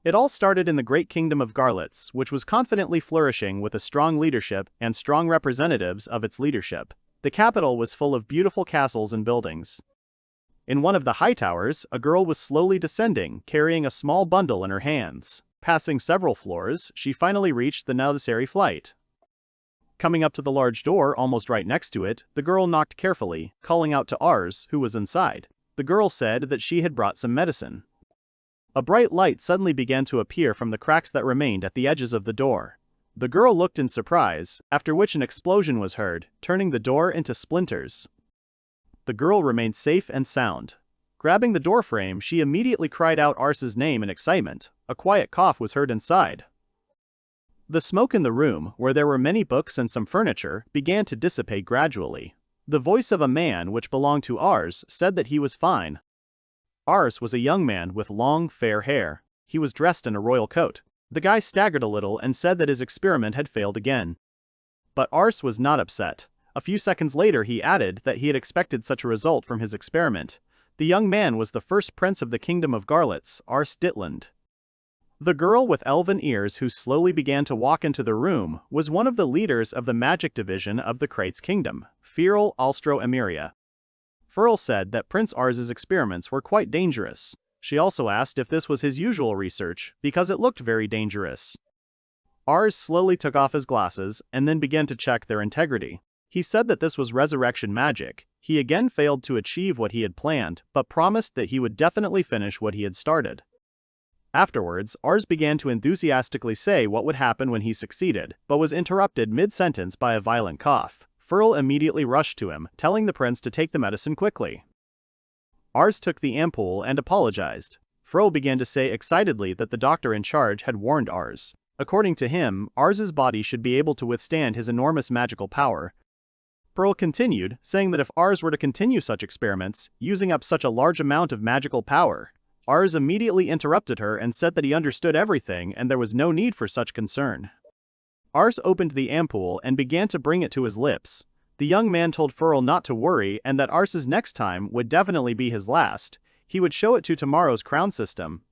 It all started in the great kingdom of Garlets, which was confidently flourishing with a strong leadership and strong representatives of its leadership. The capital was full of beautiful castles and buildings. In one of the high towers, a girl was slowly descending, carrying a small bundle in her hands. Passing several floors, she finally reached the necessary flight. Coming up to the large door almost right next to it, the girl knocked carefully, calling out to Ars, who was inside. The girl said that she had brought some medicine. A bright light suddenly began to appear from the cracks that remained at the edges of the door. The girl looked in surprise, after which an explosion was heard, turning the door into splinters. The girl remained safe and sound. Grabbing the door frame, she immediately cried out Ars's name in excitement. A quiet cough was heard inside. The smoke in the room, where there were many books and some furniture, began to dissipate gradually. The voice of a man which belonged to Ars said that he was fine. Ars was a young man with long, fair hair. He was dressed in a royal coat. The guy staggered a little and said that his experiment had failed again. But Ars was not upset. A few seconds later he added that he had expected such a result from his experiment. The young man was the first prince of the kingdom of Garlets, Ars Ditland. The girl with elven ears who slowly began to walk into the room was one of the leaders of the magic division of the Krate's kingdom, Furl Alstro Emiria. Furl said that Prince Ars's experiments were quite dangerous. She also asked if this was his usual research, because it looked very dangerous. Ars slowly took off his glasses and then began to check their integrity. He said that this was resurrection magic. He again failed to achieve what he had planned, but promised that he would definitely finish what he had started. Afterwards, Ars began to enthusiastically say what would happen when he succeeded, but was interrupted mid-sentence by a violent cough. Furl immediately rushed to him, telling the prince to take the medicine quickly. Ars took the ampoule and apologized. Furl began to say excitedly that the doctor in charge had warned Ars. According to him, Ars's body should be able to withstand his enormous magical power. Furl continued, saying that if Ars were to continue such experiments, using up such a large amount of magical power, Ars immediately interrupted her and said that he understood everything and there was no need for such concern. Ars opened the ampoule and began to bring it to his lips. The young man told Furl not to worry and that Ars's next time would definitely be his last. He would show it to tomorrow's crown system.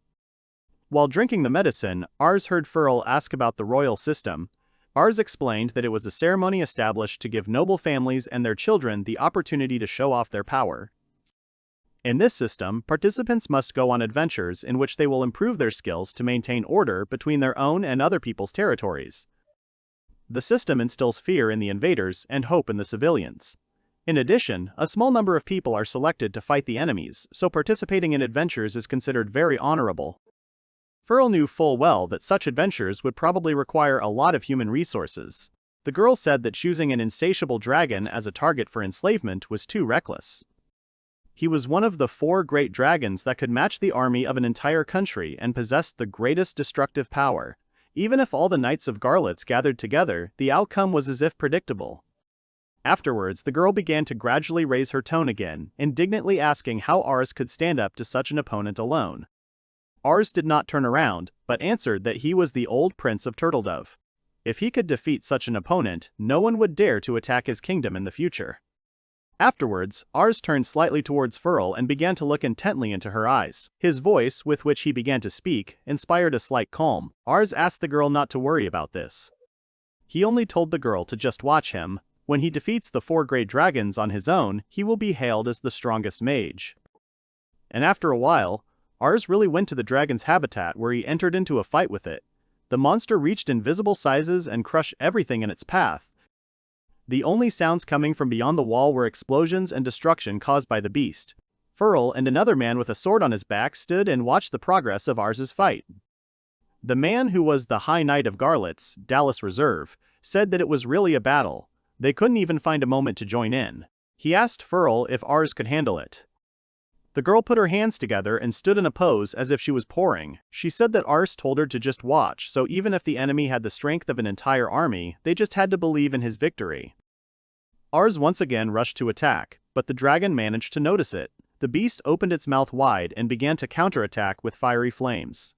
While drinking the medicine, Ars heard Furl ask about the royal system. Ars explained that it was a ceremony established to give noble families and their children the opportunity to show off their power. In this system, participants must go on adventures in which they will improve their skills to maintain order between their own and other people's territories. The system instills fear in the invaders and hope in the civilians. In addition, a small number of people are selected to fight the enemies, so participating in adventures is considered very honorable. Furl knew full well that such adventures would probably require a lot of human resources. The girl said that choosing an insatiable dragon as a target for enslavement was too reckless. He was one of the 4 great dragons that could match the army of an entire country and possessed the greatest destructive power. Even if all the knights of Garlets gathered together, the outcome was as if predictable. Afterwards, the girl began to gradually raise her tone again, indignantly asking how Ars could stand up to such an opponent alone. Ars did not turn around, but answered that he was the old prince of Turtledove. If he could defeat such an opponent, no one would dare to attack his kingdom in the future. Afterwards, Ars turned slightly towards Furl and began to look intently into her eyes. His voice, with which he began to speak, inspired a slight calm. Ars asked the girl not to worry about this. He only told the girl to just watch him. When he defeats the 4 great dragons on his own, he will be hailed as the strongest mage. And after a while, Ars really went to the dragon's habitat where he entered into a fight with it. The monster reached invisible sizes and crushed everything in its path. The only sounds coming from beyond the wall were explosions and destruction caused by the beast. Furl and another man with a sword on his back stood and watched the progress of Ars's fight. The man who was the High Knight of Garlets, Dallas Reserve, said that it was really a battle. They couldn't even find a moment to join in. He asked Furl if Ars could handle it. The girl put her hands together and stood in a pose as if she was pouring. She said that Ars told her to just watch, so even if the enemy had the strength of an entire army, they just had to believe in his victory. Ars once again rushed to attack, but the dragon managed to notice it. The beast opened its mouth wide and began to counterattack with fiery flames.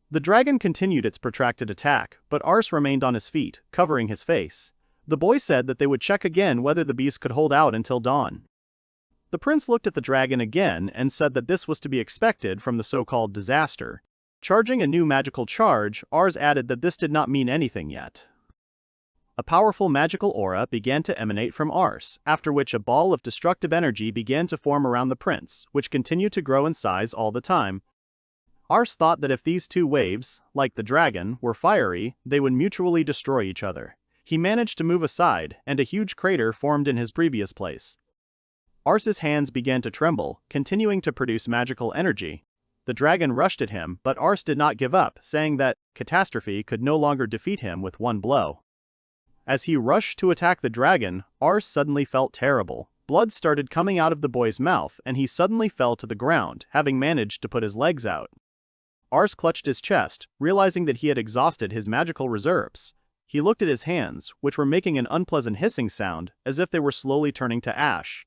The dragon continued its protracted attack, but Ars remained on his feet, covering his face. The boy said that they would check again whether the beast could hold out until dawn. The prince looked at the dragon again and said that this was to be expected from the so-called disaster. Charging a new magical charge, Ars added that this did not mean anything yet. A powerful magical aura began to emanate from Ars, after which a ball of destructive energy began to form around the prince, which continued to grow in size all the time. Ars thought that if these two waves, like the dragon, were fiery, they would mutually destroy each other. He managed to move aside, and a huge crater formed in his previous place. Ars's hands began to tremble, continuing to produce magical energy. The dragon rushed at him, but Ars did not give up, saying that catastrophe could no longer defeat him with one blow. As he rushed to attack the dragon, Ars suddenly felt terrible. Blood started coming out of the boy's mouth, and he suddenly fell to the ground, having managed to put his legs out. Ars clutched his chest, realizing that he had exhausted his magical reserves. He looked at his hands, which were making an unpleasant hissing sound, as if they were slowly turning to ash.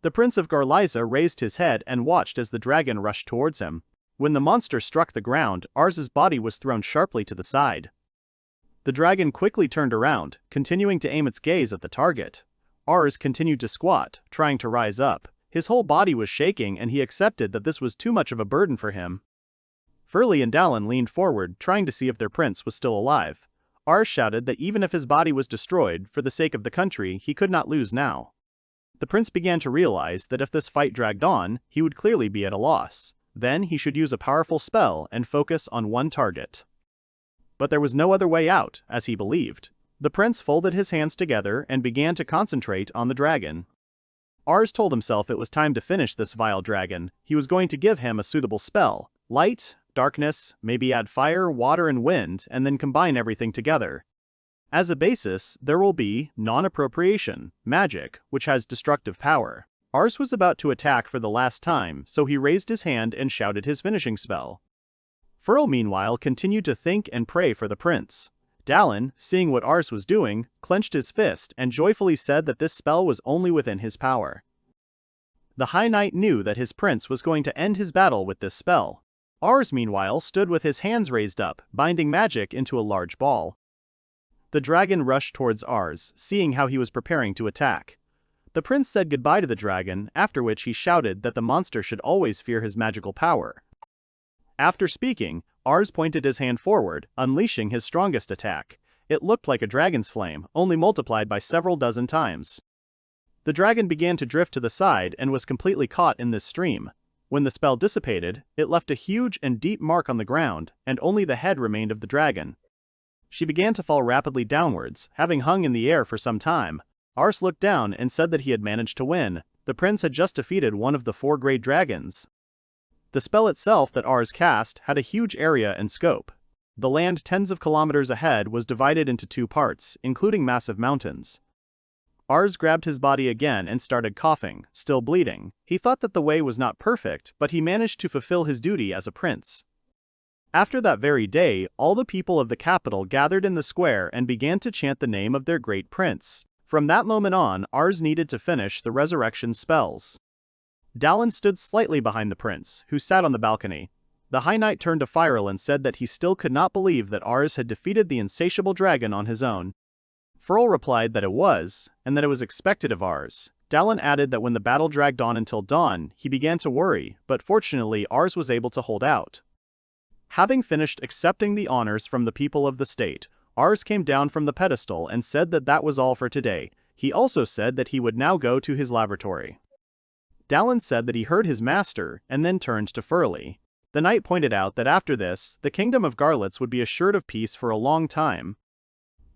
The Prince of Garlitz raised his head and watched as the dragon rushed towards him. When the monster struck the ground, Ars's body was thrown sharply to the side. The dragon quickly turned around, continuing to aim its gaze at the target. Ars continued to squat, trying to rise up. His whole body was shaking and he accepted that this was too much of a burden for him. Furl and Dallin leaned forward, trying to see if their prince was still alive. Ars shouted that even if his body was destroyed, for the sake of the country, he could not lose now. The prince began to realize that if this fight dragged on, he would clearly be at a loss. Then he should use a powerful spell and focus on one target. But there was no other way out, as he believed. The prince folded his hands together and began to concentrate on the dragon. Ars told himself it was time to finish this vile dragon. He was going to give him a suitable spell. Light, darkness, maybe add fire, water, and wind, and then combine everything together. As a basis, there will be non-appropriation, magic, which has destructive power. Ars was about to attack for the last time, so he raised his hand and shouted his finishing spell. Furl, meanwhile, continued to think and pray for the prince. Dallin, seeing what Ars was doing, clenched his fist and joyfully said that this spell was only within his power. The High Knight knew that his prince was going to end his battle with this spell. Ars, meanwhile, stood with his hands raised up, binding magic into a large ball. The dragon rushed towards Ars, seeing how he was preparing to attack. The prince said goodbye to the dragon, after which he shouted that the monster should always fear his magical power. After speaking, Ars pointed his hand forward, unleashing his strongest attack. It looked like a dragon's flame, only multiplied by several dozen times. The dragon began to drift to the side and was completely caught in this stream. When the spell dissipated, it left a huge and deep mark on the ground, and only the head remained of the dragon. She began to fall rapidly downwards, having hung in the air for some time. Ars looked down and said that he had managed to win. The prince had just defeated one of the 4 great dragons. The spell itself that Ars cast had a huge area and scope. The land tens of kilometers ahead was divided into 2 parts, including massive mountains. Ars grabbed his body again and started coughing, still bleeding. He thought that the way was not perfect, but he managed to fulfill his duty as a prince. After that very day, all the people of the capital gathered in the square and began to chant the name of their great prince. From that moment on, Ars needed to finish the resurrection spells. Dallin stood slightly behind the prince, who sat on the balcony. The High Knight turned to Furl and said that he still could not believe that Ars had defeated the insatiable dragon on his own. Furl replied that it was, and that it was expected of Ars. Dallin added that when the battle dragged on until dawn, he began to worry, but fortunately Ars was able to hold out. Having finished accepting the honors from the people of the state, Ars came down from the pedestal and said that that was all for today. He also said that he would now go to his laboratory. Dallin said that he heard his master, and then turned to Furl. The knight pointed out that after this, the kingdom of Garlets would be assured of peace for a long time.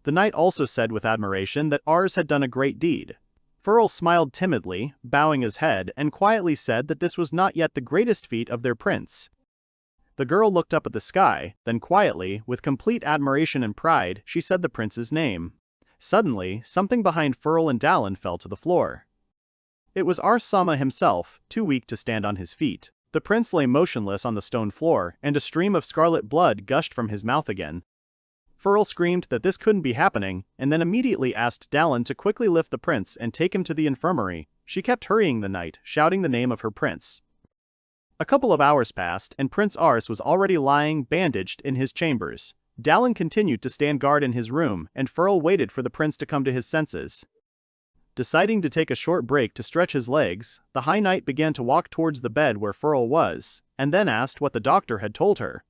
The knight also said with admiration that Ars had done a great deed. Furl smiled timidly, bowing his head, and quietly said that this was not yet the greatest feat of their prince. The girl looked up at the sky, then quietly, with complete admiration and pride, she said the prince's name. Suddenly, something behind Furl and Dallin fell to the floor. It was Ars-sama himself, too weak to stand on his feet. The prince lay motionless on the stone floor, and a stream of scarlet blood gushed from his mouth again. Furl screamed that this couldn't be happening, and then immediately asked Dallin to quickly lift the prince and take him to the infirmary. She kept hurrying the knight, shouting the name of her prince. A couple of hours passed, and Prince Ars was already lying, bandaged, in his chambers. Dallin continued to stand guard in his room, and Furl waited for the prince to come to his senses. Deciding to take a short break to stretch his legs, the High Knight began to walk towards the bed where Furl was, and then asked what the doctor had told her.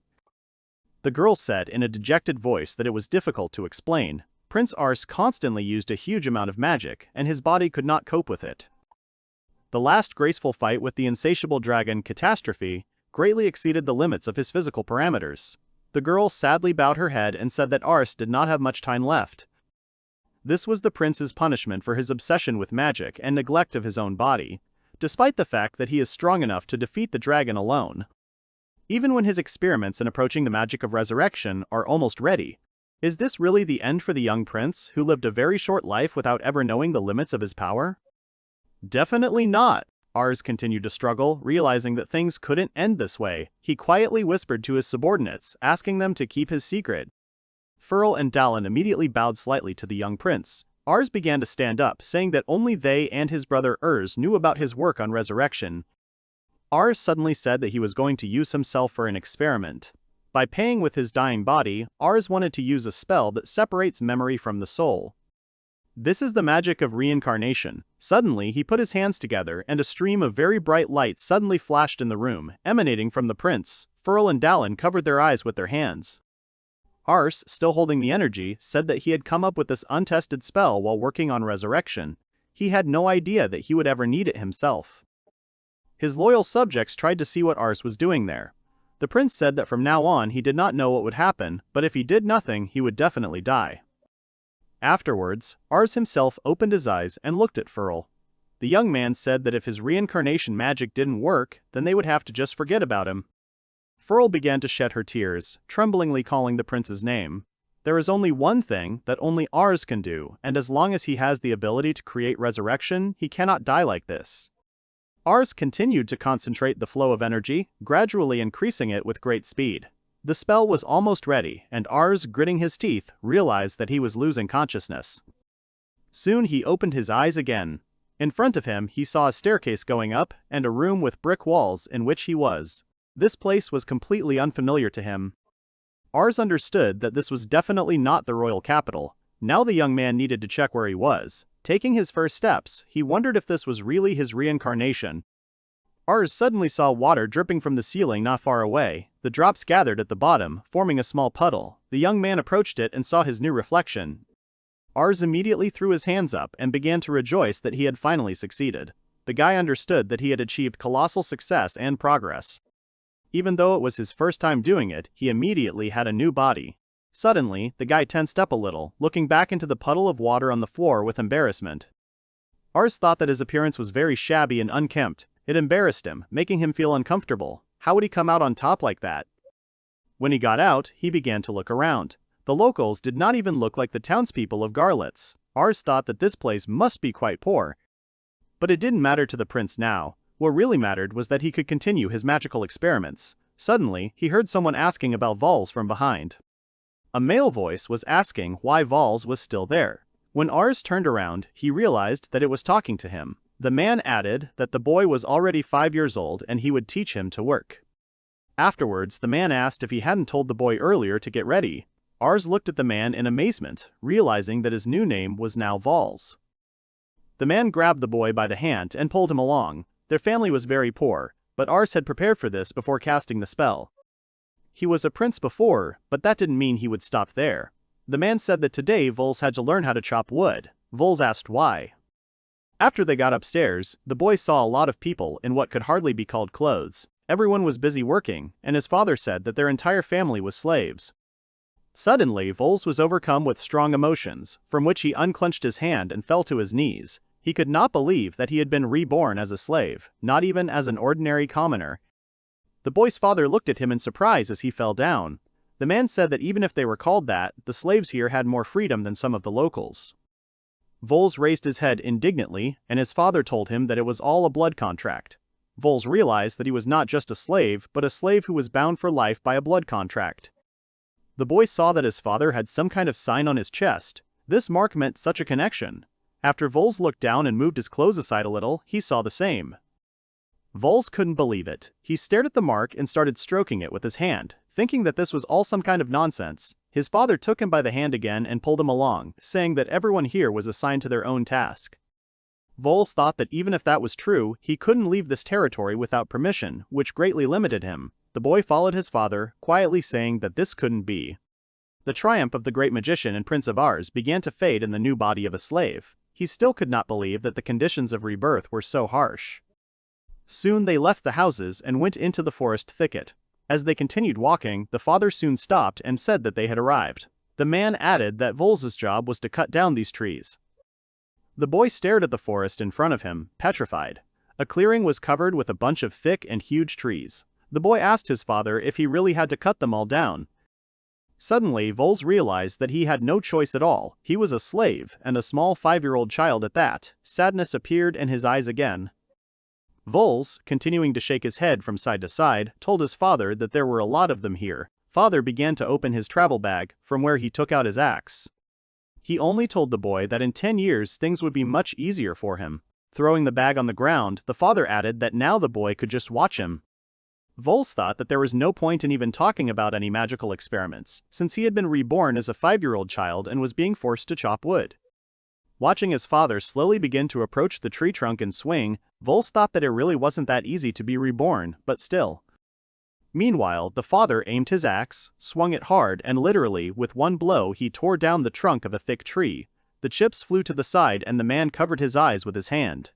The girl said in a dejected voice that it was difficult to explain. Prince Ars constantly used a huge amount of magic, and his body could not cope with it. The last graceful fight with the insatiable dragon Catastrophe greatly exceeded the limits of his physical parameters. The girl sadly bowed her head and said that Ars did not have much time left. This was the prince's punishment for his obsession with magic and neglect of his own body, despite the fact that he is strong enough to defeat the dragon alone. Even when his experiments in approaching the magic of resurrection are almost ready, is this really the end for the young prince who lived a very short life without ever knowing the limits of his power? Definitely not. Ars continued to struggle, realizing that things couldn't end this way. He quietly whispered to his subordinates, asking them to keep his secret. Furl and Dallin immediately bowed slightly to the young prince. Ars began to stand up, saying that only they and his brother Urs knew about his work on resurrection. Ars suddenly said that he was going to use himself for an experiment. By paying with his dying body, Ars wanted to use a spell that separates memory from the soul. This is the magic of reincarnation. Suddenly, he put his hands together, and a stream of very bright light suddenly flashed in the room, emanating from the prince. Furl and Dallin covered their eyes with their hands. Ars, still holding the energy, said that he had come up with this untested spell while working on resurrection. He had no idea that he would ever need it himself. His loyal subjects tried to see what Ars was doing there. The prince said that from now on he did not know what would happen, but if he did nothing, he would definitely die. Afterwards, Ars himself opened his eyes and looked at Furl. The young man said that if his reincarnation magic didn't work, then they would have to just forget about him. Furl began to shed her tears, tremblingly calling the prince's name. There is only one thing that only Ars can do, and as long as he has the ability to create resurrection, he cannot die like this. Ars continued to concentrate the flow of energy, gradually increasing it with great speed. The spell was almost ready, and Ars, gritting his teeth, realized that he was losing consciousness. Soon he opened his eyes again. In front of him, he saw a staircase going up, and a room with brick walls in which he was. This place was completely unfamiliar to him. Ars understood that this was definitely not the royal capital. Now the young man needed to check where he was. Taking his first steps, he wondered if this was really his reincarnation. Ars suddenly saw water dripping from the ceiling not far away. The drops gathered at the bottom, forming a small puddle. The young man approached it and saw his new reflection. Ars immediately threw his hands up and began to rejoice that he had finally succeeded. The guy understood that he had achieved colossal success and progress. Even though it was his first time doing it, he immediately had a new body. Suddenly, the guy tensed up a little, looking back into the puddle of water on the floor with embarrassment. Ars thought that his appearance was very shabby and unkempt. It embarrassed him, making him feel uncomfortable. How would he come out on top like that? When he got out, he began to look around. The locals did not even look like the townspeople of Garlets. Ars thought that this place must be quite poor. But it didn't matter to the prince now. What really mattered was that he could continue his magical experiments. Suddenly, he heard someone asking about Vels from behind. A male voice was asking why Vels was still there. When Ars turned around, he realized that it was talking to him. The man added that the boy was already 5 years old and he would teach him to work. Afterwards, the man asked if he hadn't told the boy earlier to get ready. Ars looked at the man in amazement, realizing that his new name was now Vels. The man grabbed the boy by the hand and pulled him along. Their family was very poor, but Ars had prepared for this before casting the spell. He was a prince before, but that didn't mean he would stop there. The man said that today Vels had to learn how to chop wood. Vels asked why. After they got upstairs, the boy saw a lot of people in what could hardly be called clothes. Everyone was busy working, and his father said that their entire family was slaves. Suddenly, Vels was overcome with strong emotions, from which he unclenched his hand and fell to his knees. He could not believe that he had been reborn as a slave, not even as an ordinary commoner. The boy's father looked at him in surprise as he fell down. The man said that even if they were called that, the slaves here had more freedom than some of the locals. Vels raised his head indignantly, and his father told him that it was all a blood contract. Vels realized that he was not just a slave, but a slave who was bound for life by a blood contract. The boy saw that his father had some kind of sign on his chest. This mark meant such a connection. After Vels looked down and moved his clothes aside a little, he saw the same. Vels couldn't believe it. He stared at the mark and started stroking it with his hand, thinking that this was all some kind of nonsense. His father took him by the hand again and pulled him along, saying that everyone here was assigned to their own task. Vels thought that even if that was true, he couldn't leave this territory without permission, which greatly limited him. The boy followed his father, quietly saying that this couldn't be. The triumph of the great magician and prince of Ars began to fade in the new body of a slave. He still could not believe that the conditions of rebirth were so harsh. Soon they left the houses and went into the forest thicket. As they continued walking, the father soon stopped and said that they had arrived. The man added that Vels's job was to cut down these trees. The boy stared at the forest in front of him, petrified. A clearing was covered with a bunch of thick and huge trees. The boy asked his father if he really had to cut them all down. Suddenly, Vels realized that he had no choice at all. He was a slave, and a small 5-year-old child at that. Sadness appeared in his eyes again. Vels, continuing to shake his head from side to side, told his father that there were a lot of them here. Father began to open his travel bag, from where he took out his axe. He only told the boy that in 10 years things would be much easier for him. Throwing the bag on the ground, the father added that now the boy could just watch him. Vels thought that there was no point in even talking about any magical experiments, since he had been reborn as a 5-year-old child and was being forced to chop wood. Watching his father slowly begin to approach the tree trunk and swing, Vels thought that it really wasn't that easy to be reborn, but still. Meanwhile, the father aimed his axe, swung it hard, and literally, with one blow he tore down the trunk of a thick tree. The chips flew to the side and the man covered his eyes with his hand.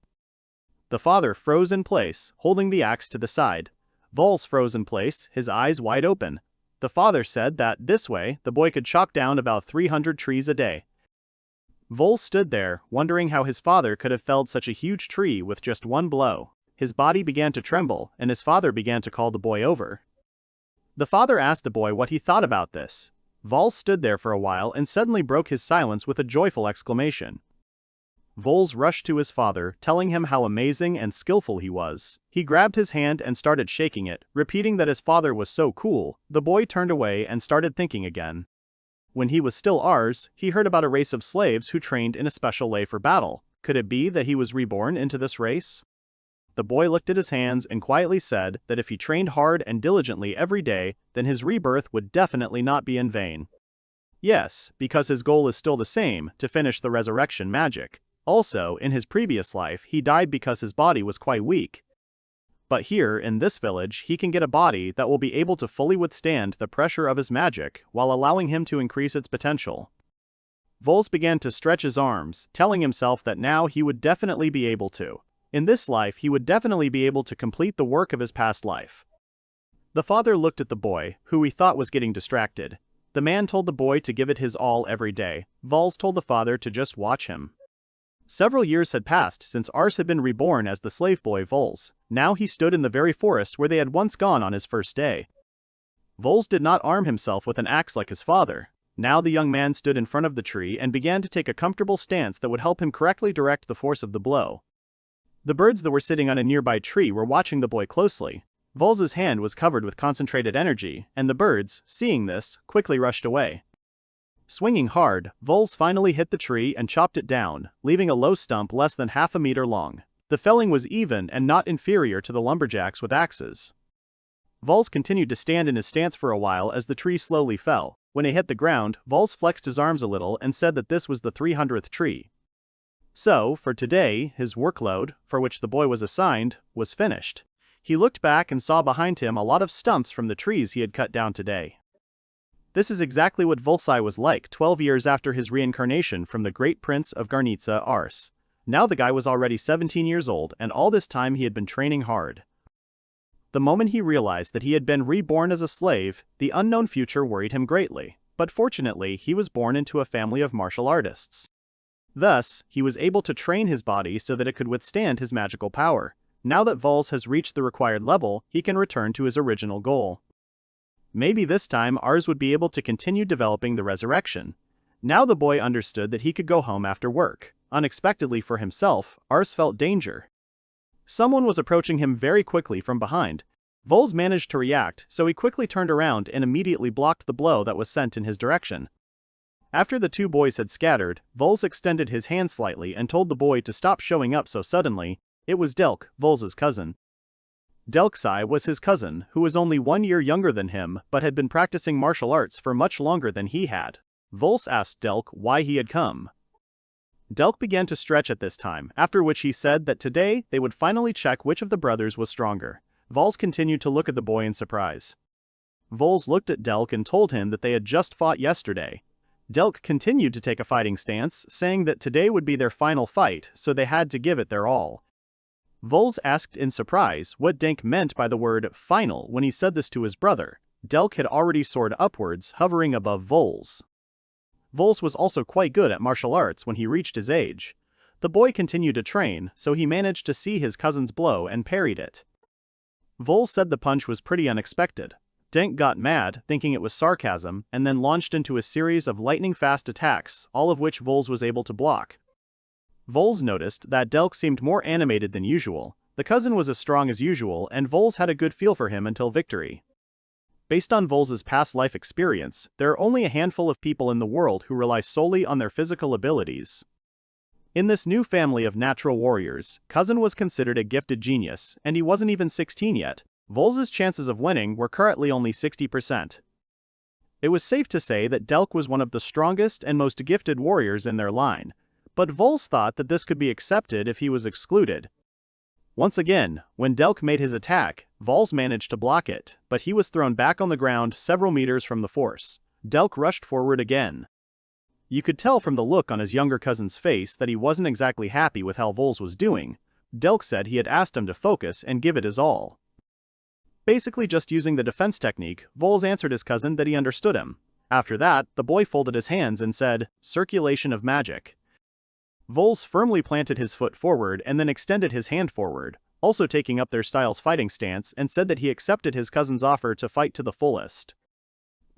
The father froze in place, holding the axe to the side. Vels froze in place, his eyes wide open. The father said that, this way, the boy could chop down about 300 trees a day. Vels stood there, wondering how his father could have felled such a huge tree with just one blow. His body began to tremble, and his father began to call the boy over. The father asked the boy what he thought about this. Vels stood there for a while and suddenly broke his silence with a joyful exclamation. Vels rushed to his father, telling him how amazing and skillful he was. He grabbed his hand and started shaking it, repeating that his father was so cool. The boy turned away and started thinking again. When he was still Ars, he heard about a race of slaves who trained in a special way for battle. Could it be that he was reborn into this race? The boy looked at his hands and quietly said that if he trained hard and diligently every day, then his rebirth would definitely not be in vain. Yes, because his goal is still the same, to finish the resurrection magic. Also, in his previous life, he died because his body was quite weak. But here, in this village, he can get a body that will be able to fully withstand the pressure of his magic, while allowing him to increase its potential. Vels began to stretch his arms, telling himself that now he would definitely be able to. In this life, he would definitely be able to complete the work of his past life. The father looked at the boy, who he thought was getting distracted. The man told the boy to give it his all every day. Vels told the father to just watch him. Several years had passed since Ars had been reborn as the slave boy Vels. Now he stood in the very forest where they had once gone on his first day. Vels did not arm himself with an axe like his father. Now the young man stood in front of the tree and began to take a comfortable stance that would help him correctly direct the force of the blow. The birds that were sitting on a nearby tree were watching the boy closely. Vels's hand was covered with concentrated energy, and the birds, seeing this, quickly rushed away. Swinging hard, Vels finally hit the tree and chopped it down, leaving a low stump less than half a meter long. The felling was even and not inferior to the lumberjacks with axes. Vels continued to stand in his stance for a while as the tree slowly fell. When it hit the ground, Vels flexed his arms a little and said that this was the 300th tree. So, for today, his workload, for which the boy was assigned, was finished. He looked back and saw behind him a lot of stumps from the trees he had cut down today. This is exactly what Valsa Sai was like 12 years after his reincarnation from the great prince of Garlitz, Arsus. Now the guy was already 17 years old, and all this time he had been training hard. The moment he realized that he had been reborn as a slave, the unknown future worried him greatly, but fortunately he was born into a family of martial artists. Thus, he was able to train his body so that it could withstand his magical power. Now that Vels has reached the required level, he can return to his original goal. Maybe this time Ars would be able to continue developing the resurrection. Now the boy understood that he could go home after work. Unexpectedly for himself, Ars felt danger. Someone was approaching him very quickly from behind. Vels managed to react, so he quickly turned around and immediately blocked the blow that was sent in his direction. After the two boys had scattered, Vels extended his hand slightly and told the boy to stop showing up so suddenly. It was Delk, Vels's cousin. Sai was his cousin, who was only 1 year younger than him but had been practicing martial arts for much longer than he had. Vels asked Delk why he had come. Delk began to stretch at this time, after which he said that today they would finally check which of the brothers was stronger. Vels continued to look at the boy in surprise. Vels looked at Delk and told him that they had just fought yesterday. Delk continued to take a fighting stance, saying that today would be their final fight, so they had to give it their all. Vels asked in surprise what Denk meant by the word final when he said this to his brother. Delk had already soared upwards, hovering above Vels. Vels was also quite good at martial arts when he reached his age. The boy continued to train, so he managed to see his cousin's blow and parried it. Vels said the punch was pretty unexpected. Denk got mad, thinking it was sarcasm, and then launched into a series of lightning-fast attacks, all of which Vels was able to block. Vels noticed that Delk seemed more animated than usual. The cousin was as strong as usual, and Vels had a good feel for him until victory. Based on Vels' past life experience, there are only a handful of people in the world who rely solely on their physical abilities. In this new family of natural warriors, Cousin was considered a gifted genius, and he wasn't even 16 yet. Vels' chances of winning were currently only 60%. It was safe to say that Delk was one of the strongest and most gifted warriors in their line, but Vels thought that this could be accepted if he was excluded. Once again, when Delk made his attack, Vels managed to block it, but he was thrown back on the ground several meters from the force. Delk rushed forward again. You could tell from the look on his younger cousin's face that he wasn't exactly happy with how Vels was doing. Delk said he had asked him to focus and give it his all. Basically just using the defense technique, Vels answered his cousin that he understood him. After that, the boy folded his hands and said, "Circulation of magic." Vels firmly planted his foot forward and then extended his hand forward, also taking up their style's fighting stance, and said that he accepted his cousin's offer to fight to the fullest.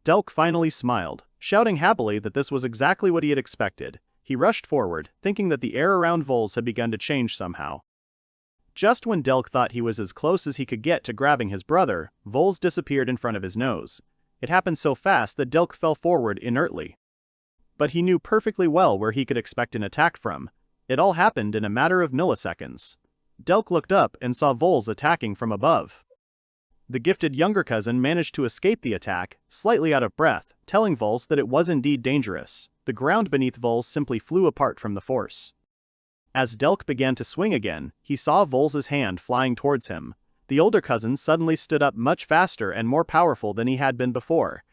Delk finally smiled, shouting happily that this was exactly what he had expected. He rushed forward, thinking that the air around Vels had begun to change somehow. Just when Delk thought he was as close as he could get to grabbing his brother, Vels disappeared in front of his nose. It happened so fast that Delk fell forward inertly. But he knew perfectly well where he could expect an attack from. It all happened in a matter of milliseconds. Delk looked up and saw Vels attacking from above. The gifted younger cousin managed to escape the attack, slightly out of breath, telling Vels that it was indeed dangerous. The ground beneath Vels simply flew apart from the force. As Delk began to swing again, he saw Vels' hand flying towards him. The older cousin suddenly stood up much faster and more powerful than he had been before.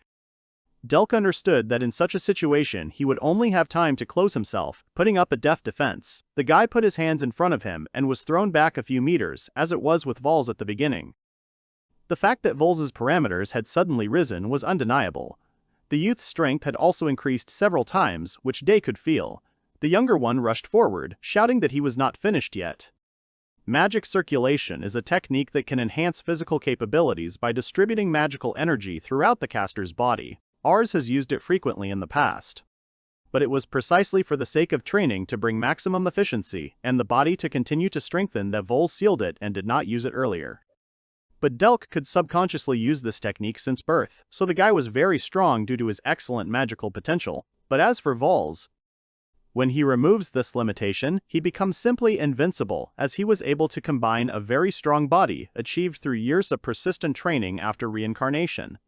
Delk understood that in such a situation he would only have time to close himself, putting up a deft defense. The guy put his hands in front of him and was thrown back a few meters, as it was with Vels at the beginning. The fact that Vels' parameters had suddenly risen was undeniable. The youth's strength had also increased several times, which Day could feel. The younger one rushed forward, shouting that he was not finished yet. Magic circulation is a technique that can enhance physical capabilities by distributing magical energy throughout the caster's body. Ars has used it frequently in the past. But it was precisely for the sake of training to bring maximum efficiency and the body to continue to strengthen that Vels sealed it and did not use it earlier. But Delk could subconsciously use this technique since birth, so the guy was very strong due to his excellent magical potential. But as for Vels, when he removes this limitation, he becomes simply invincible, as he was able to combine a very strong body achieved through years of persistent training after reincarnation,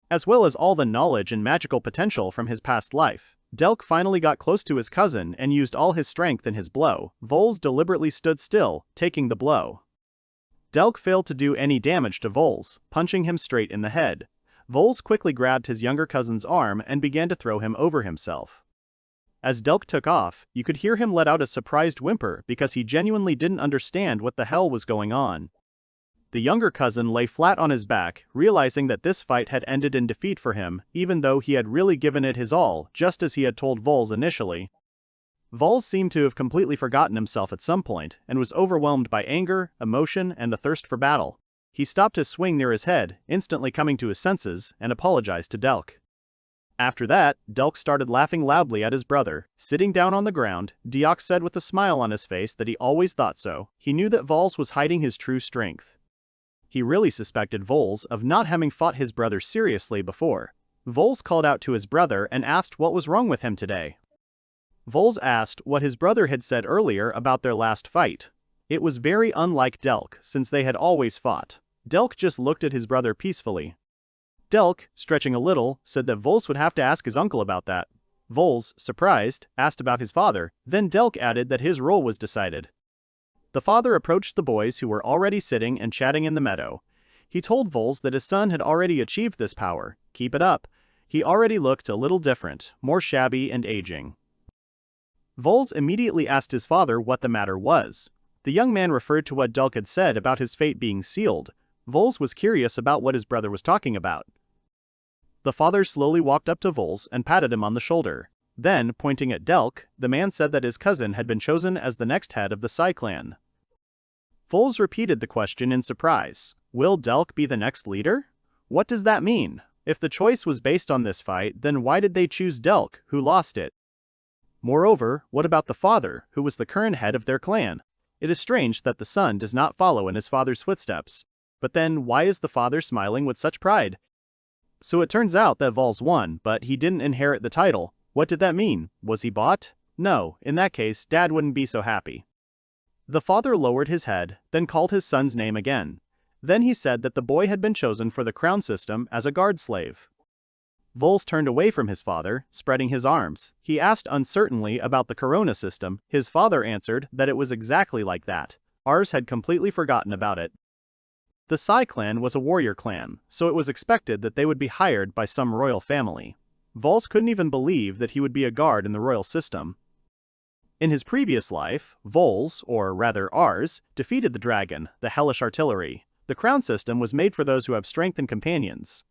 as well as all the knowledge and magical potential from his past life. Delk finally got close to his cousin and used all his strength in his blow. Vels deliberately stood still, taking the blow. Delk failed to do any damage to Vels, punching him straight in the head. Vels quickly grabbed his younger cousin's arm and began to throw him over himself. As Delk took off, you could hear him let out a surprised whimper because he genuinely didn't understand what the hell was going on. The younger cousin lay flat on his back, realizing that this fight had ended in defeat for him, even though he had really given it his all, just as he had told Vels initially. Vels seemed to have completely forgotten himself at some point, and was overwhelmed by anger, emotion, and a thirst for battle. He stopped his swing near his head, instantly coming to his senses, and apologized to Delk. After that, Delk started laughing loudly at his brother. Sitting down on the ground, Delk said with a smile on his face that he always thought so. He knew that Vels was hiding his true strength. He really suspected Vels of not having fought his brother seriously before. Vels called out to his brother and asked what was wrong with him today. Vels asked what his brother had said earlier about their last fight. It was very unlike Delk, since they had always fought. Delk just looked at his brother peacefully. Delk, stretching a little, said that Vels would have to ask his uncle about that. Vels, surprised, asked about his father, then Delk added that his role was decided. The father approached the boys who were already sitting and chatting in the meadow. He told Vels that his son had already achieved this power. Keep it up. He already looked a little different, more shabby and aging. Vels immediately asked his father what the matter was. The young man referred to what Dulk had said about his fate being sealed. Vels was curious about what his brother was talking about. The father slowly walked up to Vels and patted him on the shoulder. Then, pointing at Delk, the man said that his cousin had been chosen as the next head of the Sai clan. Vels repeated the question in surprise. Will Delk be the next leader? What does that mean? If the choice was based on this fight, then why did they choose Delk, who lost it? Moreover, what about the father, who was the current head of their clan? It is strange that the son does not follow in his father's footsteps. But then, why is the father smiling with such pride? So it turns out that Vels won, but he didn't inherit the title. What did that mean? Was he bought? No, in that case, Dad wouldn't be so happy. The father lowered his head, then called his son's name again. Then he said that the boy had been chosen for the crown system as a guard slave. Vels turned away from his father, spreading his arms. He asked uncertainly about the corona system. His father answered that it was exactly like that. Ars had completely forgotten about it. The Sai clan was a warrior clan, so it was expected that they would be hired by some royal family. Vels couldn't even believe that he would be a guard in the royal system. In his previous life, Vels, or rather Ars, defeated the dragon, the hellish artillery. The crown system was made for those who have strength and companions.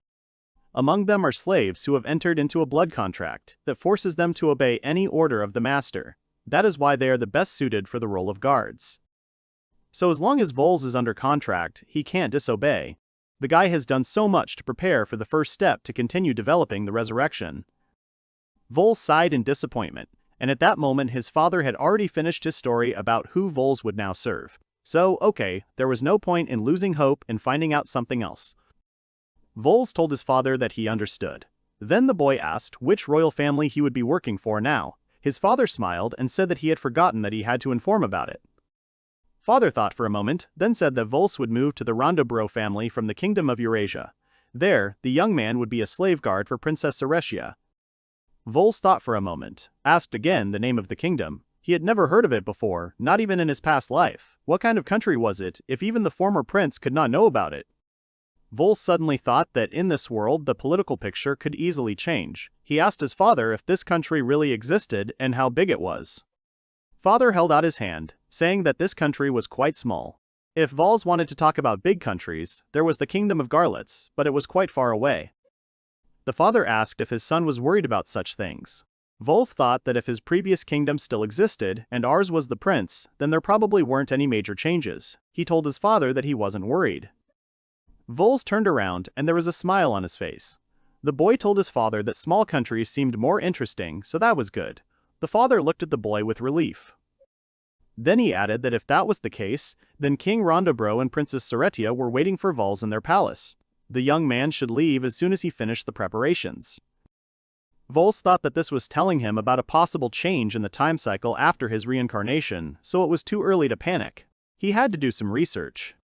Among them are slaves who have entered into a blood contract that forces them to obey any order of the master. That is why they are the best suited for the role of guards. So as long as Vels is under contract, he can't disobey. The guy has done so much to prepare for the first step to continue developing the resurrection. Vels sighed in disappointment, and at that moment his father had already finished his story about who Vels would now serve. So, okay, there was no point in losing hope and finding out something else. Vels told his father that he understood. Then the boy asked which royal family he would be working for now. His father smiled and said that he had forgotten that he had to inform about it. Father thought for a moment, then said that Vels would move to the Rondobro family from the Kingdom of Eurasia. There, the young man would be a slave guard for Princess Ceretia. Vels thought for a moment, asked again the name of the kingdom. He had never heard of it before, not even in his past life. What kind of country was it, if even the former prince could not know about it? Vels suddenly thought that in this world the political picture could easily change. He asked his father if this country really existed and how big it was. Father held out his hand, saying that this country was quite small. If Vels wanted to talk about big countries, there was the kingdom of Garlets, but it was quite far away. The father asked if his son was worried about such things. Vels thought that if his previous kingdom still existed, and Ars was the prince, then there probably weren't any major changes. He told his father that he wasn't worried. Vels turned around, and there was a smile on his face. The boy told his father that small countries seemed more interesting, so that was good. The father looked at the boy with relief. Then he added that if that was the case, then King Rondobro and Princess Ceretia were waiting for Vels in their palace. The young man should leave as soon as he finished the preparations. Vels thought that this was telling him about a possible change in the time cycle after his reincarnation, so it was too early to panic. He had to do some research.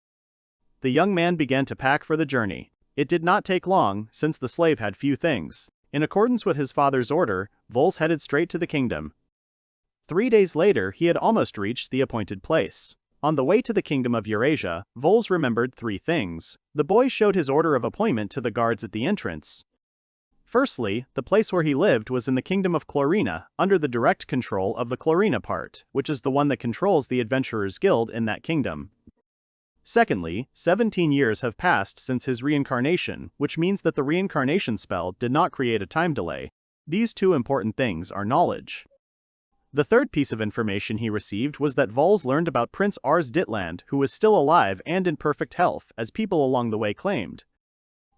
The young man began to pack for the journey. It did not take long, since the slave had few things. In accordance with his father's order, Vels headed straight to the kingdom. 3 days later, he had almost reached the appointed place. On the way to the kingdom of Eurasia, Vels remembered 3 things. The boy showed his order of appointment to the guards at the entrance. Firstly, the place where he lived was in the kingdom of Chlorina, under the direct control of the Chlorina part, which is the one that controls the Adventurers Guild in that kingdom. Secondly, 17 years have passed since his reincarnation, which means that the reincarnation spell did not create a time delay. These 2 important things are knowledge. The third piece of information he received was that Vels learned about Prince Ars Ditland, who was still alive and in perfect health, as people along the way claimed.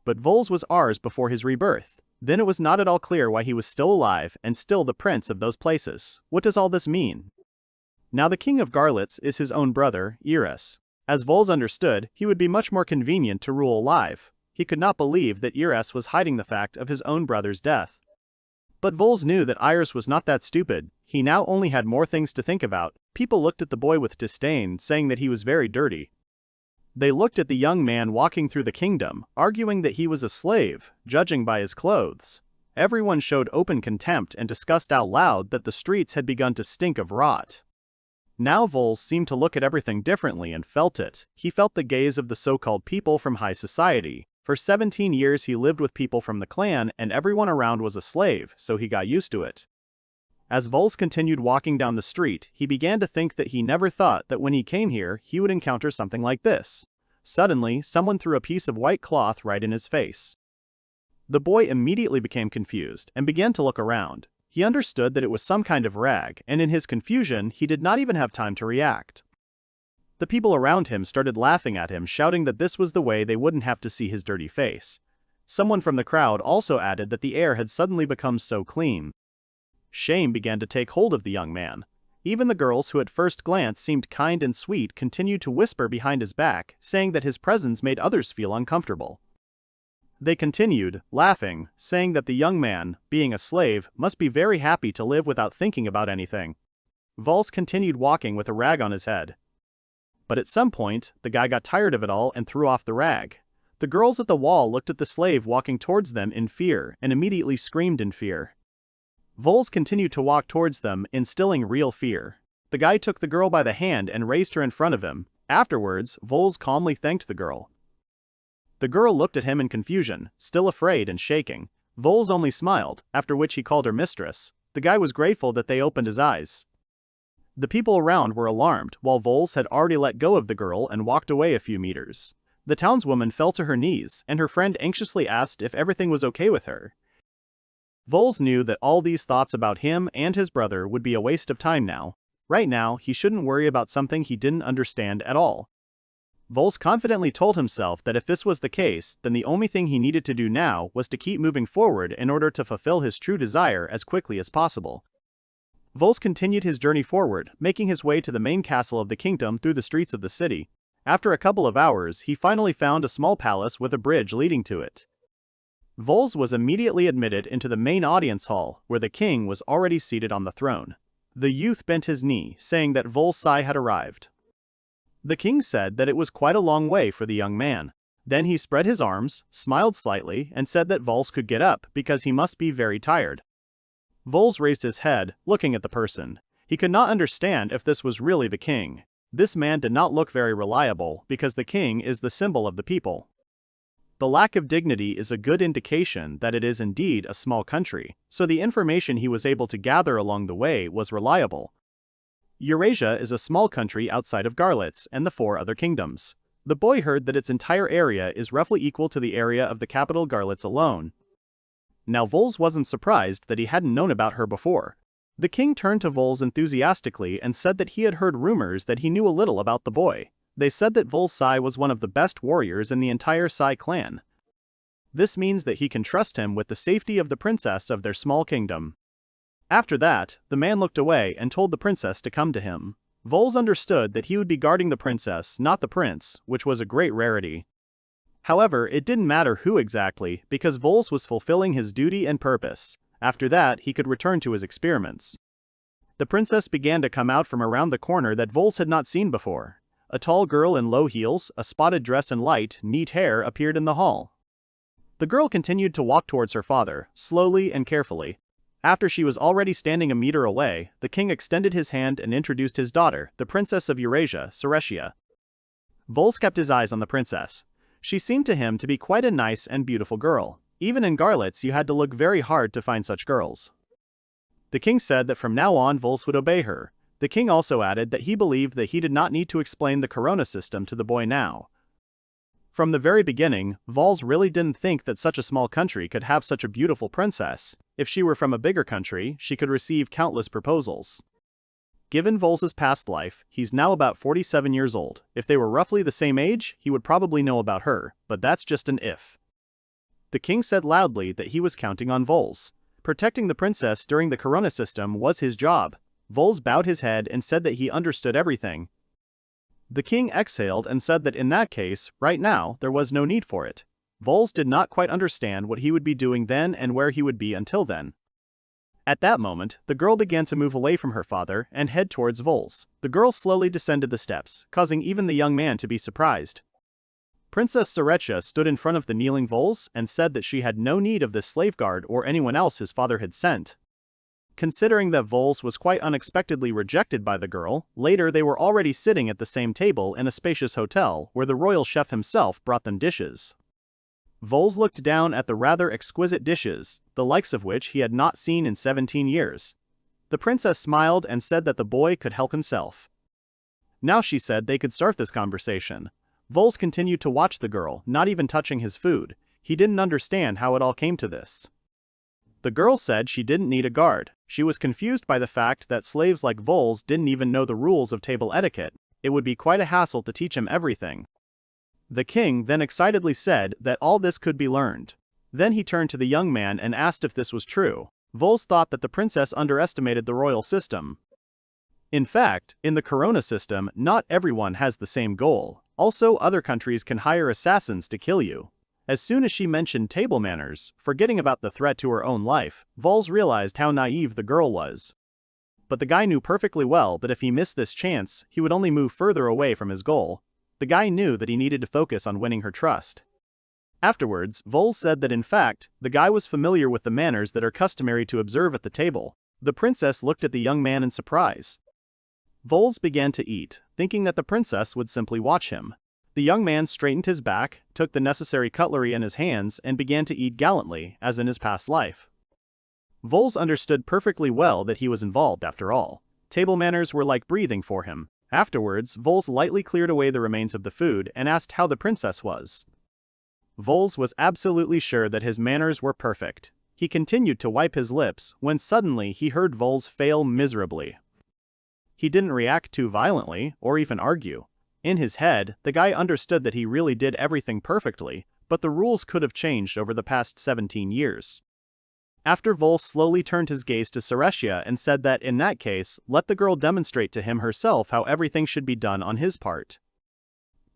But Vels was Ars before his rebirth. Then it was not at all clear why he was still alive and still the prince of those places. What does all this mean? Now the king of Garlets is his own brother, Iris. As Vels understood, he would be much more convenient to rule alive. He could not believe that Iris was hiding the fact of his own brother's death. But Vels knew that Iris was not that stupid. He now only had more things to think about. People looked at the boy with disdain, saying that he was very dirty. They looked at the young man walking through the kingdom, arguing that he was a slave, judging by his clothes. Everyone showed open contempt and discussed out loud that the streets had begun to stink of rot. Now Vels seemed to look at everything differently and felt it. He felt the gaze of the so-called people from high society. For 17 years he lived with people from the clan and everyone around was a slave, so he got used to it. As Vels continued walking down the street, he began to think that he never thought that when he came here, he would encounter something like this. Suddenly, someone threw a piece of white cloth right in his face. The boy immediately became confused and began to look around. He understood that it was some kind of rag, and in his confusion, he did not even have time to react. The people around him started laughing at him, shouting that this was the way they wouldn't have to see his dirty face. Someone from the crowd also added that the air had suddenly become so clean. Shame began to take hold of the young man. Even the girls who at first glance seemed kind and sweet continued to whisper behind his back, saying that his presence made others feel uncomfortable. They continued, laughing, saying that the young man, being a slave, must be very happy to live without thinking about anything. Vels continued walking with a rag on his head. But at some point, the guy got tired of it all and threw off the rag. The girls at the wall looked at the slave walking towards them in fear and immediately screamed in fear. Vels continued to walk towards them, instilling real fear. The guy took the girl by the hand and raised her in front of him. Afterwards, Vels calmly thanked the girl. The girl looked at him in confusion, still afraid and shaking. Vels only smiled, after which he called her mistress. The guy was grateful that they opened his eyes. The people around were alarmed, while Vels had already let go of the girl and walked away a few meters. The townswoman fell to her knees, and her friend anxiously asked if everything was okay with her. Vels knew that all these thoughts about him and his brother would be a waste of time now. Right now, he shouldn't worry about something he didn't understand at all. Vels confidently told himself that if this was the case, then the only thing he needed to do now was to keep moving forward in order to fulfill his true desire as quickly as possible. Vels continued his journey forward, making his way to the main castle of the kingdom through the streets of the city. After a couple of hours, he finally found a small palace with a bridge leading to it. Vels was immediately admitted into the main audience hall, where the king was already seated on the throne. The youth bent his knee, saying that Valsa Sai had arrived. The king said that it was quite a long way for the young man. Then he spread his arms, smiled slightly, and said that Vels could get up because he must be very tired. Vels raised his head, looking at the person. He could not understand if this was really the king. This man did not look very reliable because the king is the symbol of the people. The lack of dignity is a good indication that it is indeed a small country, so the information he was able to gather along the way was reliable. Eurasia is a small country outside of Garlets and the 4 other kingdoms. The boy heard that its entire area is roughly equal to the area of the capital Garlets alone. Now Vels wasn't surprised that he hadn't known about her before. The king turned to Vels enthusiastically and said that he had heard rumors that he knew a little about the boy. They said that Valsa Sai was one of the best warriors in the entire Sai clan. This means that he can trust him with the safety of the princess of their small kingdom. After that, the man looked away and told the princess to come to him. Vels understood that he would be guarding the princess, not the prince, which was a great rarity. However, it didn't matter who exactly, because Vels was fulfilling his duty and purpose. After that, he could return to his experiments. The princess began to come out from around the corner that Vels had not seen before. A tall girl in low heels, a spotted dress and light, neat hair appeared in the hall. The girl continued to walk towards her father, slowly and carefully. After she was already standing a meter away, the king extended his hand and introduced his daughter, the princess of Eurasia, Saretia. Vels kept his eyes on the princess. She seemed to him to be quite a nice and beautiful girl. Even in Garlets you had to look very hard to find such girls. The king said that from now on Vels would obey her. The king also added that he believed that he did not need to explain the corona system to the boy now. From the very beginning, Vels really didn't think that such a small country could have such a beautiful princess. If she were from a bigger country, she could receive countless proposals. Given Vels's past life, he's now about 47 years old. If they were roughly the same age, he would probably know about her, but that's just an if. The king said loudly that he was counting on Vels. Protecting the princess during the corona system was his job. Vels bowed his head and said that he understood everything. The king exhaled and said that in that case, right now, there was no need for it. Vels did not quite understand what he would be doing then and where he would be until then. At that moment, the girl began to move away from her father and head towards Vels. The girl slowly descended the steps, causing even the young man to be surprised. Princess Saretia stood in front of the kneeling Vels and said that she had no need of this slave guard or anyone else his father had sent. Considering that Vels was quite unexpectedly rejected by the girl, later they were already sitting at the same table in a spacious hotel where the royal chef himself brought them dishes. Vels looked down at the rather exquisite dishes, the likes of which he had not seen in 17 years. The princess smiled and said that the boy could help himself. Now she said they could start this conversation. Vels continued to watch the girl, not even touching his food. He didn't understand how it all came to this. The girl said she didn't need a guard. She was confused by the fact that slaves like Vels didn't even know the rules of table etiquette. It would be quite a hassle to teach him everything. The king then excitedly said that all this could be learned. Then he turned to the young man and asked if this was true. Vels thought that the princess underestimated the royal system. In fact, in the Corona system, not everyone has the same goal. Also, other countries can hire assassins to kill you. As soon as she mentioned table manners, forgetting about the threat to her own life, Vels realized how naive the girl was. But the guy knew perfectly well that if he missed this chance, he would only move further away from his goal. The guy knew that he needed to focus on winning her trust. Afterwards, Vels said that in fact, the guy was familiar with the manners that are customary to observe at the table. The princess looked at the young man in surprise. Vels began to eat, thinking that the princess would simply watch him. The young man straightened his back, took the necessary cutlery in his hands, and began to eat gallantly, as in his past life. Vels understood perfectly well that he was involved after all. Table manners were like breathing for him. Afterwards, Vels lightly cleared away the remains of the food and asked how the princess was. Vels was absolutely sure that his manners were perfect. He continued to wipe his lips when suddenly he heard Vels fail miserably. He didn't react too violently or even argue. In his head, the guy understood that he really did everything perfectly, but the rules could have changed over the past 17 years. After Vels slowly turned his gaze to Saretia and said that in that case, let the girl demonstrate to him herself how everything should be done on his part.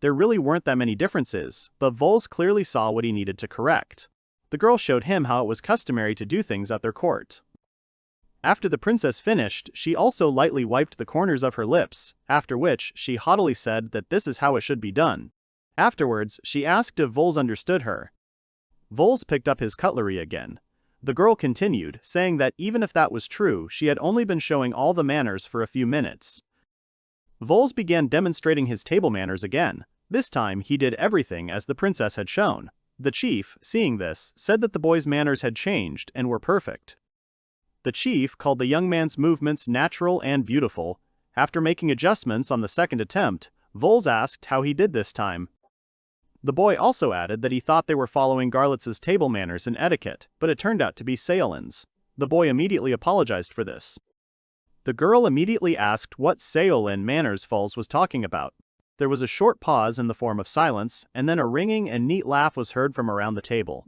There really weren't that many differences, but Vels clearly saw what he needed to correct. The girl showed him how it was customary to do things at their court. After the princess finished, she also lightly wiped the corners of her lips, after which she haughtily said that this is how it should be done. Afterwards, she asked if Vels understood her. Vels picked up his cutlery again. The girl continued, saying that even if that was true, she had only been showing all the manners for a few minutes. Vels began demonstrating his table manners again. This time, he did everything as the princess had shown. The chief, seeing this, said that the boy's manners had changed and were perfect. The chief called the young man's movements natural and beautiful. After making adjustments on the second attempt, Vels asked how he did this time. The boy also added that he thought they were following Garlitz's table manners and etiquette, but it turned out to be Saolin's. The boy immediately apologized for this. The girl immediately asked what Saolin manners Vels was talking about. There was a short pause in the form of silence, and then a ringing and neat laugh was heard from around the table.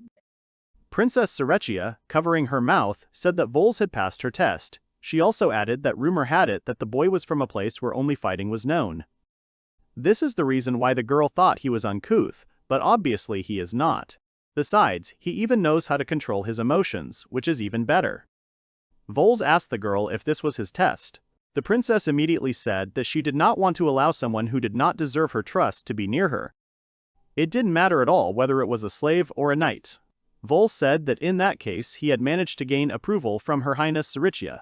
Princess Saretia, covering her mouth, said that Vels had passed her test. She also added that rumor had it that the boy was from a place where only fighting was known. This is the reason why the girl thought he was uncouth, but obviously he is not. Besides, he even knows how to control his emotions, which is even better. Vels asked the girl if this was his test. The princess immediately said that she did not want to allow someone who did not deserve her trust to be near her. It didn't matter at all whether it was a slave or a knight. Vels said that in that case he had managed to gain approval from Her Highness Saretia.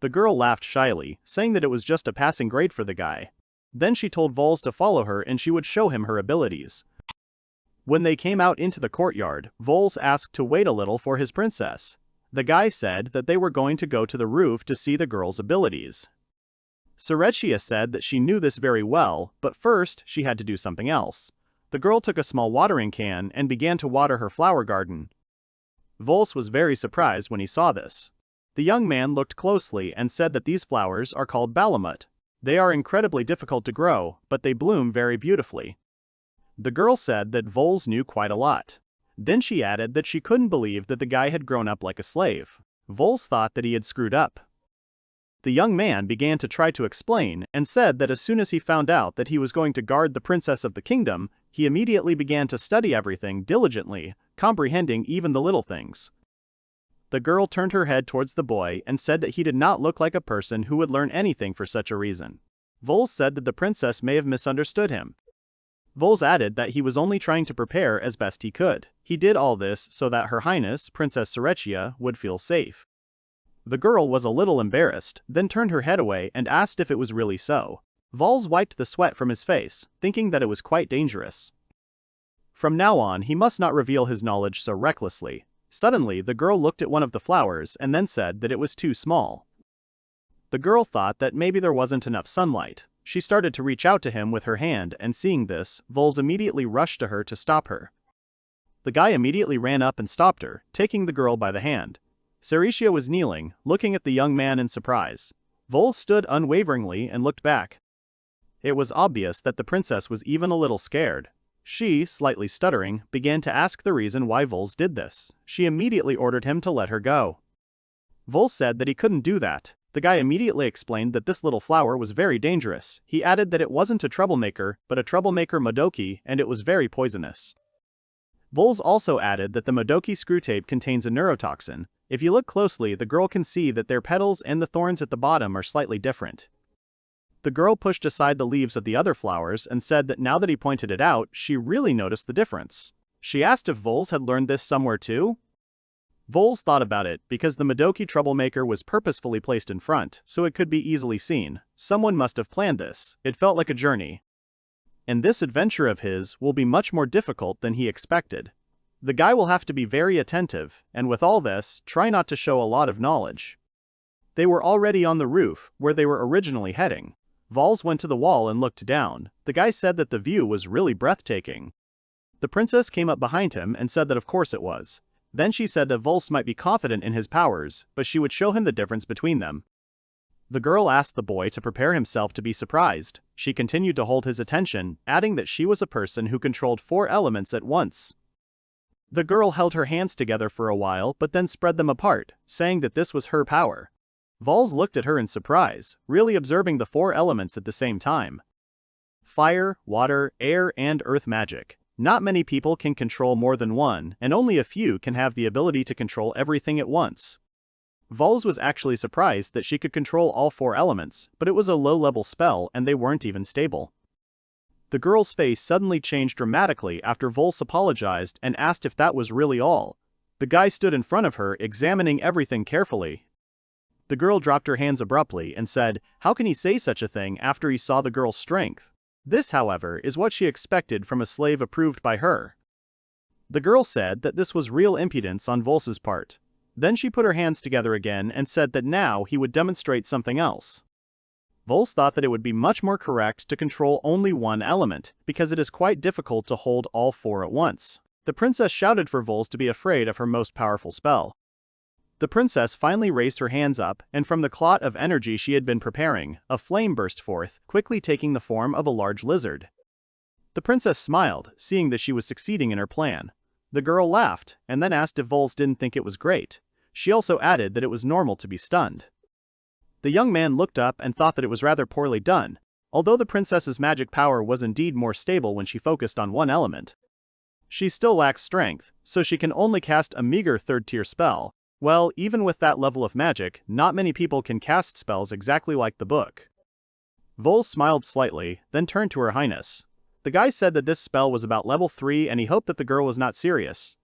The girl laughed shyly, saying that it was just a passing grade for the guy. Then she told Vels to follow her and she would show him her abilities. When they came out into the courtyard, Vels asked to wait a little for his princess. The guy said that they were going to go to the roof to see the girl's abilities. Saretia said that she knew this very well, but first she had to do something else. The girl took a small watering can and began to water her flower garden. Vels was very surprised when he saw this. The young man looked closely and said that these flowers are called balamut. They are incredibly difficult to grow, but they bloom very beautifully. The girl said that Vels knew quite a lot. Then she added that she couldn't believe that the guy had grown up like a slave. Vels thought that he had screwed up. The young man began to try to explain and said that as soon as he found out that he was going to guard the princess of the kingdom, he immediately began to study everything diligently, comprehending even the little things. The girl turned her head towards the boy and said that he did not look like a person who would learn anything for such a reason. Vels said that the princess may have misunderstood him. Vels added that he was only trying to prepare as best he could. He did all this so that Her Highness, Princess Saretia, would feel safe. The girl was a little embarrassed, then turned her head away and asked if it was really so. Vels wiped the sweat from his face, thinking that it was quite dangerous. From now on he must not reveal his knowledge so recklessly. Suddenly the girl looked at one of the flowers and then said that it was too small. The girl thought that maybe there wasn't enough sunlight. She started to reach out to him with her hand, and seeing this, Vels immediately rushed to her to stop her. The guy immediately ran up and stopped her, taking the girl by the hand. Saikyou was kneeling, looking at the young man in surprise. Vels stood unwaveringly and looked back. It was obvious that the princess was even a little scared. She, slightly stuttering, began to ask the reason why Vels did this. She immediately ordered him to let her go. Vels said that he couldn't do that. The guy immediately explained that this little flower was very dangerous. He added that it wasn't a troublemaker, but a troublemaker Modoki, and it was very poisonous. Vels also added that the Modoki screw tape contains a neurotoxin. If you look closely, the girl can see that their petals and the thorns at the bottom are slightly different. The girl pushed aside the leaves of the other flowers and said that now that he pointed it out, she really noticed the difference. She asked if Vels had learned this somewhere too. Vels thought about it, because the Modoki troublemaker was purposefully placed in front, so it could be easily seen. Someone must have planned this. It felt like a journey. And this adventure of his will be much more difficult than he expected. The guy will have to be very attentive, and with all this, try not to show a lot of knowledge. They were already on the roof, where they were originally heading. Vels went to the wall and looked down. The guy said that the view was really breathtaking. The princess came up behind him and said that of course it was. Then she said that Vels might be confident in his powers, but she would show him the difference between them. The girl asked the boy to prepare himself to be surprised. She continued to hold his attention, adding that she was a person who controlled 4 elements at once. The girl held her hands together for a while but then spread them apart, saying that this was her power. Vels looked at her in surprise, really observing the 4 elements at the same time. Fire, water, air, and earth magic. Not many people can control more than one, and only a few can have the ability to control everything at once. Vels was actually surprised that she could control all 4 elements, but it was a low-level spell and they weren't even stable. The girl's face suddenly changed dramatically after Vels apologized and asked if that was really all. The guy stood in front of her, examining everything carefully. The girl dropped her hands abruptly and said, "How can he say such a thing after he saw the girl's strength?" This, however, is what she expected from a slave approved by her. The girl said that this was real impudence on Vels's part. Then she put her hands together again and said that now he would demonstrate something else. Vels thought that it would be much more correct to control only one element, because it is quite difficult to hold all 4 at once. The princess shouted for Vels to be afraid of her most powerful spell. The princess finally raised her hands up, and from the clot of energy she had been preparing, a flame burst forth, quickly taking the form of a large lizard. The princess smiled, seeing that she was succeeding in her plan. The girl laughed, and then asked if Vels didn't think it was great. She also added that it was normal to be stunned. The young man looked up and thought that it was rather poorly done, although the princess's magic power was indeed more stable when she focused on one element. She still lacks strength, so she can only cast a meager 3rd-tier spell. Well, even with that level of magic, not many people can cast spells exactly like the book. Vels smiled slightly, then turned to Her Highness. The guy said that this spell was about level 3 and he hoped that the girl was not serious.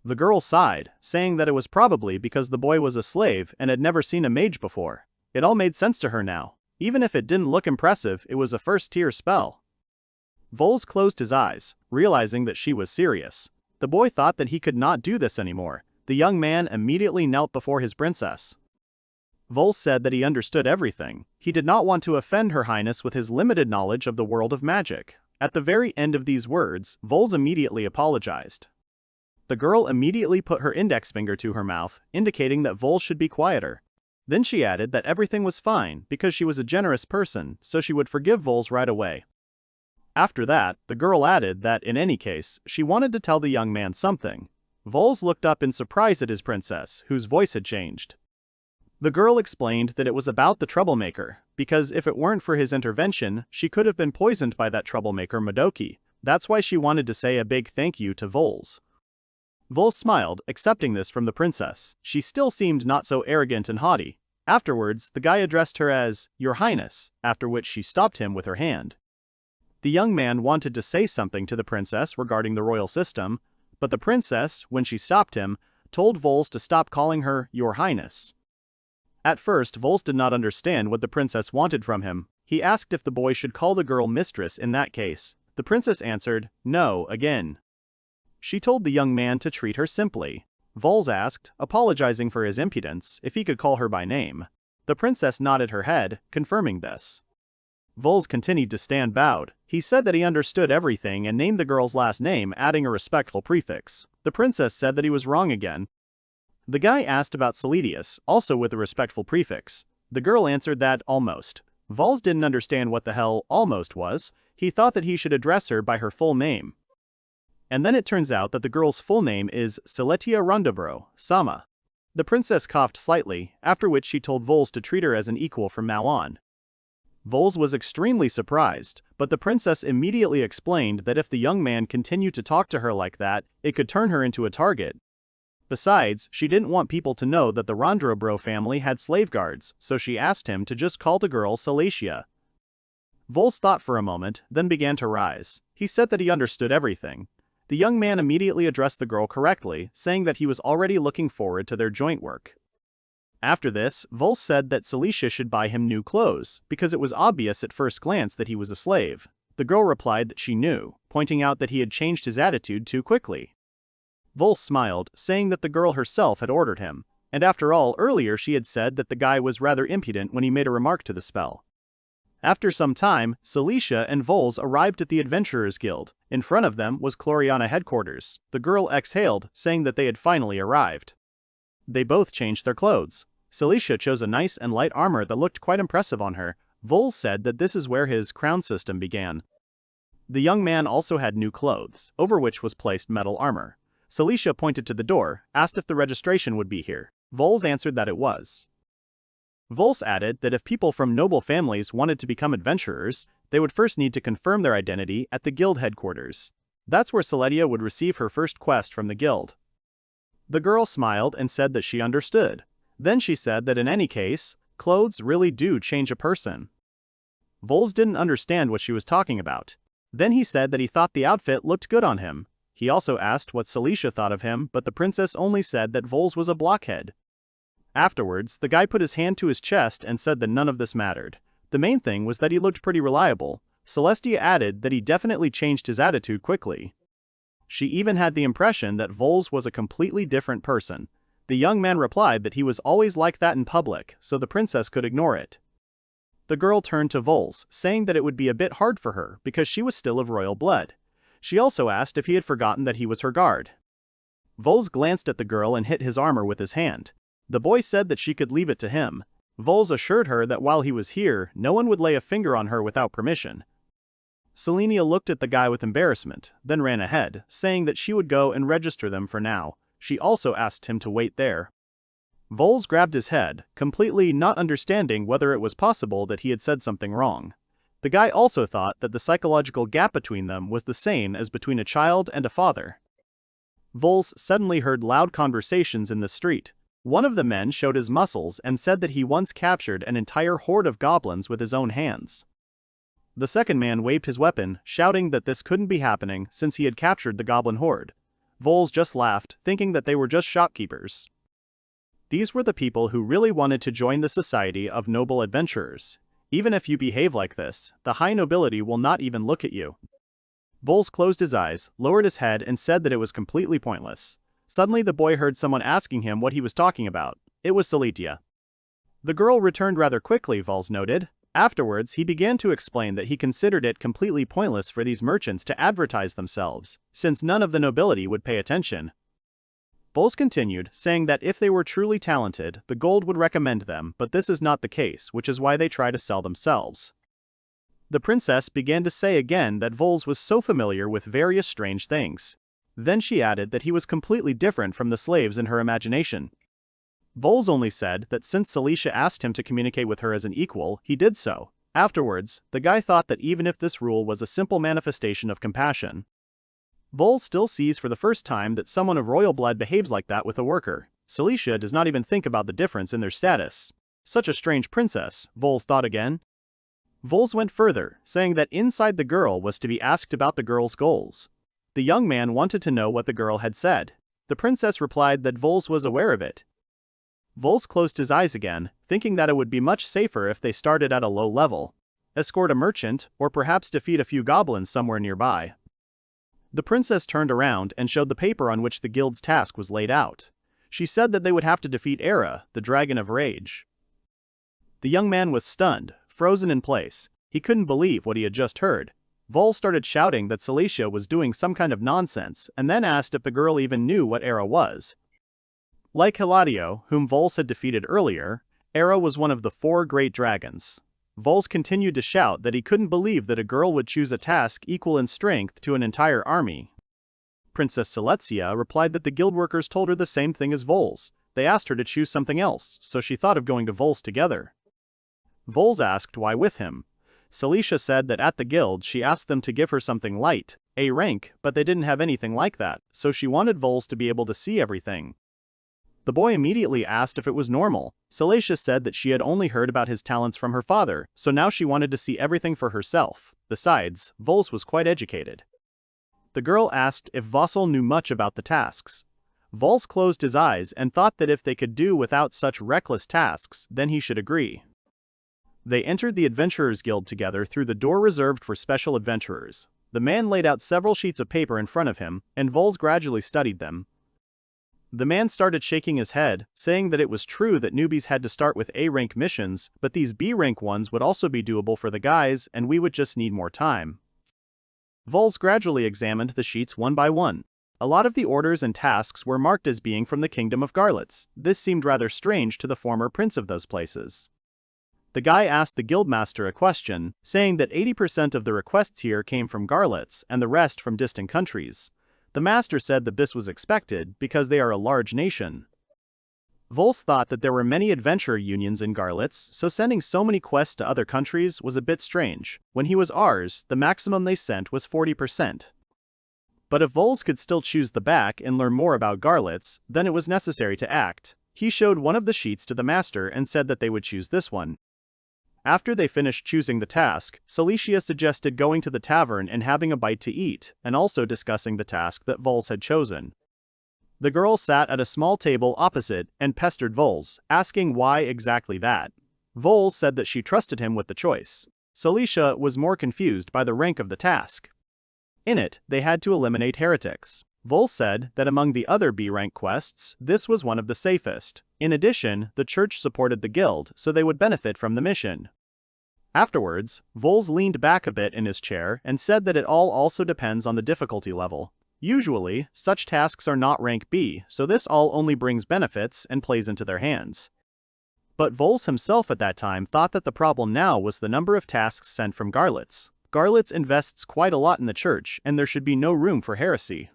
The girl sighed, saying that it was probably because the boy was a slave and had never seen a mage before. It all made sense to her now. Even if it didn't look impressive, it was a 1st-tier spell. Vels closed his eyes, realizing that she was serious. The boy thought that he could not do this anymore. The young man immediately knelt before his princess. Vels said that he understood everything. He did not want to offend Her Highness with his limited knowledge of the world of magic. At the very end of these words, Vels immediately apologized. The girl immediately put her index finger to her mouth, indicating that Vels should be quieter. Then she added that everything was fine because she was a generous person, so she would forgive Vels right away. After that, the girl added that, in any case, she wanted to tell the young man something. Vels looked up in surprise at his princess, whose voice had changed. The girl explained that it was about the troublemaker, because if it weren't for his intervention, she could have been poisoned by that troublemaker Modoki. That's why she wanted to say a big thank you to Vels. Vels smiled, accepting this from the princess. She still seemed not so arrogant and haughty. Afterwards, the guy addressed her as, "Your Highness," after which she stopped him with her hand. The young man wanted to say something to the princess regarding the royal system, but the princess, when she stopped him, told Vels to stop calling her Your Highness. At first, Vels did not understand what the princess wanted from him. He asked if the boy should call the girl mistress in that case. The princess answered, no, again. She told the young man to treat her simply. Vels asked, apologizing for his impudence, if he could call her by name. The princess nodded her head, confirming this. Vels continued to stand bowed. He said that he understood everything and named the girl's last name, adding a respectful prefix. The princess said that he was wrong again. The guy asked about Celedius, also with a respectful prefix. The girl answered that, almost. Vels didn't understand what the hell almost was. He thought that he should address her by her full name. And then it turns out that the girl's full name is Celetia Rondobro, Sama. The princess coughed slightly, after which she told Vels to treat her as an equal from now on. Vels was extremely surprised, but the princess immediately explained that if the young man continued to talk to her like that, it could turn her into a target. Besides, she didn't want people to know that the Rondobro family had slave guards, so she asked him to just call the girl Celetia. Vels thought for a moment, then began to rise. He said that he understood everything. The young man immediately addressed the girl correctly, saying that he was already looking forward to their joint work. After this, Vels said that Celetia should buy him new clothes, because it was obvious at first glance that he was a slave. The girl replied that she knew, pointing out that he had changed his attitude too quickly. Vels smiled, saying that the girl herself had ordered him, and after all, earlier she had said that the guy was rather impudent when he made a remark to the spell. After some time, Celetia and Vels arrived at the Adventurers Guild. In front of them was Cloriana headquarters. The girl exhaled, saying that they had finally arrived. They both changed their clothes. Celetia chose a nice and light armor that looked quite impressive on her. Vels said that this is where his crown system began. The young man also had new clothes, over which was placed metal armor. Celetia pointed to the door, asked if the registration would be here. Vels answered that it was. Vels added that if people from noble families wanted to become adventurers, they would first need to confirm their identity at the guild headquarters. That's where Celetia would receive her first quest from the guild. The girl smiled and said that she understood. Then she said that in any case, clothes really do change a person. Vels didn't understand what she was talking about. Then he said that he thought the outfit looked good on him. He also asked what Celetia thought of him, but the princess only said that Vels was a blockhead. Afterwards, the guy put his hand to his chest and said that none of this mattered. The main thing was that he looked pretty reliable. Celestia added that he definitely changed his attitude quickly. She even had the impression that Vels was a completely different person. The young man replied that he was always like that in public, so the princess could ignore it. The girl turned to Vels, saying that it would be a bit hard for her because she was still of royal blood. She also asked if he had forgotten that he was her guard. Vels glanced at the girl and hit his armor with his hand. The boy said that she could leave it to him. Vels assured her that while he was here, no one would lay a finger on her without permission. Selenia looked at the guy with embarrassment, then ran ahead, saying that she would go and register them for now. She also asked him to wait there. Vels grabbed his head, completely not understanding whether it was possible that he had said something wrong. The guy also thought that the psychological gap between them was the same as between a child and a father. Vels suddenly heard loud conversations in the street. One of the men showed his muscles and said that he once captured an entire horde of goblins with his own hands. The second man waved his weapon, shouting that this couldn't be happening since he had captured the goblin horde. Vels just laughed, thinking that they were just shopkeepers. These were the people who really wanted to join the society of noble adventurers. Even if you behave like this, the high nobility will not even look at you. Vels closed his eyes, lowered his head and said that it was completely pointless. Suddenly the boy heard someone asking him what he was talking about. It was Celetia. The girl returned rather quickly, Vels noted. Afterwards, he began to explain that he considered it completely pointless for these merchants to advertise themselves, since none of the nobility would pay attention. Vels continued, saying that if they were truly talented, the gold would recommend them, but this is not the case, which is why they try to sell themselves. The princess began to say again that Vels was so familiar with various strange things. Then she added that he was completely different from the slaves in her imagination. Vels only said that since Celetia asked him to communicate with her as an equal, he did so. Afterwards, the guy thought that even if this rule was a simple manifestation of compassion, Vels still sees for the first time that someone of royal blood behaves like that with a worker. Celetia does not even think about the difference in their status. Such a strange princess, Vels thought again. Vels went further, saying that inside the girl was to be asked about the girl's goals. The young man wanted to know what the girl had said. The princess replied that Vels was aware of it. Vels closed his eyes again, thinking thinking that it would be much safer if they started at a low level, escort a merchant, or perhaps defeat a few goblins somewhere nearby. The princess turned around and showed the paper on which the guild's task was laid out. She said that they would have to defeat Era, the Dragon of Rage. The young man was stunned, frozen in place. He couldn't believe what he had just heard. Vels started shouting that Celicia was doing some kind of nonsense, and then asked if the girl even knew what Era was. Like Hiladio, whom Vels had defeated earlier, Era was one of the 4 great dragons. Vels continued to shout that he couldn't believe that a girl would choose a task equal in strength to an entire army. Princess Celestia replied that the guild workers told her the same thing as Vels. They asked her to choose something else, so she thought of going to Vels together. Vels asked why with him. Celicia said that at the guild she asked them to give her something light, A rank, but they didn't have anything like that, so she wanted Vels to be able to see everything. The boy immediately asked if it was normal. Celicia said that she had only heard about his talents from her father, so now she wanted to see everything for herself. Besides, Vels was quite educated. The girl asked if Vassal knew much about the tasks. Vels closed his eyes and thought that if they could do without such reckless tasks, then he should agree. They entered the Adventurers Guild together through the door reserved for special adventurers. The man laid out several sheets of paper in front of him, and Vels gradually studied them. The man started shaking his head, saying that it was true that newbies had to start with A-rank missions, but these B-rank ones would also be doable for the guys, and we would just need more time. Vels gradually examined the sheets one by one. A lot of the orders and tasks were marked as being from the kingdom of Garlets. This seemed rather strange to the former prince of those places. The guy asked the guildmaster a question, saying that 80% of the requests here came from Garlets and the rest from distant countries. The master said that this was expected because they are a large nation. Vels thought that there were many adventurer unions in Garlets, so sending so many quests to other countries was a bit strange. When he was Ars, the maximum they sent was 40%. But if Vels could still choose the back and learn more about Garlets, then it was necessary to act. He showed one of the sheets to the master and said that they would choose this one. After they finished choosing the task, Celicia suggested going to the tavern and having a bite to eat, and also discussing the task that Vels had chosen. The girl sat at a small table opposite and pestered Vels, asking why exactly that. Vels said that she trusted him with the choice. Celicia was more confused by the rank of the task. In it, they had to eliminate heretics. Vels said that among the other B-rank quests, this was one of the safest. In addition, the church supported the guild, so they would benefit from the mission. Afterwards, Vels leaned back a bit in his chair and said that it all also depends on the difficulty level. Usually, such tasks are not rank B, so this all only brings benefits and plays into their hands. But Vels himself at that time thought that the problem now was the number of tasks sent from Garlets. Garlets invests quite a lot in the church, and there should be no room for heresy.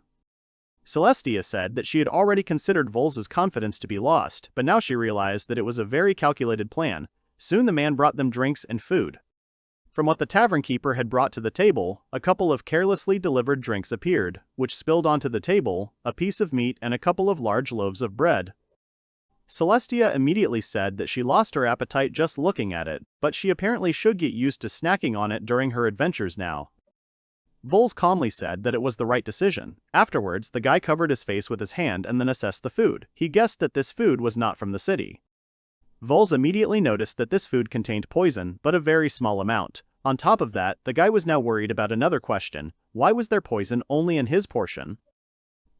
Celestia said that she had already considered Vels's confidence to be lost, but now she realized that it was a very calculated plan. Soon the man brought them drinks and food. From what the tavern keeper had brought to the table, a couple of carelessly delivered drinks appeared, which spilled onto the table, a piece of meat and a couple of large loaves of bread. Celestia immediately said that she lost her appetite just looking at it, but she apparently should get used to snacking on it during her adventures now. Vels calmly said that it was the right decision. Afterwards, the guy covered his face with his hand and then assessed the food. He guessed that this food was not from the city. Vels immediately noticed that this food contained poison, but a very small amount. On top of that, the guy was now worried about another question. Why was there poison only in his portion?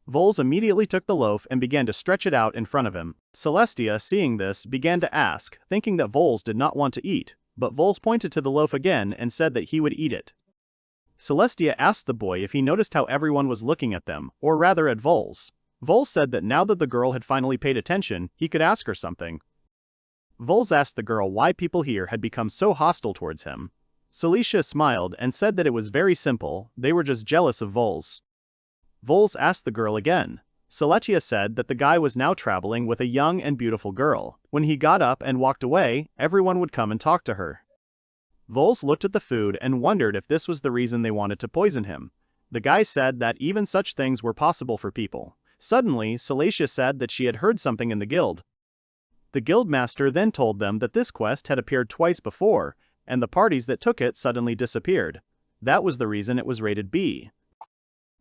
Vels immediately took the loaf and began to stretch it out in front of him. Celestia, seeing this, began to ask, thinking that Vels did not want to eat, but Vels pointed to the loaf again and said that he would eat it. Celestia asked the boy if he noticed how everyone was looking at them, or rather at Vels. Vels said that now that the girl had finally paid attention, he could ask her something. Vels asked the girl why people here had become so hostile towards him. Celicia smiled and said that it was very simple, they were just jealous of Vels. Vels asked the girl again. Celestia said that the guy was now traveling with a young and beautiful girl. When he got up and walked away, everyone would come and talk to her. Vels looked at the food and wondered if this was the reason they wanted to poison him. The guy said that even such things were possible for people. Suddenly, Celicia said that she had heard something in the guild. The guildmaster then told them that this quest had appeared twice before, and the parties that took it suddenly disappeared. That was the reason it was rated B.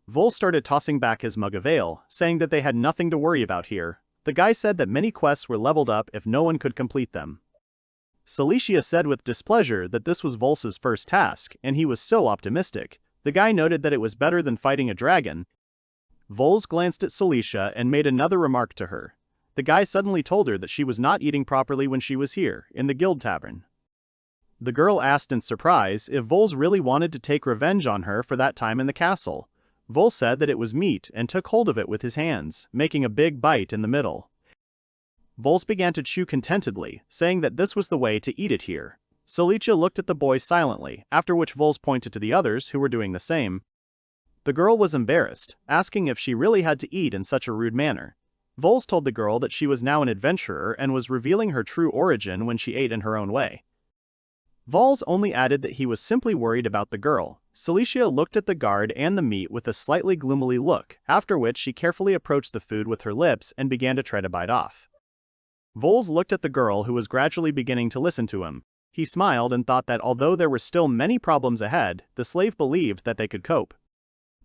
Vels started tossing back his mug of ale, saying that they had nothing to worry about here. The guy said that many quests were leveled up if no one could complete them. Celicia said with displeasure that this was Volsa's first task, and he was so optimistic. The guy noted that it was better than fighting a dragon. Vels glanced at Celicia and made another remark to her. The guy suddenly told her that she was not eating properly when she was here, in the guild tavern. The girl asked in surprise if Vels really wanted to take revenge on her for that time in the castle. Vels said that it was meat and took hold of it with his hands, making a big bite in the middle. Vels began to chew contentedly, saying that this was the way to eat it here. Celicia looked at the boy silently, after which Vels pointed to the others who were doing the same. The girl was embarrassed, asking if she really had to eat in such a rude manner. Vels told the girl that she was now an adventurer and was revealing her true origin when she ate in her own way. Vels only added that he was simply worried about the girl. Celicia looked at the guard and the meat with a slightly gloomily look, after which she carefully approached the food with her lips and began to try to bite off. Vels looked at the girl who was gradually beginning to listen to him. He smiled and thought that although there were still many problems ahead, the slave believed that they could cope.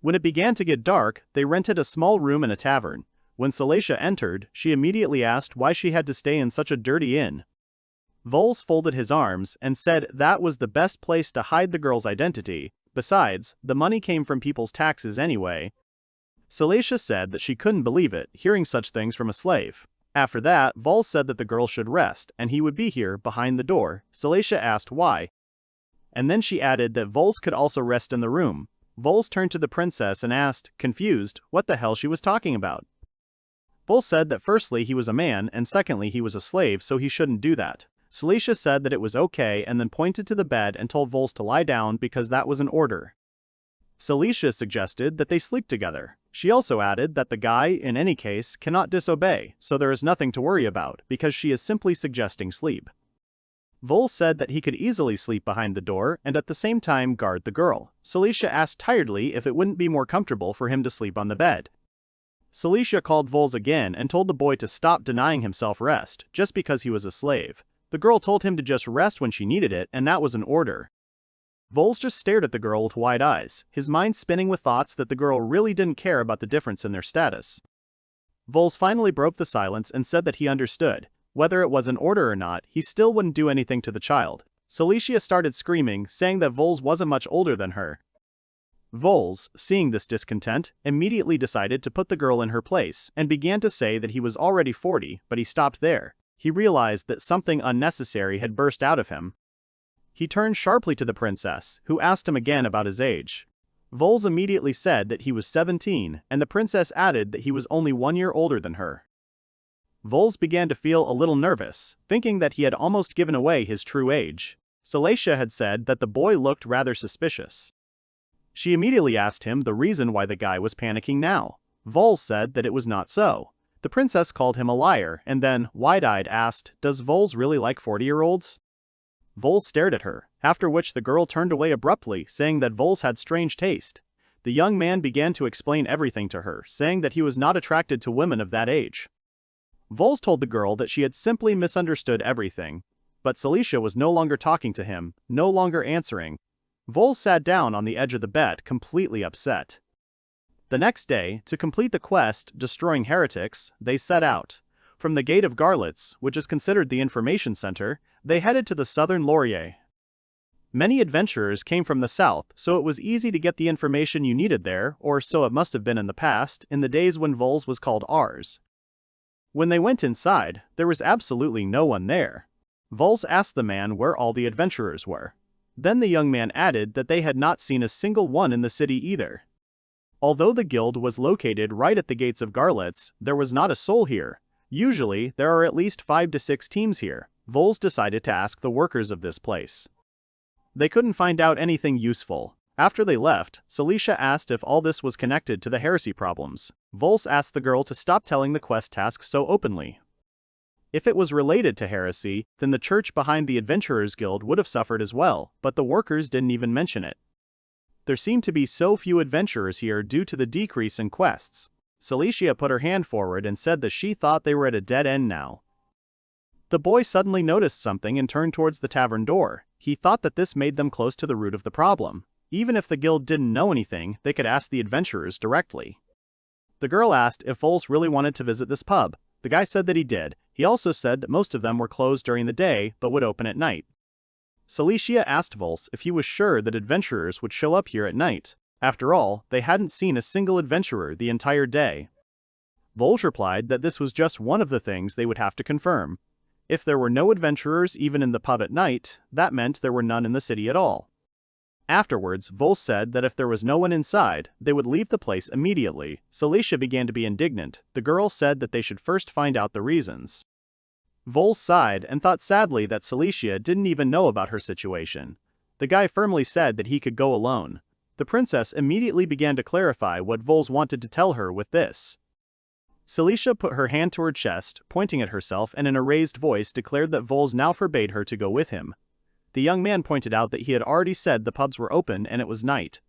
When it began to get dark, they rented a small room in a tavern. When Celicia entered, she immediately asked why she had to stay in such a dirty inn. Vels folded his arms and said that was the best place to hide the girl's identity. Besides, the money came from people's taxes anyway. Celicia said that she couldn't believe it, hearing such things from a slave. After that, Vels said that the girl should rest, and he would be here, behind the door. Celicia asked why. And then she added that Vels could also rest in the room. Vels turned to the princess and asked, confused, what the hell she was talking about. Vels said that firstly he was a man, and secondly he was a slave, so he shouldn't do that. Celicia said that it was okay and then pointed to the bed and told Vels to lie down because that was an order. Celicia suggested that they sleep together. She also added that the guy, in any case, cannot disobey, so there is nothing to worry about, because she is simply suggesting sleep. Vels said that he could easily sleep behind the door and at the same time guard the girl. Celicia asked tiredly if it wouldn't be more comfortable for him to sleep on the bed. Celicia called Vels again and told the boy to stop denying himself rest, just because he was a slave. The girl told him to just rest when she needed it, and that was an order. Vels just stared at the girl with wide eyes, his mind spinning with thoughts that the girl really didn't care about the difference in their status. Vels finally broke the silence and said that he understood. Whether it was an order or not, he still wouldn't do anything to the child. Celicia started screaming, saying that Vels wasn't much older than her. Vels, seeing this discontent, immediately decided to put the girl in her place, and began to say that he was already 40, but he stopped there. He realized that something unnecessary had burst out of him. He turned sharply to the princess, who asked him again about his age. Vels immediately said that he was 17, and the princess added that he was only 1 year older than her. Vels began to feel a little nervous, thinking that he had almost given away his true age. Celicia had said that the boy looked rather suspicious. She immediately asked him the reason why the guy was panicking now. Vels said that it was not so. The princess called him a liar and then, wide-eyed, asked, "Does Vels really like 40-year-olds?" Vels stared at her, after which the girl turned away abruptly, saying that Vels had strange taste. The young man began to explain everything to her, saying that he was not attracted to women of that age. Vels told the girl that she had simply misunderstood everything. But Celicia was no longer talking to him, no longer answering. Vels sat down on the edge of the bed, completely upset. The next day, to complete the quest, destroying heretics, they set out. From the gate of Garlets, which is considered the information center, they headed to the southern Laurier. Many adventurers came from the south, so it was easy to get the information you needed there, or so it must have been in the past, in the days when Vels was called Ars. When they went inside, there was absolutely no one there. Vels asked the man where all the adventurers were. Then the young man added that they had not seen a single one in the city either. Although the guild was located right at the gates of Garlets, there was not a soul here. Usually, there are at least 5 to 6 teams here. Vels decided to ask the workers of this place. They couldn't find out anything useful. After they left, Celicia asked if all this was connected to the heresy problems. Vels asked the girl to stop telling the quest task so openly. If it was related to heresy, then the church behind the Adventurers Guild would have suffered as well, but the workers didn't even mention it. There seemed to be so few adventurers here due to the decrease in quests. Celicia put her hand forward and said that she thought they were at a dead end now. The boy suddenly noticed something and turned towards the tavern door. He thought that this made them close to the root of the problem. Even if the guild didn't know anything, they could ask the adventurers directly. The girl asked if Vels really wanted to visit this pub. The guy said that he did. He also said that most of them were closed during the day but would open at night. Cilicia asked Vels if he was sure that adventurers would show up here at night. After all, they hadn't seen a single adventurer the entire day. Vels replied that this was just one of the things they would have to confirm. If there were no adventurers even in the pub at night, that meant there were none in the city at all. Afterwards, Vels said that if there was no one inside, they would leave the place immediately. Cilicia began to be indignant. The girl said that they should first find out the reasons. Vels sighed and thought sadly that Cilicia didn't even know about her situation. The guy firmly said that he could go alone. The princess immediately began to clarify what Vels wanted to tell her with this. Cilicia put her hand to her chest, pointing at herself, and in a raised voice declared that Vels now forbade her to go with him. The young man pointed out that he had already said the pubs were open and it was night.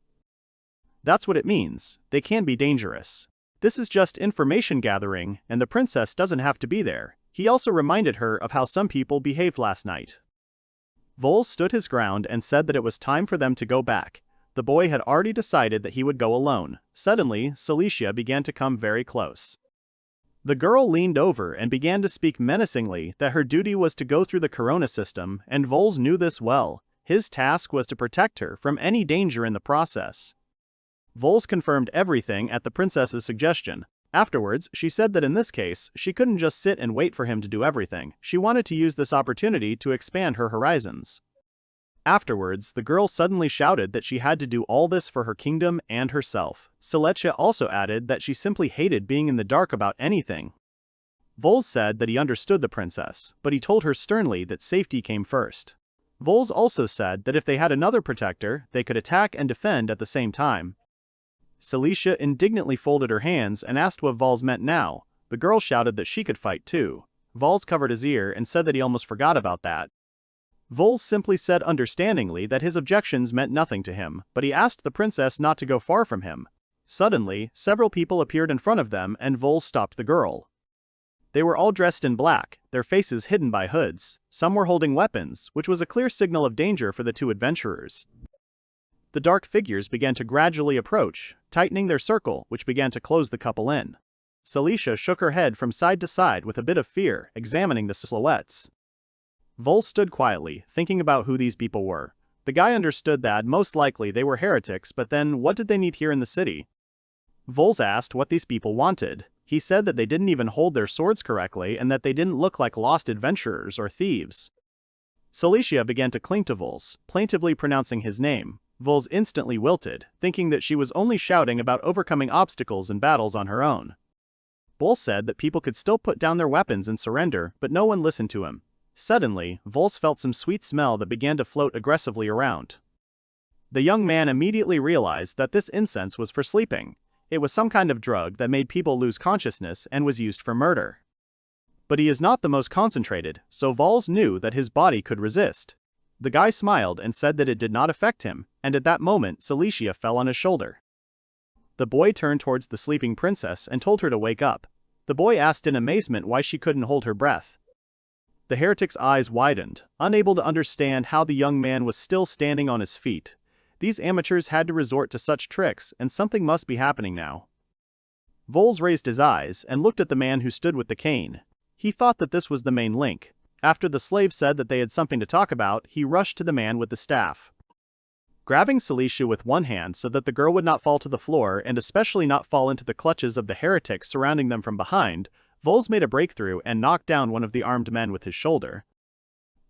That's what it means. They can be dangerous. This is just information gathering, and the princess doesn't have to be there. He also reminded her of how some people behaved last night. Vels stood his ground and said that it was time for them to go back. The boy had already decided that he would go alone. Suddenly, Cilicia began to come very close. The girl leaned over and began to speak menacingly that her duty was to go through the corona system, and Vels knew this well. His task was to protect her from any danger in the process. Vels confirmed everything at the princess's suggestion. Afterwards, she said that in this case, she couldn't just sit and wait for him to do everything. She wanted to use this opportunity to expand her horizons. Afterwards, the girl suddenly shouted that she had to do all this for her kingdom and herself. Cilicia also added that she simply hated being in the dark about anything. Vels said that he understood the princess, but he told her sternly that safety came first. Vels also said that if they had another protector, they could attack and defend at the same time. Cilicia indignantly folded her hands and asked what Vels meant now. The girl shouted that she could fight too. Vels covered his ear and said that he almost forgot about that. Vels simply said understandingly that his objections meant nothing to him, but he asked the princess not to go far from him. Suddenly, several people appeared in front of them and Vels stopped the girl. They were all dressed in black, their faces hidden by hoods. Some were holding weapons, which was a clear signal of danger for the two adventurers. The dark figures began to gradually approach, tightening their circle, which began to close the couple in. Cilicia shook her head from side to side with a bit of fear, examining the silhouettes. Vels stood quietly, thinking about who these people were. The guy understood that most likely they were heretics, but then what did they need here in the city? Vels asked what these people wanted. He said that they didn't even hold their swords correctly and that they didn't look like lost adventurers or thieves. Cilicia began to cling to Vels, plaintively pronouncing his name. Vels instantly wilted, thinking that she was only shouting about overcoming obstacles in battles on her own. Vels said that people could still put down their weapons and surrender, but no one listened to him. Suddenly, Vels felt some sweet smell that began to float aggressively around. The young man immediately realized that this incense was for sleeping. It was some kind of drug that made people lose consciousness and was used for murder. But he is not the most concentrated, so Vels knew that his body could resist. The guy smiled and said that it did not affect him, and at that moment Cilicia fell on his shoulder. The boy turned towards the sleeping princess and told her to wake up. The boy asked in amazement why she couldn't hold her breath. The heretic's eyes widened, unable to understand how the young man was still standing on his feet. These amateurs had to resort to such tricks, and something must be happening now. Vels raised his eyes and looked at the man who stood with the cane. He thought that this was the main link. After the slave said that they had something to talk about, he rushed to the man with the staff. Grabbing Cilicia with one hand so that the girl would not fall to the floor and especially not fall into the clutches of the heretics surrounding them from behind, Vels made a breakthrough and knocked down one of the armed men with his shoulder.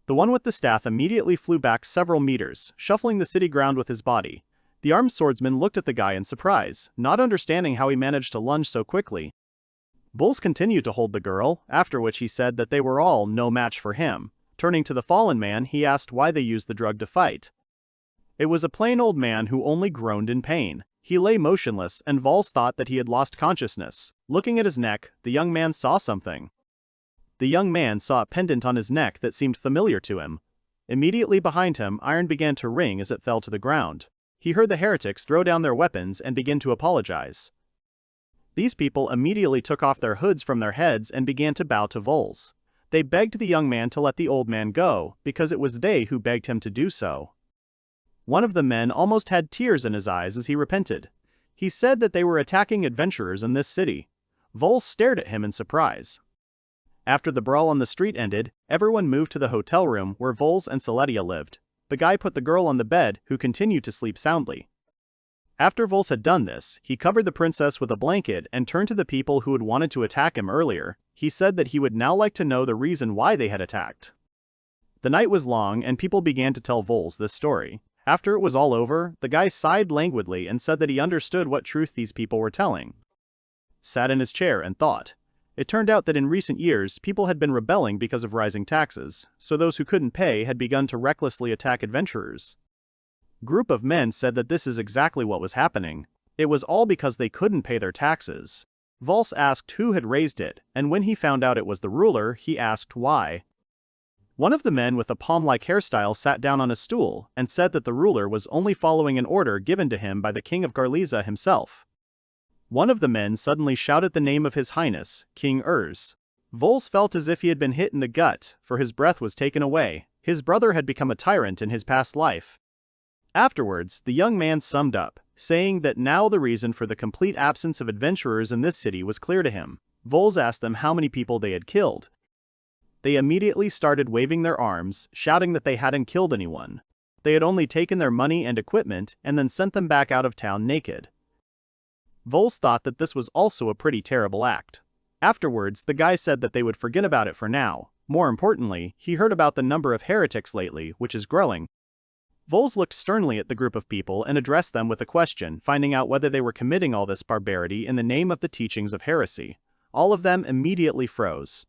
The one with the staff immediately flew back several meters, shuffling the city ground with his body. The armed swordsman looked at the guy in surprise, not understanding how he managed to lunge so quickly. Vels continued to hold the girl, after which he said that they were all no match for him. Turning to the fallen man, he asked why they used the drug to fight. It was a plain old man who only groaned in pain. He lay motionless, and Vels thought that he had lost consciousness. Looking at his neck, the young man saw something. The young man saw a pendant on his neck that seemed familiar to him. Immediately behind him, iron began to ring as it fell to the ground. He heard the heretics throw down their weapons and begin to apologize. These people immediately took off their hoods from their heads and began to bow to Vels. They begged the young man to let the old man go, because it was they who begged him to do so. One of the men almost had tears in his eyes as he repented. He said that they were attacking adventurers in this city. Vels stared at him in surprise. After the brawl on the street ended, everyone moved to the hotel room where Vels and Celedia lived. The guy put the girl on the bed, who continued to sleep soundly. After Vels had done this, he covered the princess with a blanket and turned to the people who had wanted to attack him earlier. He said that he would now like to know the reason why they had attacked. The night was long and people began to tell Vels this story. After it was all over, the guy sighed languidly and said that he understood what truth these people were telling. Sat in his chair and thought. It turned out that in recent years, people had been rebelling because of rising taxes, so those who couldn't pay had begun to recklessly attack adventurers. Group of men said that this is exactly what was happening. It was all because they couldn't pay their taxes. Vels asked who had raised it, and when he found out it was the ruler, he asked why. One of the men with a palm-like hairstyle sat down on a stool and said that the ruler was only following an order given to him by the king of Garlitz himself. One of the men suddenly shouted the name of His Highness, King Urs. Vels felt as if he had been hit in the gut, for his breath was taken away. His brother had become a tyrant in his past life. Afterwards, the young man summed up, saying that now the reason for the complete absence of adventurers in this city was clear to him. Vels asked them how many people they had killed. They immediately started waving their arms, shouting that they hadn't killed anyone. They had only taken their money and equipment and then sent them back out of town naked. Vels thought that this was also a pretty terrible act. Afterwards, the guy said that they would forget about it for now. More importantly, he heard about the number of heretics lately, which is growing. Vels looked sternly at the group of people and addressed them with a question, finding out whether they were committing all this barbarity in the name of the teachings of heresy. All of them immediately froze.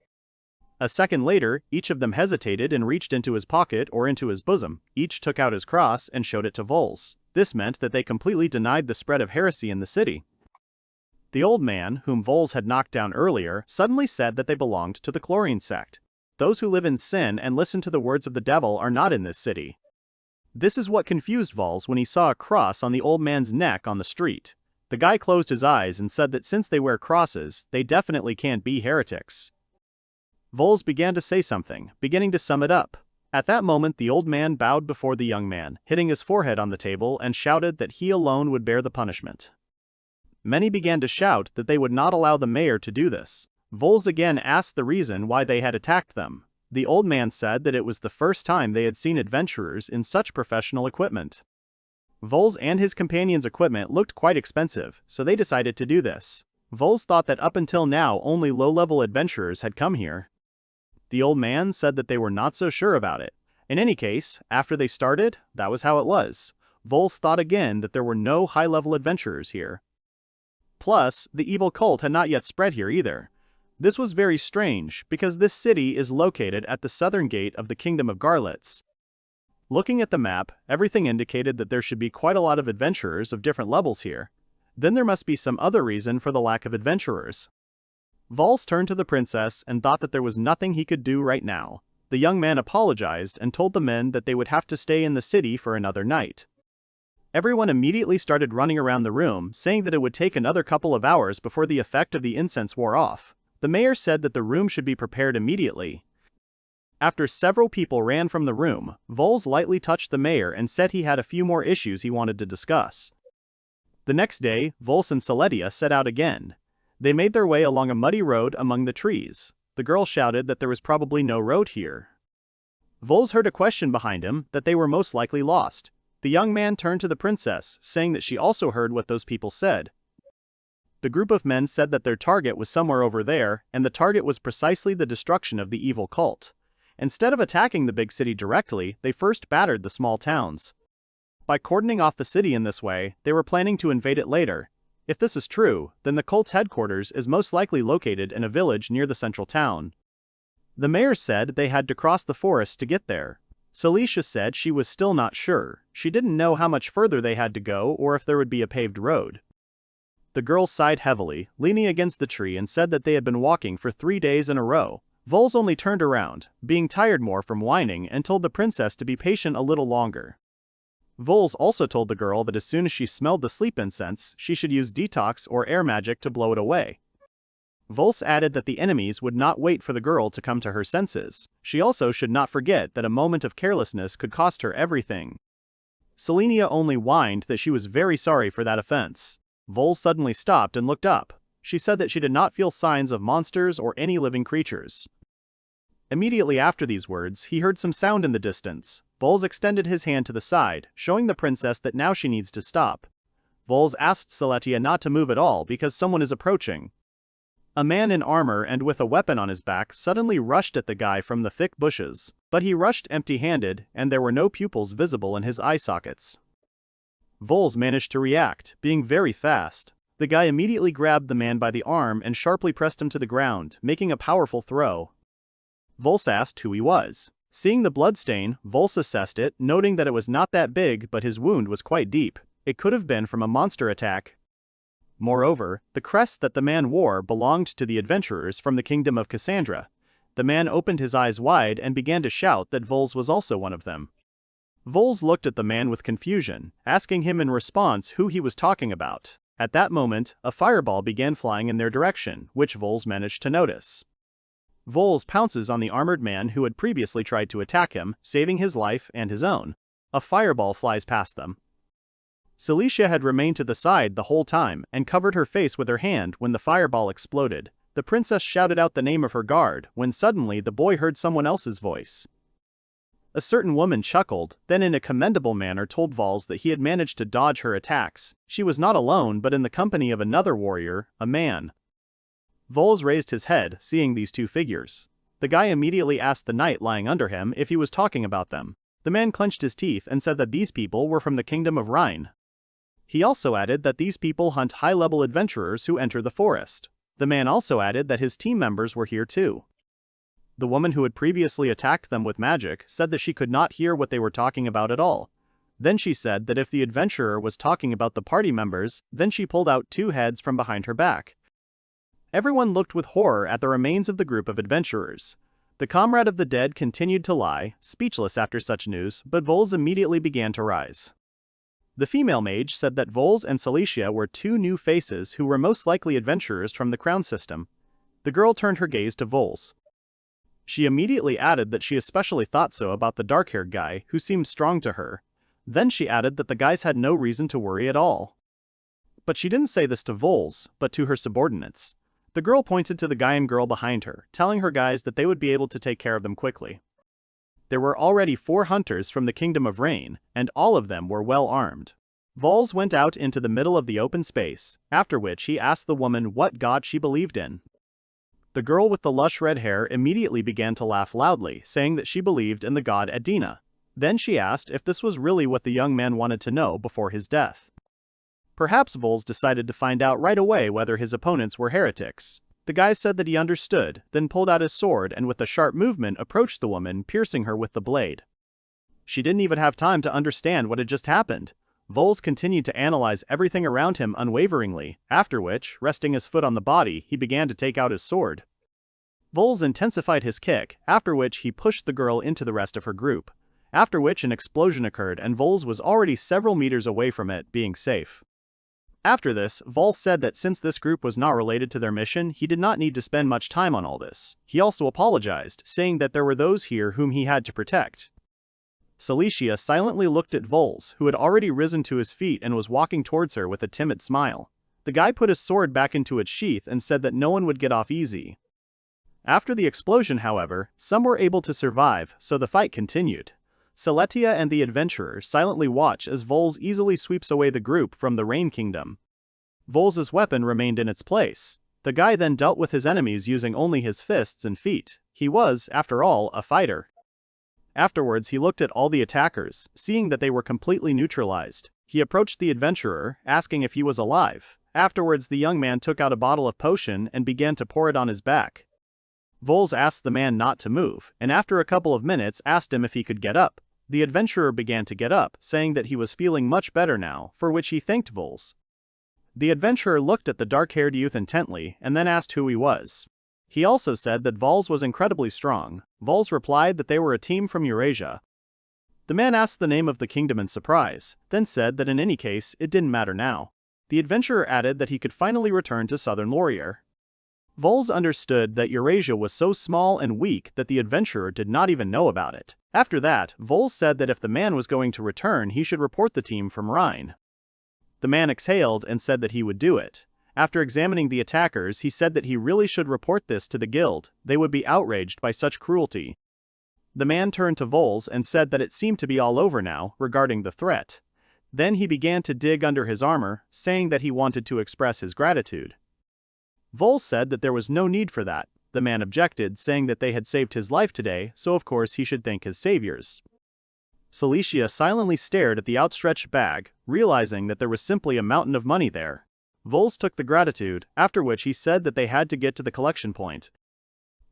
A second later, each of them hesitated and reached into his pocket or into his bosom. Each took out his cross and showed it to Vels. This meant that they completely denied the spread of heresy in the city. The old man, whom Vels had knocked down earlier, suddenly said that they belonged to the Chlorine sect. Those who live in sin and listen to the words of the devil are not in this city. This is what confused Vels when he saw a cross on the old man's neck on the street. The guy closed his eyes and said that since they wear crosses, they definitely can't be heretics. Vels began to say something, beginning to sum it up. At that moment the old man bowed before the young man, hitting his forehead on the table and shouted that he alone would bear the punishment. Many began to shout that they would not allow the mayor to do this. Vels again asked the reason why they had attacked them. The old man said that it was the first time they had seen adventurers in such professional equipment. Vels and his companions' equipment looked quite expensive, so they decided to do this. Vels thought that up until now only low-level adventurers had come here. The old man said that they were not so sure about it. In any case, after they started, that was how it was. Vels thought again that there were no high-level adventurers here. Plus, the evil cult had not yet spread here either. This was very strange, because this city is located at the southern gate of the kingdom of Garlets. Looking at the map, everything indicated that there should be quite a lot of adventurers of different levels here. Then there must be some other reason for the lack of adventurers. Vels turned to the princess and thought that there was nothing he could do right now. The young man apologized and told the men that they would have to stay in the city for another night. Everyone immediately started running around the room, saying that it would take another couple of hours before the effect of the incense wore off. The mayor said that the room should be prepared immediately. After several people ran from the room, Vels lightly touched the mayor and said he had a few more issues he wanted to discuss. The next day, Vels and Celedia set out again. They made their way along a muddy road among the trees. The girl shouted that there was probably no road here. Vels heard a question behind him that they were most likely lost. The young man turned to the princess, saying that she also heard what those people said. The group of men said that their target was somewhere over there, and the target was precisely the destruction of the evil cult. Instead of attacking the big city directly, they first battered the small towns. By cordoning off the city in this way, they were planning to invade it later. If this is true, then the cult's headquarters is most likely located in a village near the central town. The mayor said they had to cross the forest to get there. Celicia said she was still not sure. She didn't know how much further they had to go or if there would be a paved road. The girl sighed heavily, leaning against the tree, and said that they had been walking for 3 days in a row. Vels only turned around, being tired more from whining, and told the princess to be patient a little longer. Vels also told the girl that as soon as she smelled the sleep incense, she should use detox or air magic to blow it away. Vels added that the enemies would not wait for the girl to come to her senses. She also should not forget that a moment of carelessness could cost her everything. Selenia only whined that she was very sorry for that offense. Vels suddenly stopped and looked up. She said that she did not feel signs of monsters or any living creatures. Immediately after these words, he heard some sound in the distance. Vels extended his hand to the side, showing the princess that now she needs to stop. Vels asked Saikyou not to move at all because someone is approaching. A man in armor and with a weapon on his back suddenly rushed at the guy from the thick bushes, but he rushed empty-handed and there were no pupils visible in his eye sockets. Vels managed to react, being very fast. The guy immediately grabbed the man by the arm and sharply pressed him to the ground, making a powerful throw. Vels asked who he was. Seeing the bloodstain, Vels assessed it, noting that it was not that big but his wound was quite deep. It could have been from a monster attack. Moreover, the crest that the man wore belonged to the adventurers from the kingdom of Cassandra. The man opened his eyes wide and began to shout that Vels was also one of them. Vels looked at the man with confusion, asking him in response who he was talking about. At that moment, a fireball began flying in their direction, which Vels managed to notice. Vels pounces on the armored man who had previously tried to attack him, saving his life and his own. A fireball flies past them. Saikyou had remained to the side the whole time and covered her face with her hand when the fireball exploded. The princess shouted out the name of her guard when suddenly the boy heard someone else's voice. A certain woman chuckled, then in a commendable manner told Vels that he had managed to dodge her attacks. She was not alone but in the company of another warrior, a man. Vels raised his head, seeing these two figures. The guy immediately asked the knight lying under him if he was talking about them. The man clenched his teeth and said that these people were from the kingdom of Rein. He also added that these people hunt high-level adventurers who enter the forest. The man also added that his team members were here too. The woman who had previously attacked them with magic said that she could not hear what they were talking about at all. Then she said that if the adventurer was talking about the party members, then she pulled out two heads from behind her back. Everyone looked with horror at the remains of the group of adventurers. The comrade of the dead continued to lie, speechless after such news, but Vels immediately began to rise. The female mage said that Vels and Saikyou were two new faces who were most likely adventurers from the crown system. The girl turned her gaze to Vels. She immediately added that she especially thought so about the dark-haired guy who seemed strong to her. Then she added that the guys had no reason to worry at all. But she didn't say this to Vels, but to her subordinates. The girl pointed to the guy and girl behind her, telling her guys that they would be able to take care of them quickly. There were already 4 hunters from the Kingdom of Rain, and all of them were well armed. Vels went out into the middle of the open space, after which he asked the woman what god she believed in. The girl with the lush red hair immediately began to laugh loudly, saying that she believed in the god Adina. Then she asked if this was really what the young man wanted to know before his death. Perhaps Vels decided to find out right away whether his opponents were heretics. The guy said that he understood, then pulled out his sword and with a sharp movement approached the woman, piercing her with the blade. She didn't even have time to understand what had just happened. Vels continued to analyze everything around him unwaveringly, after which, resting his foot on the body, he began to take out his sword. Vels intensified his kick, after which he pushed the girl into the rest of her group. After which an explosion occurred and Vels was already several meters away from it, being safe. After this, Vels said that since this group was not related to their mission, he did not need to spend much time on all this. He also apologized, saying that there were those here whom he had to protect. Saikyou silently looked at Vels, who had already risen to his feet and was walking towards her with a timid smile. The guy put his sword back into its sheath and said that no one would get off easy. After the explosion, however, some were able to survive, so the fight continued. Saikyou and the adventurer silently watch as Vels easily sweeps away the group from the Rain Kingdom. Vels' weapon remained in its place. The guy then dealt with his enemies using only his fists and feet. He was, after all, a fighter. Afterwards he looked at all the attackers, seeing that they were completely neutralized. He approached the adventurer, asking if he was alive. Afterwards the young man took out a bottle of potion and began to pour it on his back. Vels asked the man not to move, and after a couple of minutes asked him if he could get up. The adventurer began to get up, saying that he was feeling much better now, for which he thanked Vels. The adventurer looked at the dark-haired youth intently and then asked who he was. He also said that Vels was incredibly strong. Vels replied that they were a team from Eurasia. The man asked the name of the kingdom in surprise, then said that in any case it didn't matter now. The adventurer added that he could finally return to Southern Warrior. Vels understood that Eurasia was so small and weak that the adventurer did not even know about it. After that, Vels said that if the man was going to return he should report the team from Rhine. The man exhaled and said that he would do it. After examining the attackers, he said that he really should report this to the guild. They would be outraged by such cruelty. The man turned to Vels and said that it seemed to be all over now, regarding the threat. Then he began to dig under his armor, saying that he wanted to express his gratitude. Vels said that there was no need for that. The man objected, saying that they had saved his life today, so of course he should thank his saviors. Cilicia silently stared at the outstretched bag, realizing that there was simply a mountain of money there. Vels took the gratitude, after which he said that they had to get to the collection point.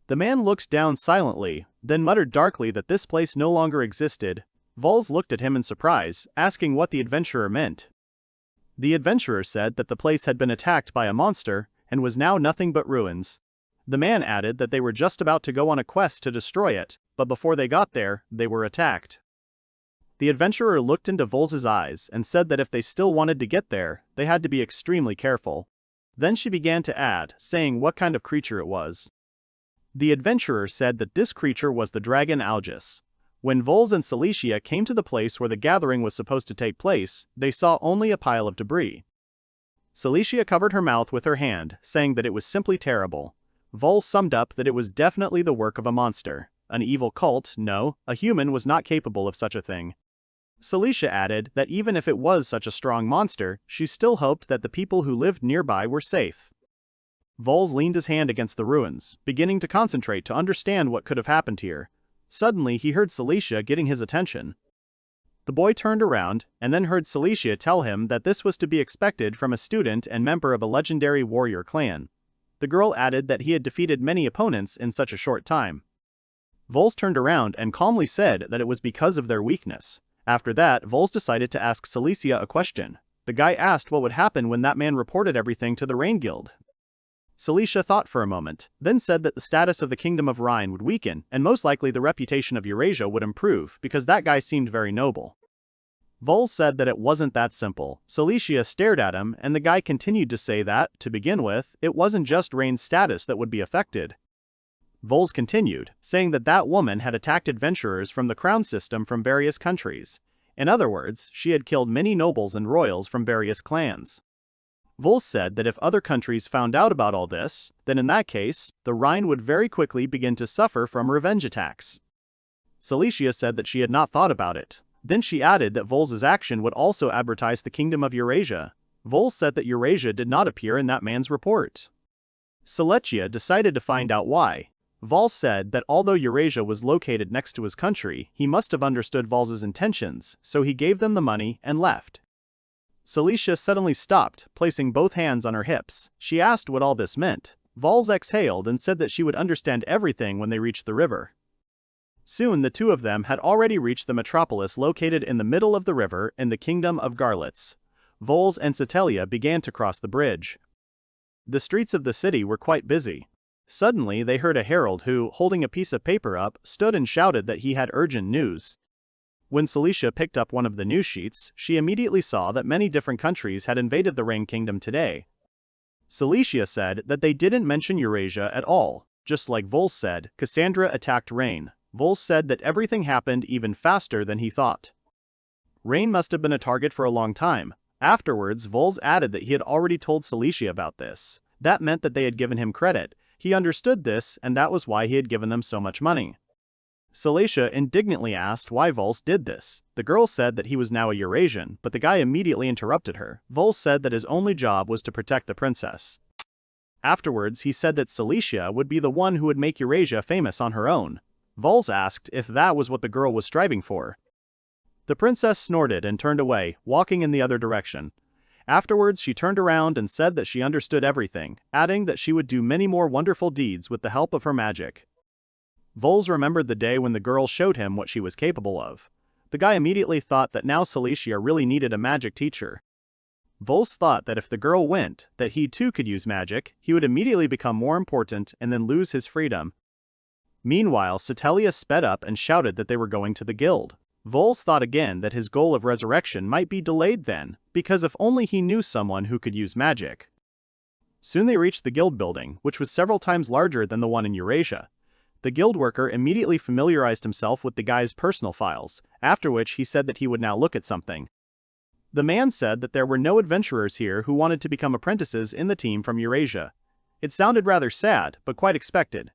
The man looked down silently, then muttered darkly that this place no longer existed. Vels looked at him in surprise, asking what the adventurer meant. The adventurer said that the place had been attacked by a monster, and was now nothing but ruins. The man added that they were just about to go on a quest to destroy it, but before they got there, they were attacked. The adventurer looked into Vels's eyes and said that if they still wanted to get there, they had to be extremely careful. Then she began to add, saying what kind of creature it was. The adventurer said that this creature was the dragon Algis. When Vels and Cilicia came to the place where the gathering was supposed to take place, they saw only a pile of debris. Cilicia covered her mouth with her hand, saying that it was simply terrible. Vels summed up that it was definitely the work of a monster. An evil cult, no, a human was not capable of such a thing. Cilicia added that even if it was such a strong monster, she still hoped that the people who lived nearby were safe. Vels leaned his hand against the ruins, beginning to concentrate to understand what could have happened here. Suddenly he heard Cilicia getting his attention. The boy turned around, and then heard Cilicia tell him that this was to be expected from a student and member of a legendary warrior clan. The girl added that he had defeated many opponents in such a short time. Vels turned around and calmly said that it was because of their weakness. After that, Vels decided to ask Cilicia a question. The guy asked what would happen when that man reported everything to the Rain Guild. Cilicia thought for a moment, then said that the status of the Kingdom of Rhine would weaken, and most likely the reputation of Eurasia would improve, because that guy seemed very noble. Vels said that it wasn't that simple. Cilicia stared at him, and the guy continued to say that, to begin with, it wasn't just Rein's status that would be affected. Vels continued, saying that that woman had attacked adventurers from the crown system from various countries. In other words, she had killed many nobles and royals from various clans. Vels said that if other countries found out about all this, then in that case, the Rhine would very quickly begin to suffer from revenge attacks. Cilicia said that she had not thought about it. Then she added that Vels's action would also advertise the Kingdom of Eurasia. Vels said that Eurasia did not appear in that man's report. Cilicia decided to find out why. Vels said that although Eurasia was located next to his country, he must have understood Vels's intentions, so he gave them the money and left. Cilicia suddenly stopped, placing both hands on her hips. She asked what all this meant. Vels exhaled and said that she would understand everything when they reached the river. Soon the two of them had already reached the metropolis located in the middle of the river in the kingdom of Garlets. Vels and Citelia began to cross the bridge. The streets of the city were quite busy. Suddenly they heard a herald who, holding a piece of paper up, stood and shouted that he had urgent news. When Cilicia picked up one of the news sheets, she immediately saw that many different countries had invaded the Rain Kingdom today. Cilicia said that they didn't mention Eurasia at all. Just like Vels said, Cassandra attacked Rain. Vels said that everything happened even faster than he thought. Rain must have been a target for a long time. Afterwards, Vels added that he had already told Cilicia about this. That meant that they had given him credit. He understood this, and that was why he had given them so much money. Cilicia indignantly asked why Vels did this. The girl said that he was now a Eurasian, but the guy immediately interrupted her. Vels said that his only job was to protect the princess. Afterwards, he said that Cilicia would be the one who would make Eurasia famous on her own. Vels asked if that was what the girl was striving for. The princess snorted and turned away, walking in the other direction. Afterwards, she turned around and said that she understood everything, adding that she would do many more wonderful deeds with the help of her magic. Vels remembered the day when the girl showed him what she was capable of. The guy immediately thought that now Cilicia really needed a magic teacher. Vels thought that if the girl went, that he too could use magic, he would immediately become more important and then lose his freedom. Meanwhile, Citelia sped up and shouted that they were going to the guild. Vels thought again that his goal of resurrection might be delayed then, because if only he knew someone who could use magic. Soon they reached the guild building, which was several times larger than the one in Eurasia. The guild worker immediately familiarized himself with the guy's personal files, after which he said that he would now look at something. The man said that there were no adventurers here who wanted to become apprentices in the team from Eurasia. It sounded rather sad, but quite expected.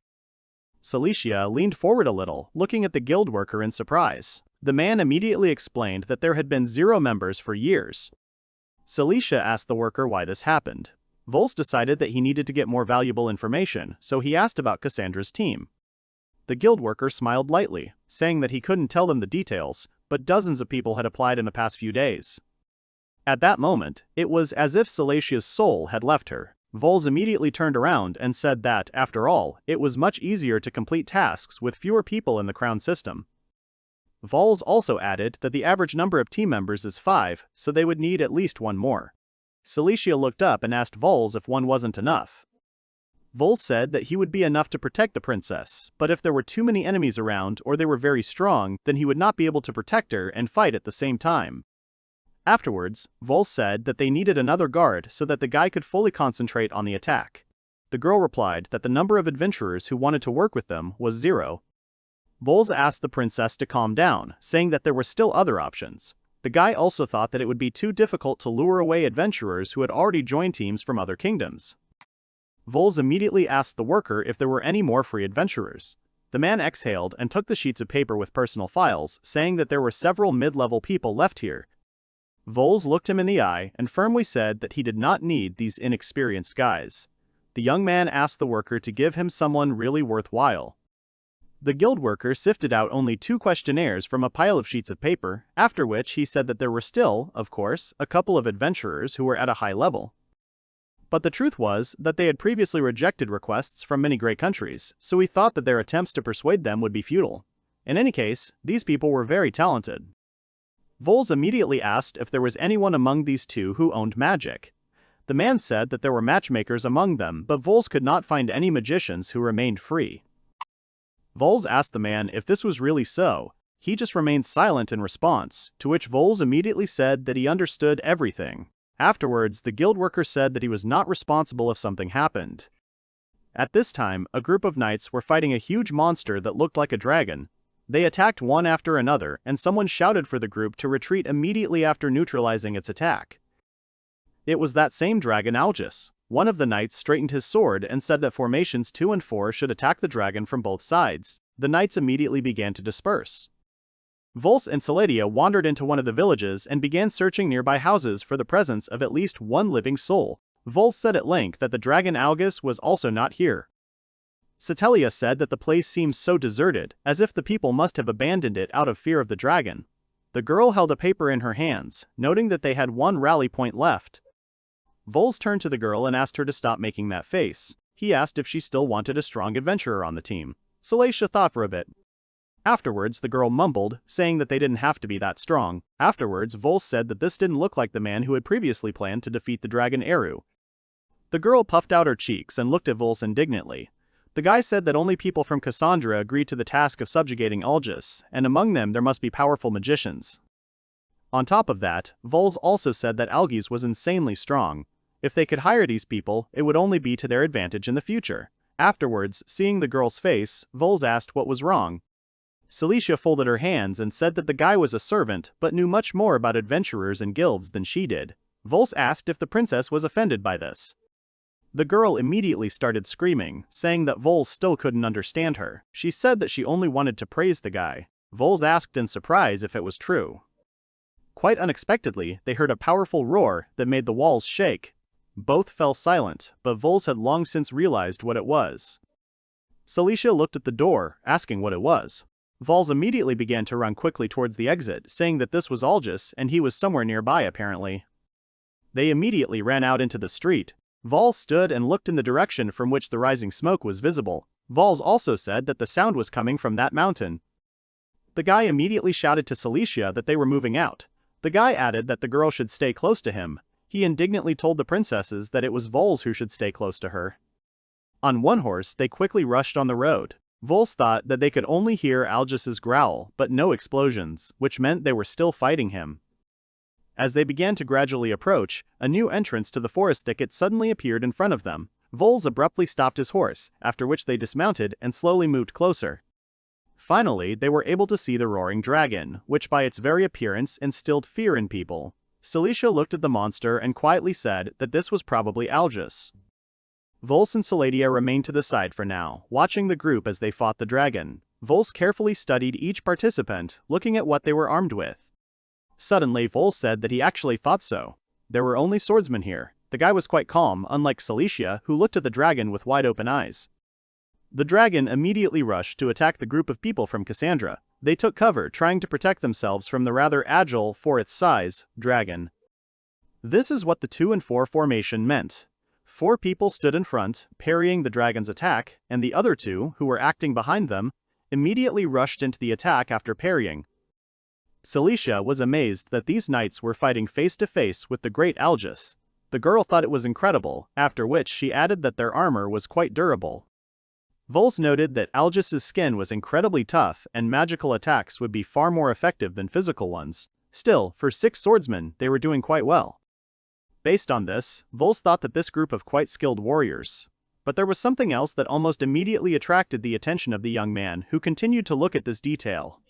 Cilicia leaned forward a little, looking at the guild worker in surprise. The man immediately explained that there had been 0 members for years. Cilicia asked the worker why this happened. Vels decided that he needed to get more valuable information, so he asked about Cassandra's team. The guild worker smiled lightly, saying that he couldn't tell them the details, but dozens of people had applied in the past few days. At that moment, it was as if Cilicia's soul had left her. Vels immediately turned around and said that, after all, it was much easier to complete tasks with fewer people in the crown system. Vels also added that the average number of team members is 5, so they would need at least 1 more. Cilicia looked up and asked Vels if 1 wasn't enough. Vels said that he would be enough to protect the princess, but if there were too many enemies around or they were very strong, then he would not be able to protect her and fight at the same time. Afterwards, Vels said that they needed another guard so that the guy could fully concentrate on the attack. The girl replied that the number of adventurers who wanted to work with them was 0. Vels asked the princess to calm down, saying that there were still other options. The guy also thought that it would be too difficult to lure away adventurers who had already joined teams from other kingdoms. Vels immediately asked the worker if there were any more free adventurers. The man exhaled and took the sheets of paper with personal files, saying that there were several mid-level people left here. Vels looked him in the eye and firmly said that he did not need these inexperienced guys. The young man asked the worker to give him someone really worthwhile. The guild worker sifted out only 2 questionnaires from a pile of sheets of paper, after which he said that there were still, of course, a couple of adventurers who were at a high level. But the truth was that they had previously rejected requests from many great countries, so he thought that their attempts to persuade them would be futile. In any case, these people were very talented. Vels immediately asked if there was anyone among these 2 who owned magic. The man said that there were matchmakers among them, but Vels could not find any magicians who remained free. Vels asked the man if this was really so. He just remained silent in response, to which Vels immediately said that he understood everything. Afterwards, the guild worker said that he was not responsible if something happened. At this time, a group of knights were fighting a huge monster that looked like a dragon. They attacked one after another, and someone shouted for the group to retreat immediately after neutralizing its attack. It was that same dragon Algis. One of the knights straightened his sword and said that formations 2 and 4 should attack the dragon from both sides. The knights immediately began to disperse. Vels and Cilicia wandered into one of the villages and began searching nearby houses for the presence of at least 1 living soul. Vels said at length that the dragon Algis was also not here. Cilicia said that the place seemed so deserted, as if the people must have abandoned it out of fear of the dragon. The girl held a paper in her hands, noting that they had 1 rally point left. Vels turned to the girl and asked her to stop making that face. He asked if she still wanted a strong adventurer on the team. Cilicia thought for a bit. Afterwards, the girl mumbled, saying that they didn't have to be that strong. Afterwards, Vels said that this didn't look like the man who had previously planned to defeat the dragon Eru. The girl puffed out her cheeks and looked at Vels indignantly. The guy said that only people from Cassandra agreed to the task of subjugating Algis, and among them there must be powerful magicians. On top of that, Vels also said that Algis was insanely strong. If they could hire these people, it would only be to their advantage in the future. Afterwards, seeing the girl's face, Vels asked what was wrong. Cilicia folded her hands and said that the guy was a servant, but knew much more about adventurers and guilds than she did. Vels asked if the princess was offended by this. The girl immediately started screaming, saying that Vels still couldn't understand her. She said that she only wanted to praise the guy. Vels asked in surprise if it was true. Quite unexpectedly, they heard a powerful roar that made the walls shake. Both fell silent, but Vels had long since realized what it was. Cilicia looked at the door, asking what it was. Vels immediately began to run quickly towards the exit, saying that this was Algis and he was somewhere nearby apparently. They immediately ran out into the street. Vels stood and looked in the direction from which the rising smoke was visible. Vels also said that the sound was coming from that mountain. The guy immediately shouted to Cilicia that they were moving out. The guy added that the girl should stay close to him. He indignantly told the princesses that it was Vels who should stay close to her. On 1 horse, they quickly rushed on the road. Vels thought that they could only hear Algis's growl, but no explosions, which meant they were still fighting him. As they began to gradually approach, a new entrance to the forest thicket suddenly appeared in front of them. Vels abruptly stopped his horse, after which they dismounted and slowly moved closer. Finally, they were able to see the roaring dragon, which by its very appearance instilled fear in people. Celicia looked at the monster and quietly said that this was probably Algis. Vels and Celadia remained to the side for now, watching the group as they fought the dragon. Vels carefully studied each participant, looking at what they were armed with. Suddenly, Vels said that he actually thought so. There were only swordsmen here. The guy was quite calm, unlike Celicia, who looked at the dragon with wide-open eyes. The dragon immediately rushed to attack the group of people from Cassandra. They took cover, trying to protect themselves from the rather agile, for its size, dragon. This is what the 2 and 4 formation meant. 4 people stood in front, parrying the dragon's attack, and the other 2, who were acting behind them, immediately rushed into the attack after parrying. Celicia was amazed that these knights were fighting face-to-face with the great Algis. The girl thought it was incredible, after which she added that their armor was quite durable. Vels noted that Algis's skin was incredibly tough and magical attacks would be far more effective than physical ones. Still, for 6 swordsmen, they were doing quite well. Based on this, Vels thought that this group of quite skilled warriors. But there was something else that almost immediately attracted the attention of the young man, who continued to look at this detail.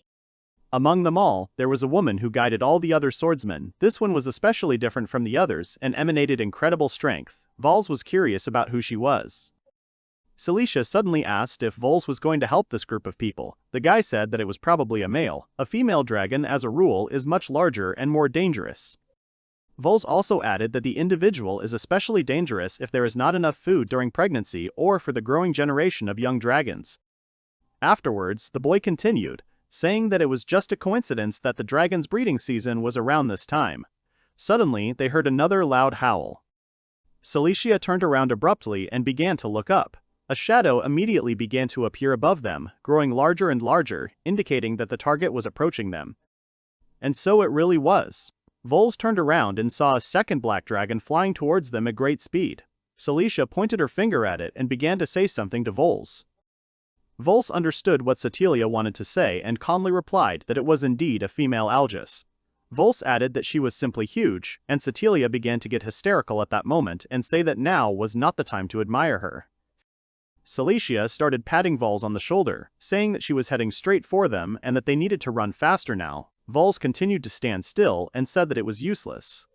Among them all, there was a woman who guided all the other swordsmen. This one was especially different from the others and emanated incredible strength. Vels was curious about who she was. Celicia suddenly asked if Vels was going to help this group of people. The guy said that it was probably a male. A female dragon, as a rule, is much larger and more dangerous. Vels also added that the individual is especially dangerous if there is not enough food during pregnancy or for the growing generation of young dragons. Afterwards, the boy continued, saying that it was just a coincidence that the dragon's breeding season was around this time. Suddenly, they heard another loud howl. Celicia turned around abruptly and began to look up. A shadow immediately began to appear above them, growing larger and larger, indicating that the target was approaching them. And so it really was. Vels turned around and saw a second black dragon flying towards them at great speed. Celicia pointed her finger at it and began to say something to Vels. Vels understood what Cetilia wanted to say and calmly replied that it was indeed a female Algis. Vels added that she was simply huge, and Cetilia began to get hysterical at that moment and say that now was not the time to admire her. Celicia started patting Vels on the shoulder, saying that she was heading straight for them and that they needed to run faster now. Vels continued to stand still and said that it was useless.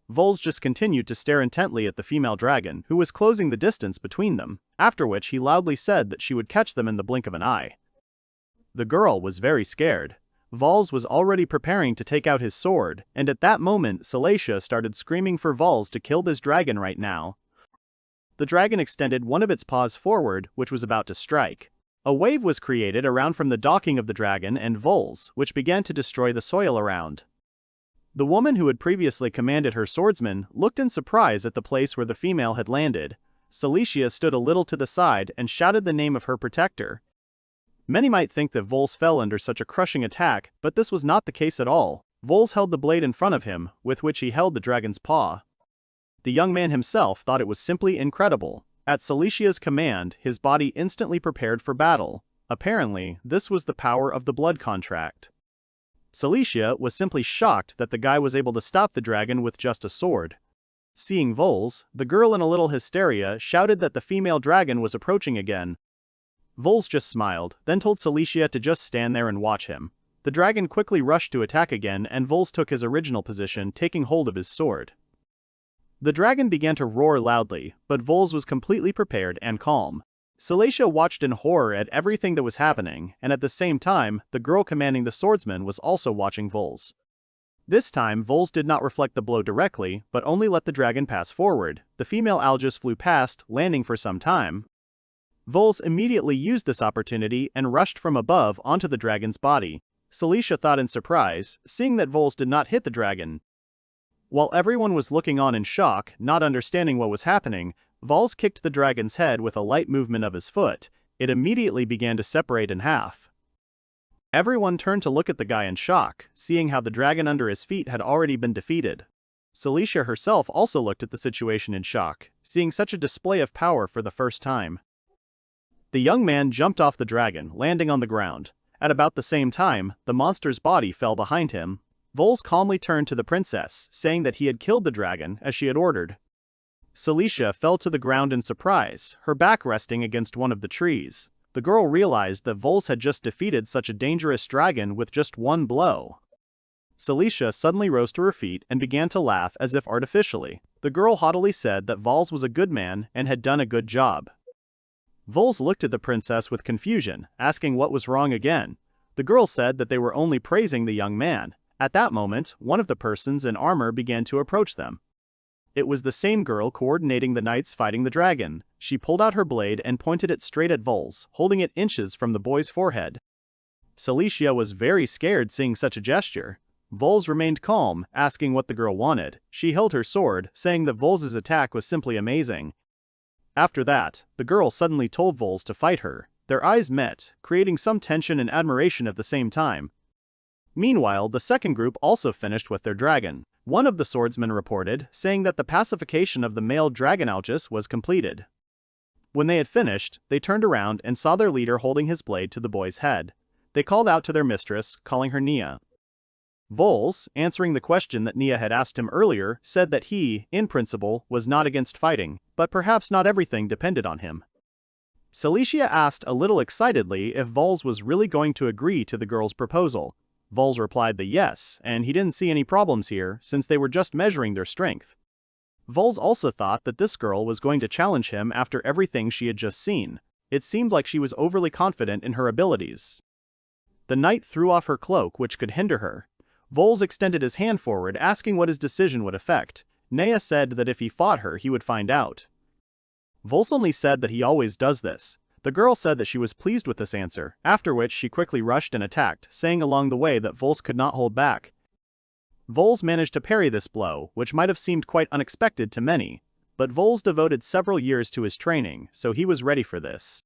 Vels just continued to stare intently at the female dragon, who was closing the distance between them, after which he loudly said that she would catch them in the blink of an eye. The girl was very scared. Vels was already preparing to take out his sword, and at that moment Celicia started screaming for Vels to kill this dragon right now. The dragon extended one of its paws forward, which was about to strike. A wave was created around from the docking of the dragon and Vels, which began to destroy the soil around. The woman who had previously commanded her swordsman looked in surprise at the place where the female had landed. Celicia stood a little to the side and shouted the name of her protector. Many might think that Vels fell under such a crushing attack, but this was not the case at all. Vels held the blade in front of him, with which he held the dragon's paw. The young man himself thought it was simply incredible. At Celicia's command, his body instantly prepared for battle. Apparently, this was the power of the blood contract. Celicia was simply shocked that the guy was able to stop the dragon with just a sword. Seeing Vels, the girl in a little hysteria shouted that the female dragon was approaching again. Vels just smiled, then told Celicia to just stand there and watch him. The dragon quickly rushed to attack again and Vels took his original position, taking hold of his sword. The dragon began to roar loudly, but Vels was completely prepared and calm. Celicia watched in horror at everything that was happening, and at the same time, the girl commanding the swordsman was also watching Vels. This time, Vels did not reflect the blow directly, but only let the dragon pass forward. The female Algis flew past, landing for some time. Vels immediately used this opportunity and rushed from above onto the dragon's body. Celicia thought in surprise, seeing that Vels did not hit the dragon. While everyone was looking on in shock, not understanding what was happening, Vels kicked the dragon's head with a light movement of his foot. It immediately began to separate in half. Everyone turned to look at the guy in shock, seeing how the dragon under his feet had already been defeated. Celicia herself also looked at the situation in shock, seeing such a display of power for the first time. The young man jumped off the dragon, landing on the ground. At about the same time, the monster's body fell behind him. Vels calmly turned to the princess, saying that he had killed the dragon, as she had ordered. Celicia fell to the ground in surprise, her back resting against one of the trees. The girl realized that Vels had just defeated such a dangerous dragon with just one blow. Celicia suddenly rose to her feet and began to laugh as if artificially. The girl haughtily said that Vels was a good man and had done a good job. Vels looked at the princess with confusion, asking what was wrong again. The girl said that they were only praising the young man. At that moment, one of the persons in armor began to approach them. It was the same girl coordinating the knights fighting the dragon. She pulled out her blade and pointed it straight at Vels, holding it inches from the boy's forehead. Celicia was very scared seeing such a gesture. Vels remained calm, asking what the girl wanted. She held her sword, saying that Vels's attack was simply amazing. After that, the girl suddenly told Vels to fight her. Their eyes met, creating some tension and admiration at the same time. Meanwhile, the second group also finished with their dragon. One of the swordsmen reported, saying that the pacification of the male dragon Arsus was completed. When they had finished, they turned around and saw their leader holding his blade to the boy's head. They called out to their mistress, calling her Nia. Vels, answering the question that Nia had asked him earlier, said that he, in principle, was not against fighting, but perhaps not everything depended on him. Celicia asked a little excitedly if Vels was really going to agree to the girl's proposal. Vels replied that yes, and he didn't see any problems here, since they were just measuring their strength. Vels also thought that this girl was going to challenge him after everything she had just seen. It seemed like she was overly confident in her abilities. The knight threw off her cloak, which could hinder her. Vels extended his hand forward, asking what his decision would affect. Nea said that if he fought her, he would find out. Vels only said that he always does this. The girl said that she was pleased with this answer, after which she quickly rushed and attacked, saying along the way that Vels could not hold back. Vels managed to parry this blow, which might have seemed quite unexpected to many, but Vels devoted several years to his training, so he was ready for this.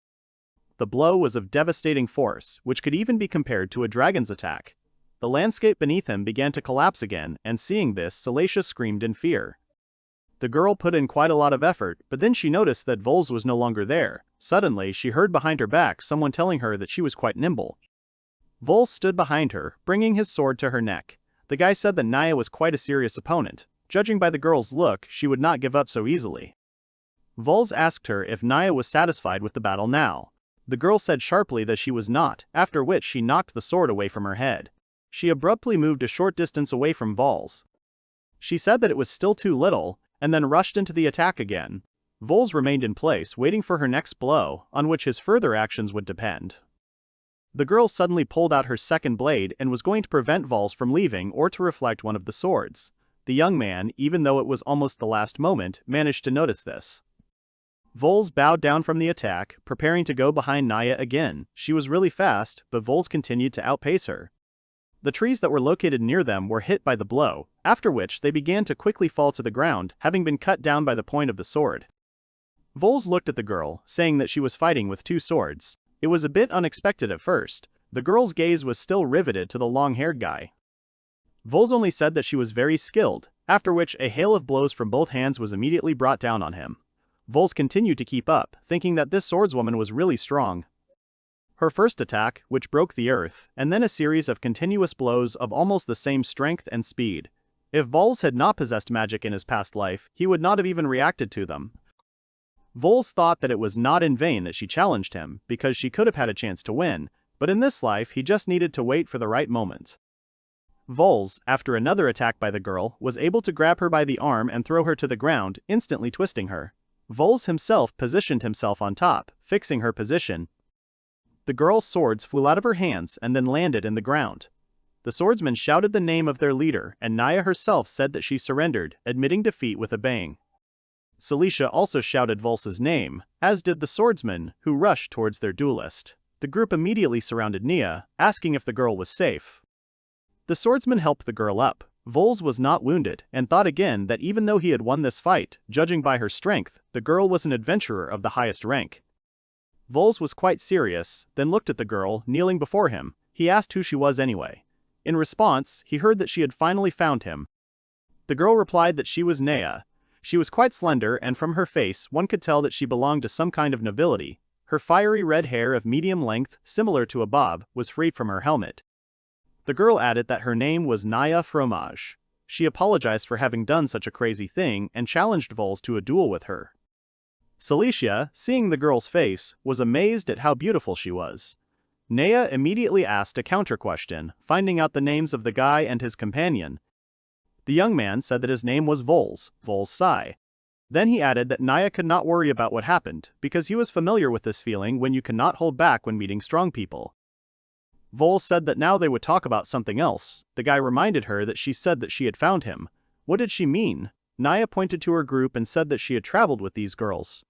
The blow was of devastating force, which could even be compared to a dragon's attack. The landscape beneath him began to collapse again, and seeing this, Celicia screamed in fear. The girl put in quite a lot of effort, but then she noticed that Vels was no longer there. Suddenly, she heard behind her back someone telling her that she was quite nimble. Vels stood behind her, bringing his sword to her neck. The guy said that Naya was quite a serious opponent. Judging by the girl's look, she would not give up so easily. Vels asked her if Naya was satisfied with the battle now. The girl said sharply that she was not, after which she knocked the sword away from her head. She abruptly moved a short distance away from Vels. She said that it was still too little, and then rushed into the attack again. Vels remained in place, waiting for her next blow, on which his further actions would depend. The girl suddenly pulled out her second blade and was going to prevent Vels from leaving or to reflect one of the swords. The young man, even though it was almost the last moment, managed to notice this. Vels bowed down from the attack, preparing to go behind Naya again. She was really fast, but Vels continued to outpace her. The trees that were located near them were hit by the blow, after which they began to quickly fall to the ground, having been cut down by the point of the sword. Vels looked at the girl, saying that she was fighting with two swords. It was a bit unexpected at first. The girl's gaze was still riveted to the long-haired guy. Vels only said that she was very skilled, after which a hail of blows from both hands was immediately brought down on him. Vels continued to keep up, thinking that this swordswoman was really strong. Her first attack, which broke the earth, and then a series of continuous blows of almost the same strength and speed. If Vels had not possessed magic in his past life, he would not have even reacted to them. Vels thought that it was not in vain that she challenged him, because she could have had a chance to win, but in this life he just needed to wait for the right moment. Vels, after another attack by the girl, was able to grab her by the arm and throw her to the ground, instantly twisting her. Vels himself positioned himself on top, fixing her position. The girl's swords flew out of her hands and then landed in the ground. The swordsmen shouted the name of their leader, and Naya herself said that she surrendered, admitting defeat with a bang. Celicia also shouted Vels's name, as did the swordsmen, who rushed towards their duelist. The group immediately surrounded Nia, asking if the girl was safe. The swordsman helped the girl up. Vels was not wounded, and thought again that even though he had won this fight, judging by her strength, the girl was an adventurer of the highest rank. Vels was quite serious, then looked at the girl kneeling before him. He asked who she was anyway. In response, he heard that she had finally found him. The girl replied that she was Nea. She was quite slender, and from her face one could tell that she belonged to some kind of nobility. Her fiery red hair of medium length, similar to a bob, was free from her helmet. The girl added that her name was Naya Fromage. She apologized for having done such a crazy thing and challenged Vels to a duel with her. Celicia, seeing the girl's face, was amazed at how beautiful she was. Naya immediately asked a counter-question, finding out the names of the guy and his companion. The young man said that his name was Valsa Sai. Then he added that Naya could not worry about what happened, because he was familiar with this feeling when you cannot hold back when meeting strong people. Vels said that now they would talk about something else. The guy reminded her that she said that she had found him. What did she mean? Naya pointed to her group and said that she had traveled with these girls.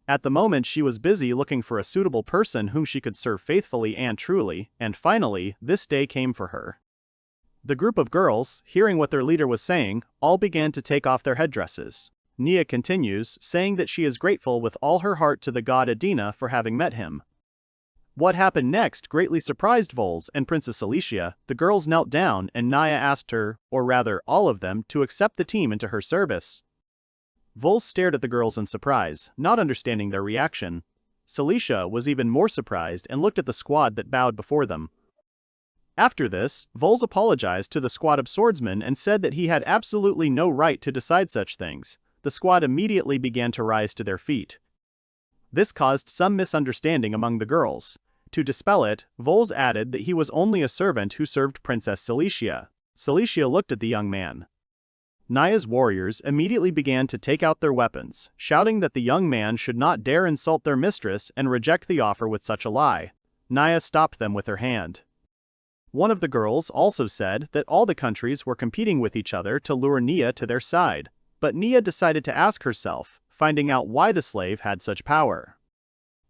At the moment she was busy looking for a suitable person whom she could serve faithfully and truly, and finally, this day came for her. The group of girls, hearing what their leader was saying, all began to take off their headdresses. Nia continues, saying that she is grateful with all her heart to the god Adina for having met him. What happened next greatly surprised Vels and Princess Alicia. The girls knelt down and Naya asked her, or rather all of them, to accept the team into her service. Vels stared at the girls in surprise, not understanding their reaction. Celicia was even more surprised and looked at the squad that bowed before them. After this, Vels apologized to the squad of swordsmen and said that he had absolutely no right to decide such things. The squad immediately began to rise to their feet. This caused some misunderstanding among the girls. To dispel it, Vels added that he was only a servant who served Princess Celicia. Celicia looked at the young man. Naya's warriors immediately began to take out their weapons, shouting that the young man should not dare insult their mistress and reject the offer with such a lie. Naya stopped them with her hand. One of the girls also said that all the countries were competing with each other to lure Nia to their side, but Nia decided to ask herself, finding out why the slave had such power.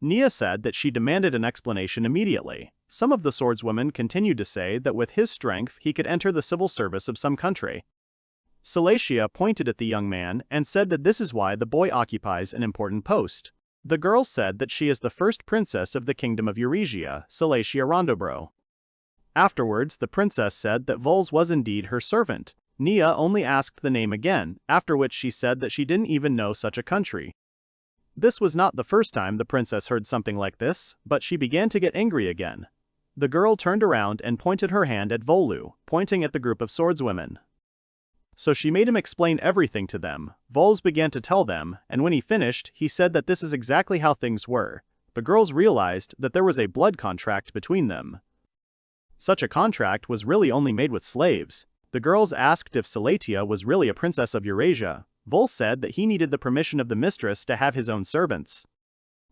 Nia said that she demanded an explanation immediately. Some of the swordswomen continued to say that with his strength he could enter the civil service of some country. Celicia pointed at the young man and said that this is why the boy occupies an important post. The girl said that she is the first princess of the kingdom of Eurasia, Celicia Rondobro. Afterwards, the princess said that Vels was indeed her servant. Nia only asked the name again, after which she said that she didn't even know such a country. This was not the first time the princess heard something like this, but she began to get angry again. The girl turned around and pointed her hand at Volu, pointing at the group of swordswomen. So she made him explain everything to them. Vels began to tell them, and when he finished, he said that this is exactly how things were. The girls realized that there was a blood contract between them. Such a contract was really only made with slaves. The girls asked if Celicia was really a princess of Eurasia. Vels said that he needed the permission of the mistress to have his own servants.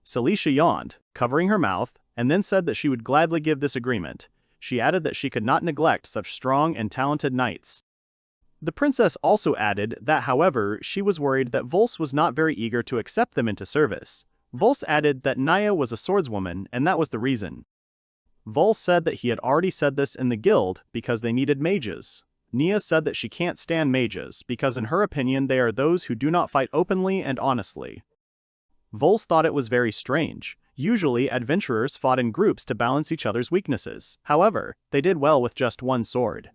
Celicia yawned, covering her mouth, and then said that she would gladly give this agreement. She added that she could not neglect such strong and talented knights. The princess also added that, however, she was worried that Vels was not very eager to accept them into service. Vels added that Naya was a swordswoman, and that was the reason. Vels said that he had already said this in the guild because they needed mages. Nia said that she can't stand mages because in her opinion they are those who do not fight openly and honestly. Vels thought it was very strange. Usually adventurers fought in groups to balance each other's weaknesses. However, they did well with just one sword.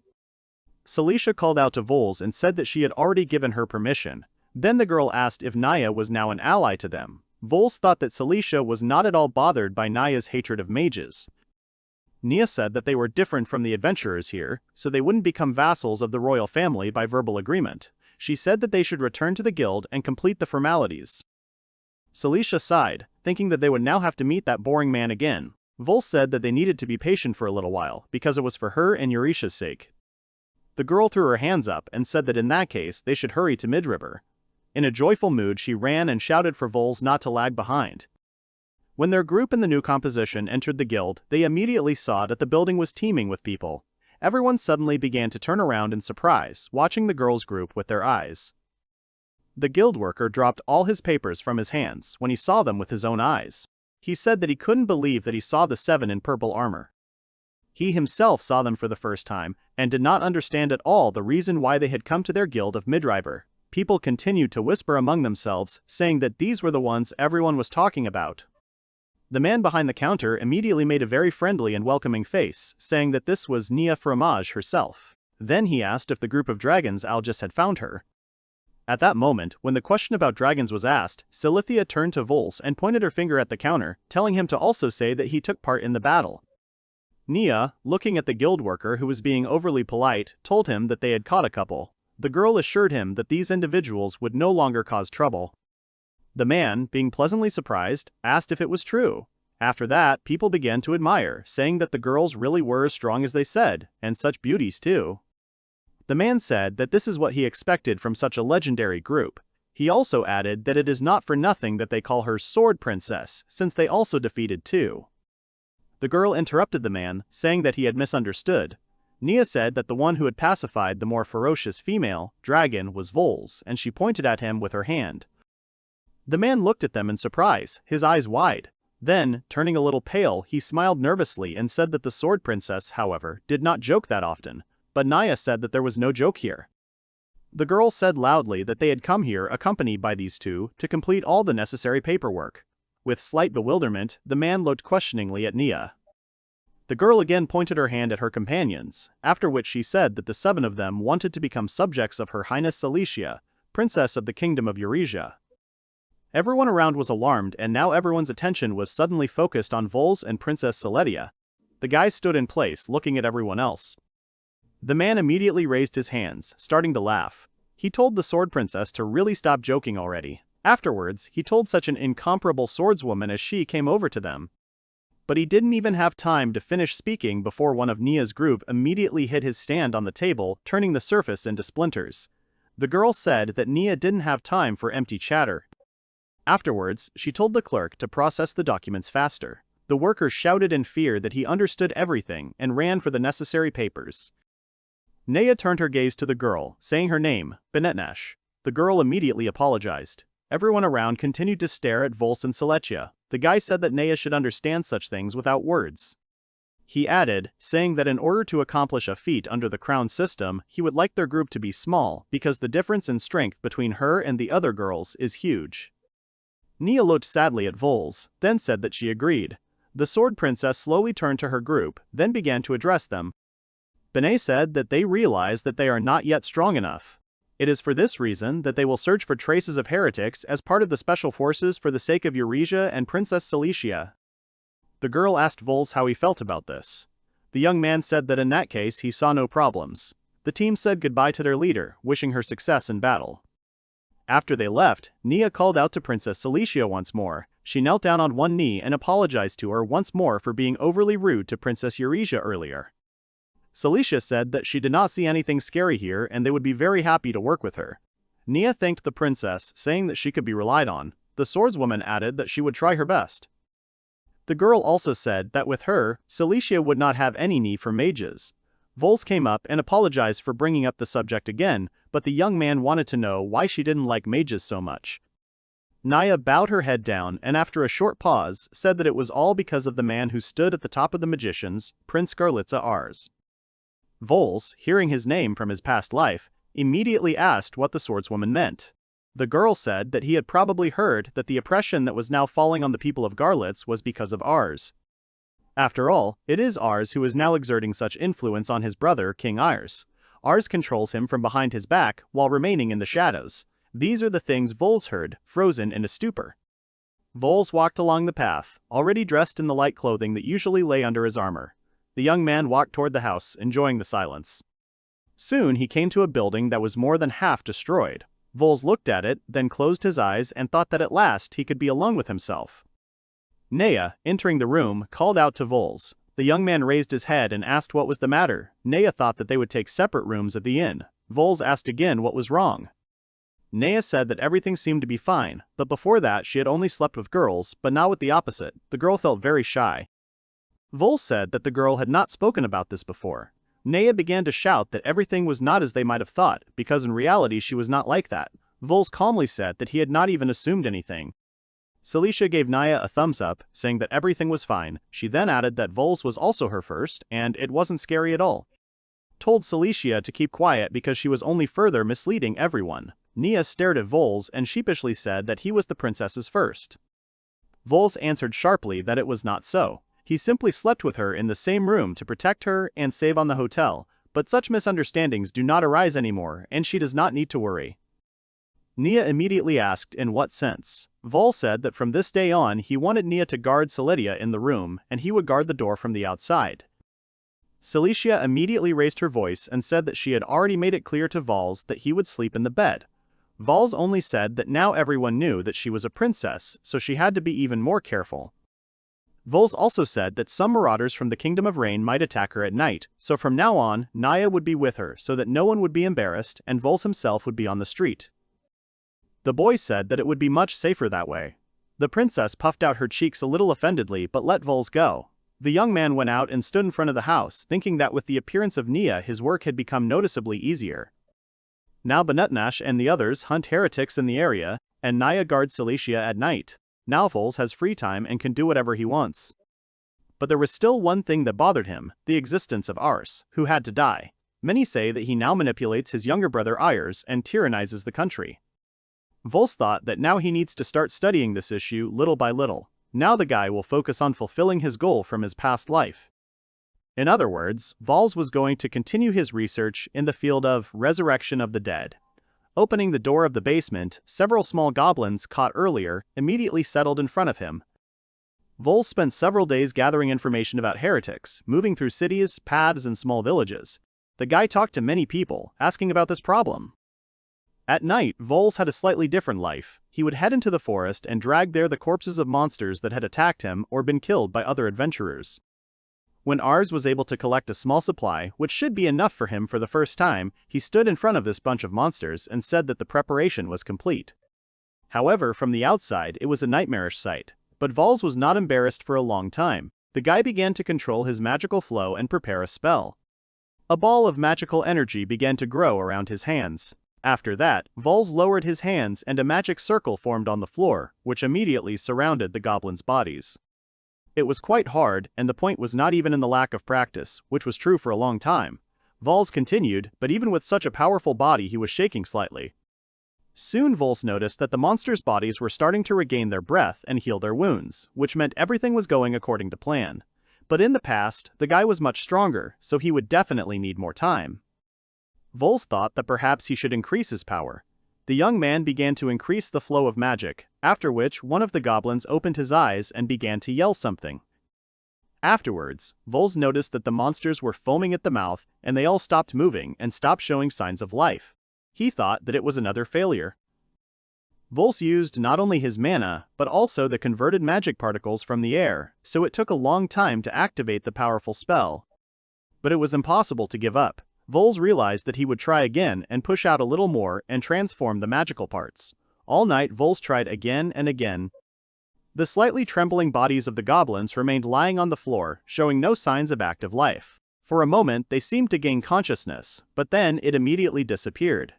Celicia called out to Vels and said that she had already given her permission. Then the girl asked if Naya was now an ally to them. Vels thought that Celicia was not at all bothered by Naya's hatred of mages. Nia said that they were different from the adventurers here, so they wouldn't become vassals of the royal family by verbal agreement. She said that they should return to the guild and complete the formalities. Celicia sighed, thinking that they would now have to meet that boring man again. Vels said that they needed to be patient for a little while, because it was for her and Eurisha's sake. The girl threw her hands up and said that in that case they should hurry to Mid-River. In a joyful mood she ran and shouted for Vels not to lag behind. When their group in the new composition entered the guild, they immediately saw that the building was teeming with people. Everyone suddenly began to turn around in surprise, watching the girls' group with their eyes. The guild worker dropped all his papers from his hands when he saw them with his own eyes. He said that he couldn't believe that he saw the 7 in purple armor. He himself saw them for the first time, and did not understand at all the reason why they had come to their guild of Mid-River. People continued to whisper among themselves, saying that these were the ones everyone was talking about. The man behind the counter immediately made a very friendly and welcoming face, saying that this was Nia Fromage herself. Then he asked if the group of dragons Algis had found her. At that moment, when the question about dragons was asked, Silithia turned to Vels and pointed her finger at the counter, telling him to also say that he took part in the battle. Nia, looking at the guild worker who was being overly polite, told him that they had caught a couple. The girl assured him that these individuals would no longer cause trouble. The man, being pleasantly surprised, asked if it was true. After that, people began to admire, saying that the girls really were as strong as they said, and such beauties too. The man said that this is what he expected from such a legendary group. He also added that it is not for nothing that they call her Sword Princess, since they also defeated two. The girl interrupted the man, saying that he had misunderstood. Nia said that the one who had pacified the more ferocious female, dragon, was Vels, and she pointed at him with her hand. The man looked at them in surprise, his eyes wide. Then, turning a little pale, he smiled nervously and said that the Sword Princess, however, did not joke that often, but Nia said that there was no joke here. The girl said loudly that they had come here accompanied by these two to complete all the necessary paperwork. With slight bewilderment, the man looked questioningly at Nia. The girl again pointed her hand at her companions, after which she said that the 7 of them wanted to become subjects of Her Highness Cilicia, Princess of the Kingdom of Eurasia. Everyone around was alarmed, and now everyone's attention was suddenly focused on Vels and Princess Cilicia. The guy stood in place, looking at everyone else. The man immediately raised his hands, starting to laugh. He told the Sword Princess to really stop joking already. Afterwards, he told such an incomparable swordswoman as she came over to them. But he didn't even have time to finish speaking before one of Nia's group immediately hit his stand on the table, turning the surface into splinters. The girl said that Nia didn't have time for empty chatter. Afterwards, she told the clerk to process the documents faster. The worker shouted in fear that he understood everything and ran for the necessary papers. Nia turned her gaze to the girl, saying her name, Benetnash. The girl immediately apologized. Everyone around continued to stare at Vels and Cilicia. The guy said that Nia should understand such things without words. He added, saying that in order to accomplish a feat under the crown system, he would like their group to be small, because the difference in strength between her and the other girls is huge. Nia looked sadly at Vels, then said that she agreed. The Sword Princess slowly turned to her group, then began to address them. Benet said that they realize that they are not yet strong enough. It is for this reason that they will search for traces of heretics as part of the special forces for the sake of Eurasia and Princess Cilicia. The girl asked Vels how he felt about this. The young man said that in that case he saw no problems. The team said goodbye to their leader, wishing her success in battle. After they left, Nia called out to Princess Cilicia once more. She knelt down on one knee and apologized to her once more for being overly rude to Princess Eurasia earlier. Cilicia said that she did not see anything scary here and they would be very happy to work with her. Nia thanked the princess, saying that she could be relied on. The swordswoman added that she would try her best. The girl also said that with her, Cilicia would not have any need for mages. Vels came up and apologized for bringing up the subject again, but the young man wanted to know why she didn't like mages so much. Nia bowed her head down and after a short pause, said that it was all because of the man who stood at the top of the magicians, Prince Garlitz Ars. Vels, hearing his name from his past life, immediately asked what the swordswoman meant. The girl said that he had probably heard that the oppression that was now falling on the people of Garlets was because of Ars. After all, it is Ars who is now exerting such influence on his brother, King Ars. Ars controls him from behind his back while remaining in the shadows. These are the things Vels heard, frozen in a stupor. Vels walked along the path, already dressed in the light clothing that usually lay under his armor. The young man walked toward the house, enjoying the silence. Soon he came to a building that was more than half destroyed. Vels looked at it, then closed his eyes and thought that at last he could be alone with himself. Nea, entering the room, called out to Vels. The young man raised his head and asked what was the matter. Nea thought that they would take separate rooms at the inn. Vels asked again what was wrong. Nea said that everything seemed to be fine, but before that she had only slept with girls, but not with the opposite. The girl felt very shy. Vels said that the girl had not spoken about this before. Nea began to shout that everything was not as they might have thought, because in reality she was not like that. Vels calmly said that he had not even assumed anything. Cilicia gave Nea a thumbs up, saying that everything was fine. She then added that Vels was also her first, and it wasn't scary at all. Told Cilicia to keep quiet because she was only further misleading everyone. Nea stared at Vels and sheepishly said that he was the princess's first. Vels answered sharply that it was not so. He simply slept with her in the same room to protect her and save on the hotel, but such misunderstandings do not arise anymore and she does not need to worry. Nea immediately asked in what sense. Vels said that from this day on he wanted Nea to guard Cilicia in the room and he would guard the door from the outside. Cilicia immediately raised her voice and said that she had already made it clear to Vels that he would sleep in the bed. Vels only said that now everyone knew that she was a princess, so she had to be even more careful. Vels also said that some marauders from the Kingdom of Rain might attack her at night, so from now on, Naya would be with her so that no one would be embarrassed and Vels himself would be on the street. The boy said that it would be much safer that way. The princess puffed out her cheeks a little offendedly but let Vels go. The young man went out and stood in front of the house, thinking that with the appearance of Nia his work had become noticeably easier. Now Benutnash and the others hunt heretics in the area, and Naya guards Cilicia at night. Now Vels has free time and can do whatever he wants. But there was still one thing that bothered him, the existence of Ars, who had to die. Many say that he now manipulates his younger brother Ayers and tyrannizes the country. Vels thought that now he needs to start studying this issue little by little. Now the guy will focus on fulfilling his goal from his past life. In other words, Vels was going to continue his research in the field of resurrection of the dead. Opening the door of the basement, several small goblins caught earlier immediately settled in front of him. Vels spent several days gathering information about heretics, moving through cities, paths, and small villages. The guy talked to many people, asking about this problem. At night, Vels had a slightly different life. He would head into the forest and drag there the corpses of monsters that had attacked him or been killed by other adventurers. When Ars was able to collect a small supply, which should be enough for him for the first time, he stood in front of this bunch of monsters and said that the preparation was complete. However, from the outside, it was a nightmarish sight. But Vels was not embarrassed for a long time. The guy began to control his magical flow and prepare a spell. A ball of magical energy began to grow around his hands. After that, Vels lowered his hands and a magic circle formed on the floor, which immediately surrounded the goblins' bodies. It was quite hard, and the point was not even in the lack of practice, which was true for a long time. Vels continued, but even with such a powerful body he was shaking slightly. Soon Vels noticed that the monsters' bodies were starting to regain their breath and heal their wounds, which meant everything was going according to plan. But in the past, the guy was much stronger, so he would definitely need more time. Vels thought that perhaps he should increase his power. The young man began to increase the flow of magic, after which one of the goblins opened his eyes and began to yell something. Afterwards, Vels noticed that the monsters were foaming at the mouth and they all stopped moving and stopped showing signs of life. He thought that it was another failure. Vels used not only his mana, but also the converted magic particles from the air, so it took a long time to activate the powerful spell. But it was impossible to give up. Vels realized that he would try again and push out a little more and transform the magical parts. All night Vels tried again and again. The slightly trembling bodies of the goblins remained lying on the floor, showing no signs of active life. For a moment they seemed to gain consciousness, but then it immediately disappeared.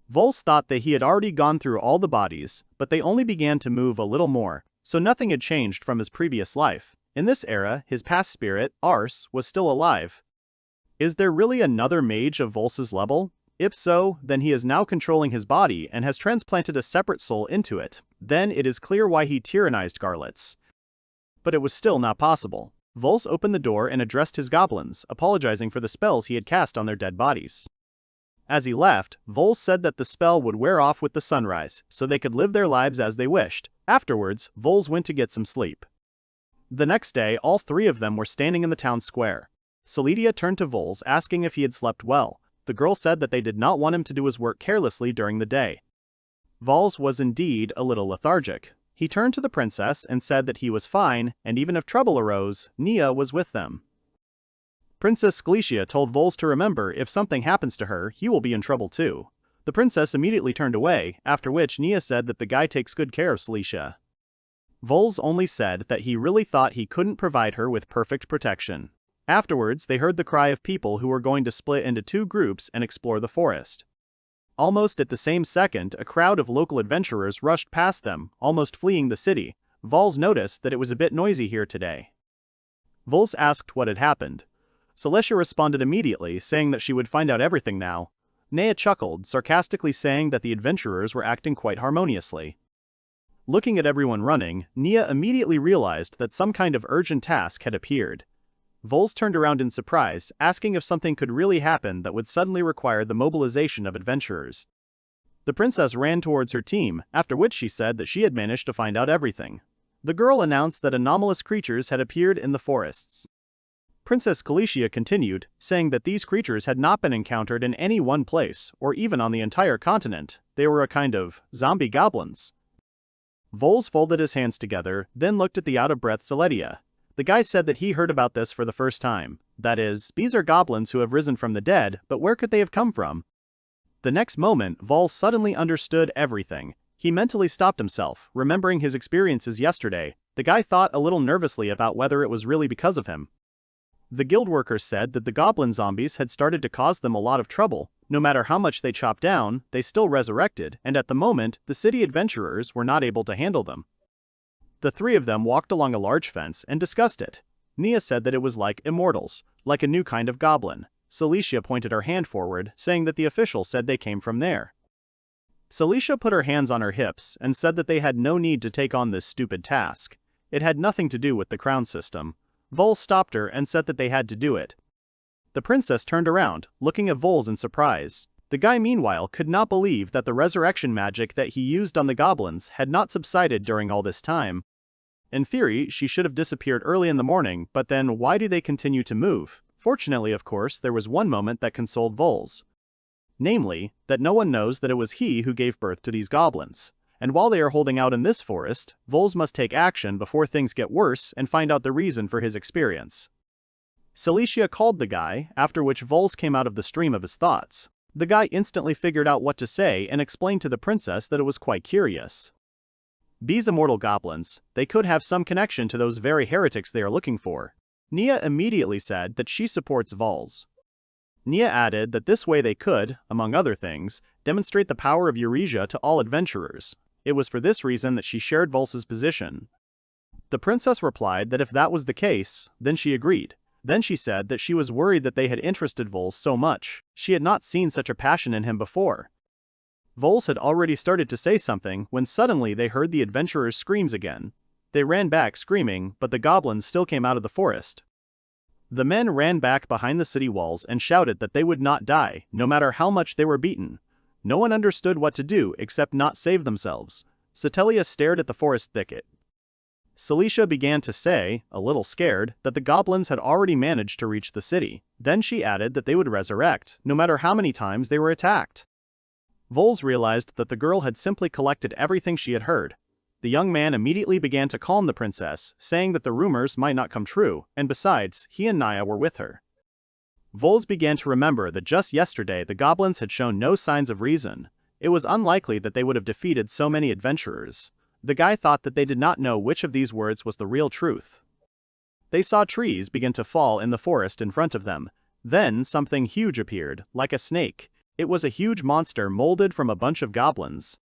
Vels thought that he had already gone through all the bodies, but they only began to move a little more, so nothing had changed from his previous life. In this era, his past spirit, Ars, was still alive. Is there really another mage of Vels's level? If so, then he is now controlling his body and has transplanted a separate soul into it. Then it is clear why he tyrannized Garlets. But it was still not possible. Vels opened the door and addressed his goblins, apologizing for the spells he had cast on their dead bodies. As he left, Vels said that the spell would wear off with the sunrise, so they could live their lives as they wished. Afterwards, Vels went to get some sleep. The next day, all three of them were standing in the town square. Cilicia turned to Vels asking if he had slept well. The girl said that they did not want him to do his work carelessly during the day. Vels was indeed a little lethargic. He turned to the princess and said that he was fine, and even if trouble arose, Nia was with them. Princess Cilicia told Vels to remember if something happens to her, he will be in trouble too. The princess immediately turned away, after which Nia said that the guy takes good care of Cilicia. Vels only said that he really thought he couldn't provide her with perfect protection. Afterwards, they heard the cry of people who were going to split into two groups and explore the forest. Almost at the same second, a crowd of local adventurers rushed past them, almost fleeing the city. Vels noticed that it was a bit noisy here today. Vels asked what had happened. Cilicia responded immediately, saying that she would find out everything now. Nia chuckled, sarcastically saying that the adventurers were acting quite harmoniously. Looking at everyone running, Nia immediately realized that some kind of urgent task had appeared. Vels turned around in surprise, asking if something could really happen that would suddenly require the mobilization of adventurers. The princess ran towards her team, after which she said that she had managed to find out everything. The girl announced that anomalous creatures had appeared in the forests. Princess Cilicia continued, saying that these creatures had not been encountered in any one place, or even on the entire continent. They were a kind of zombie goblins. Vels folded his hands together, then looked at the out-of-breath Celedia. The guy said that he heard about this for the first time. That is, these are goblins who have risen from the dead, but where could they have come from? The next moment, Vels suddenly understood everything. He mentally stopped himself, remembering his experiences yesterday. The guy thought a little nervously about whether it was really because of him. The guild workers said that the goblin zombies had started to cause them a lot of trouble. No matter how much they chopped down, they still resurrected, and at the moment, the city adventurers were not able to handle them. The three of them walked along a large fence and discussed it. Nia said that it was like immortals, like a new kind of goblin. Celicia pointed her hand forward, saying that the official said they came from there. Celicia put her hands on her hips and said that they had no need to take on this stupid task. It had nothing to do with the crown system. Vels stopped her and said that they had to do it. The princess turned around, looking at Vels in surprise. The guy meanwhile could not believe that the resurrection magic that he used on the goblins had not subsided during all this time. In theory, she should have disappeared early in the morning, but then why do they continue to move? Fortunately, of course, there was one moment that consoled Vels. Namely, that no one knows that it was he who gave birth to these goblins. And while they are holding out in this forest, Vels must take action before things get worse and find out the reason for his experience. Celicia called the guy, after which Vels came out of the stream of his thoughts. The guy instantly figured out what to say and explained to the princess that it was quite curious. These immortal goblins, they could have some connection to those very heretics they are looking for. Nia immediately said that she supports Vels. Nia added that this way they could, among other things, demonstrate the power of Euresia to all adventurers. It was for this reason that she shared Vels's position. The princess replied that if that was the case, then she agreed. Then she said that she was worried that they had interested Vels so much. She had not seen such a passion in him before. Vels had already started to say something when suddenly they heard the adventurers' screams again. They ran back screaming, but the goblins still came out of the forest. The men ran back behind the city walls and shouted that they would not die, no matter how much they were beaten. No one understood what to do except not save themselves. Celicia stared at the forest thicket. Celicia began to say, a little scared, that the goblins had already managed to reach the city. Then she added that they would resurrect, no matter how many times they were attacked. Vels realized that the girl had simply collected everything she had heard. The young man immediately began to calm the princess, saying that the rumors might not come true, and besides, he and Nia were with her. Vels began to remember that just yesterday the goblins had shown no signs of reason. It was unlikely that they would have defeated so many adventurers. The guy thought that they did not know which of these words was the real truth. They saw trees begin to fall in the forest in front of them. Then something huge appeared, like a snake. It was a huge monster molded from a bunch of goblins.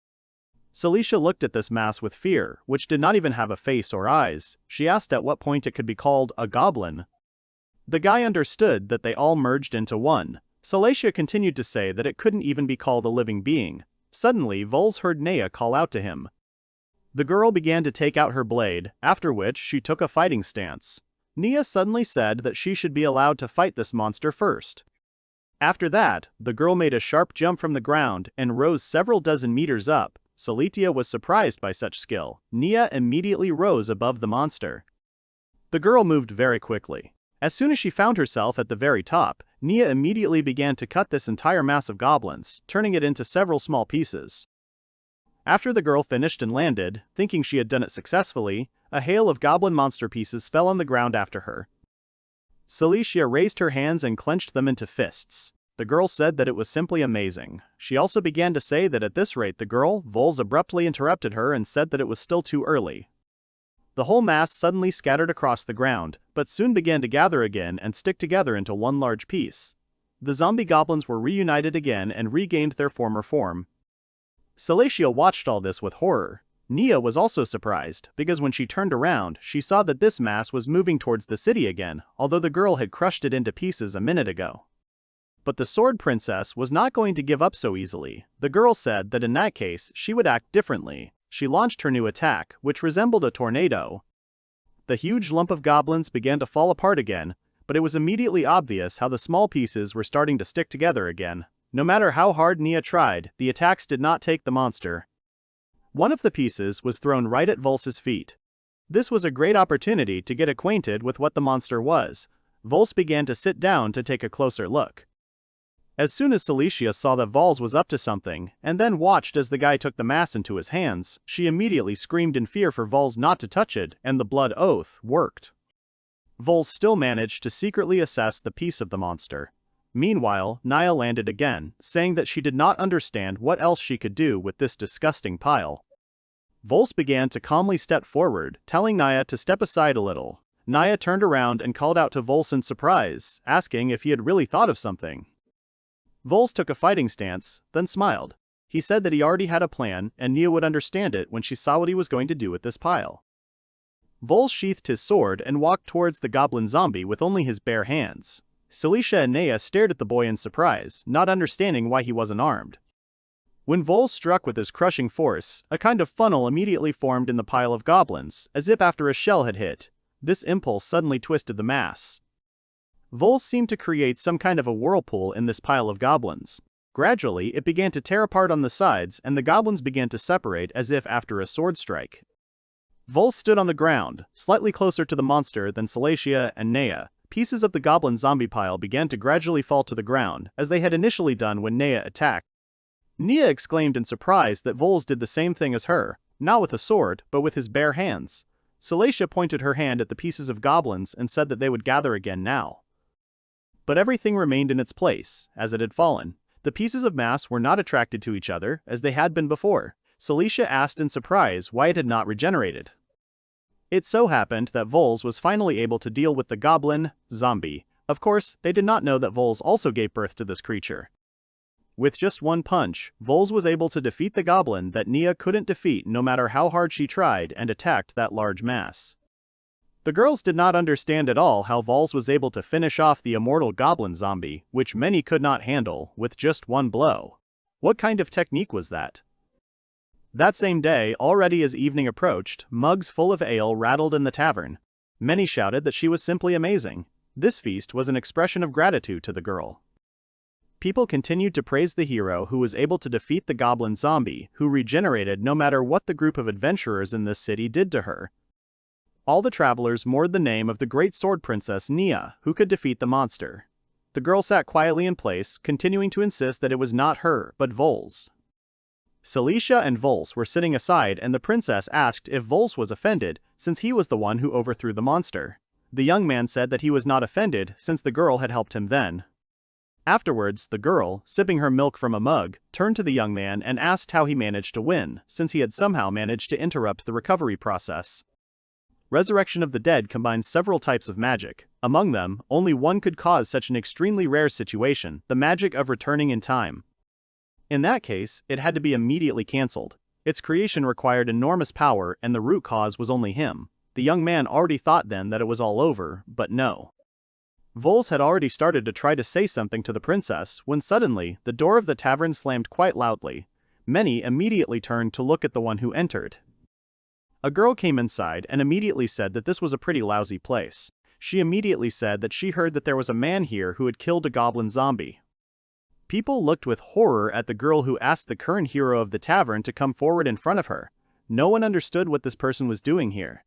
Celicia looked at this mass with fear, which did not even have a face or eyes. She asked at what point it could be called a goblin. The guy understood that they all merged into one. Celicia continued to say that it couldn't even be called a living being. Suddenly, Vels heard Nia call out to him. The girl began to take out her blade, after which she took a fighting stance. Nia suddenly said that she should be allowed to fight this monster first. After that, the girl made a sharp jump from the ground and rose several dozen meters up. Celicia was surprised by such skill. Nia immediately rose above the monster. The girl moved very quickly. As soon as she found herself at the very top, Nia immediately began to cut this entire mass of goblins, turning it into several small pieces. After the girl finished and landed, thinking she had done it successfully, a hail of goblin monster pieces fell on the ground after her. Celicia raised her hands and clenched them into fists. The girl said that it was simply amazing. She also began to say that at this rate the girl, Vels, abruptly interrupted her and said that it was still too early. The whole mass suddenly scattered across the ground, but soon began to gather again and stick together into one large piece. The zombie goblins were reunited again and regained their former form. Celicia watched all this with horror. Nia was also surprised, because when she turned around, she saw that this mass was moving towards the city again, although the girl had crushed it into pieces a minute ago. But the Sword Princess was not going to give up so easily. The girl said that in that case, she would act differently. She launched her new attack, which resembled a tornado. The huge lump of goblins began to fall apart again, but it was immediately obvious how the small pieces were starting to stick together again. No matter how hard Nia tried, the attacks did not take the monster. One of the pieces was thrown right at Vels's feet. This was a great opportunity to get acquainted with what the monster was. Vels began to sit down to take a closer look. As soon as Celicia saw that Vels was up to something, and then watched as the guy took the mass into his hands, she immediately screamed in fear for Vels not to touch it, and the blood oath worked. Vels still managed to secretly assess the piece of the monster. Meanwhile, Naya landed again, saying that she did not understand what else she could do with this disgusting pile. Vels began to calmly step forward, telling Naya to step aside a little. Naya turned around and called out to Vels in surprise, asking if he had really thought of something. Vels took a fighting stance, then smiled. He said that he already had a plan, and Naya would understand it when she saw what he was going to do with this pile. Vels sheathed his sword and walked towards the goblin zombie with only his bare hands. Celicia and Naya stared at the boy in surprise, not understanding why he wasn't armed. When Vels struck with his crushing force, a kind of funnel immediately formed in the pile of goblins, as if after a shell had hit. This impulse suddenly twisted the mass. Vels seemed to create some kind of a whirlpool in this pile of goblins. Gradually, it began to tear apart on the sides, and the goblins began to separate as if after a sword strike. Vels stood on the ground, slightly closer to the monster than Celicia and Naya. Pieces of the goblin zombie pile began to gradually fall to the ground, as they had initially done when Naya attacked. Naya exclaimed in surprise that Vels did the same thing as her, not with a sword, but with his bare hands. Celicia pointed her hand at the pieces of goblins and said that they would gather again now. But everything remained in its place, as it had fallen. The pieces of mass were not attracted to each other, as they had been before. Celicia asked in surprise why it had not regenerated. It so happened that Vels was finally able to deal with the goblin zombie. Of course, they did not know that Vels also gave birth to this creature. With just one punch, Vels was able to defeat the goblin that Naya couldn't defeat no matter how hard she tried, and attacked that large mass. The girls did not understand at all how Vels was able to finish off the immortal goblin zombie, which many could not handle, with just one blow. What kind of technique was that? That same day, already as evening approached, mugs full of ale rattled in the tavern. Many shouted that she was simply amazing. This feast was an expression of gratitude to the girl. People continued to praise the hero who was able to defeat the goblin zombie, who regenerated no matter what the group of adventurers in this city did to her. All the travelers mourned the name of the great sword princess Naya, who could defeat the monster. The girl sat quietly in place, continuing to insist that it was not her, but Vels. Celicia and Vels were sitting aside, and the princess asked if Vels was offended, since he was the one who overthrew the monster. The young man said that he was not offended, since the girl had helped him then. Afterwards, the girl, sipping her milk from a mug, turned to the young man and asked how he managed to win, since he had somehow managed to interrupt the recovery process. Resurrection of the Dead combines several types of magic. Among them, only one could cause such an extremely rare situation, the magic of returning in time. In that case, it had to be immediately cancelled. Its creation required enormous power, and the root cause was only him. The young man already thought then that it was all over, but no. Vels had already started to try to say something to the princess, when suddenly, the door of the tavern slammed quite loudly. Many immediately turned to look at the one who entered. A girl came inside and immediately said that this was a pretty lousy place. She immediately said that she heard that there was a man here who had killed a goblin zombie. People looked with horror at the girl who asked the current hero of the tavern to come forward in front of her. No one understood what this person was doing here.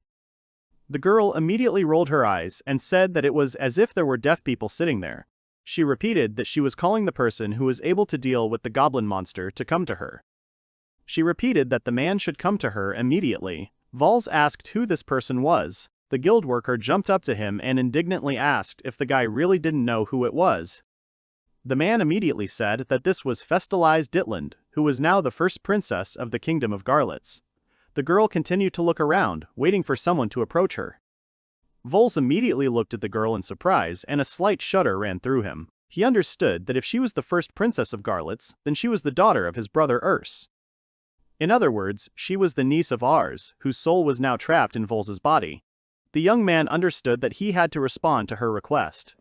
The girl immediately rolled her eyes and said that it was as if there were deaf people sitting there. She repeated that she was calling the person who was able to deal with the goblin monster to come to her. She repeated that the man should come to her immediately. Vels asked who this person was. The guild worker jumped up to him and indignantly asked if the guy really didn't know who it was. The man immediately said that this was Festalize Ditland, who was now the first princess of the kingdom of Garlets. The girl continued to look around, waiting for someone to approach her. Vels immediately looked at the girl in surprise, and a slight shudder ran through him. He understood that if she was the first princess of Garlets, then she was the daughter of his brother Urs. In other words, she was the niece of Ars, whose soul was now trapped in Vels's body. The young man understood that he had to respond to her request.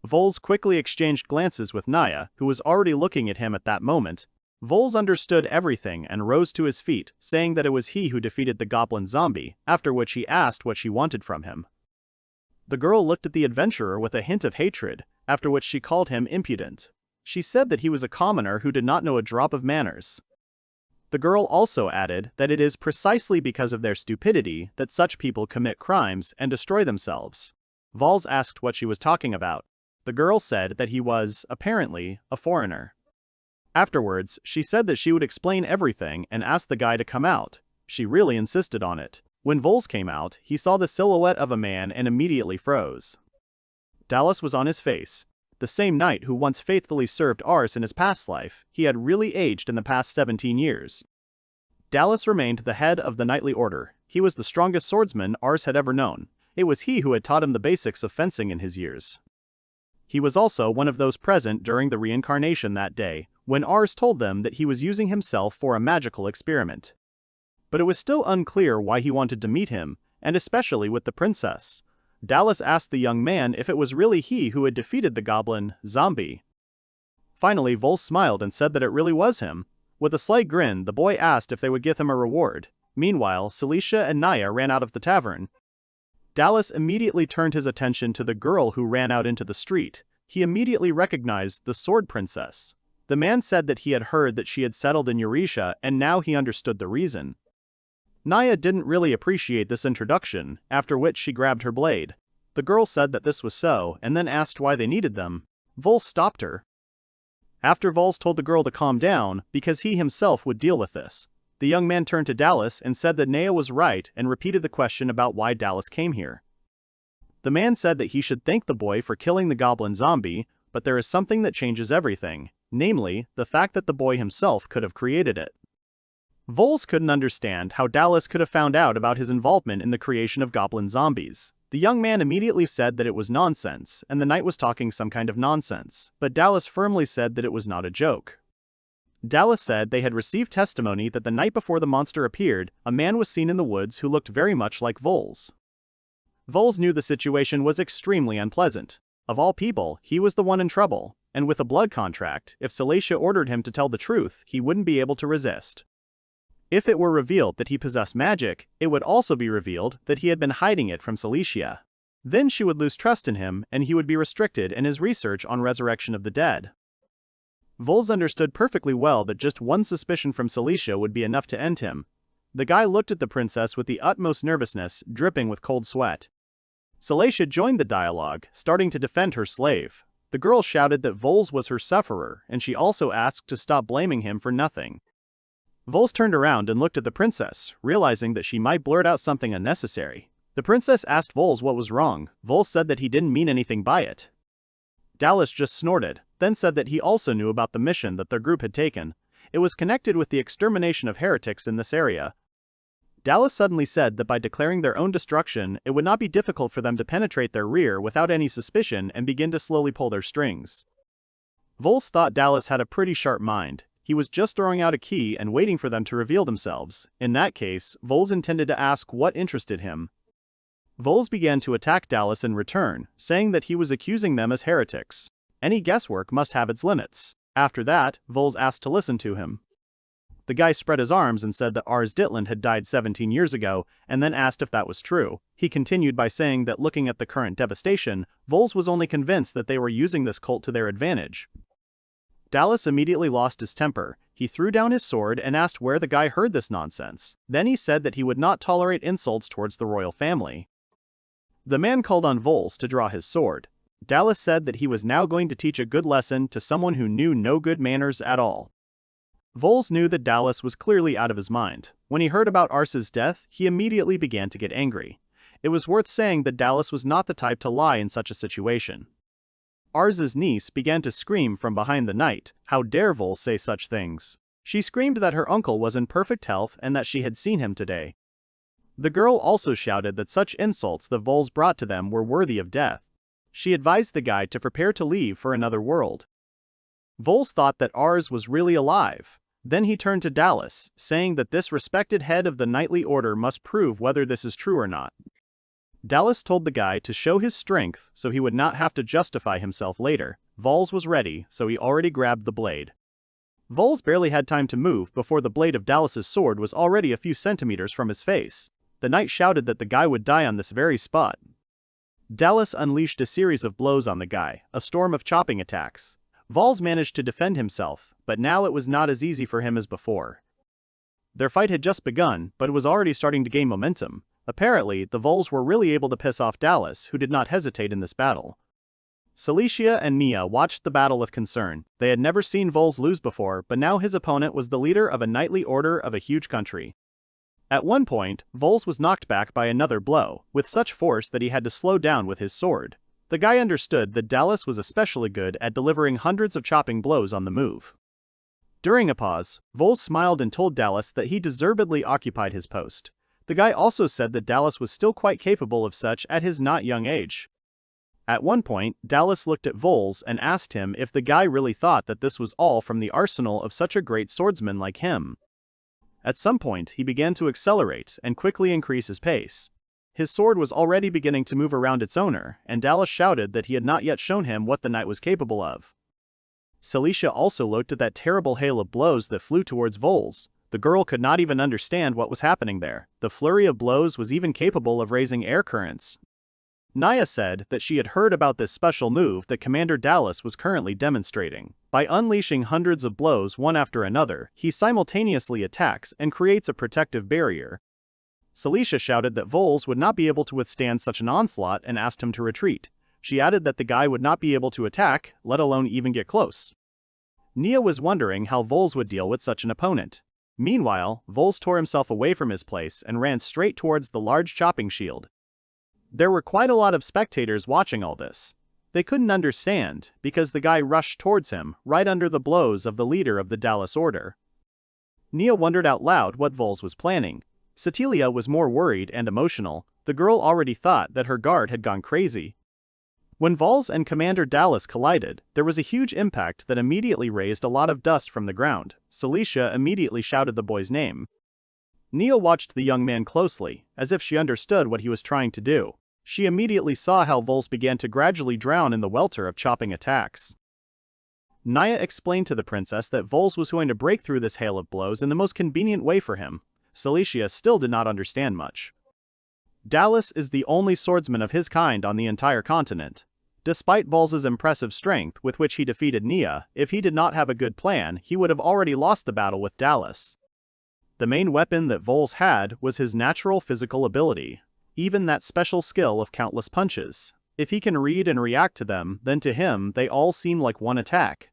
Vels quickly exchanged glances with Naya, who was already looking at him at that moment. Vels understood everything and rose to his feet, saying that it was he who defeated the goblin zombie, after which he asked what she wanted from him. The girl looked at the adventurer with a hint of hatred, after which she called him impudent. She said that he was a commoner who did not know a drop of manners. The girl also added that it is precisely because of their stupidity that such people commit crimes and destroy themselves. Vels asked what she was talking about. The girl said that he was, apparently, a foreigner. Afterwards, she said that she would explain everything and asked the guy to come out. She really insisted on it. When Vels came out, he saw the silhouette of a man and immediately froze. Dallas was on his face. The same knight who once faithfully served Arsus in his past life, he had really aged in the past 17 years. Dallas remained the head of the knightly order. He was the strongest swordsman Arsus had ever known. It was he who had taught him the basics of fencing in his years. He was also one of those present during the reincarnation that day, when Arsus told them that he was using himself for a magical experiment. But it was still unclear why he wanted to meet him, and especially with the princess. Dallas asked the young man if it was really he who had defeated the goblin, zombie. Finally, Vels smiled and said that it really was him. With a slight grin, the boy asked if they would give him a reward. Meanwhile, Celicia and Naya ran out of the tavern. Dallas immediately turned his attention to the girl who ran out into the street. He immediately recognized the sword princess. The man said that he had heard that she had settled in Eurasia and now he understood the reason. Naya didn't really appreciate this introduction, after which she grabbed her blade. The girl said that this was so, and then asked why they needed them. Vels stopped her. After Vels told the girl to calm down, because he himself would deal with this, the young man turned to Dallas and said that Naya was right and repeated the question about why Dallas came here. The man said that he should thank the boy for killing the goblin zombie, but there is something that changes everything, namely, the fact that the boy himself could have created it. Vels couldn't understand how Dallas could have found out about his involvement in the creation of goblin zombies. The young man immediately said that it was nonsense, and the knight was talking some kind of nonsense, but Dallas firmly said that it was not a joke. Dallas said they had received testimony that the night before the monster appeared, a man was seen in the woods who looked very much like Vels. Vels knew the situation was extremely unpleasant. Of all people, he was the one in trouble, and with a blood contract, if Celicia ordered him to tell the truth, he wouldn't be able to resist. If it were revealed that he possessed magic, it would also be revealed that he had been hiding it from Celicia. Then she would lose trust in him and he would be restricted in his research on resurrection of the dead. Vels understood perfectly well that just one suspicion from Celicia would be enough to end him. The guy looked at the princess with the utmost nervousness, dripping with cold sweat. Celicia joined the dialogue, starting to defend her slave. The girl shouted that Vels was her sufferer, and she also asked to stop blaming him for nothing. Vels turned around and looked at the princess, realizing that she might blurt out something unnecessary. The princess asked Vels what was wrong. Vels said that he didn't mean anything by it. Dallas just snorted, then said that he also knew about the mission that their group had taken. It was connected with the extermination of heretics in this area. Dallas suddenly said that by declaring their own destruction, it would not be difficult for them to penetrate their rear without any suspicion and begin to slowly pull their strings. Vels thought Dallas had a pretty sharp mind. He was just throwing out a key and waiting for them to reveal themselves. In that case, Vels intended to ask what interested him. Vels began to attack Dallas in return, saying that he was accusing them as heretics. Any guesswork must have its limits. After that, Vels asked to listen to him. The guy spread his arms and said that Ars Ditland had died 17 years ago, and then asked if that was true. He continued by saying that looking at the current devastation, Vels was only convinced that they were using this cult to their advantage. Dallas immediately lost his temper. He threw down his sword and asked where the guy heard this nonsense. Then he said that he would not tolerate insults towards the royal family. The man called on Vels to draw his sword. Dallas said that he was now going to teach a good lesson to someone who knew no good manners at all. Vels knew that Dallas was clearly out of his mind. When he heard about Arsus's death, he immediately began to get angry. It was worth saying that Dallas was not the type to lie in such a situation. Arsus's niece began to scream from behind the knight. How dare Vels say such things? She screamed that her uncle was in perfect health and that she had seen him today. The girl also shouted that such insults that Vels brought to them were worthy of death. She advised the guy to prepare to leave for another world. Vels thought that Ars was really alive. Then he turned to Dallas, saying that this respected head of the knightly order must prove whether this is true or not. Dallas told the guy to show his strength so he would not have to justify himself later. Vels was ready, so he already grabbed the blade. Vels barely had time to move before the blade of Dallas's sword was already a few centimeters from his face. The knight shouted that the guy would die on this very spot. Dallas unleashed a series of blows on the guy, a storm of chopping attacks. Vels managed to defend himself, but now it was not as easy for him as before. Their fight had just begun, but it was already starting to gain momentum. Apparently, the Vels were really able to piss off Dallas, who did not hesitate in this battle. Cilicia and Nia watched the battle with concern. They had never seen Vels lose before, but now his opponent was the leader of a knightly order of a huge country. At one point, Vels was knocked back by another blow, with such force that he had to slow down with his sword. The guy understood that Dallas was especially good at delivering hundreds of chopping blows on the move. During a pause, Vels smiled and told Dallas that he deservedly occupied his post. The guy also said that Dallas was still quite capable of such at his not young age. At one point, Dallas looked at Vels and asked him if the guy really thought that this was all from the arsenal of such a great swordsman like him. At some point, he began to accelerate and quickly increase his pace. His sword was already beginning to move around its owner, and Dallas shouted that he had not yet shown him what the knight was capable of. Cilicia also looked at that terrible hail of blows that flew towards Vels. The girl could not even understand what was happening there. The flurry of blows was even capable of raising air currents. Nia said that she had heard about this special move that Commander Dallas was currently demonstrating. By unleashing hundreds of blows one after another, he simultaneously attacks and creates a protective barrier. Cilicia shouted that Vels would not be able to withstand such an onslaught and asked him to retreat. She added that the guy would not be able to attack, let alone even get close. Nia was wondering how Vels would deal with such an opponent. Meanwhile, Vels tore himself away from his place and ran straight towards the large chopping shield. There were quite a lot of spectators watching all this. They couldn't understand, because the guy rushed towards him, right under the blows of the leader of the Dallas Order. Nia wondered out loud what Vels was planning. Cecilia was more worried and emotional. The girl already thought that her guard had gone crazy. When Vels and Commander Dallas collided, there was a huge impact that immediately raised a lot of dust from the ground. Cilicia immediately shouted the boy's name. Nia watched the young man closely, as if she understood what he was trying to do. She immediately saw how Vels began to gradually drown in the welter of chopping attacks. Nia explained to the princess that Vels was going to break through this hail of blows in the most convenient way for him. Cilicia still did not understand much. Dallas is the only swordsman of his kind on the entire continent. Despite Vels's impressive strength with which he defeated Nia, if he did not have a good plan, he would have already lost the battle with Dallas. The main weapon that Vels had was his natural physical ability. Even that special skill of countless punches. If he can read and react to them, then to him they all seem like one attack.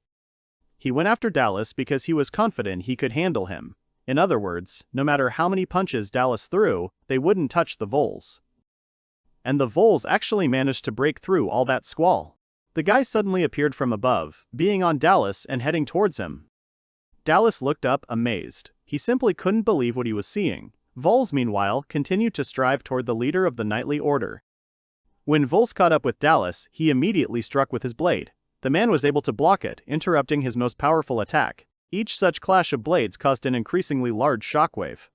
He went after Dallas because he was confident he could handle him. In other words, no matter how many punches Dallas threw, they wouldn't touch the Vels. And the Vels actually managed to break through all that squall. The guy suddenly appeared from above, being on Dallas and heading towards him. Dallas looked up, amazed. He simply couldn't believe what he was seeing. Vels, meanwhile, continued to strive toward the leader of the knightly order. When Vels caught up with Dallas, he immediately struck with his blade. The man was able to block it, interrupting his most powerful attack. Each such clash of blades caused an increasingly large shockwave.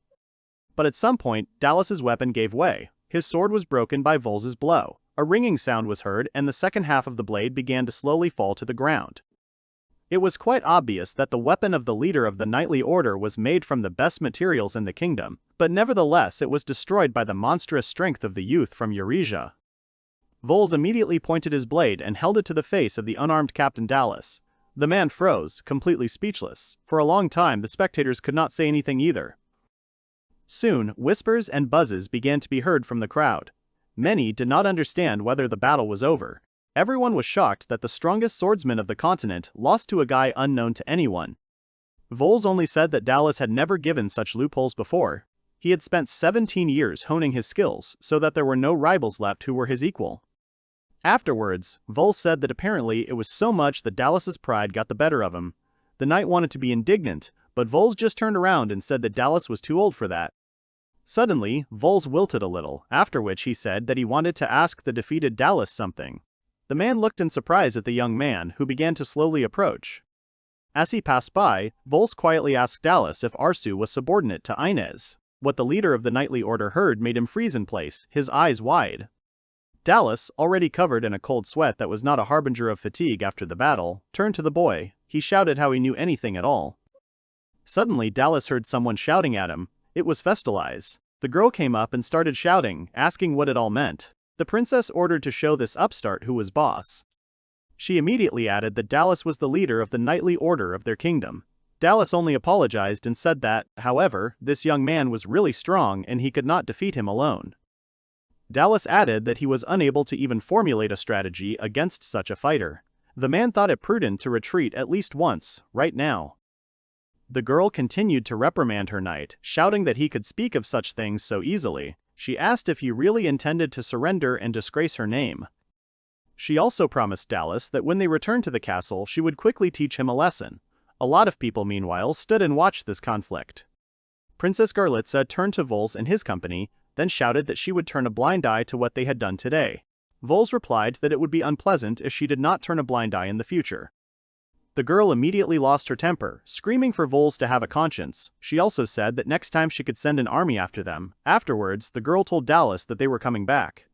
But at some point, Dallas's weapon gave way. His sword was broken by Vels's blow. A ringing sound was heard, and the second half of the blade began to slowly fall to the ground. It was quite obvious that the weapon of the leader of the knightly order was made from the best materials in the kingdom, but nevertheless it was destroyed by the monstrous strength of the youth from Eurasia. Vels immediately pointed his blade and held it to the face of the unarmed Captain Dallas. The man froze, completely speechless. For a long time the spectators could not say anything either. Soon, whispers and buzzes began to be heard from the crowd. Many did not understand whether the battle was over. Everyone was shocked that the strongest swordsman of the continent lost to a guy unknown to anyone. Vels only said that Dallas had never given such loopholes before. He had spent 17 years honing his skills so that there were no rivals left who were his equal. Afterwards, Vels said that apparently it was so much that Dallas's pride got the better of him. The knight wanted to be indignant, but Vels just turned around and said that Dallas was too old for that. Suddenly, Vels wilted a little, after which he said that he wanted to ask the defeated Dallas something. The man looked in surprise at the young man, who began to slowly approach. As he passed by, Vels quietly asked Dallas if Arsus was subordinate to Inez. What the leader of the knightly order heard made him freeze in place, his eyes wide. Dallas, already covered in a cold sweat that was not a harbinger of fatigue after the battle, turned to the boy. He shouted how he knew anything at all. Suddenly Dallas heard someone shouting at him. It was Festalize. The girl came up and started shouting, asking what it all meant. The princess ordered to show this upstart who was boss. She immediately added that Dallas was the leader of the knightly order of their kingdom. Dallas only apologized and said that, however, this young man was really strong and he could not defeat him alone. Dallas added that he was unable to even formulate a strategy against such a fighter. The man thought it prudent to retreat at least once, right now. The girl continued to reprimand her knight, shouting that he could speak of such things so easily. She asked if he really intended to surrender and disgrace her name. She also promised Dallas that when they returned to the castle she would quickly teach him a lesson. A lot of people meanwhile stood and watched this conflict. Princess Garlitz turned to Vels and his company, then shouted that she would turn a blind eye to what they had done today. Vels replied that it would be unpleasant if she did not turn a blind eye in the future. The girl immediately lost her temper, screaming for Vels to have a conscience. She also said that next time she could send an army after them. Afterwards, the girl told Dallas that they were coming back.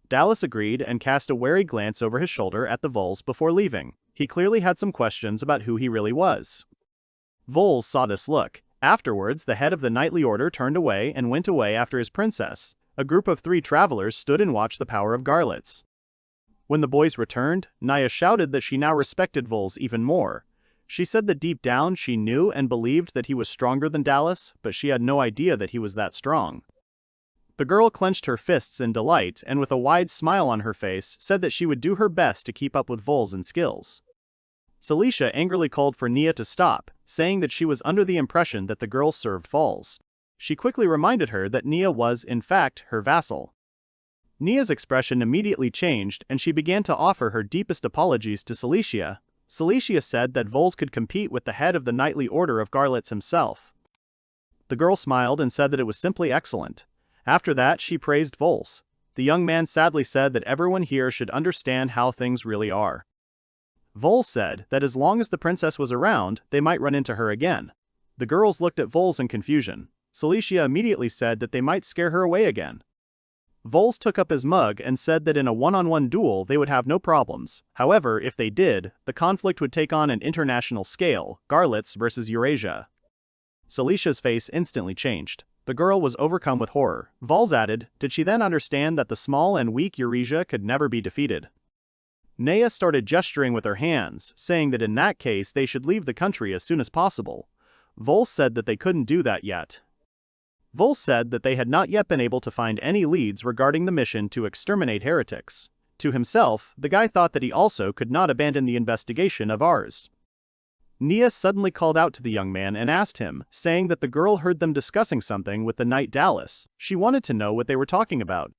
Dallas agreed and cast a wary glance over his shoulder at the Vels before leaving. He clearly had some questions about who he really was. Vels saw this look. Afterwards, the head of the knightly order turned away and went away after his princess. A group of 3 travelers stood and watched the power of Garlets. When the boys returned, Naya shouted that she now respected Vels even more. She said that deep down she knew and believed that he was stronger than Dallas, but she had no idea that he was that strong. The girl clenched her fists in delight and with a wide smile on her face said that she would do her best to keep up with Vels in skills. Celicia angrily called for Nia to stop, saying that she was under the impression that the girl served Vels. She quickly reminded her that Nia was, in fact, her vassal. Nia's expression immediately changed and she began to offer her deepest apologies to Celicia. Celicia said that Vels could compete with the head of the knightly order of Garlets himself. The girl smiled and said that it was simply excellent. After that, she praised Vels. The young man sadly said that everyone here should understand how things really are. Vels said that as long as the princess was around, they might run into her again. The girls looked at Vels in confusion. Celicia immediately said that they might scare her away again. Vels took up his mug and said that in a one-on-one duel they would have no problems. However, if they did, the conflict would take on an international scale, Garlets versus Eurasia. Celicia's face instantly changed. The girl was overcome with horror. Vels added, did she then understand that the small and weak Eurasia could never be defeated? Naya started gesturing with her hands, saying that in that case they should leave the country as soon as possible. Vels said that they couldn't do that yet. Vels said that they had not yet been able to find any leads regarding the mission to exterminate heretics. To himself, the guy thought that he also could not abandon the investigation of Arsus. Nia suddenly called out to the young man and asked him, saying that the girl heard them discussing something with the knight Dallas. She wanted to know what they were talking about.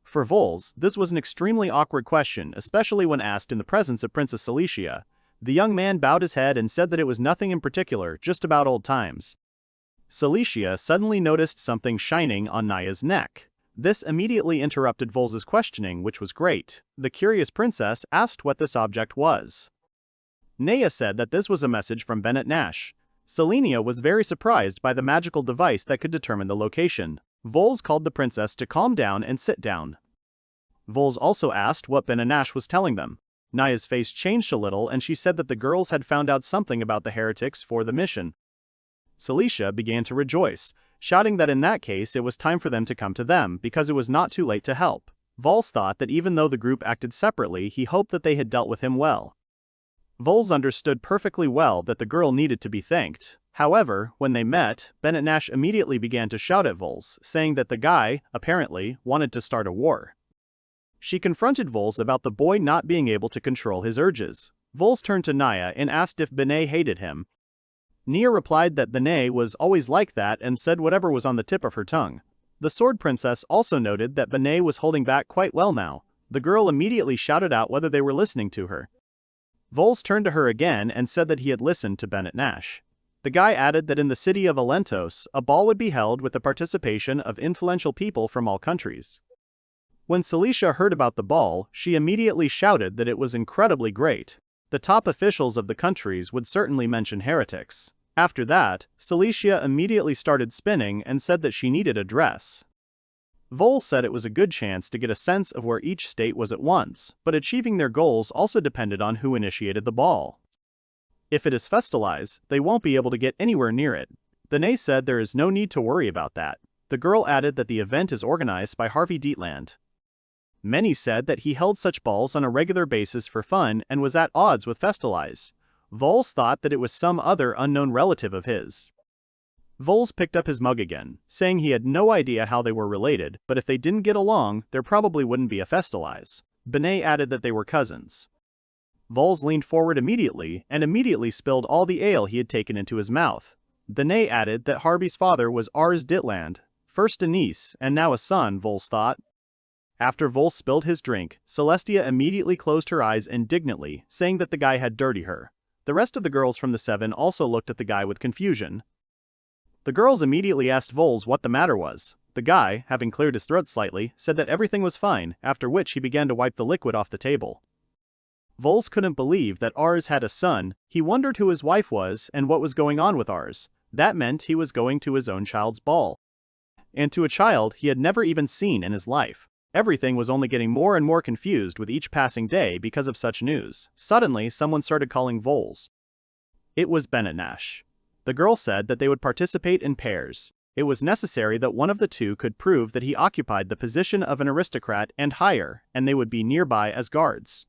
For Vels, this was an extremely awkward question, especially when asked in the presence of Princess Celicia. The young man bowed his head and said that it was nothing in particular, just about old times. Celicia suddenly noticed something shining on Naya's neck. This immediately interrupted Vels's questioning, which was great. The curious princess asked what this object was. Naya said that this was a message from Bennett Nash. Selenia was very surprised by the magical device that could determine the location. Vels called the princess to calm down and sit down. Vels also asked what Bennett Nash was telling them. Naya's face changed a little and she said that the girls had found out something about the heretics for the mission. Celicia began to rejoice, shouting that in that case it was time for them to come to them because it was not too late to help. Vels thought that even though the group acted separately, he hoped that they had dealt with him well. Vels understood perfectly well that the girl needed to be thanked. However, when they met, Bennett Nash immediately began to shout at Vels, saying that the guy, apparently, wanted to start a war. She confronted Vels about the boy not being able to control his urges. Vels turned to Naya and asked if Benet hated him. Nia replied that Benet was always like that and said whatever was on the tip of her tongue. The sword princess also noted that Benet was holding back quite well now. The girl immediately shouted out whether they were listening to her. Vels turned to her again and said that he had listened to Bennett Nash. The guy added that in the city of Alentos, a ball would be held with the participation of influential people from all countries. When Celicia heard about the ball, she immediately shouted that it was incredibly great. The top officials of the countries would certainly mention heretics. After that, Celicia immediately started spinning and said that she needed a dress. Vels said it was a good chance to get a sense of where each state was at once, but achieving their goals also depended on who initiated the ball. If it is Festalize, they won't be able to get anywhere near it. Benet said there is no need to worry about that. The girl added that the event is organized by Harvey Dietland. Many said that he held such balls on a regular basis for fun and was at odds with Festalize. Vels thought that it was some other unknown relative of his. Vels picked up his mug again, saying he had no idea how they were related, but if they didn't get along, there probably wouldn't be a festivize. Benet added that they were cousins. Vels leaned forward immediately, and immediately spilled all the ale he had taken into his mouth. Benet added that Harvey's father was Ars Ditland, first a niece, and now a son, Vels thought. After Vels spilled his drink, Celestia immediately closed her eyes indignantly, saying that the guy had dirtied her. The rest of the girls from the seven also looked at the guy with confusion. The girls immediately asked Vels what the matter was. The guy, having cleared his throat slightly, said that everything was fine, after which he began to wipe the liquid off the table. Vels couldn't believe that Ars had a son. He wondered who his wife was and what was going on with Ars. That meant he was going to his own child's ball. And to a child he had never even seen in his life. Everything was only getting more and more confused with each passing day because of such news. Suddenly, someone started calling Vels. It was Benetnash. The girl said that they would participate in pairs. It was necessary that one of the two could prove that he occupied the position of an aristocrat and higher, and they would be nearby as guards.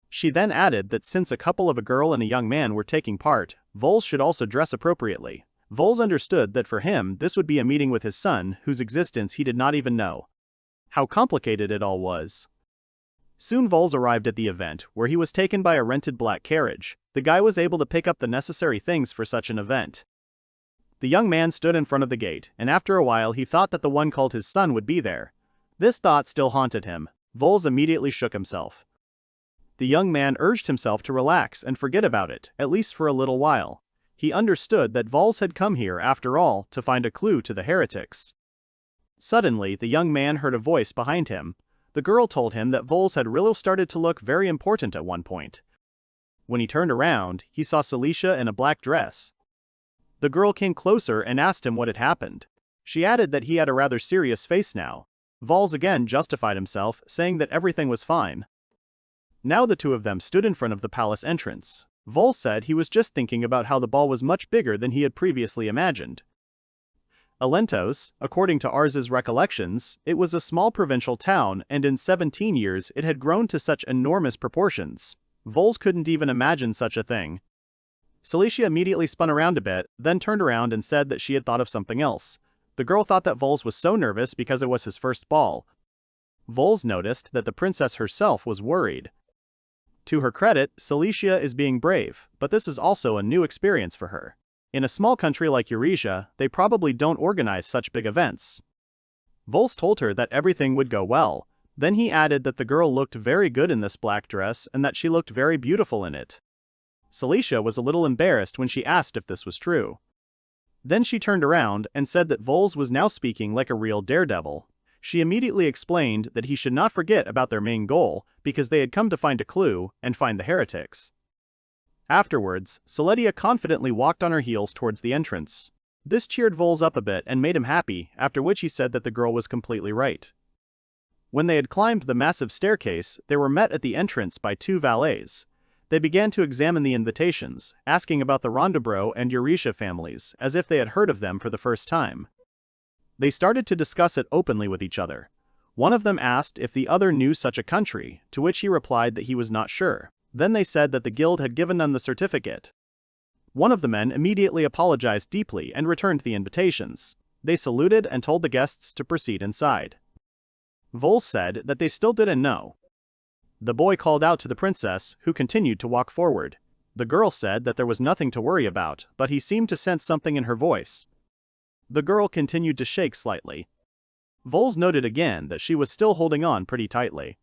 She then added that since a couple of a girl and a young man were taking part, Vels should also dress appropriately. Vels understood that for him this would be a meeting with his son, whose existence he did not even know. How complicated it all was. Soon Vels arrived at the event, where he was taken by a rented black carriage. The guy was able to pick up the necessary things for such an event. The young man stood in front of the gate, and after a while he thought that the one called his son would be there. This thought still haunted him. Vels immediately shook himself. The young man urged himself to relax and forget about it, at least for a little while. He understood that Vels had come here, after all, to find a clue to the heretics. Suddenly, the young man heard a voice behind him. The girl told him that Vels had really started to look very important at one point. When he turned around, he saw Celicia in a black dress. The girl came closer and asked him what had happened. She added that he had a rather serious face now. Vels again justified himself, saying that everything was fine. Now the two of them stood in front of the palace entrance. Vels said he was just thinking about how the ball was much bigger than he had previously imagined. Alentos, according to Ars's recollections, it was a small provincial town, and in 17 years it had grown to such enormous proportions. Vels couldn't even imagine such a thing. Celicia immediately spun around a bit, then turned around and said that she had thought of something else. The girl thought that Vels was so nervous because it was his first ball. Vels noticed that the princess herself was worried. To her credit, Celicia is being brave, but this is also a new experience for her. In a small country like Eurasia, they probably don't organize such big events. Vels told her that everything would go well. Then he added that the girl looked very good in this black dress and that she looked very beautiful in it. Celicia was a little embarrassed when she asked if this was true. Then she turned around and said that Vels was now speaking like a real daredevil. She immediately explained that he should not forget about their main goal, because they had come to find a clue and find the heretics. Afterwards, Celicia confidently walked on her heels towards the entrance. This cheered Vels up a bit and made him happy, after which he said that the girl was completely right. When they had climbed the massive staircase, they were met at the entrance by two valets. They began to examine the invitations, asking about the Rondebro and Eurasia families, as if they had heard of them for the first time. They started to discuss it openly with each other. One of them asked if the other knew such a country, to which he replied that he was not sure. Then they said that the guild had given them the certificate. One of the men immediately apologized deeply and returned the invitations. They saluted and told the guests to proceed inside. Vels said that they still didn't know. The boy called out to the princess, who continued to walk forward. The girl said that there was nothing to worry about, but he seemed to sense something in her voice. The girl continued to shake slightly. Vels noted again that she was still holding on pretty tightly.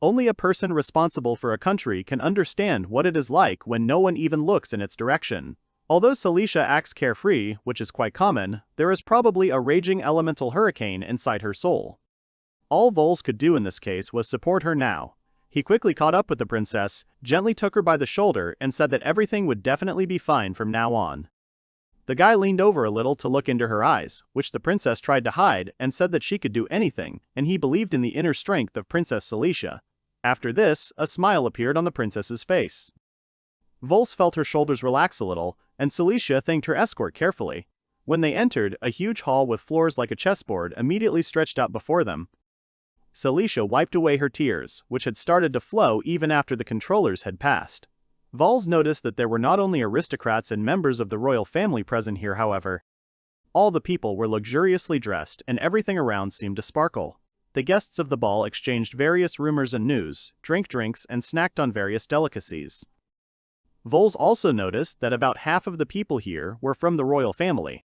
Only a person responsible for a country can understand what it is like when no one even looks in its direction. Although Celicia acts carefree, which is quite common, there is probably a raging elemental hurricane inside her soul. All Vels could do in this case was support her now. He quickly caught up with the princess, gently took her by the shoulder and said that everything would definitely be fine from now on. The guy leaned over a little to look into her eyes, which the princess tried to hide, and said that she could do anything, and he believed in the inner strength of Princess Celicia. After this, a smile appeared on the princess's face. Vels felt her shoulders relax a little, and Celicia thanked her escort carefully. When they entered, a huge hall with floors like a chessboard immediately stretched out before them. Celicia wiped away her tears, which had started to flow even after the controllers had passed. Vels noticed that there were not only aristocrats and members of the royal family present here, however. All the people were luxuriously dressed and everything around seemed to sparkle. The guests of the ball exchanged various rumors and news, drank drinks and snacked on various delicacies. Vels also noticed that about half of the people here were from the royal family.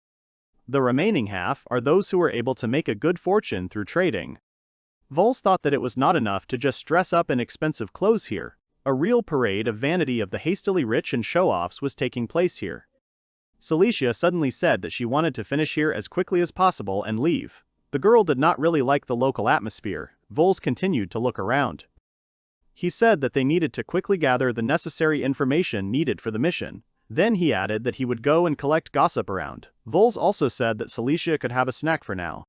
The remaining half are those who were able to make a good fortune through trading. Vels thought that it was not enough to just dress up in expensive clothes here. A real parade of vanity of the hastily rich and show-offs was taking place here. Celicia suddenly said that she wanted to finish here as quickly as possible and leave. The girl did not really like the local atmosphere. Vels continued to look around. He said that they needed to quickly gather the necessary information needed for the mission. Then he added that he would go and collect gossip around. Vels also said that Celicia could have a snack for now.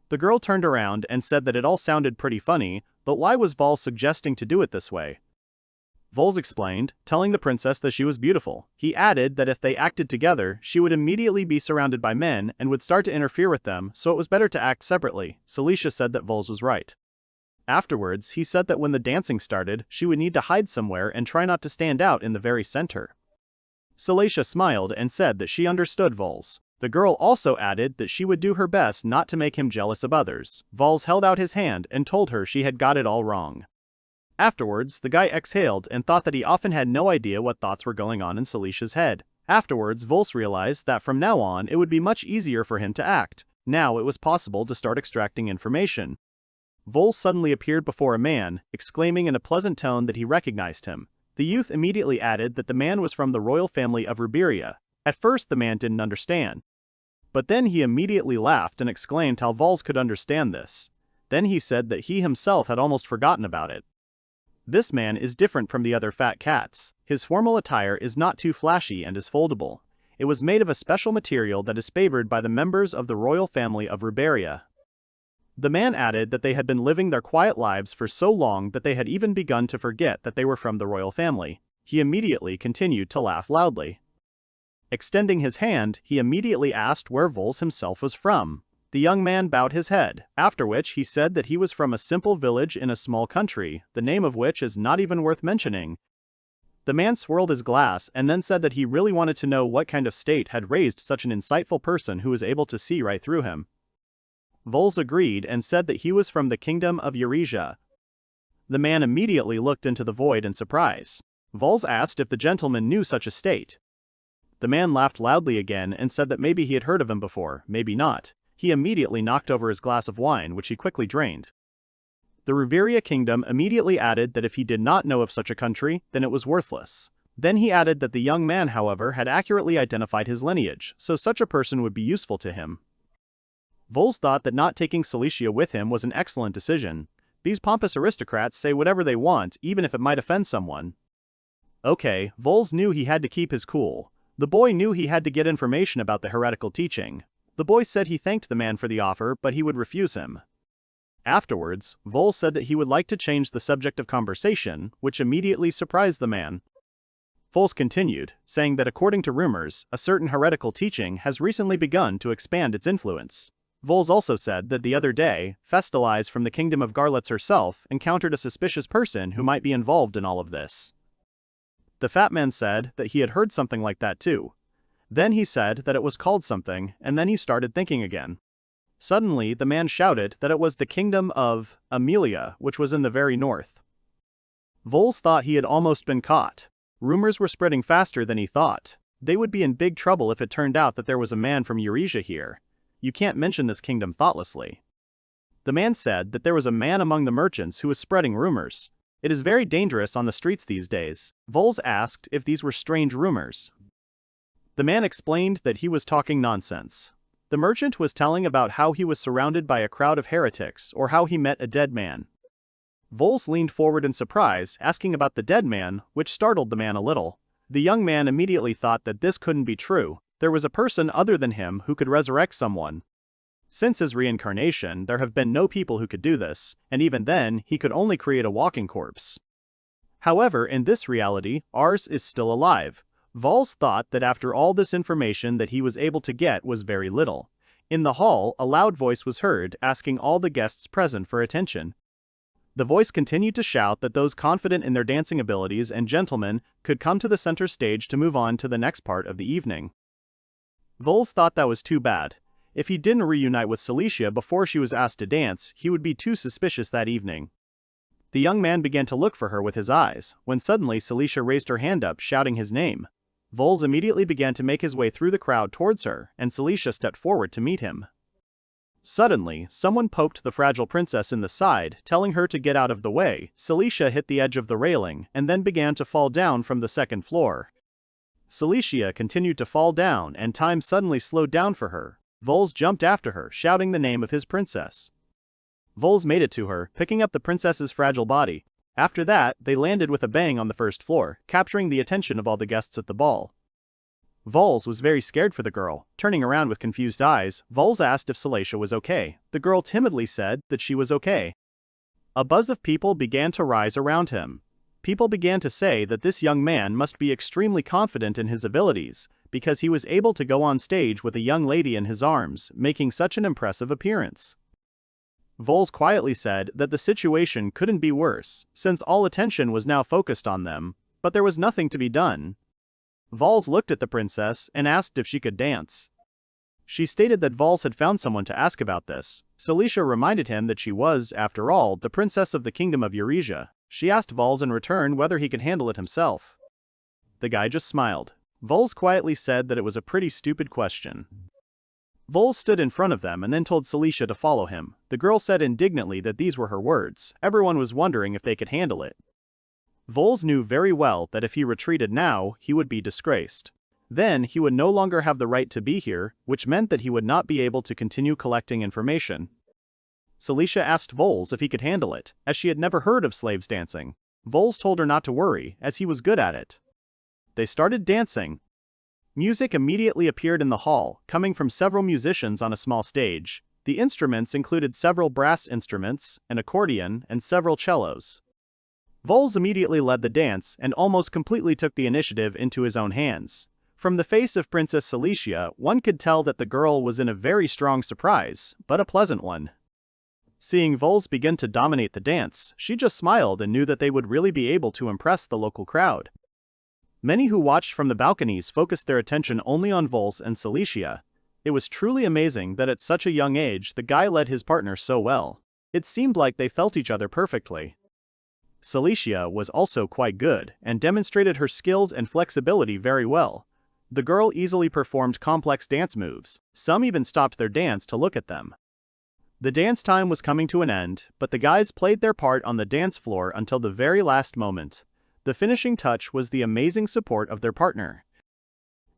The girl turned around and said that it all sounded pretty funny, but why was Vels suggesting to do it this way? Vels explained, telling the princess that she was beautiful. He added that if they acted together, she would immediately be surrounded by men and would start to interfere with them, so it was better to act separately. Celicia said that Vels was right. Afterwards, he said that when the dancing started, she would need to hide somewhere and try not to stand out in the very center. Celicia smiled and said that she understood Vels. The girl also added that she would do her best not to make him jealous of others. Vels held out his hand and told her she had got it all wrong. Afterwards, the guy exhaled and thought that he often had no idea what thoughts were going on in Celicia's head. Afterwards, Vels realized that from now on it would be much easier for him to act. Now it was possible to start extracting information. Vels suddenly appeared before a man, exclaiming in a pleasant tone that he recognized him. The youth immediately added that the man was from the royal family of Ruberia. At first the man didn't understand. But then he immediately laughed and exclaimed how Vels could understand this. Then he said that he himself had almost forgotten about it. This man is different from the other fat cats. His formal attire is not too flashy and is foldable. It was made of a special material that is favored by the members of the royal family of Ruberia. The man added that they had been living their quiet lives for so long that they had even begun to forget that they were from the royal family. He immediately continued to laugh loudly. Extending his hand, he immediately asked where Vels himself was from. The young man bowed his head, after which he said that he was from a simple village in a small country, the name of which is not even worth mentioning. The man swirled his glass and then said that he really wanted to know what kind of state had raised such an insightful person who was able to see right through him. Vels agreed and said that he was from the kingdom of Eurasia. The man immediately looked into the void in surprise. Vels asked if the gentleman knew such a state. The man laughed loudly again and said that maybe he had heard of him before, maybe not. He immediately knocked over his glass of wine, which he quickly drained. The Ruberia kingdom immediately added that if he did not know of such a country, then it was worthless. Then he added that the young man, however, had accurately identified his lineage, so such a person would be useful to him. Vels thought that not taking Celicia with him was an excellent decision. These pompous aristocrats say whatever they want, even if it might offend someone. Okay, Vels knew he had to keep his cool. The boy knew he had to get information about the heretical teaching. The boy said he thanked the man for the offer, but he would refuse him. Afterwards, Vels said that he would like to change the subject of conversation, which immediately surprised the man. Vels continued, saying that according to rumors, a certain heretical teaching has recently begun to expand its influence. Vels also said that the other day, Festalize from the kingdom of Garlets herself encountered a suspicious person who might be involved in all of this. The fat man said that he had heard something like that too. Then he said that it was called something, and then he started thinking again. Suddenly, the man shouted that it was the kingdom of Amelia, which was in the very north. Vels thought he had almost been caught. Rumors were spreading faster than he thought. They would be in big trouble if it turned out that there was a man from Eurasia here. You can't mention this kingdom thoughtlessly. The man said that there was a man among the merchants who was spreading rumors. It is very dangerous on the streets these days. Vels asked if these were strange rumors. The man explained that he was talking nonsense. The merchant was telling about how he was surrounded by a crowd of heretics or how he met a dead man. Vels leaned forward in surprise, asking about the dead man, which startled the man a little. The young man immediately thought that this couldn't be true. There was a person other than him who could resurrect someone. Since his reincarnation, there have been no people who could do this, and even then, he could only create a walking corpse. However, in this reality, Arsus is still alive. Vels thought that after all this information that he was able to get was very little. In the hall, a loud voice was heard, asking all the guests present for attention. The voice continued to shout that those confident in their dancing abilities and gentlemen could come to the center stage to move on to the next part of the evening. Vels thought that was too bad. If he didn't reunite with Celicia before she was asked to dance, he would be too suspicious that evening. The young man began to look for her with his eyes, when suddenly Celicia raised her hand up, shouting his name. Vels immediately began to make his way through the crowd towards her, and Celicia stepped forward to meet him. Suddenly, someone poked the fragile princess in the side, telling her to get out of the way. Celicia hit the edge of the railing, and then began to fall down from the second floor. Celicia continued to fall down, and time suddenly slowed down for her. Vels jumped after her, shouting the name of his princess. Vels made it to her, picking up the princess's fragile body. After that, they landed with a bang on the first floor, capturing the attention of all the guests at the ball. Vels was very scared for the girl. Turning around with confused eyes, Vels asked if Celicia was okay. The girl timidly said that she was okay. A buzz of people began to rise around him. People began to say that this young man must be extremely confident in his abilities, because he was able to go on stage with a young lady in his arms, making such an impressive appearance. Vels quietly said that the situation couldn't be worse, since all attention was now focused on them, but there was nothing to be done. Vels looked at the princess and asked if she could dance. She stated that Vels had found someone to ask about this. Celicia reminded him that she was, after all, the princess of the kingdom of Eurasia. She asked Vels in return whether he could handle it himself. The guy just smiled. Vels quietly said that it was a pretty stupid question. Vels stood in front of them and then told Celicia to follow him. The girl said indignantly that these were her words. Everyone was wondering if they could handle it. Vels knew very well that if he retreated now, he would be disgraced. Then he would no longer have the right to be here, which meant that he would not be able to continue collecting information. Celicia asked Vels if he could handle it, as she had never heard of slaves dancing. Vels told her not to worry, as he was good at it. They started dancing. Music immediately appeared in the hall, coming from several musicians on a small stage. The instruments included several brass instruments, an accordion, and several cellos. Vels immediately led the dance and almost completely took the initiative into his own hands. From the face of Princess Celicia, one could tell that the girl was in a very strong surprise, but a pleasant one. Seeing Vels begin to dominate the dance, she just smiled and knew that they would really be able to impress the local crowd. Many who watched from the balconies focused their attention only on Vels and Celicia. It was truly amazing that at such a young age the guy led his partner so well. It seemed like they felt each other perfectly. Celicia was also quite good, and demonstrated her skills and flexibility very well. The girl easily performed complex dance moves. Some even stopped their dance to look at them. The dance time was coming to an end, but the guys played their part on the dance floor until the very last moment. The finishing touch was the amazing support of their partner.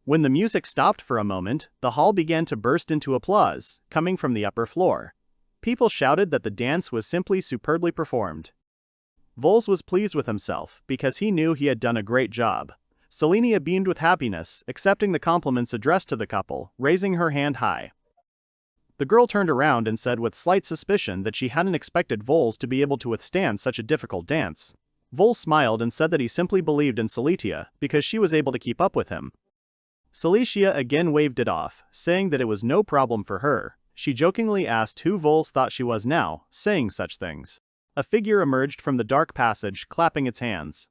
When the music stopped for a moment, the hall began to burst into applause, coming from the upper floor. People shouted that the dance was simply superbly performed. Vels was pleased with himself, because he knew he had done a great job. Selenia beamed with happiness, accepting the compliments addressed to the couple, raising her hand high. The girl turned around and said with slight suspicion that she hadn't expected Vels to be able to withstand such a difficult dance. Vels smiled and said that he simply believed in Celicia, because she was able to keep up with him. Celicia again waved it off, saying that it was no problem for her. She jokingly asked who Vels thought she was now, saying such things. A figure emerged from the dark passage, clapping its hands.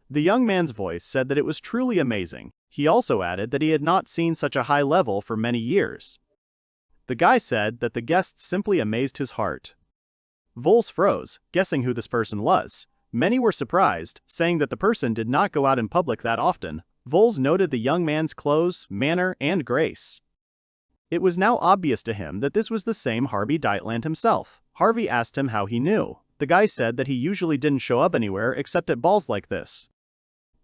The young man's voice said that it was truly amazing. He also added that he had not seen such a high level for many years. The guy said that the guests simply amazed his heart. Vels froze, guessing who this person was. Many were surprised, saying that the person did not go out in public that often. Vels noted the young man's clothes, manner, and grace. It was now obvious to him that this was the same Harvey Deitland himself. Harvey asked him how he knew. The guy said that he usually didn't show up anywhere except at balls like this.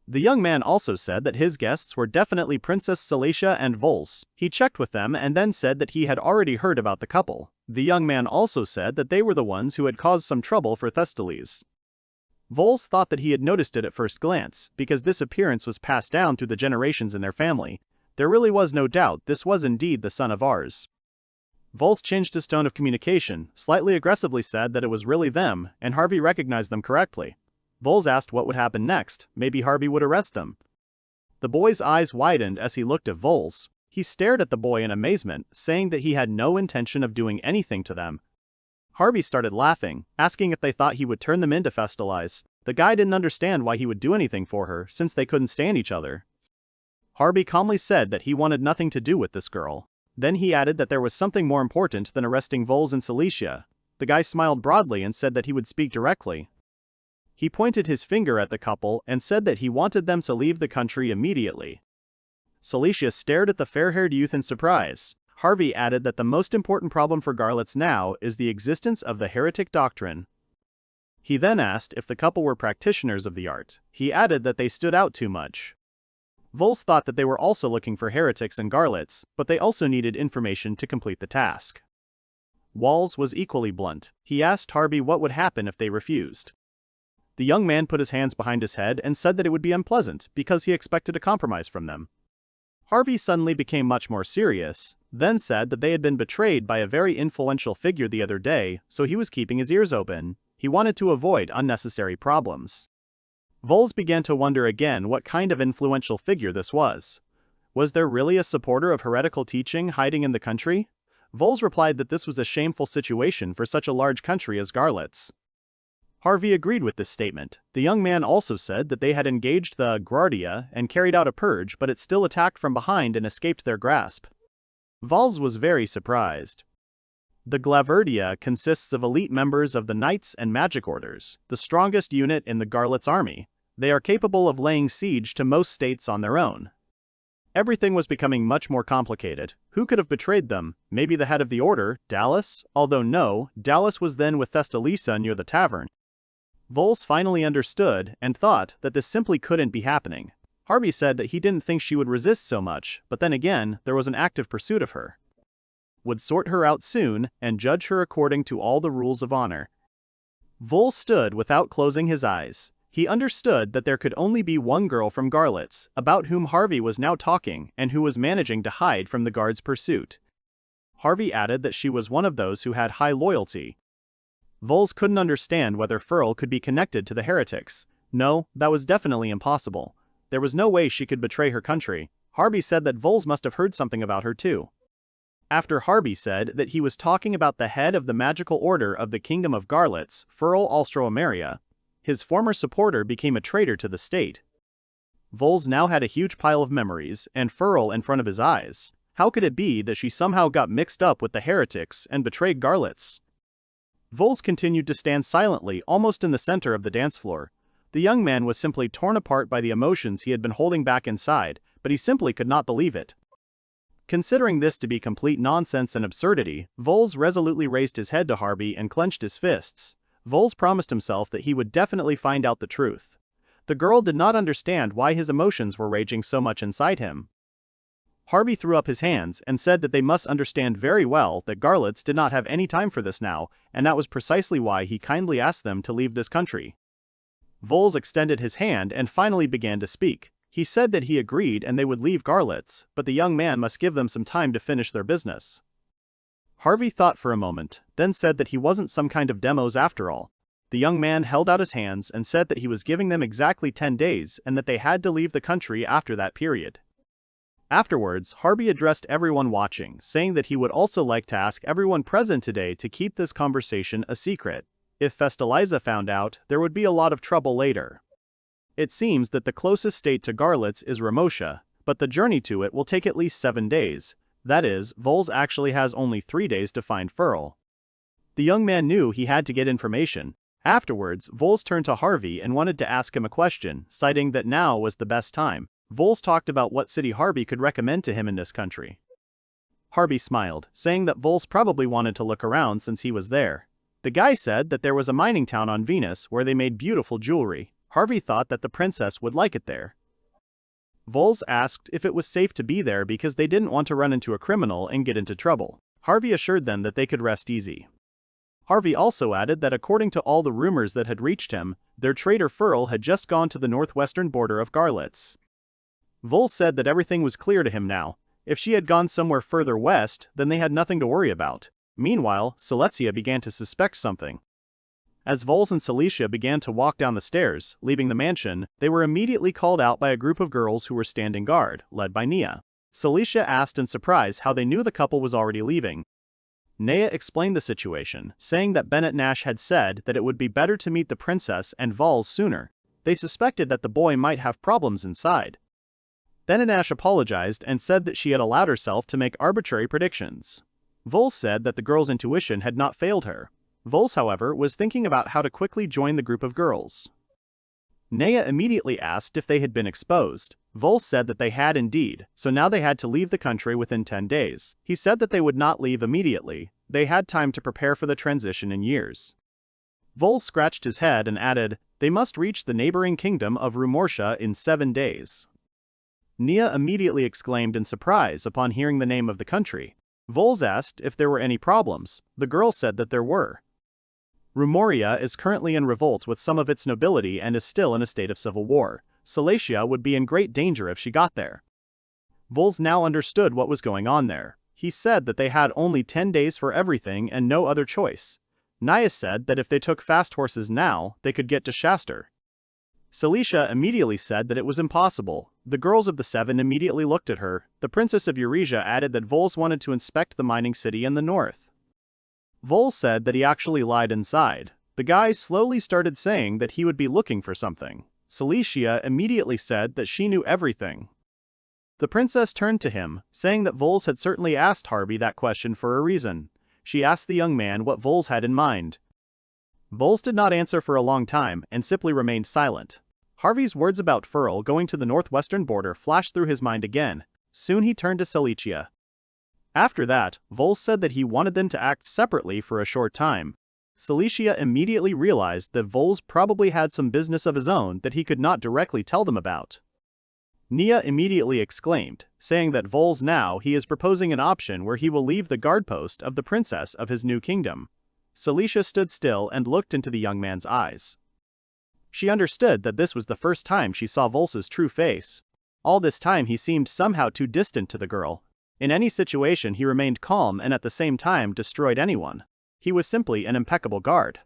The young man also said that his guests were definitely Princess Celicia and Vels. He checked with them and then said that he had already heard about the couple. The young man also said that they were the ones who had caused some trouble for Thestiles. Vels thought that he had noticed it at first glance, because this appearance was passed down through the generations in their family. There really was no doubt this was indeed the son of Ars. Vels changed his tone of communication, slightly aggressively said that it was really them, and Harvey recognized them correctly. Vels asked what would happen next. Maybe Harvey would arrest them. The boy's eyes widened as he looked at Vels. He stared at the boy in amazement, saying that he had no intention of doing anything to them. Harvey started laughing, asking if they thought he would turn them into Thestiles. The guy didn't understand why he would do anything for her, since they couldn't stand each other. Harvey calmly said that he wanted nothing to do with this girl. Then he added that there was something more important than arresting Vels and Celicia. The guy smiled broadly and said that he would speak directly. He pointed his finger at the couple and said that he wanted them to leave the country immediately. Celicia stared at the fair-haired youth in surprise. Harvey added that the most important problem for Garlets now is the existence of the heretic doctrine. He then asked if the couple were practitioners of the art. He added that they stood out too much. Vels thought that they were also looking for heretics and Garlets, but they also needed information to complete the task. Walls was equally blunt. He asked Harvey what would happen if they refused. The young man put his hands behind his head and said that it would be unpleasant because he expected a compromise from them. Harvey suddenly became much more serious, then said that they had been betrayed by a very influential figure the other day, so he was keeping his ears open. He wanted to avoid unnecessary problems. Vels began to wonder again what kind of influential figure this was. Was there really a supporter of heretical teaching hiding in the country? Vels replied that this was a shameful situation for such a large country as Garlets. Harvey agreed with this statement. The young man also said that they had engaged the Guardia and carried out a purge, but it still attacked from behind and escaped their grasp. Vels was very surprised. The Glaverdia consists of elite members of the Knights and Magic Orders, the strongest unit in the Garlets army. They are capable of laying siege to most states on their own. Everything was becoming much more complicated. Who could have betrayed them? Maybe the head of the order, Dallas? Although no, Dallas was then with Thestalisa near the tavern. Vels finally understood and thought that this simply couldn't be happening. Harvey said that he didn't think she would resist so much, but then again, there was an active pursuit of her. Would sort her out soon and judge her according to all the rules of honor. Vels stood without closing his eyes. He understood that there could only be one girl from Garlets, about whom Harvey was now talking and who was managing to hide from the guard's pursuit. Harvey added that she was one of those who had high loyalty. Vels couldn't understand whether Furl could be connected to the heretics. No, that was definitely impossible. There was no way she could betray her country. Harvey said that Vels must have heard something about her too. After Harvey said that he was talking about the head of the magical order of the Kingdom of Garlets, Furl Alstroemeria, his former supporter became a traitor to the state. Vels now had a huge pile of memories and Furl in front of his eyes. How could it be that she somehow got mixed up with the heretics and betrayed Garlets? Vels continued to stand silently almost in the center of the dance floor. The young man was simply torn apart by the emotions he had been holding back inside, but he simply could not believe it. Considering this to be complete nonsense and absurdity, Vels resolutely raised his head to Harvey and clenched his fists. Vels promised himself that he would definitely find out the truth. The girl did not understand why his emotions were raging so much inside him. Harvey threw up his hands and said that they must understand very well that Garlets did not have any time for this now, and that was precisely why he kindly asked them to leave this country. Vels extended his hand and finally began to speak. He said that he agreed and they would leave Garlets, but the young man must give them some time to finish their business. Harvey thought for a moment, then said that he wasn't some kind of demos after all. The young man held out his hands and said that he was giving them exactly 10 days and that they had to leave the country after that period. Afterwards, Harvey addressed everyone watching, saying that he would also like to ask everyone present today to keep this conversation a secret. If Thestalisa found out, there would be a lot of trouble later. It seems that the closest state to Garlets is Ramosha, but the journey to it will take at least 7 days. That is, Vels actually has only 3 days to find Furl. The young man knew he had to get information. Afterwards, Vels turned to Harvey and wanted to ask him a question, citing that now was the best time. Vels talked about what city Harvey could recommend to him in this country. Harvey smiled, saying that Vels probably wanted to look around since he was there. The guy said that there was a mining town on Venus where they made beautiful jewelry. Harvey thought that the princess would like it there. Vels asked if it was safe to be there because they didn't want to run into a criminal and get into trouble. Harvey assured them that they could rest easy. Harvey also added that according to all the rumors that had reached him, their traitor Furl had just gone to the northwestern border of Garlets. Vels said that everything was clear to him now. If she had gone somewhere further west, then they had nothing to worry about. Meanwhile, Celicia began to suspect something. As Vels and Celicia began to walk down the stairs, leaving the mansion, they were immediately called out by a group of girls who were standing guard, led by Nia. Celicia asked in surprise how they knew the couple was already leaving. Nia explained the situation, saying that Bennett Nash had said that it would be better to meet the princess and Vels sooner. They suspected that the boy might have problems inside. Then Inash apologized and said that she had allowed herself to make arbitrary predictions. Vels said that the girl's intuition had not failed her. Vels, however, was thinking about how to quickly join the group of girls. Nea immediately asked if they had been exposed. Vels said that they had indeed, so now they had to leave the country within 10 days. He said that they would not leave immediately, they had time to prepare for the transition in years. Vels scratched his head and added, they must reach the neighboring kingdom of Rumorsha in 7 days. Nea immediately exclaimed in surprise upon hearing the name of the country. Vels asked if there were any problems. The girl said that there were. Rumoria is currently in revolt with some of its nobility and is still in a state of civil war. Saikyou would be in great danger if she got there. Vels now understood what was going on there. He said that they had only 10 days for everything and no other choice. Naya said that if they took fast horses now, they could get to Shaster. Saikyou immediately said that it was impossible. The girls of the 7 immediately looked at her. The princess of Eurasia added that Vels wanted to inspect the mining city in the north. Vels said that he actually lied inside. The guys slowly started saying that he would be looking for something. Saikyou immediately said that she knew everything. The princess turned to him, saying that Vels had certainly asked Harvey that question for a reason. She asked the young man what Vels had in mind. Vels did not answer for a long time and simply remained silent. Harvey's words about Furl going to the northwestern border flashed through his mind again. Soon he turned to Saikyou. After that, Vels said that he wanted them to act separately for a short time. Saikyou immediately realized that Vels probably had some business of his own that he could not directly tell them about. Nea immediately exclaimed, saying that Vels now he is proposing an option where he will leave the guard post of the princess of his new kingdom. Saikyou stood still and looked into the young man's eyes. She understood that this was the first time she saw Vels's true face. All this time he seemed somehow too distant to the girl. In any situation he remained calm and at the same time destroyed anyone. He was simply an impeccable guard.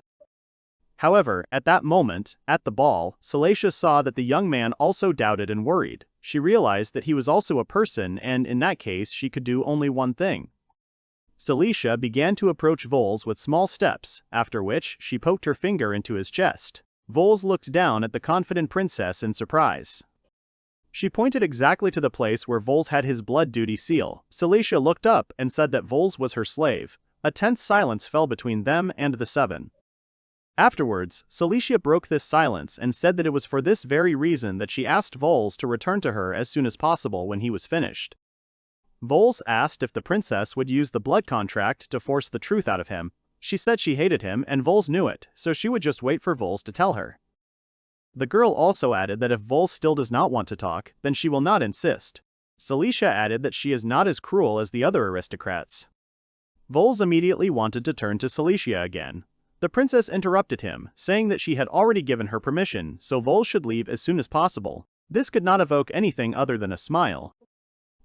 However, at that moment, at the ball, Saikyou saw that the young man also doubted and worried. She realized that he was also a person and in that case she could do only one thing. Saikyou began to approach Vels with small steps, after which she poked her finger into his chest. Vels looked down at the confident princess in surprise. She pointed exactly to the place where Vels had his blood duty seal. Saikyou looked up and said that Vels was her slave. A tense silence fell between them and the 7. Afterwards, Saikyou broke this silence and said that it was for this very reason that she asked Vels to return to her as soon as possible when he was finished. Vels asked if the princess would use the blood contract to force the truth out of him. She said she hated him and Vels knew it, so she would just wait for Vels to tell her. The girl also added that if Vels still does not want to talk, then she will not insist. Saikyou added that she is not as cruel as the other aristocrats. Vels immediately wanted to turn to Saikyou again. The princess interrupted him, saying that she had already given her permission, so Vels should leave as soon as possible. This could not evoke anything other than a smile.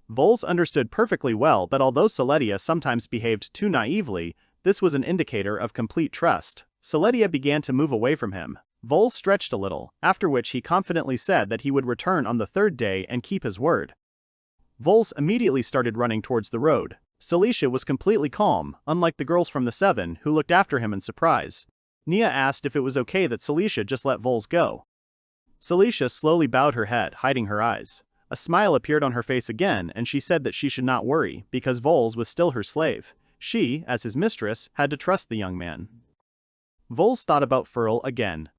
Vels understood perfectly well that although Saikyou sometimes behaved too naively, this was an indicator of complete trust. Saikyou began to move away from him. Vels stretched a little, after which he confidently said that he would return on the 3rd day and keep his word. Vels immediately started running towards the road. Saikyou was completely calm, unlike the girls from the 7 who looked after him in surprise. Nea asked if it was okay that Saikyou just let Vels go. Saikyou slowly bowed her head, hiding her eyes. A smile appeared on her face again and she said that she should not worry, because Vels was still her slave. She, as his mistress, had to trust the young man. Vels thought about Furl again.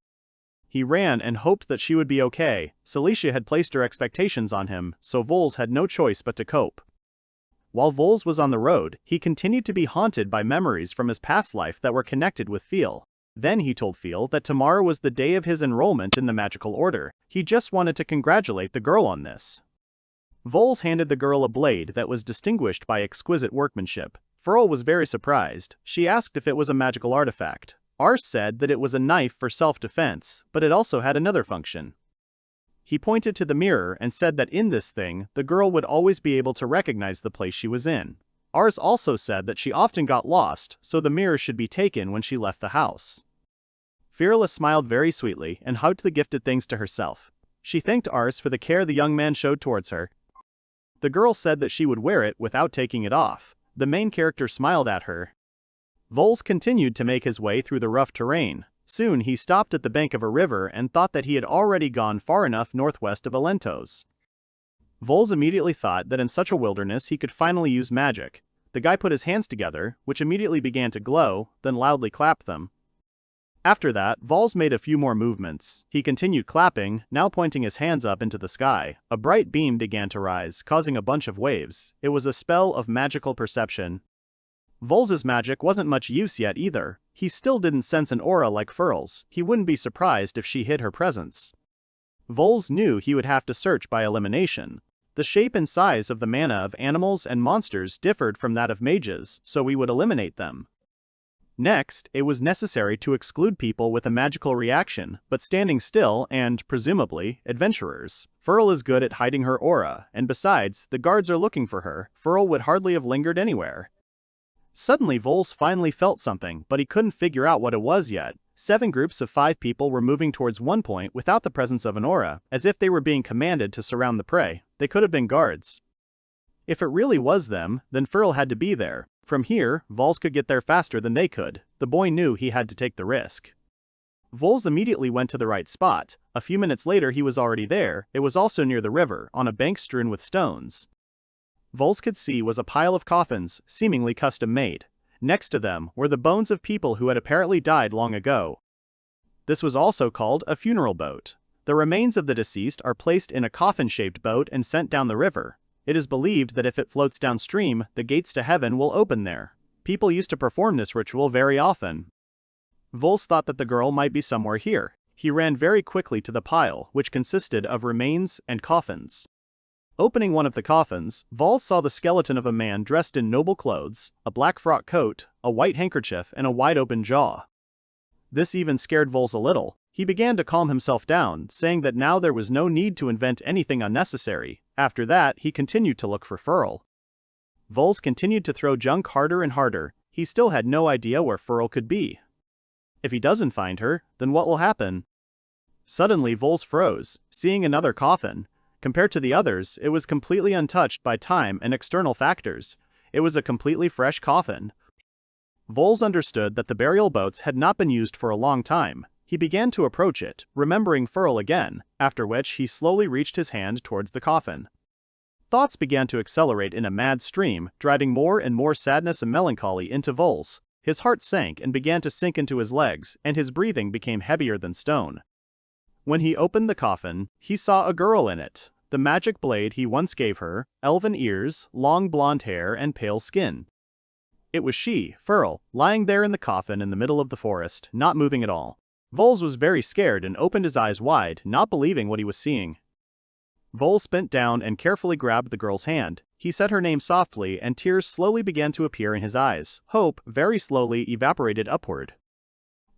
He ran and hoped that she would be okay. Saikyou had placed her expectations on him, so Vels had no choice but to cope. While Vels was on the road, he continued to be haunted by memories from his past life that were connected with Feel. Then he told Feel that tomorrow was the day of his enrollment in the magical order. He just wanted to congratulate the girl on this. Vels handed the girl a blade that was distinguished by exquisite workmanship. Furl was very surprised. She asked if it was a magical artifact. Arsus said that it was a knife for self-defense, but it also had another function. He pointed to the mirror and said that in this thing, the girl would always be able to recognize the place she was in. Arsus also said that she often got lost, so the mirror should be taken when she left the house. Fearless smiled very sweetly and hugged the gifted things to herself. She thanked Arsus for the care the young man showed towards her. The girl said that she would wear it without taking it off. The main character smiled at her. Vels continued to make his way through the rough terrain. Soon he stopped at the bank of a river and thought that he had already gone far enough northwest of Alentos. Vels immediately thought that in such a wilderness he could finally use magic. The guy put his hands together, which immediately began to glow, then loudly clapped them. After that, Vels made a few more movements. He continued clapping, now pointing his hands up into the sky. A bright beam began to rise, causing a bunch of waves. It was a spell of magical perception. Vels's magic wasn't much use yet either. He still didn't sense an aura like Furl's. He wouldn't be surprised if she hid her presence. Vels knew he would have to search by elimination. The shape and size of the mana of animals and monsters differed from that of mages, so we would eliminate them. Next, it was necessary to exclude people with a magical reaction, but standing still and, presumably, adventurers. Furl is good at hiding her aura, and besides, the guards are looking for her. Furl would hardly have lingered anywhere. Suddenly Vels finally felt something, but he couldn't figure out what it was yet. 7 groups of 5 people were moving towards one point without the presence of an aura, as if they were being commanded to surround the prey. They could have been guards. If it really was them, then Furl had to be there. From here, Vels could get there faster than they could. The boy knew he had to take the risk. Vels immediately went to the right spot. A few minutes later he was already there. It was also near the river, on a bank strewn with stones. Vels could see was a pile of coffins, seemingly custom-made. Next to them were the bones of people who had apparently died long ago. This was also called a funeral boat. The remains of the deceased are placed in a coffin-shaped boat and sent down the river. It is believed that if it floats downstream, the gates to heaven will open there. People used to perform this ritual very often. Vels thought that the girl might be somewhere here. He ran very quickly to the pile, which consisted of remains and coffins. Opening one of the coffins, Vels saw the skeleton of a man dressed in noble clothes, a black frock coat, a white handkerchief, and a wide-open jaw. This even scared Vels a little. He began to calm himself down, saying that now there was no need to invent anything unnecessary. After that, he continued to look for Furl. Vels continued to throw junk harder and harder. He still had no idea where Furl could be. If he doesn't find her, then what will happen? Suddenly Vels froze, seeing another coffin. Compared to the others, it was completely untouched by time and external factors. It was a completely fresh coffin. Vels understood that the burial boats had not been used for a long time. He began to approach it, remembering Furl again, after which he slowly reached his hand towards the coffin. Thoughts began to accelerate in a mad stream, driving more and more sadness and melancholy into Vels. His heart sank and began to sink into his legs, and his breathing became heavier than stone. When he opened the coffin, he saw a girl in it. The magic blade he once gave her, elven ears, long blonde hair, and pale skin. It was she, Furl, lying there in the coffin in the middle of the forest, not moving at all. Vels was very scared and opened his eyes wide, not believing what he was seeing. Vels bent down and carefully grabbed the girl's hand. He said her name softly and tears slowly began to appear in his eyes. Hope, very slowly, evaporated upward.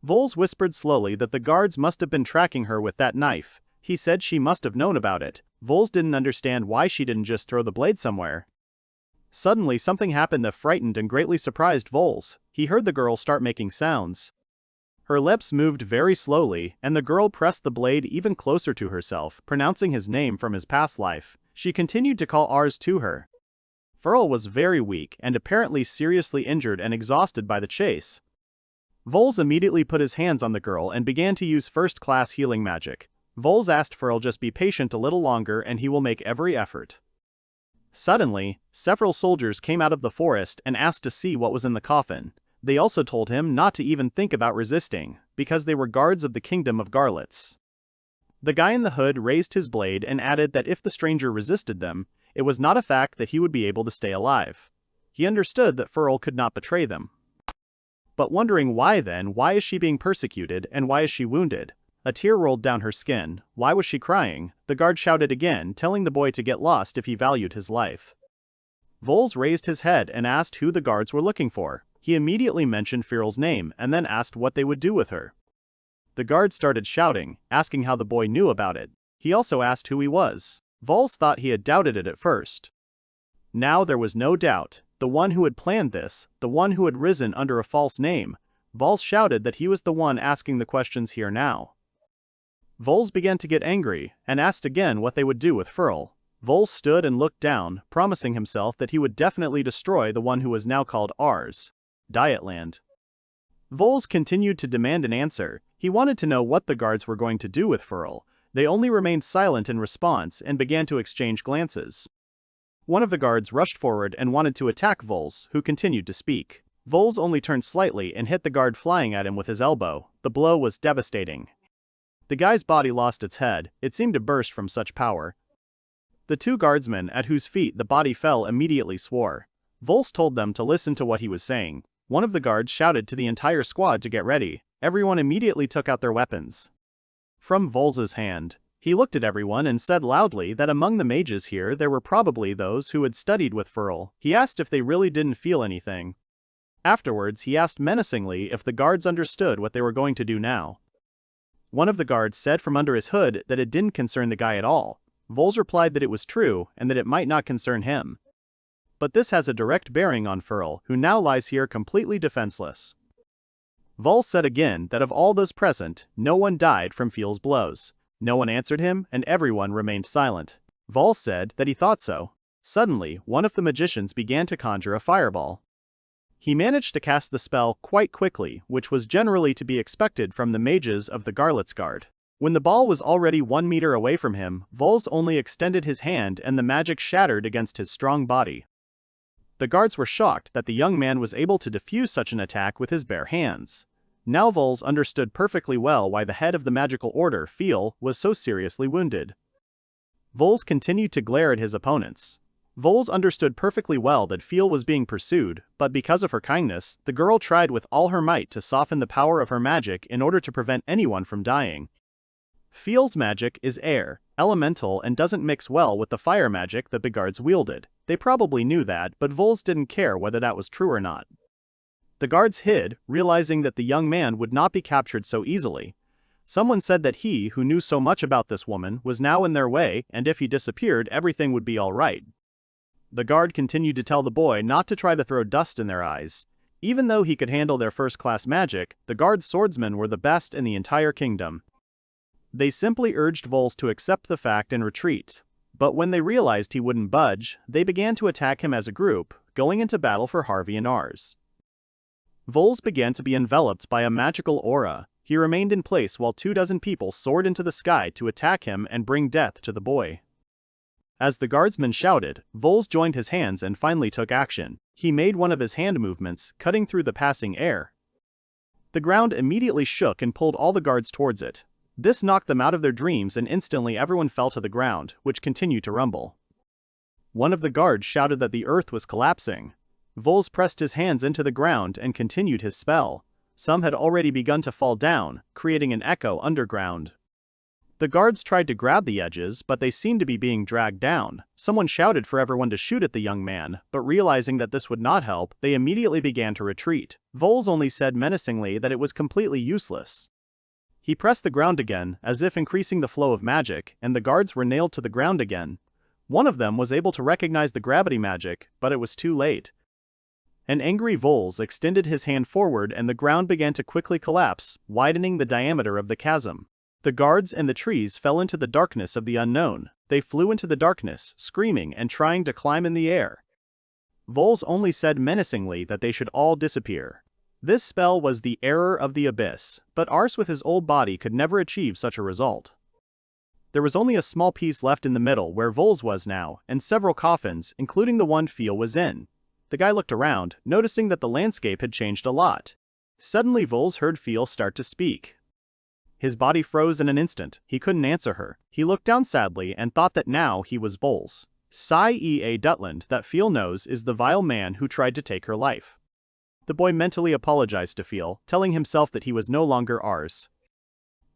Vels whispered slowly that the guards must have been tracking her with that knife. He said she must have known about it. Vels didn't understand why she didn't just throw the blade somewhere. Suddenly something happened that frightened and greatly surprised Vels. He heard the girl start making sounds. Her lips moved very slowly, and the girl pressed the blade even closer to herself, pronouncing his name from his past life. She continued to call Ars to her. Furl was very weak and apparently seriously injured and exhausted by the chase. Vels immediately put his hands on the girl and began to use first-class healing magic. Vels asked Furl just be patient a little longer and he will make every effort. Suddenly, several soldiers came out of the forest and asked to see what was in the coffin. They also told him not to even think about resisting, because they were guards of the kingdom of Garlets. The guy in the hood raised his blade and added that if the stranger resisted them, it was not a fact that he would be able to stay alive. He understood that Furl could not betray them. But wondering why then, why is she being persecuted and why is she wounded? A tear rolled down her skin. Why was she crying? The guard shouted again, telling the boy to get lost if he valued his life. Vels raised his head and asked who the guards were looking for. He immediately mentioned Furl's name and then asked what they would do with her. The guard started shouting, asking how the boy knew about it. He also asked who he was. Vels thought he had doubted it at first. Now there was no doubt. The one who had planned this, the one who had risen under a false name. Vels shouted that he was the one asking the questions here now. Vels began to get angry and asked again what they would do with Furl. Vels stood and looked down, promising himself that he would definitely destroy the one who was now called Ars. Dietland. Vels continued to demand an answer. He wanted to know what the guards were going to do with Furl. They only remained silent in response and began to exchange glances. One of the guards rushed forward and wanted to attack Vels, who continued to speak. Vels only turned slightly and hit the guard flying at him with his elbow. The blow was devastating. The guy's body lost its head, it seemed to burst from such power. The two guardsmen at whose feet the body fell immediately swore. Vels told them to listen to what he was saying. One of the guards shouted to the entire squad to get ready. Everyone immediately took out their weapons. From Vels's hand, he looked at everyone and said loudly that among the mages here there were probably those who had studied with Furl. He asked if they really didn't feel anything. Afterwards he asked menacingly if the guards understood what they were going to do now. One of the guards said from under his hood that it didn't concern the guy at all. Vels replied that it was true and that it might not concern him. But this has a direct bearing on Furl, who now lies here completely defenseless. Vels said again that of all those present, no one died from Furl's blows. No one answered him, and everyone remained silent. Vels said that he thought so. Suddenly, one of the magicians began to conjure a fireball. He managed to cast the spell quite quickly, which was generally to be expected from the mages of the Garlets guard. When the ball was already 1 meter away from him, Vels only extended his hand and the magic shattered against his strong body. The guards were shocked that the young man was able to defuse such an attack with his bare hands. Now Vels understood perfectly well why the head of the magical order, Furl, was so seriously wounded. Vels continued to glare at his opponents. Vels understood perfectly well that Furl was being pursued, but because of her kindness, the girl tried with all her might to soften the power of her magic in order to prevent anyone from dying. Furl's magic is air, elemental, and doesn't mix well with the fire magic that the guards wielded. They probably knew that, but Vels didn't care whether that was true or not. The guards hid, realizing that the young man would not be captured so easily. Someone said that he, who knew so much about this woman, was now in their way, and if he disappeared, everything would be all right. The guard continued to tell the boy not to try to throw dust in their eyes. Even though he could handle their first-class magic, the guard's swordsmen were the best in the entire kingdom. They simply urged Vels to accept the fact and retreat. But when they realized he wouldn't budge, they began to attack him as a group, going into battle for Harvey and Ars. Vels began to be enveloped by a magical aura. He remained in place while 24 people soared into the sky to attack him and bring death to the boy. As the guardsmen shouted, Vels joined his hands and finally took action. He made one of his hand movements, cutting through the passing air. The ground immediately shook and pulled all the guards towards it. This knocked them out of their dreams and instantly everyone fell to the ground, which continued to rumble. One of the guards shouted that the earth was collapsing. Vels pressed his hands into the ground and continued his spell. Some had already begun to fall down, creating an echo underground. The guards tried to grab the edges, but they seemed to be being dragged down. Someone shouted for everyone to shoot at the young man, but realizing that this would not help, they immediately began to retreat. Vels only said menacingly that it was completely useless. He pressed the ground again, as if increasing the flow of magic, and the guards were nailed to the ground again. One of them was able to recognize the gravity magic, but it was too late. An angry Vels extended his hand forward and the ground began to quickly collapse, widening the diameter of the chasm. The guards and the trees fell into the darkness of the unknown. They flew into the darkness, screaming and trying to climb in the air. Vels only said menacingly that they should all disappear. This spell was the Error of the Abyss, but Ars with his old body could never achieve such a result. There was only a small piece left in the middle where Vels was now, and several coffins, including the one Furl was in. The guy looked around, noticing that the landscape had changed a lot. Suddenly Vels heard Furl start to speak. His body froze in an instant. He couldn't answer her. He looked down sadly and thought that now he was Vels Sai Dutland that Furl knows is the vile man who tried to take her life. The boy mentally apologized to Furl, telling himself that he was no longer Ars.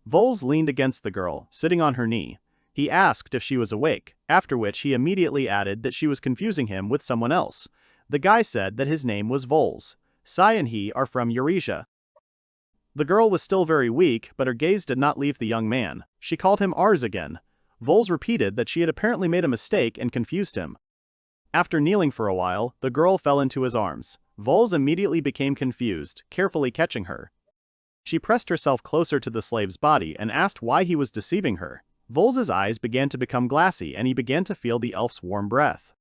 Vels leaned against the girl, sitting on her knee. He asked if she was awake, after which he immediately added that she was confusing him with someone else. The guy said that his name was Vels Sai and he are from Eurasia. The girl was still very weak, but her gaze did not leave the young man. She called him Ars again. Vels repeated that she had apparently made a mistake and confused him. After kneeling for a while, the girl fell into his arms. Vels immediately became confused, carefully catching her. She pressed herself closer to the slave's body and asked why he was deceiving her. Vels's eyes began to become glassy and he began to feel the elf's warm breath.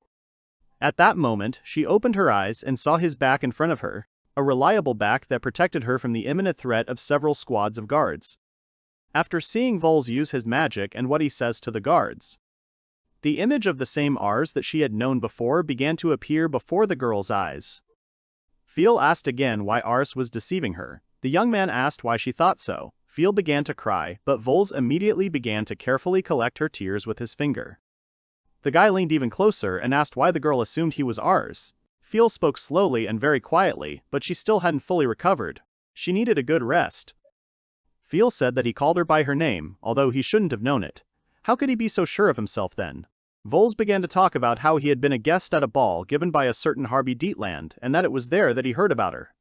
At that moment, she opened her eyes and saw his back in front of her, a reliable back that protected her from the imminent threat of several squads of guards. after seeing Vels use his magic and what he says to the guards. The image of the same Ars that she had known before began to appear before the girl's eyes. Feel asked again why Ars was deceiving her. The young man asked why she thought so. Feel began to cry, but Vels immediately began to carefully collect her tears with his finger. The guy leaned even closer and asked why the girl assumed he was Ars. Feel spoke slowly and very quietly, but she still hadn't fully recovered. She needed a good rest. Feel said that he called her by her name, although he shouldn't have known it. How could he be so sure of himself then? Vels began to talk about how he had been a guest at a ball given by a certain Harby Dietland, and that it was there that he heard about her.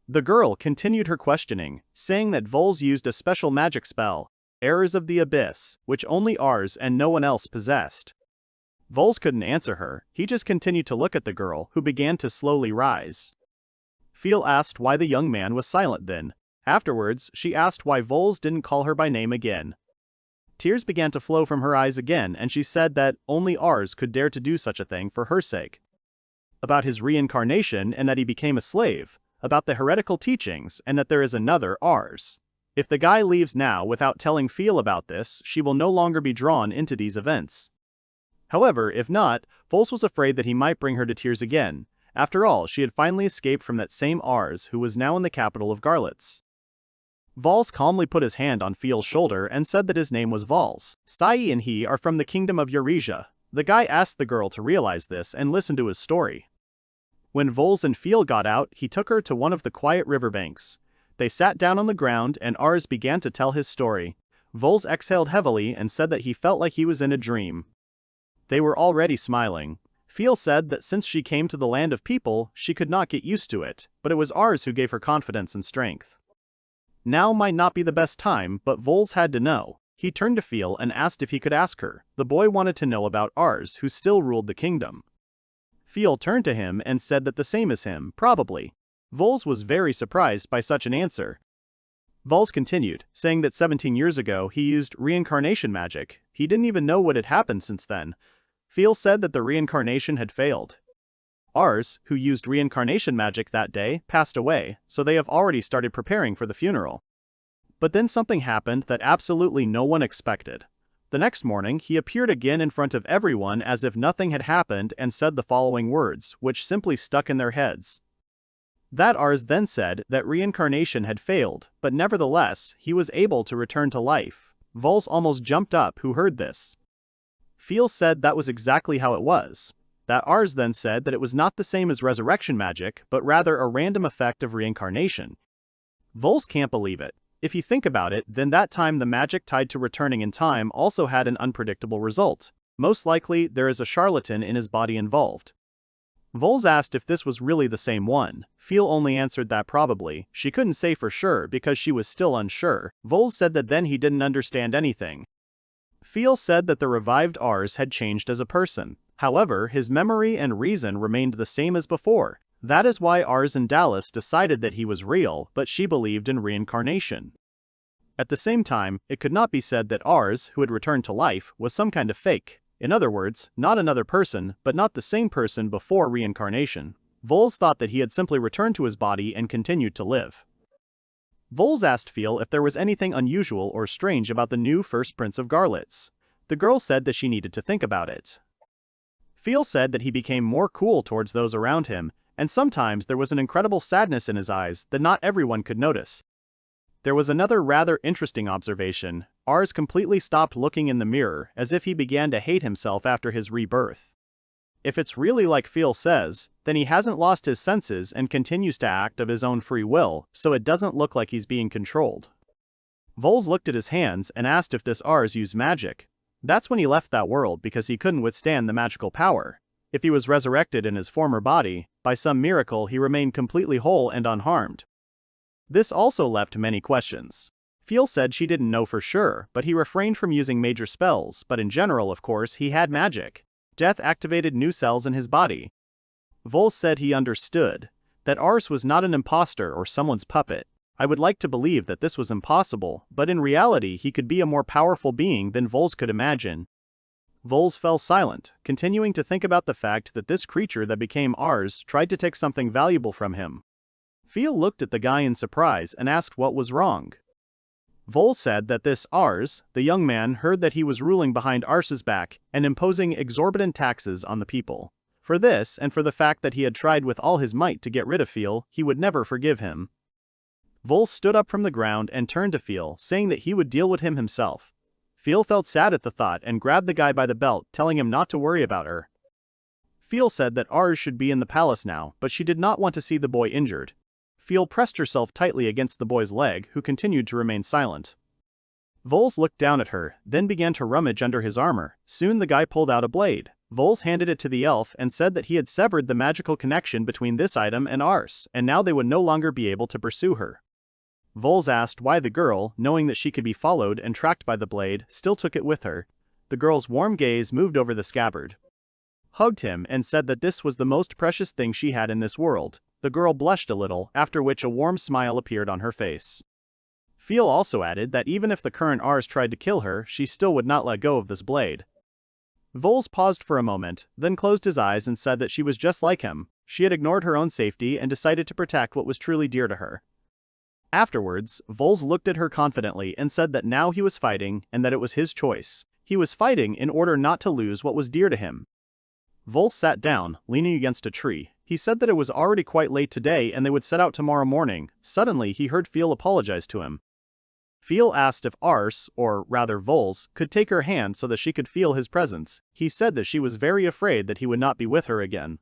The girl continued her questioning, saying that Vels used a special magic spell, Errors of the Abyss, which only Ars and no one else possessed. Vels couldn't answer her, he just continued to look at the girl, who began to slowly rise. Feel asked why the young man was silent then. Afterwards, she asked why Vels didn't call her by name again. Tears began to flow from her eyes again, and she said that only Ars could dare to do such a thing for her sake. About his reincarnation and that he became a slave, about the heretical teachings and that there is another Ars. If the guy leaves now without telling Feel about this, she will no longer be drawn into these events. However, if not, Vels was afraid that he might bring her to tears again. After all, she had finally escaped from that same Ars who was now in the capital of Garlets. Vels calmly put his hand on Feel's shoulder and said that his name was Valsa Sai and he are from the kingdom of Eurasia. The guy asked the girl to realize this and listen to his story. When Vels and Feel got out, he took her to one of the quiet riverbanks. They sat down on the ground and Ars began to tell his story. Vels exhaled heavily and said that he felt like he was in a dream. They were already smiling. Feel said that since she came to the land of people, she could not get used to it, but it was Ars who gave her confidence and strength. Now might not be the best time, but Vels had to know. He turned to Feel and asked if he could ask her. The boy wanted to know about Ars, who still ruled the kingdom. Feel turned to him and said that the same as him, probably. Vels was very surprised by such an answer. Vels continued, saying that 17 years ago he used reincarnation magic. He didn't even know what had happened since then. Feel said that the reincarnation had failed. Ars, who used reincarnation magic that day, passed away, so they have already started preparing for the funeral. But then something happened that absolutely no one expected. The next morning, he appeared again in front of everyone as if nothing had happened and said the following words, which simply stuck in their heads. That Ars then said that reincarnation had failed, but nevertheless, he was able to return to life. Vels almost jumped up who heard this. Feel said that was exactly how it was. That Ars then said that it was not the same as resurrection magic, but rather a random effect of reincarnation. Vels can't believe it. If you think about it, then that time the magic tied to returning in time also had an unpredictable result. Most likely, there is a charlatan in his body involved. Vels asked if this was really the same one. Feel only answered that probably. She couldn't say for sure because she was still unsure. Vels said that then he didn't understand anything. Feel said that the revived Ars had changed as a person. However, his memory and reason remained the same as before. That is why Ars and Dallas decided that he was real, but she believed in reincarnation. At the same time, it could not be said that Ars, who had returned to life, was some kind of fake. In other words, not another person, but not the same person before reincarnation. Vels thought that he had simply returned to his body and continued to live. Vels asked Feel if there was anything unusual or strange about the new first prince of Garlets. The girl said that she needed to think about it. Feel said that he became more cool towards those around him, and sometimes there was an incredible sadness in his eyes that not everyone could notice. There was another rather interesting observation. Ars completely stopped looking in the mirror, as if he began to hate himself after his rebirth. If it's really like Feel says, then he hasn't lost his senses and continues to act of his own free will, so it doesn't look like he's being controlled. Vels looked at his hands and asked if this Ars used magic. That's when he left that world because he couldn't withstand the magical power. If he was resurrected in his former body, by some miracle he remained completely whole and unharmed. This also left many questions. Feel said she didn't know for sure, but he refrained from using major spells, but in general, of course, he had magic. Death activated new cells in his body. Vels said he understood. That Ars was not an imposter or someone's puppet. I would like to believe that this was impossible, but in reality he could be a more powerful being than Vels could imagine. Vels fell silent, continuing to think about the fact that this creature that became Ars tried to take something valuable from him. Feel looked at the guy in surprise and asked what was wrong. Vels said that this Ars, the young man, heard that he was ruling behind Arsus's back and imposing exorbitant taxes on the people. For this, and for the fact that he had tried with all his might to get rid of Feel, he would never forgive him. Vels stood up from the ground and turned to Feel, saying that he would deal with him himself. Feel felt sad at the thought and grabbed the guy by the belt, telling him not to worry about her. Feel said that Ars should be in the palace now, but she did not want to see the boy injured. Feel pressed herself tightly against the boy's leg, who continued to remain silent. Vels looked down at her, then began to rummage under his armor. Soon the guy pulled out a blade. Vels handed it to the elf and said that he had severed the magical connection between this item and Ars, and now they would no longer be able to pursue her. Vels asked why the girl, knowing that she could be followed and tracked by the blade, still took it with her. The girl's warm gaze moved over the scabbard, hugged him, and said that this was the most precious thing she had in this world. The girl blushed a little, after which a warm smile appeared on her face. Feel also added that even if the current Ars tried to kill her, she still would not let go of this blade. Vels paused for a moment, then closed his eyes and said that she was just like him. She had ignored her own safety and decided to protect what was truly dear to her. Afterwards, Vels looked at her confidently and said that now he was fighting and that it was his choice. He was fighting in order not to lose what was dear to him. Vels sat down, leaning against a tree. He said that it was already quite late today and they would set out tomorrow morning. Suddenly he heard Feel apologize to him. Feel asked if Ars, or rather Vels, could take her hand so that she could feel his presence. He said that she was very afraid that he would not be with her again.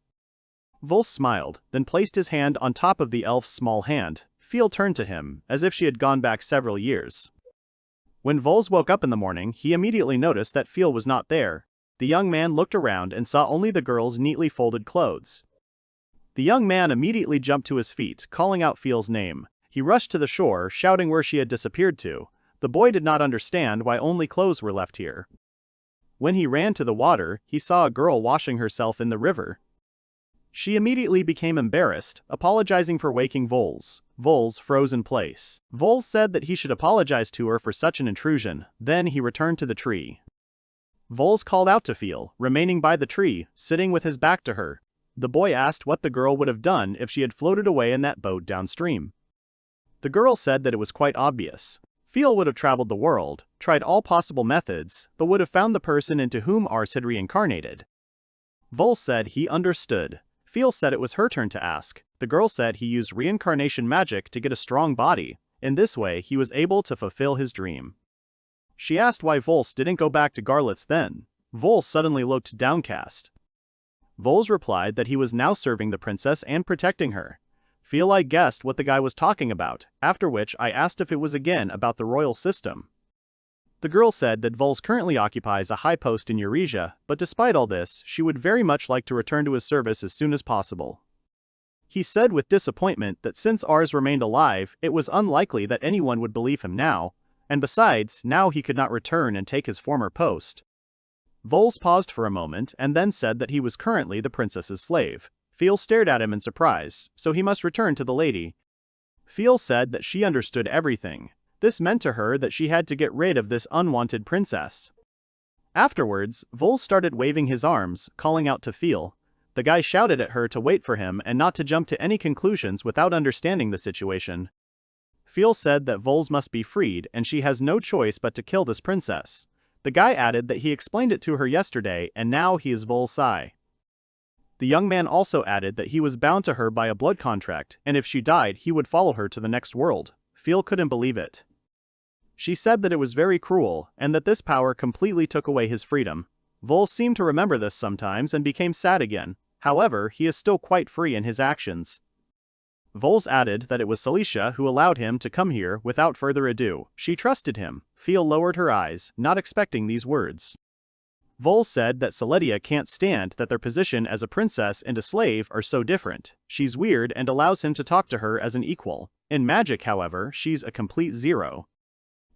Vels smiled, then placed his hand on top of the elf's small hand. Feel turned to him, as if she had gone back several years. When Vels woke up in the morning, he immediately noticed that Feel was not there. The young man looked around and saw only the girl's neatly folded clothes. The young man immediately jumped to his feet, calling out Feel's name. He rushed to the shore, shouting where she had disappeared to. The boy did not understand why only clothes were left here. When he ran to the water, he saw a girl washing herself in the river. She immediately became embarrassed, apologizing for waking Vels. Vels froze in place. Vels said that he should apologize to her for such an intrusion. Then he returned to the tree. Vels called out to Feel, remaining by the tree, sitting with his back to her. The boy asked what the girl would have done if she had floated away in that boat downstream. The girl said that it was quite obvious. Feel would have traveled the world, tried all possible methods, but would have found the person into whom Ars had reincarnated. Vels said he understood. Feel said it was her turn to ask. The girl said he used reincarnation magic to get a strong body. In this way he was able to fulfill his dream. She asked why Vels didn't go back to Garlets then. Vels suddenly looked downcast. Vels replied that he was now serving the princess and protecting her. Feel I guessed what the guy was talking about, after which I asked if it was again about the royal system. The girl said that Vels currently occupies a high post in Eurasia, but despite all this, she would very much like to return to his service as soon as possible. He said with disappointment that since Ars remained alive, it was unlikely that anyone would believe him now, and besides, now he could not return and take his former post. Vels paused for a moment and then said that he was currently the princess's slave. Feel stared at him in surprise, so he must return to the lady. Feel said that she understood everything. This meant to her that she had to get rid of this unwanted princess. Afterwards, Vels started waving his arms, calling out to Feel. The guy shouted at her to wait for him and not to jump to any conclusions without understanding the situation. Feel said that Vels must be freed and she has no choice but to kill this princess. The guy added that he explained it to her yesterday and now he is Valsa Sai. The young man also added that he was bound to her by a blood contract, and if she died he would follow her to the next world. Feel couldn't believe it. She said that it was very cruel, and that this power completely took away his freedom. Vels seemed to remember this sometimes and became sad again. However, he is still quite free in his actions. Vels added that it was Celicia who allowed him to come here without further ado. She trusted him. Feel lowered her eyes, not expecting these words. Vels said that Celicia can't stand that their position as a princess and a slave are so different. She's weird and allows him to talk to her as an equal. In magic, however, she's a complete zero.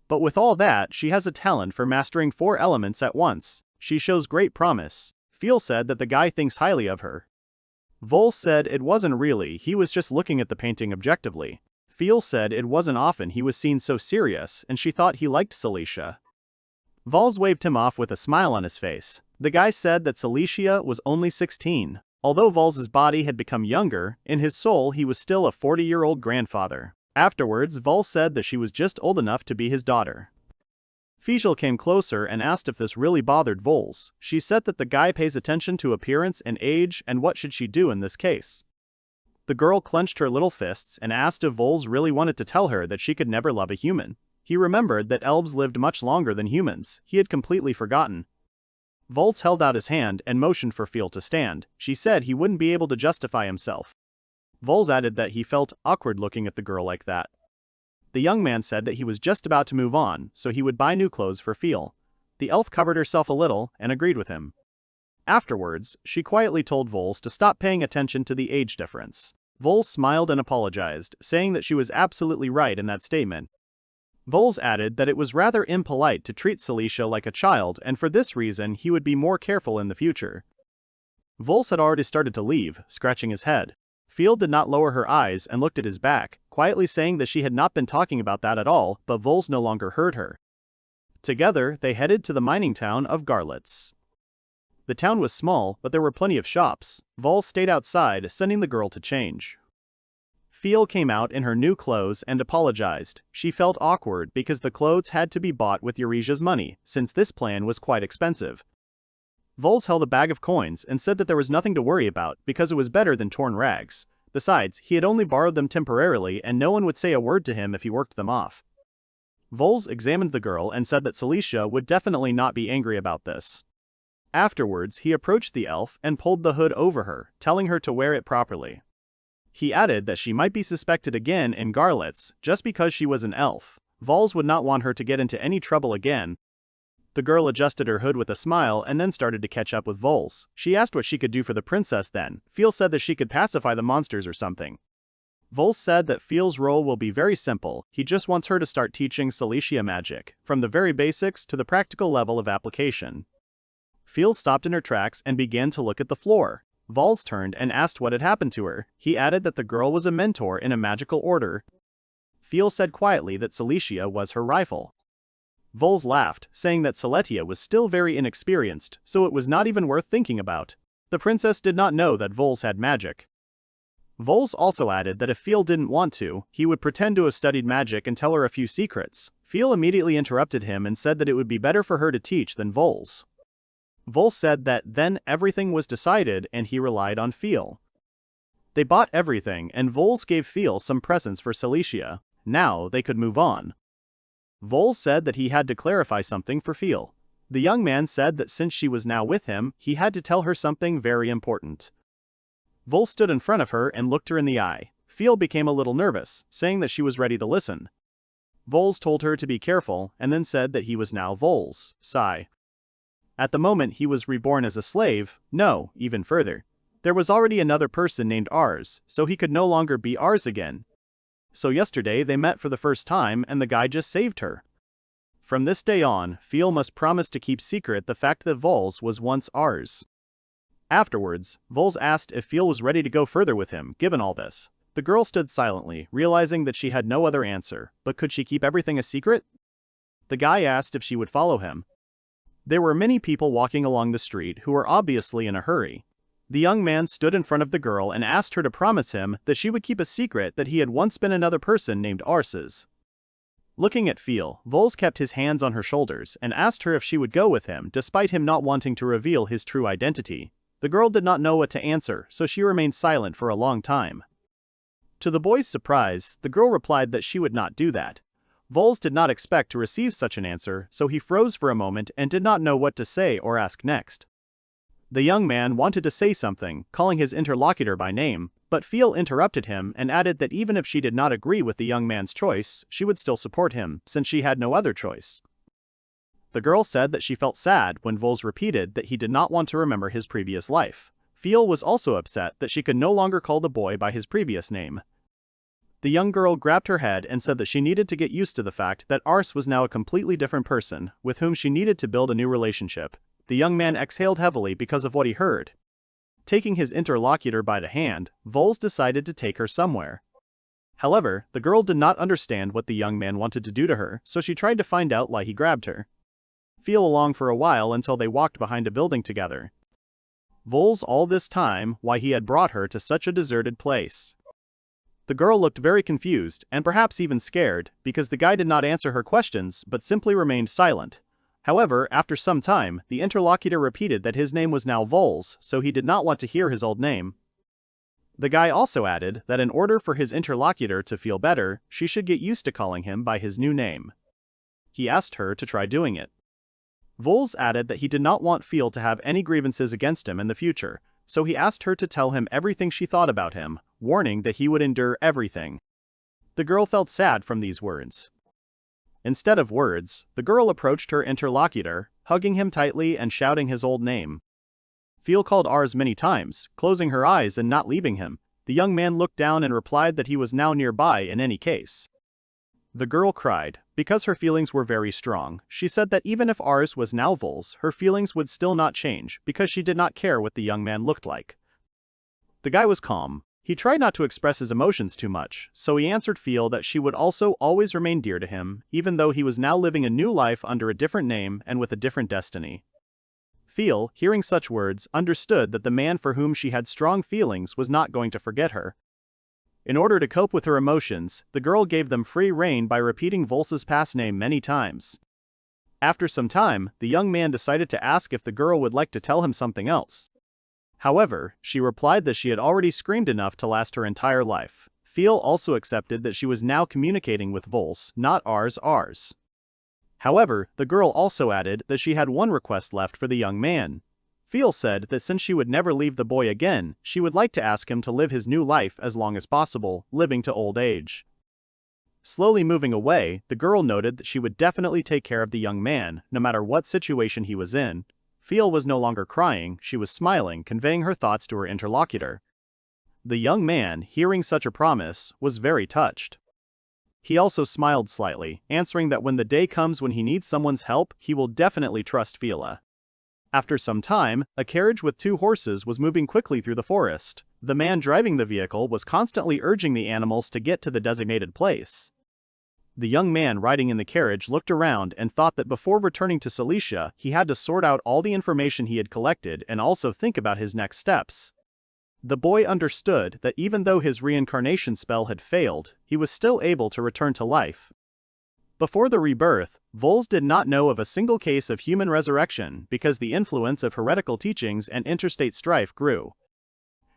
But with all that, she has a talent for mastering 4 elements at once. She shows great promise. Feel said that the guy thinks highly of her. Vels said it wasn't really, he was just looking at the painting objectively. Feel said it wasn't often he was seen so serious, and she thought he liked Celicia. Vels waved him off with a smile on his face. The guy said that Celicia was only 16. Although Vels's body had become younger, in his soul he was still a 40-year-old grandfather. Afterwards, Vels said that she was just old enough to be his daughter. Fischl came closer and asked if this really bothered Vels. She said that the guy pays attention to appearance and age, and what should she do in this case? The girl clenched her little fists and asked if Vels really wanted to tell her that she could never love a human. He remembered that elves lived much longer than humans. He had completely forgotten. Vels held out his hand and motioned for Fischl to stand. She said he wouldn't be able to justify himself. Vels added that he felt awkward looking at the girl like that. The young man said that he was just about to move on, so he would buy new clothes for Fischl. The elf covered herself a little and agreed with him. Afterwards, she quietly told Vels to stop paying attention to the age difference. Vels smiled and apologized, saying that she was absolutely right in that statement. Vels added that it was rather impolite to treat Celicia like a child, and for this reason he would be more careful in the future. Vels had already started to leave, scratching his head. Fischl did not lower her eyes and looked at his back, quietly saying that she had not been talking about that at all, but Vels no longer heard her. Together, they headed to the mining town of Garlets. The town was small, but there were plenty of shops. Vels stayed outside, sending the girl to change. Fischl came out in her new clothes and apologized. She felt awkward because the clothes had to be bought with Eurasia's money, since this plan was quite expensive. Vels held a bag of coins and said that there was nothing to worry about because it was better than torn rags. Besides, he had only borrowed them temporarily and no one would say a word to him if he worked them off. Vels examined the girl and said that Celicia would definitely not be angry about this. Afterwards, he approached the elf and pulled the hood over her, telling her to wear it properly. He added that she might be suspected again in Garlets just because she was an elf. Vels would not want her to get into any trouble again. The girl adjusted her hood with a smile and then started to catch up with Vels. She asked what she could do for the princess then. Fischl said that she could pacify the monsters or something. Vels said that Fischl's role will be very simple. He just wants her to start teaching Celicia magic, from the very basics to the practical level of application. Fischl stopped in her tracks and began to look at the floor. Vels turned and asked what had happened to her. He added that the girl was a mentor in a magical order. Fischl said quietly that Celicia was her rival. Vels laughed, saying that Celicia was still very inexperienced, so it was not even worth thinking about. The princess did not know that Vels had magic. Vels also added that if Fischl didn't want to, he would pretend to have studied magic and tell her a few secrets. Fischl immediately interrupted him and said that it would be better for her to teach than Vels. Vels said that then everything was decided and he relied on Fischl. They bought everything and Vels gave Fischl some presents for Celicia. Now they could move on. Vels said that he had to clarify something for Fischl. The young man said that since she was now with him, he had to tell her something very important. Vels stood in front of her and looked her in the eye. Fischl became a little nervous, saying that she was ready to listen. Vels told her to be careful and then said that he was now Valsa Sai. At the moment he was reborn as a slave, no, even further. There was already another person named Arsus, so he could no longer be Arsus again. So yesterday they met for the first time and the guy just saved her. From this day on, Fischl must promise to keep secret the fact that Vels was once Arsus. Afterwards, Vels asked if Fischl was ready to go further with him, given all this. The girl stood silently, realizing that she had no other answer, but could she keep everything a secret? The guy asked if she would follow him. There were many people walking along the street who were obviously in a hurry. The young man stood in front of the girl and asked her to promise him that she would keep a secret that he had once been another person named Arsus. Looking at Fischl, Vels kept his hands on her shoulders and asked her if she would go with him despite him not wanting to reveal his true identity. The girl did not know what to answer, so she remained silent for a long time. To the boy's surprise, the girl replied that she would not do that. Vels did not expect to receive such an answer, so he froze for a moment and did not know what to say or ask next. The young man wanted to say something, calling his interlocutor by name, but Fischl interrupted him and added that even if she did not agree with the young man's choice, she would still support him, since she had no other choice. The girl said that she felt sad when Vels repeated that he did not want to remember his previous life. Fischl was also upset that she could no longer call the boy by his previous name. The young girl grabbed her head and said that she needed to get used to the fact that Arsus was now a completely different person, with whom she needed to build a new relationship. The young man exhaled heavily because of what he heard. Taking his interlocutor by the hand, Vels decided to take her somewhere. However, the girl did not understand what the young man wanted to do to her, so she tried to find out why he grabbed her. Feel along for a while until they walked behind a building together. Vels all this time why he had brought her to such a deserted place. The girl looked very confused, and perhaps even scared, because the guy did not answer her questions but simply remained silent. However, after some time, the interlocutor repeated that his name was now Vels, so he did not want to hear his old name. The guy also added that in order for his interlocutor to feel better, she should get used to calling him by his new name. He asked her to try doing it. Vels added that he did not want Feel to have any grievances against him in the future, so he asked her to tell him everything she thought about him, warning that he would endure everything. The girl felt sad from these words. Instead of words, the girl approached her interlocutor, hugging him tightly and shouting his old name. Feel called Ars many times, closing her eyes and not leaving him. The young man looked down and replied that he was now nearby in any case. The girl cried, because her feelings were very strong. She said that even if Ars was now Vels, her feelings would still not change, because she did not care what the young man looked like. The guy was calm. He tried not to express his emotions too much, so he answered Feel that she would also always remain dear to him, even though he was now living a new life under a different name and with a different destiny. Feel, hearing such words, understood that the man for whom she had strong feelings was not going to forget her. In order to cope with her emotions, the girl gave them free rein by repeating Vels's past name many times. After some time, the young man decided to ask if the girl would like to tell him something else. However, she replied that she had already screamed enough to last her entire life. Feel also accepted that she was now communicating with Vels, not Ars. However, the girl also added that she had one request left for the young man. Feel said that since she would never leave the boy again, she would like to ask him to live his new life as long as possible, living to old age. Slowly moving away, the girl noted that she would definitely take care of the young man, no matter what situation he was in. Feel was no longer crying, she was smiling, conveying her thoughts to her interlocutor. The young man, hearing such a promise, was very touched. He also smiled slightly, answering that when the day comes when he needs someone's help, he will definitely trust Feel. After some time, a carriage with 2 horses was moving quickly through the forest. The man driving the vehicle was constantly urging the animals to get to the designated place. The young man riding in the carriage looked around and thought that before returning to Cilicia, he had to sort out all the information he had collected and also think about his next steps. The boy understood that even though his reincarnation spell had failed, he was still able to return to life. Before the rebirth, Vels did not know of a single case of human resurrection because the influence of heretical teachings and interstate strife grew.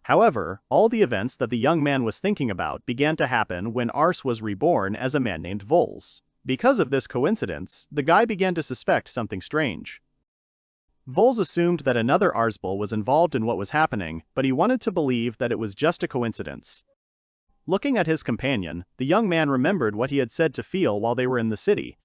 However, all the events that the young man was thinking about began to happen when Arsus was reborn as a man named Vels. Because of this coincidence, the guy began to suspect something strange. Vels assumed that another Arsbul was involved in what was happening, but he wanted to believe that it was just a coincidence. Looking at his companion, the young man remembered what he had said to Feel while they were in the city.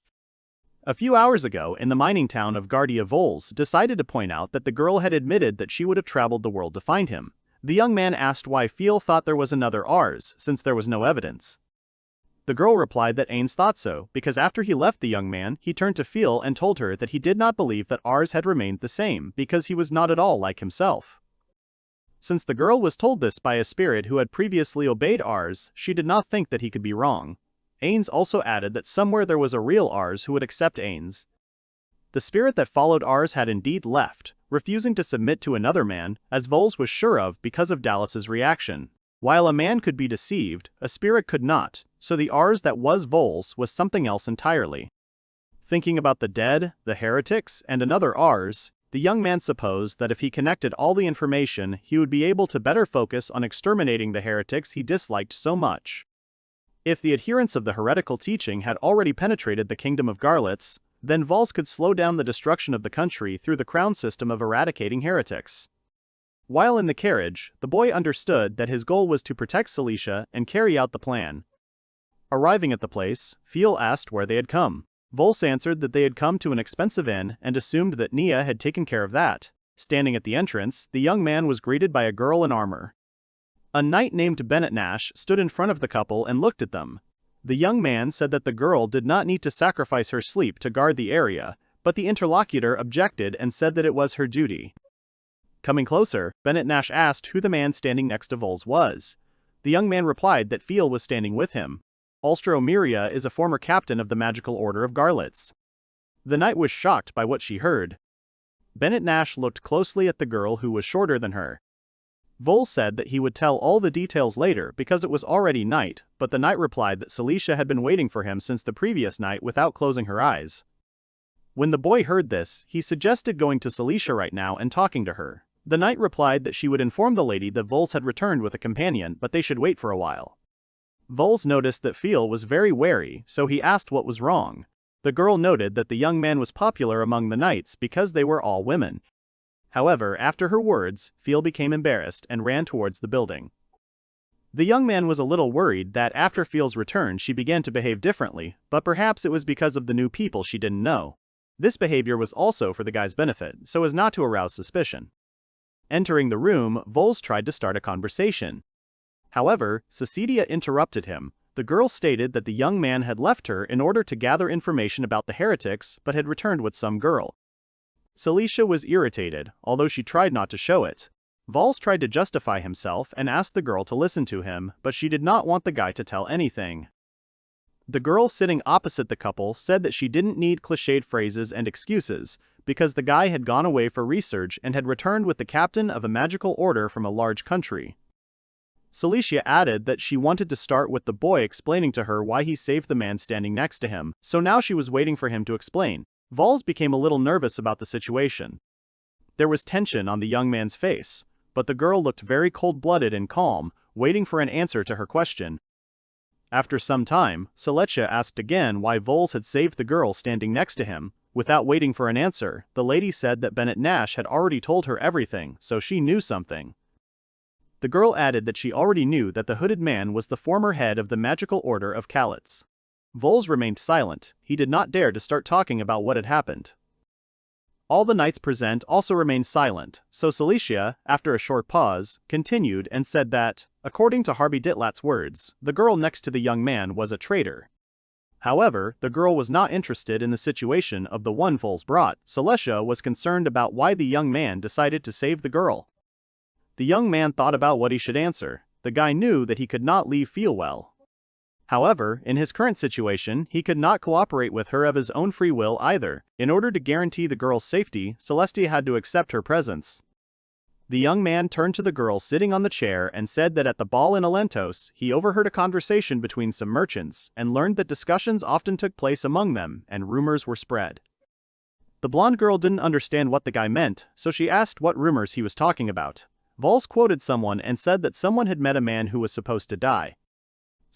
A few hours ago, in the mining town of Gardia, Vels decided to point out that the girl had admitted that she would have traveled the world to find him. The young man asked why Feel thought there was another Ars, since there was no evidence. The girl replied that Ains thought so, because after he left the young man, he turned to Feel and told her that he did not believe that Ars had remained the same, because he was not at all like himself. Since the girl was told this by a spirit who had previously obeyed Ars, she did not think that he could be wrong. Ains also added that somewhere there was a real Ars who would accept Ains. The spirit that followed Ars had indeed left, refusing to submit to another man, as Vels was sure of because of Dallas's reaction. While a man could be deceived, a spirit could not, so the Ars that was Vels was something else entirely. Thinking about the dead, the heretics, and another Ars, the young man supposed that if he connected all the information, he would be able to better focus on exterminating the heretics he disliked so much. If the adherents of the heretical teaching had already penetrated the kingdom of Garlets, then Vels could slow down the destruction of the country through the crown system of eradicating heretics. While in the carriage, the boy understood that his goal was to protect Cilicia and carry out the plan. Arriving at the place, Feel asked where they had come. Vels answered that they had come to an expensive inn and assumed that Nia had taken care of that. Standing at the entrance, the young man was greeted by a girl in armor. A knight named Bennett Nash stood in front of the couple and looked at them. The young man said that the girl did not need to sacrifice her sleep to guard the area, but the interlocutor objected and said that it was her duty. Coming closer, Bennett Nash asked who the man standing next to Vels was. The young man replied that Feel was standing with him. Alstro Miria is a former captain of the magical order of Garlets. The knight was shocked by what she heard. Bennett Nash looked closely at the girl who was shorter than her. Vels said that he would tell all the details later because it was already night, but the knight replied that Celicia had been waiting for him since the previous night without closing her eyes. When the boy heard this, he suggested going to Celicia right now and talking to her. The knight replied that she would inform the lady that Vels had returned with a companion, but they should wait for a while. Vels noticed that Feel was very wary, so he asked what was wrong. The girl noted that the young man was popular among the knights because they were all women. However, after her words, Feel became embarrassed and ran towards the building. The young man was a little worried that after Feel's return she began to behave differently, but perhaps it was because of the new people she didn't know. This behavior was also for the guy's benefit, so as not to arouse suspicion. Entering the room, Vels tried to start a conversation. However, Cecilia interrupted him. The girl stated that the young man had left her in order to gather information about the heretics but had returned with some girl. Celicia was irritated, although she tried not to show it. Vels tried to justify himself and asked the girl to listen to him, but she did not want the guy to tell anything. The girl sitting opposite the couple said that she didn't need cliched phrases and excuses, because the guy had gone away for research and had returned with the captain of a magical order from a large country. Celicia added that she wanted to start with the boy explaining to her why he saved the man standing next to him, so now she was waiting for him to explain. Vels became a little nervous about the situation. There was tension on the young man's face, but the girl looked very cold-blooded and calm, waiting for an answer to her question. After some time, Celicia asked again why Vels had saved the girl standing next to him. Without waiting for an answer, the lady said that Bennett Nash had already told her everything, so she knew something. The girl added that she already knew that the hooded man was the former head of the magical order of Garlets. Vels remained silent. He did not dare to start talking about what had happened. All the knights present also remained silent, so Celicia, after a short pause, continued and said that, according to Harvey Ditlat's words, the girl next to the young man was a traitor. However, the girl was not interested in the situation of the one Vels brought. Celicia was concerned about why the young man decided to save the girl. The young man thought about what he should answer. The guy knew that he could not leave Feel well. However, in his current situation, he could not cooperate with her of his own free will either. In order to guarantee the girl's safety, Celestia had to accept her presence. The young man turned to the girl sitting on the chair and said that at the ball in Alentos, he overheard a conversation between some merchants and learned that discussions often took place among them and rumors were spread. The blonde girl didn't understand what the guy meant, so she asked what rumors he was talking about. Vels quoted someone and said that someone had met a man who was supposed to die.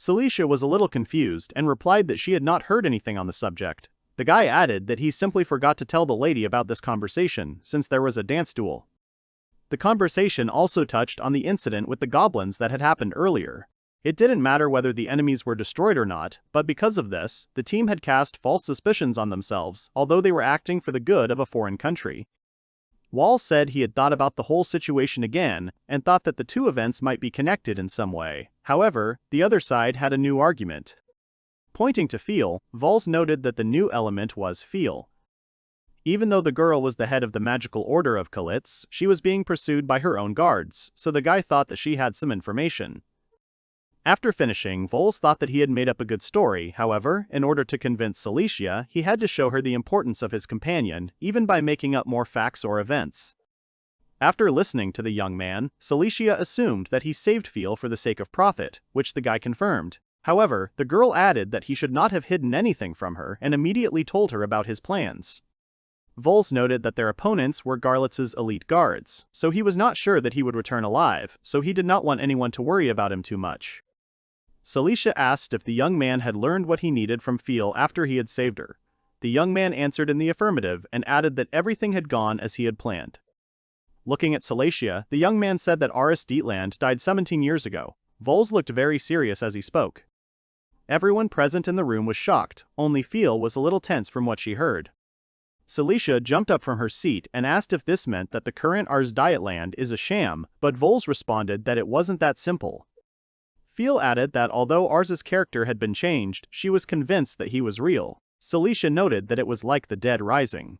Celicia was a little confused and replied that she had not heard anything on the subject. The guy added that he simply forgot to tell the lady about this conversation since there was a dance duel. The conversation also touched on the incident with the goblins that had happened earlier. It didn't matter whether the enemies were destroyed or not, but because of this, the team had cast false suspicions on themselves, although they were acting for the good of a foreign country. Wall said he had thought about the whole situation again and thought that the two events might be connected in some way. However, the other side had a new argument. Pointing to Feel, Vels noted that the new element was Feel. Even though the girl was the head of the magical order of Garlets, she was being pursued by her own guards, so the guy thought that she had some information. After finishing, Vels thought that he had made up a good story. However, in order to convince Celicia, he had to show her the importance of his companion, even by making up more facts or events. After listening to the young man, Celicia assumed that he saved Feel for the sake of profit, which the guy confirmed. However, the girl added that he should not have hidden anything from her and immediately told her about his plans. Vels noted that their opponents were Garlets' elite guards, so he was not sure that he would return alive, so he did not want anyone to worry about him too much. Celicia asked if the young man had learned what he needed from Feel after he had saved her. The young man answered in the affirmative and added that everything had gone as he had planned. Looking at Celicia, the young man said that Arsus Dietland died 17 years ago. Vels looked very serious as he spoke. Everyone present in the room was shocked, only Feel was a little tense from what she heard. Celicia jumped up from her seat and asked if this meant that the current Arsus Dietland is a sham, but Vels responded that it wasn't that simple. Feel added that although Arsus' character had been changed, she was convinced that he was real. Celicia noted that it was like the dead rising.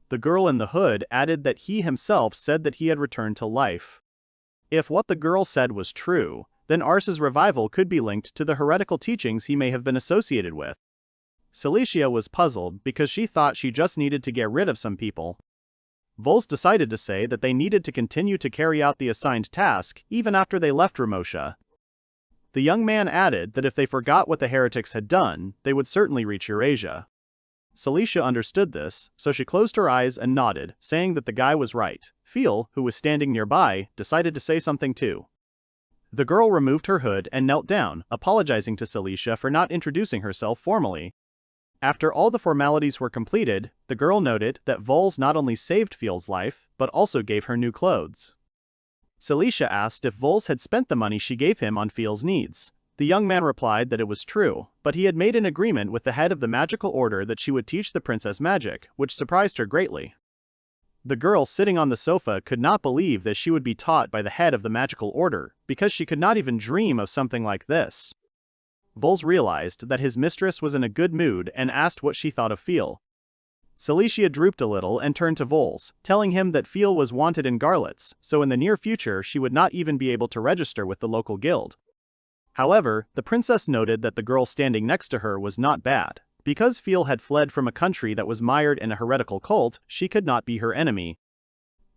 The girl in the hood added that he himself said that he had returned to life. If what the girl said was true, then Arsus' revival could be linked to the heretical teachings he may have been associated with. Celicia was puzzled because she thought she just needed to get rid of some people. Vels decided to say that they needed to continue to carry out the assigned task even after they left Remosha. The young man added that if they forgot what the heretics had done, they would certainly reach Eurasia. Celicia understood this, so she closed her eyes and nodded, saying that the guy was right. Feel, who was standing nearby, decided to say something too. The girl removed her hood and knelt down, apologizing to Celicia for not introducing herself formally. After all the formalities were completed, the girl noted that Vels not only saved Feel's life, but also gave her new clothes. Celicia asked if Vels had spent the money she gave him on Feel's needs. The young man replied that it was true, but he had made an agreement with the head of the magical order that she would teach the princess magic, which surprised her greatly. The girl sitting on the sofa could not believe that she would be taught by the head of the magical order, because she could not even dream of something like this. Vels realized that his mistress was in a good mood and asked what she thought of Feel. Celicia drooped a little and turned to Vels, telling him that Feel was wanted in Garlets, so in the near future she would not even be able to register with the local guild. However, the princess noted that the girl standing next to her was not bad. Because Feel had fled from a country that was mired in a heretical cult, she could not be her enemy.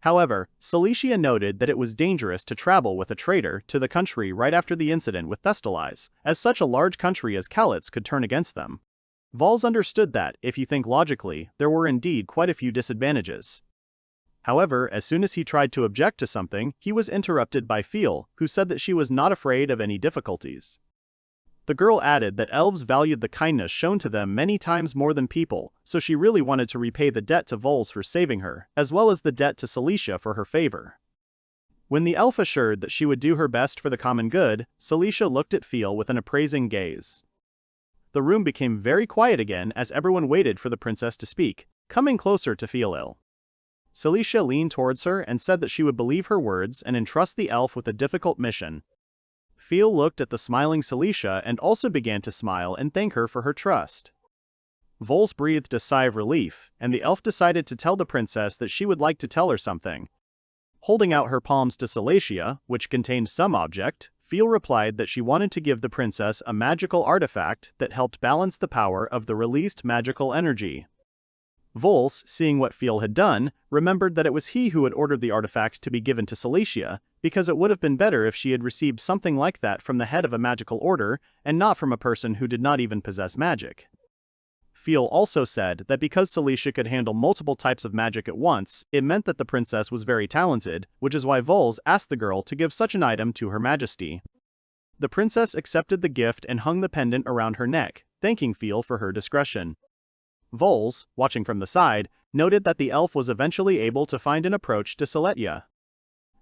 However, Celicia noted that it was dangerous to travel with a traitor to the country right after the incident with Thestalize, as such a large country as Garlets could turn against them. Vels understood that, if you think logically, there were indeed quite a few disadvantages. However, as soon as he tried to object to something, he was interrupted by Feel, who said that she was not afraid of any difficulties. The girl added that elves valued the kindness shown to them many times more than people, so she really wanted to repay the debt to Vels for saving her, as well as the debt to Celicia for her favor. When the elf assured that she would do her best for the common good, Celicia looked at Feel with an appraising gaze. The room became very quiet again as everyone waited for the princess to speak, coming closer to Feel. Celicia leaned towards her and said that she would believe her words and entrust the elf with a difficult mission. Feel looked at the smiling Celicia and also began to smile and thank her for her trust. Vels breathed a sigh of relief, and the elf decided to tell the princess that she would like to tell her something. Holding out her palms to Celicia, which contained some object, Feel replied that she wanted to give the princess a magical artifact that helped balance the power of the released magical energy. Vels, seeing what Feel had done, remembered that it was he who had ordered the artifact to be given to Celicia, because it would have been better if she had received something like that from the head of a magical order, and not from a person who did not even possess magic. Feel also said that because Celicia could handle multiple types of magic at once, it meant that the princess was very talented, which is why Vels asked the girl to give such an item to Her Majesty. The princess accepted the gift and hung the pendant around her neck, thanking Feel for her discretion. Vels, watching from the side, noted that the elf was eventually able to find an approach to Celicia.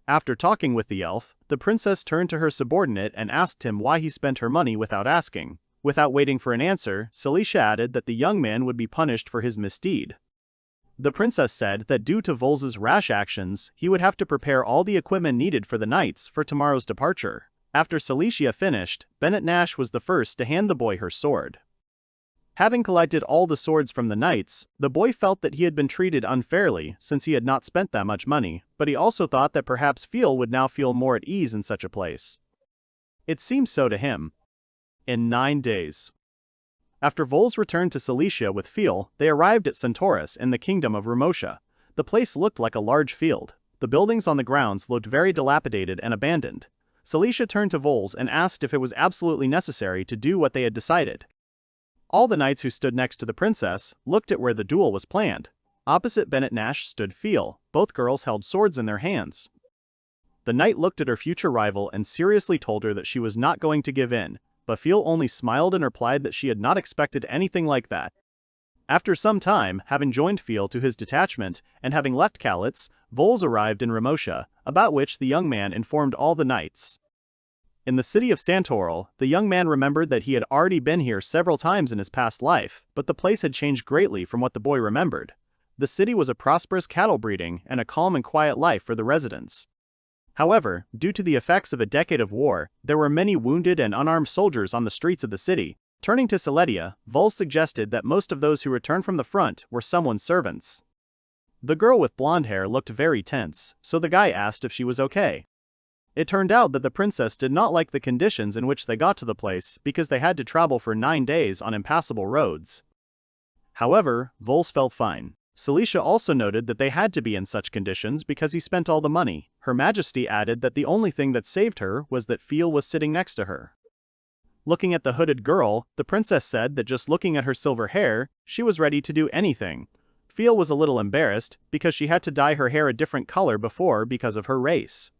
After talking with the elf, the princess turned to her subordinate and asked him why he spent her money without asking. Without waiting for an answer, Celicia added that the young man would be punished for his misdeed. The princess said that due to Vels's rash actions, he would have to prepare all the equipment needed for the knights for tomorrow's departure. After Celicia finished, Bennett Nash was the first to hand the boy her sword. Having collected all the swords from the knights, the boy felt that he had been treated unfairly since he had not spent that much money, but he also thought that perhaps Feel would now feel more at ease in such a place. It seemed so to him. In 9 days. After Vels returned to Celicia with Feel, they arrived at Centaurus in the kingdom of Remosha. The place looked like a large field. The buildings on the grounds looked very dilapidated and abandoned. Celicia turned to Vels and asked if it was absolutely necessary to do what they had decided. All the knights who stood next to the princess looked at where the duel was planned. Opposite Bennett Nash stood Feel. Both girls held swords in their hands. The knight looked at her future rival and seriously told her that she was not going to give in, but Feel only smiled and replied that she had not expected anything like that. After some time, having joined Feel to his detachment, and having left Garlets, Vels arrived in Remosha, about which the young man informed all the knights. In the city of Santoral, the young man remembered that he had already been here several times in his past life, but the place had changed greatly from what the boy remembered. The city was a prosperous cattle breeding and a calm and quiet life for the residents. However, due to the effects of a decade of war, there were many wounded and unarmed soldiers on the streets of the city. Turning to Celicia, Vels suggested that most of those who returned from the front were someone's servants. The girl with blonde hair looked very tense, so the guy asked if she was okay. It turned out that the princess did not like the conditions in which they got to the place because they had to travel for 9 days on impassable roads. However, Vels felt fine. Celicia also noted that they had to be in such conditions because he spent all the money. Her Majesty added that the only thing that saved her was that Feel was sitting next to her. Looking at the hooded girl, the princess said that just looking at her silver hair, she was ready to do anything. Feel was a little embarrassed because she had to dye her hair a different color before because of her race.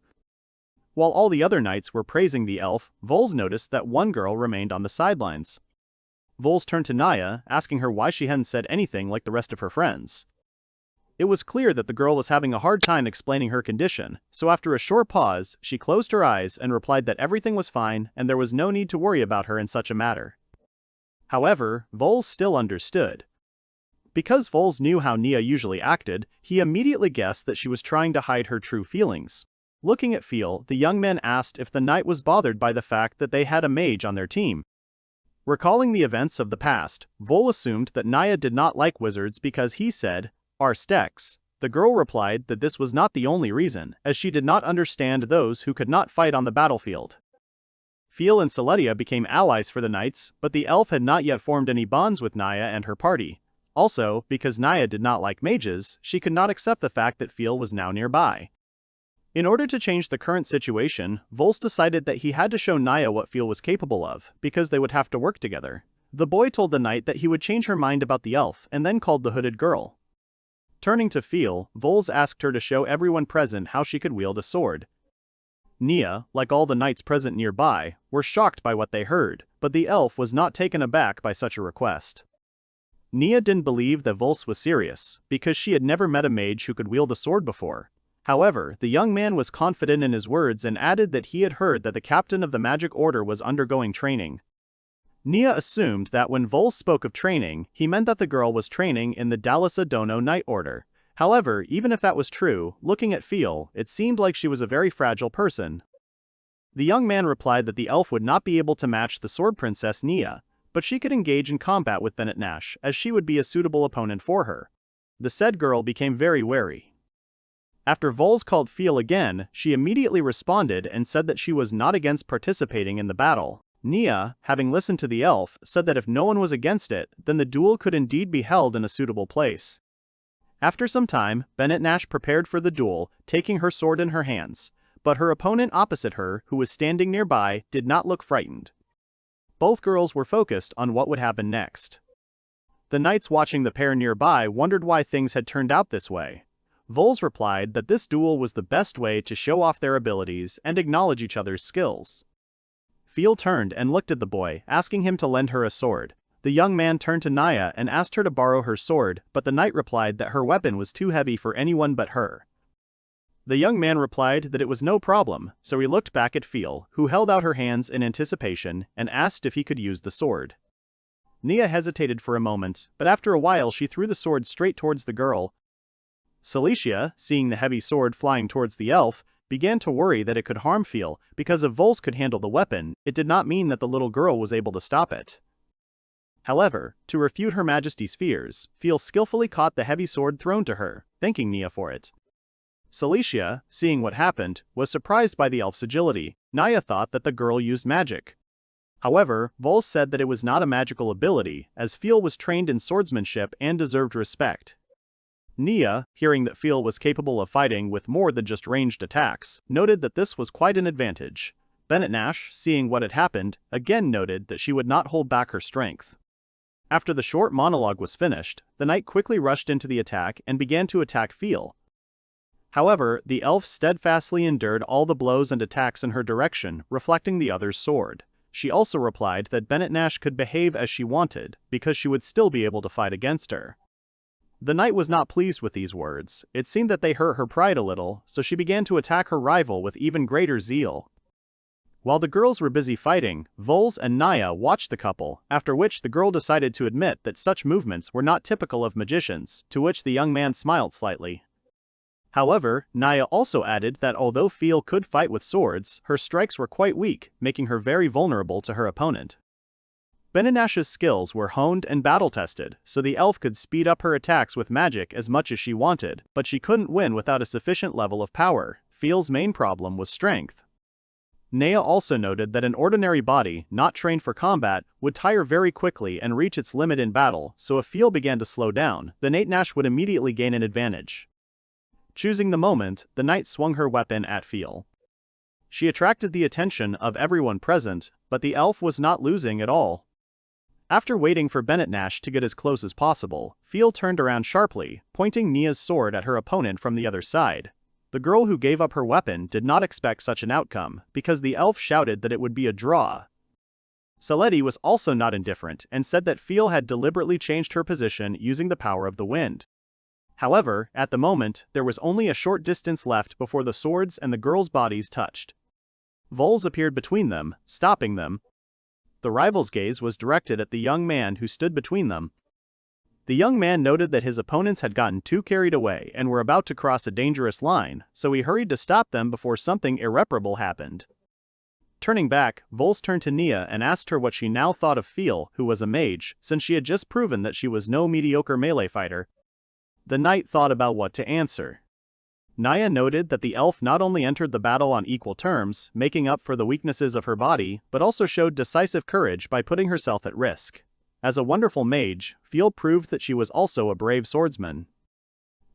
While all the other knights were praising the elf, Vels noticed that one girl remained on the sidelines. Vels turned to Naya, asking her why she hadn't said anything like the rest of her friends. It was clear that the girl was having a hard time explaining her condition, so after a short pause, she closed her eyes and replied that everything was fine and there was no need to worry about her in such a matter. However, Vels still understood. Because Vels knew how Nia usually acted, he immediately guessed that she was trying to hide her true feelings. Looking at Feel, the young man asked if the knight was bothered by the fact that they had a mage on their team. Recalling the events of the past, Vol assumed that Naya did not like wizards because he said, "Arstex." The girl replied that this was not the only reason, as she did not understand those who could not fight on the battlefield. Feel and Celedia became allies for the knights, but the elf had not yet formed any bonds with Naya and her party. Also, because Naya did not like mages, she could not accept the fact that Feel was now nearby. In order to change the current situation, Vels decided that he had to show Naya what Feel was capable of, because they would have to work together. The boy told the knight that he would change her mind about the elf and then called the hooded girl. Turning to Feel, Vels asked her to show everyone present how she could wield a sword. Nia, like all the knights present nearby, were shocked by what they heard, but the elf was not taken aback by such a request. Nia didn't believe that Vels was serious, because she had never met a mage who could wield a sword before. However, the young man was confident in his words and added that he had heard that the captain of the magic order was undergoing training. Nia assumed that when Vels spoke of training, he meant that the girl was training in the Dallas Dono Knight Order. However, even if that was true, looking at Feel, it seemed like she was a very fragile person. The young man replied that the elf would not be able to match the sword princess Nia, but she could engage in combat with Bennett Nash, as she would be a suitable opponent for her. The said girl became very wary. After Vels called Feel again, she immediately responded and said that she was not against participating in the battle. Nia, having listened to the elf, said that if no one was against it, then the duel could indeed be held in a suitable place. After some time, Bennett Nash prepared for the duel, taking her sword in her hands, but her opponent opposite her, who was standing nearby, did not look frightened. Both girls were focused on what would happen next. The knights watching the pair nearby wondered why things had turned out this way. Vels replied that this duel was the best way to show off their abilities and acknowledge each other's skills. Feel turned and looked at the boy, asking him to lend her a sword. The young man turned to Naya and asked her to borrow her sword, but the knight replied that her weapon was too heavy for anyone but her. The young man replied that it was no problem, so he looked back at Feel, who held out her hands in anticipation, and asked if he could use the sword. Nia hesitated for a moment, but after a while she threw the sword straight towards the girl. Celicia, seeing the heavy sword flying towards the elf, began to worry that it could harm Feel, because if Vels could handle the weapon, it did not mean that the little girl was able to stop it. However, to refute Her Majesty's fears, Feel skillfully caught the heavy sword thrown to her, thanking Nia for it. Celicia, seeing what happened, was surprised by the elf's agility. Naya thought that the girl used magic. However, Vels said that it was not a magical ability, as Feel was trained in swordsmanship and deserved respect. Nia, hearing that Feel was capable of fighting with more than just ranged attacks, noted that this was quite an advantage. Bennett Nash, seeing what had happened, again noted that she would not hold back her strength. After the short monologue was finished, the knight quickly rushed into the attack and began to attack Feel. However, the elf steadfastly endured all the blows and attacks in her direction, reflecting the other's sword. She also replied that Bennett Nash could behave as she wanted, because she would still be able to fight against her. The knight was not pleased with these words. It seemed that they hurt her pride a little, so she began to attack her rival with even greater zeal. While the girls were busy fighting, Vels and Naya watched the couple, after which the girl decided to admit that such movements were not typical of magicians, to which the young man smiled slightly. However, Naya also added that although Feel could fight with swords, her strikes were quite weak, making her very vulnerable to her opponent. Bennett Nash's skills were honed and battle-tested, so the elf could speed up her attacks with magic as much as she wanted, but she couldn't win without a sufficient level of power. Feel's main problem was strength. Nea also noted that an ordinary body, not trained for combat, would tire very quickly and reach its limit in battle, so if Feel began to slow down, the Nash would immediately gain an advantage. Choosing the moment, the knight swung her weapon at Feel. She attracted the attention of everyone present, but the elf was not losing at all. After waiting for Nash to get as close as possible, Feel turned around sharply, pointing Nea's sword at her opponent from the other side. The girl who gave up her weapon did not expect such an outcome, because the elf shouted that it would be a draw. Saletti was also not indifferent and said that Feel had deliberately changed her position using the power of the wind. However, at the moment, there was only a short distance left before the swords and the girls' bodies touched. Vels appeared between them, stopping them. The rival's gaze was directed at the young man who stood between them. The young man noted that his opponents had gotten too carried away and were about to cross a dangerous line, so he hurried to stop them before something irreparable happened. Turning back, Vels turned to Nea and asked her what she now thought of Feel, who was a mage, since she had just proven that she was no mediocre melee fighter. The knight thought about what to answer. Naya noted that the elf not only entered the battle on equal terms, making up for the weaknesses of her body, but also showed decisive courage by putting herself at risk. As a wonderful mage, Feel proved that she was also a brave swordsman.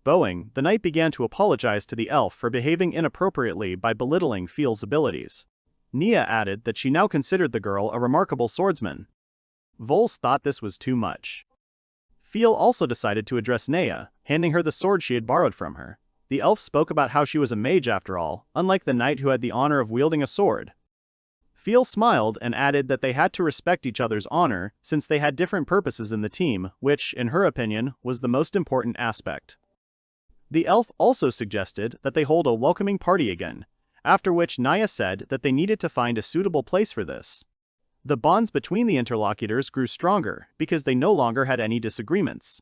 Bowing, the knight began to apologize to the elf for behaving inappropriately by belittling Feel's abilities. Nea added that she now considered the girl a remarkable swordsman. Vels thought this was too much. Feel also decided to address Nea, handing her the sword she had borrowed from her. The elf spoke about how she was a mage after all, unlike the knight who had the honor of wielding a sword. Feel smiled and added that they had to respect each other's honor, since they had different purposes in the team, which, in her opinion, was the most important aspect. The elf also suggested that they hold a welcoming party again, after which Naya said that they needed to find a suitable place for this. The bonds between the interlocutors grew stronger, because they no longer had any disagreements.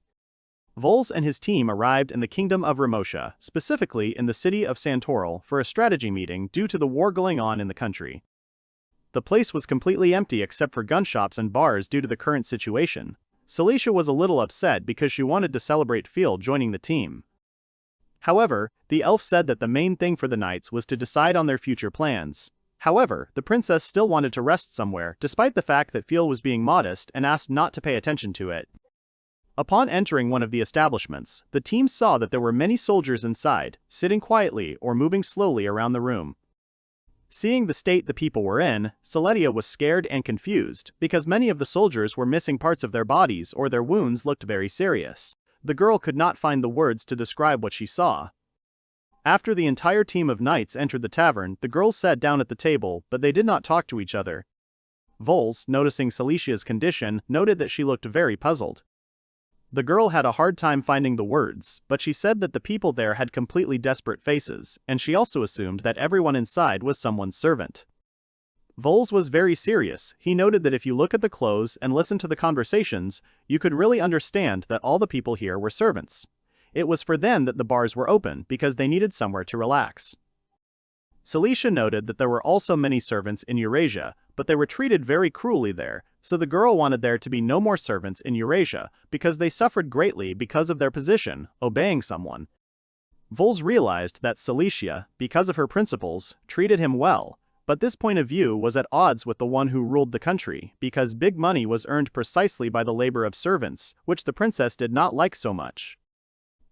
Vels and his team arrived in the kingdom of Ramosha, specifically in the city of Santoral, for a strategy meeting due to the war going on in the country. The place was completely empty except for gun shops and bars due to the current situation. Celicia was a little upset because she wanted to celebrate Feel joining the team. However, the elf said that the main thing for the knights was to decide on their future plans. However, the princess still wanted to rest somewhere, despite the fact that Feel was being modest and asked not to pay attention to it. Upon entering one of the establishments, the team saw that there were many soldiers inside, sitting quietly or moving slowly around the room. Seeing the state the people were in, Celetia was scared and confused, because many of the soldiers were missing parts of their bodies or their wounds looked very serious. The girl could not find the words to describe what she saw. After the entire team of knights entered the tavern, the girls sat down at the table, but they did not talk to each other. Vels, noticing Celicia's condition, noted that she looked very puzzled. The girl had a hard time finding the words, but she said that the people there had completely desperate faces, and she also assumed that everyone inside was someone's servant. Vels was very serious. He noted that if you look at the clothes and listen to the conversations, you could really understand that all the people here were servants. It was for them that the bars were open, because they needed somewhere to relax. Celicia noted that there were also many servants in Eurasia, but they were treated very cruelly there, so the girl wanted there to be no more servants in Eurasia, because they suffered greatly because of their position, obeying someone. Vels realized that Celicia, because of her principles, treated him well, but this point of view was at odds with the one who ruled the country, because big money was earned precisely by the labor of servants, which the princess did not like so much.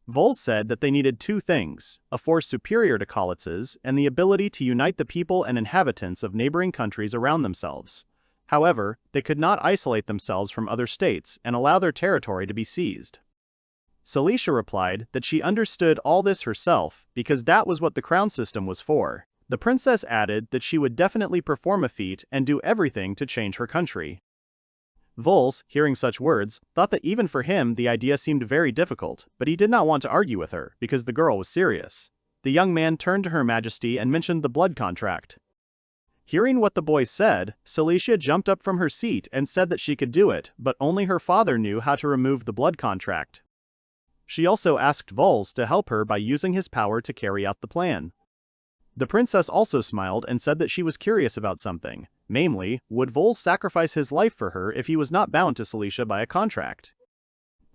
Vels said that they needed two things, a force superior to Garlitz's and the ability to unite the people and inhabitants of neighboring countries around themselves. However, they could not isolate themselves from other states and allow their territory to be seized. Celicia replied that she understood all this herself because that was what the crown system was for. The princess added that she would definitely perform a feat and do everything to change her country. Vels, hearing such words, thought that even for him the idea seemed very difficult, but he did not want to argue with her, because the girl was serious. The young man turned to Her Majesty and mentioned the blood contract. Hearing what the boy said, Celicia jumped up from her seat and said that she could do it, but only her father knew how to remove the blood contract. She also asked Vels to help her by using his power to carry out the plan. The princess also smiled and said that she was curious about something. Namely, would Vels sacrifice his life for her if he was not bound to Celicia by a contract?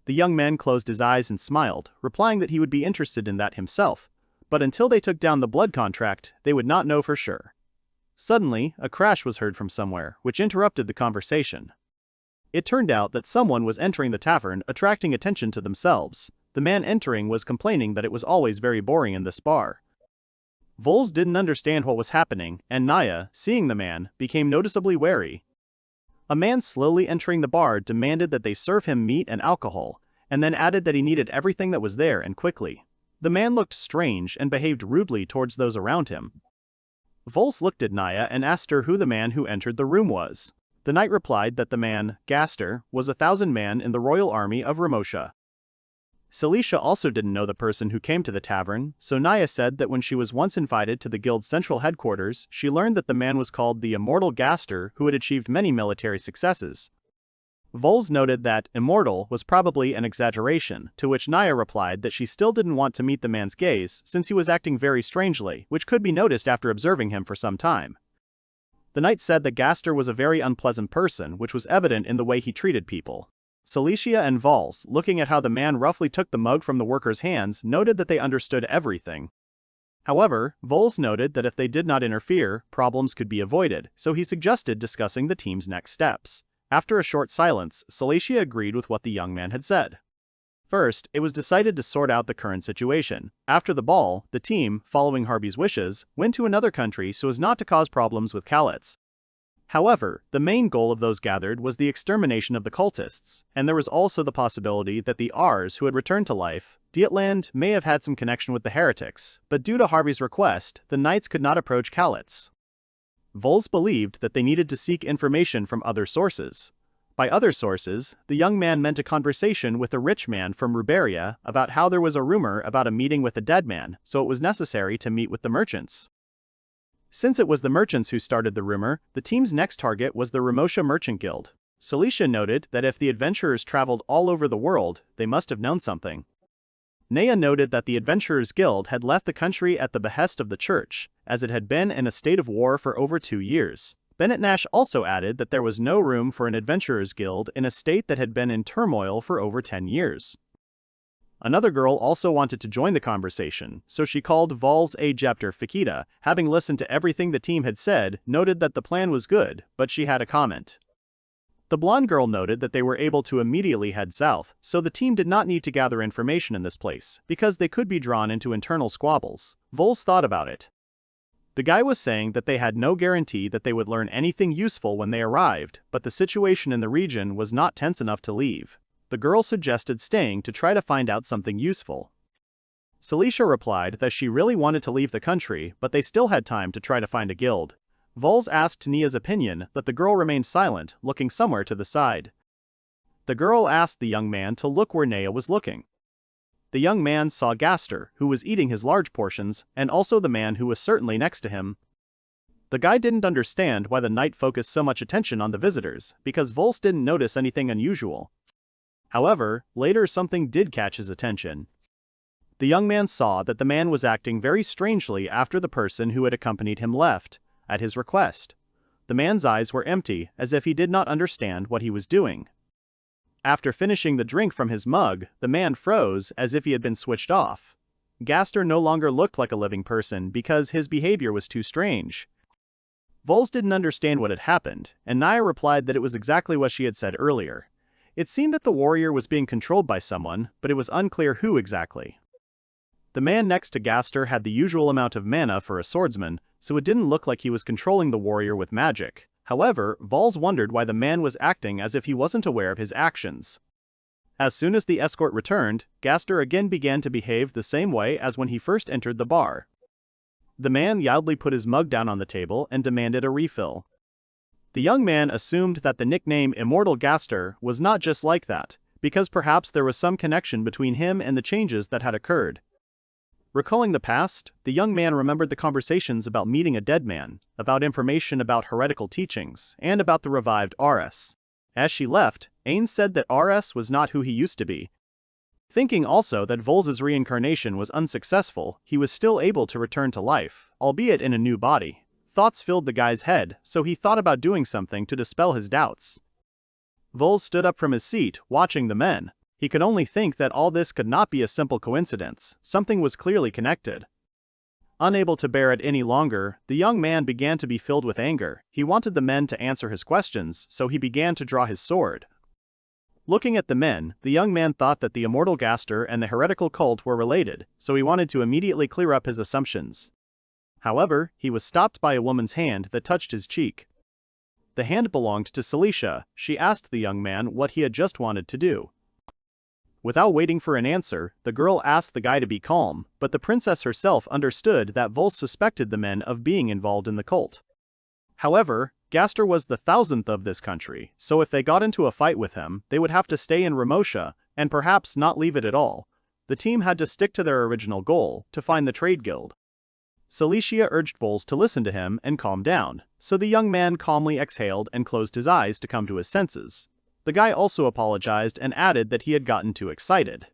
The young man closed his eyes and smiled, replying that he would be interested in that himself, but until they took down the blood contract, they would not know for sure. Suddenly, a crash was heard from somewhere, which interrupted the conversation. It turned out that someone was entering the tavern, attracting attention to themselves. The man entering was complaining that it was always very boring in this bar. Vels didn't understand what was happening, and Naya, seeing the man, became noticeably wary. A man slowly entering the bar demanded that they serve him meat and alcohol, and then added that he needed everything that was there and quickly. The man looked strange and behaved rudely towards those around him. Vels looked at Naya and asked her who the man who entered the room was. The knight replied that the man, Gaster, was 1,000 man in the royal army of Ramosha. Celicia also didn't know the person who came to the tavern, so Naya said that when she was once invited to the guild's central headquarters, she learned that the man was called the immortal Gaster, who had achieved many military successes. Vels noted that immortal was probably an exaggeration, to which Naya replied that she still didn't want to meet the man's gaze since he was acting very strangely, which could be noticed after observing him for some time. The knight said that Gaster was a very unpleasant person, which was evident in the way he treated people. Celicia and Vels, looking at how the man roughly took the mug from the workers' hands, noted that they understood everything. However, Vels noted that if they did not interfere, problems could be avoided, so he suggested discussing the team's next steps. After a short silence, Celicia agreed with what the young man had said. First, it was decided to sort out the current situation. After the ball, the team, following Harvey's wishes, went to another country so as not to cause problems with Garlets. However, the main goal of those gathered was the extermination of the cultists, and there was also the possibility that the Rs who had returned to life, Dietland, may have had some connection with the heretics, but due to Harvey's request, the knights could not approach Garlets. Vels believed that they needed to seek information from other sources. By other sources, the young man meant a conversation with a rich man from Ruberia about how there was a rumor about a meeting with a dead man, so it was necessary to meet with the merchants. Since it was the merchants who started the rumor, the team's next target was the Ramosha Merchant Guild. Celicia noted that if the adventurers traveled all over the world, they must have known something. Naya noted that the Adventurers Guild had left the country at the behest of the church, as it had been in a state of war for over 2 years. Bennett Nash also added that there was no room for an Adventurers Guild in a state that had been in turmoil for over 10 years. Another girl also wanted to join the conversation, so she called Vels a Jepter Fakita, having listened to everything the team had said, noted that the plan was good, but she had a comment. The blonde girl noted that they were able to immediately head south, so the team did not need to gather information in this place, because they could be drawn into internal squabbles. Vels thought about it. The guy was saying that they had no guarantee that they would learn anything useful when they arrived, but the situation in the region was not tense enough to leave. The girl suggested staying to try to find out something useful. Celicia replied that she really wanted to leave the country, but they still had time to try to find a guild. Vels asked Nia's opinion, but the girl remained silent, looking somewhere to the side. The girl asked the young man to look where Nia was looking. The young man saw Gaster, who was eating his large portions, and also the man who was certainly next to him. The guy didn't understand why the knight focused so much attention on the visitors, because Vels didn't notice anything unusual. However, later something did catch his attention. The young man saw that the man was acting very strangely after the person who had accompanied him left, at his request. The man's eyes were empty, as if he did not understand what he was doing. After finishing the drink from his mug, the man froze as if he had been switched off. Gaster no longer looked like a living person because his behavior was too strange. Vels didn't understand what had happened, and Naya replied that it was exactly what she had said earlier. It seemed that the warrior was being controlled by someone, but it was unclear who exactly. The man next to Gaster had the usual amount of mana for a swordsman, so it didn't look like he was controlling the warrior with magic. However, Vels wondered why the man was acting as if he wasn't aware of his actions. As soon as the escort returned, Gaster again began to behave the same way as when he first entered the bar. The man loudly put his mug down on the table and demanded a refill. The young man assumed that the nickname Immortal Gaster was not just like that, because perhaps there was some connection between him and the changes that had occurred. Recalling the past, the young man remembered the conversations about meeting a dead man, about information about heretical teachings, and about the revived Arsus. As she left, Ain said that Arsus was not who he used to be. Thinking also that Vels's reincarnation was unsuccessful, he was still able to return to life, albeit in a new body. Thoughts filled the guy's head, so he thought about doing something to dispel his doubts. Vels stood up from his seat, watching the men. He could only think that all this could not be a simple coincidence, something was clearly connected. Unable to bear it any longer, the young man began to be filled with anger. He wanted the men to answer his questions, so he began to draw his sword. Looking at the men, the young man thought that the immortal Gaster and the heretical cult were related, so he wanted to immediately clear up his assumptions. However, he was stopped by a woman's hand that touched his cheek. The hand belonged to Celicia. She asked the young man what he had just wanted to do. Without waiting for an answer, the girl asked the guy to be calm, but the princess herself understood that Vels suspected the men of being involved in the cult. However, Gaster was the 1000th of this country, so if they got into a fight with him, they would have to stay in Ramosha, and perhaps not leave it at all. The team had to stick to their original goal, to find the trade guild. Celicia urged Vels to listen to him and calm down, so the young man calmly exhaled and closed his eyes to come to his senses. The guy also apologized and added that he had gotten too excited.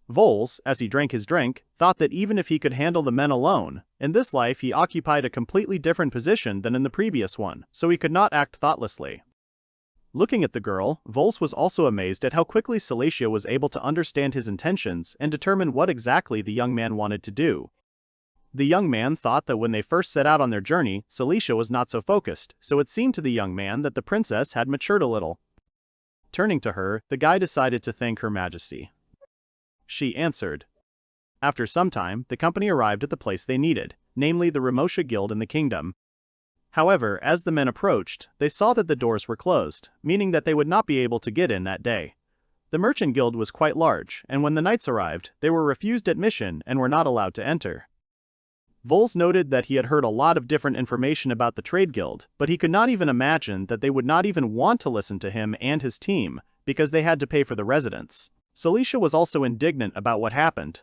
Vels, as he drank his drink, thought that even if he could handle the men alone, in this life he occupied a completely different position than in the previous one, so he could not act thoughtlessly. Looking at the girl, Vels was also amazed at how quickly Celicia was able to understand his intentions and determine what exactly the young man wanted to do. The young man thought that when they first set out on their journey, Celicia was not so focused, so it seemed to the young man that the princess had matured a little. Turning to her, the guy decided to thank Her Majesty. She answered. After some time, the company arrived at the place they needed, namely the Ramosha Guild in the kingdom. However, as the men approached, they saw that the doors were closed, meaning that they would not be able to get in that day. The merchant guild was quite large, and when the knights arrived, they were refused admission and were not allowed to enter. Vels noted that he had heard a lot of different information about the trade guild, but he could not even imagine that they would not even want to listen to him and his team, because they had to pay for the residence. Celicia was also indignant about what happened.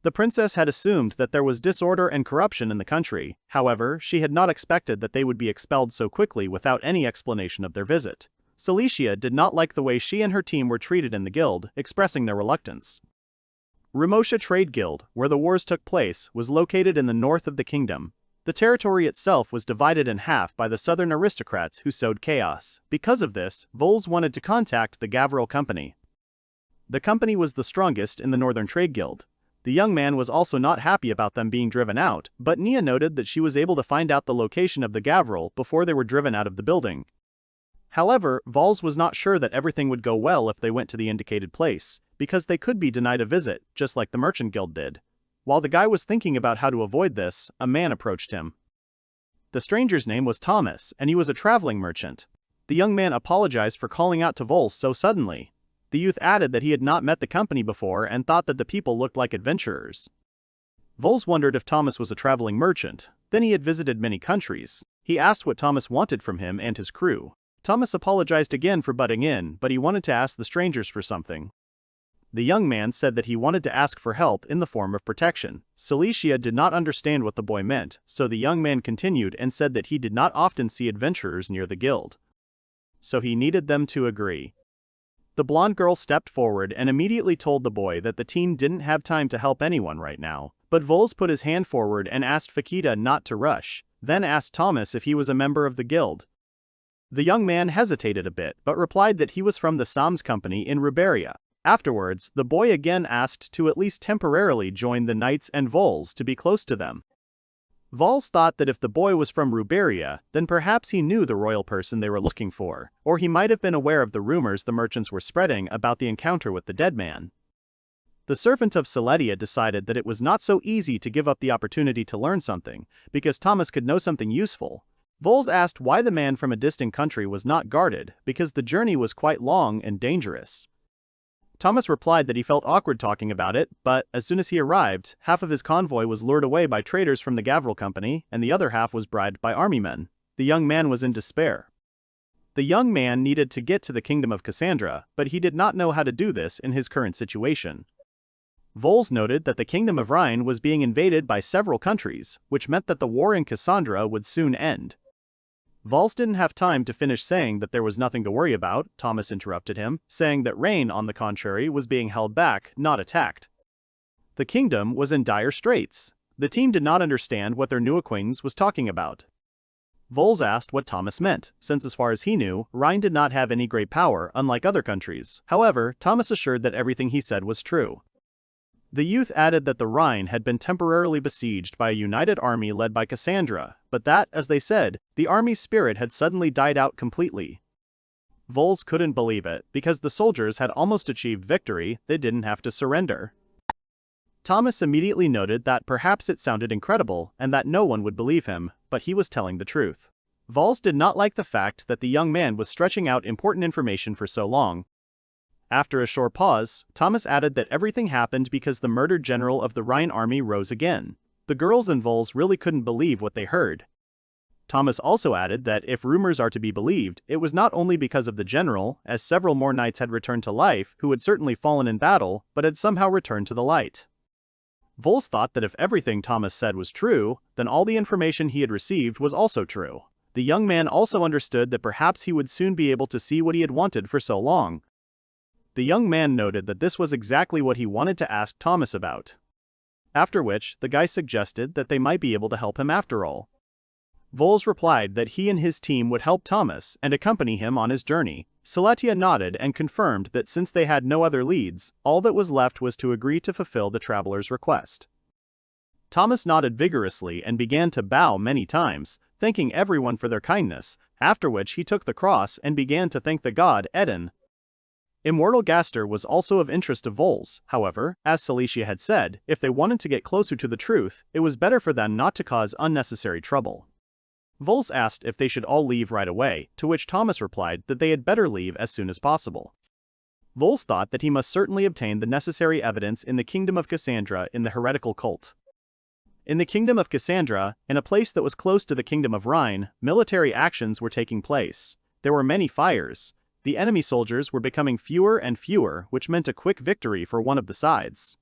The princess had assumed that there was disorder and corruption in the country, however, she had not expected that they would be expelled so quickly without any explanation of their visit. Celicia did not like the way she and her team were treated in the guild, expressing their reluctance. Ramosha Trade Guild, where the wars took place, was located in the north of the kingdom. The territory itself was divided in half by the southern aristocrats who sowed chaos. Because of this, Vels wanted to contact the Gavril Company. The company was the strongest in the Northern Trade Guild. The young man was also not happy about them being driven out, but Nia noted that she was able to find out the location of the Gavril before they were driven out of the building. However, Vels was not sure that everything would go well if they went to the indicated place, because they could be denied a visit, just like the Merchant Guild did. While the guy was thinking about how to avoid this, a man approached him. The stranger's name was Thomas, and he was a traveling merchant. The young man apologized for calling out to Vels so suddenly. The youth added that he had not met the company before and thought that the people looked like adventurers. Vels wondered if Thomas was a traveling merchant. Then he had visited many countries. He asked what Thomas wanted from him and his crew. Thomas apologized again for butting in, but he wanted to ask the strangers for something. The young man said that he wanted to ask for help in the form of protection. Celicia did not understand what the boy meant, so the young man continued and said that he did not often see adventurers near the guild. So he needed them to agree. The blonde girl stepped forward and immediately told the boy that the team didn't have time to help anyone right now. But Vels put his hand forward and asked Fakita not to rush, then asked Thomas if he was a member of the guild. The young man hesitated a bit, but replied that he was from the Sams company in Riberia. Afterwards, the boy again asked to at least temporarily join the knights and Vels to be close to them. Vels thought that if the boy was from Ruberia, then perhaps he knew the royal person they were looking for, or he might have been aware of the rumors the merchants were spreading about the encounter with the dead man. The servant of Celedia decided that it was not so easy to give up the opportunity to learn something, because Thomas could know something useful. Vels asked why the man from a distant country was not guarded, because the journey was quite long and dangerous. Thomas replied that he felt awkward talking about it, but as soon as he arrived, half of his convoy was lured away by traders from the Gavril Company, and the other half was bribed by army men. The young man was in despair. The young man needed to get to the kingdom of Cassandra, but he did not know how to do this in his current situation. Vels noted that the kingdom of Rhine was being invaded by several countries, which meant that the war in Cassandra would soon end. Vels didn't have time to finish saying that there was nothing to worry about. Thomas interrupted him, saying that Reign, on the contrary, was being held back, not attacked. The kingdom was in dire straits. The team did not understand what their new acquaintance was talking about. Vels asked what Thomas meant, since as far as he knew, Rhine did not have any great power, unlike other countries. However, Thomas assured that everything he said was true. The youth added that the Rhine had been temporarily besieged by a united army led by Cassandra, but that, as they said, the army's spirit had suddenly died out completely. Vels couldn't believe it, because the soldiers had almost achieved victory, they didn't have to surrender. Thomas immediately noted that perhaps it sounded incredible, and that no one would believe him, but he was telling the truth. Vels did not like the fact that the young man was stretching out important information for so long. After a short pause, Thomas added that everything happened because the murdered general of the Rhine army rose again. The girls and Vels really couldn't believe what they heard. Thomas also added that if rumors are to be believed, it was not only because of the general, as several more knights had returned to life who had certainly fallen in battle, but had somehow returned to the light. Vels thought that if everything Thomas said was true, then all the information he had received was also true. The young man also understood that perhaps he would soon be able to see what he had wanted for so long. The young man noted that this was exactly what he wanted to ask Thomas about. After which, the guy suggested that they might be able to help him after all. Vels replied that he and his team would help Thomas and accompany him on his journey. Seletia nodded and confirmed that since they had no other leads, all that was left was to agree to fulfill the traveler's request. Thomas nodded vigorously and began to bow many times, thanking everyone for their kindness, after which he took the cross and began to thank the god Eden. Immortal Gaster was also of interest to Vels, however, as Seletia had said, if they wanted to get closer to the truth, it was better for them not to cause unnecessary trouble. Vels asked if they should all leave right away, to which Thomas replied that they had better leave as soon as possible. Vels thought that he must certainly obtain the necessary evidence in the kingdom of Cassandra in the heretical cult. In the kingdom of Cassandra, in a place that was close to the kingdom of Rhine, military actions were taking place. There were many fires. The enemy soldiers were becoming fewer and fewer, which meant a quick victory for one of the sides.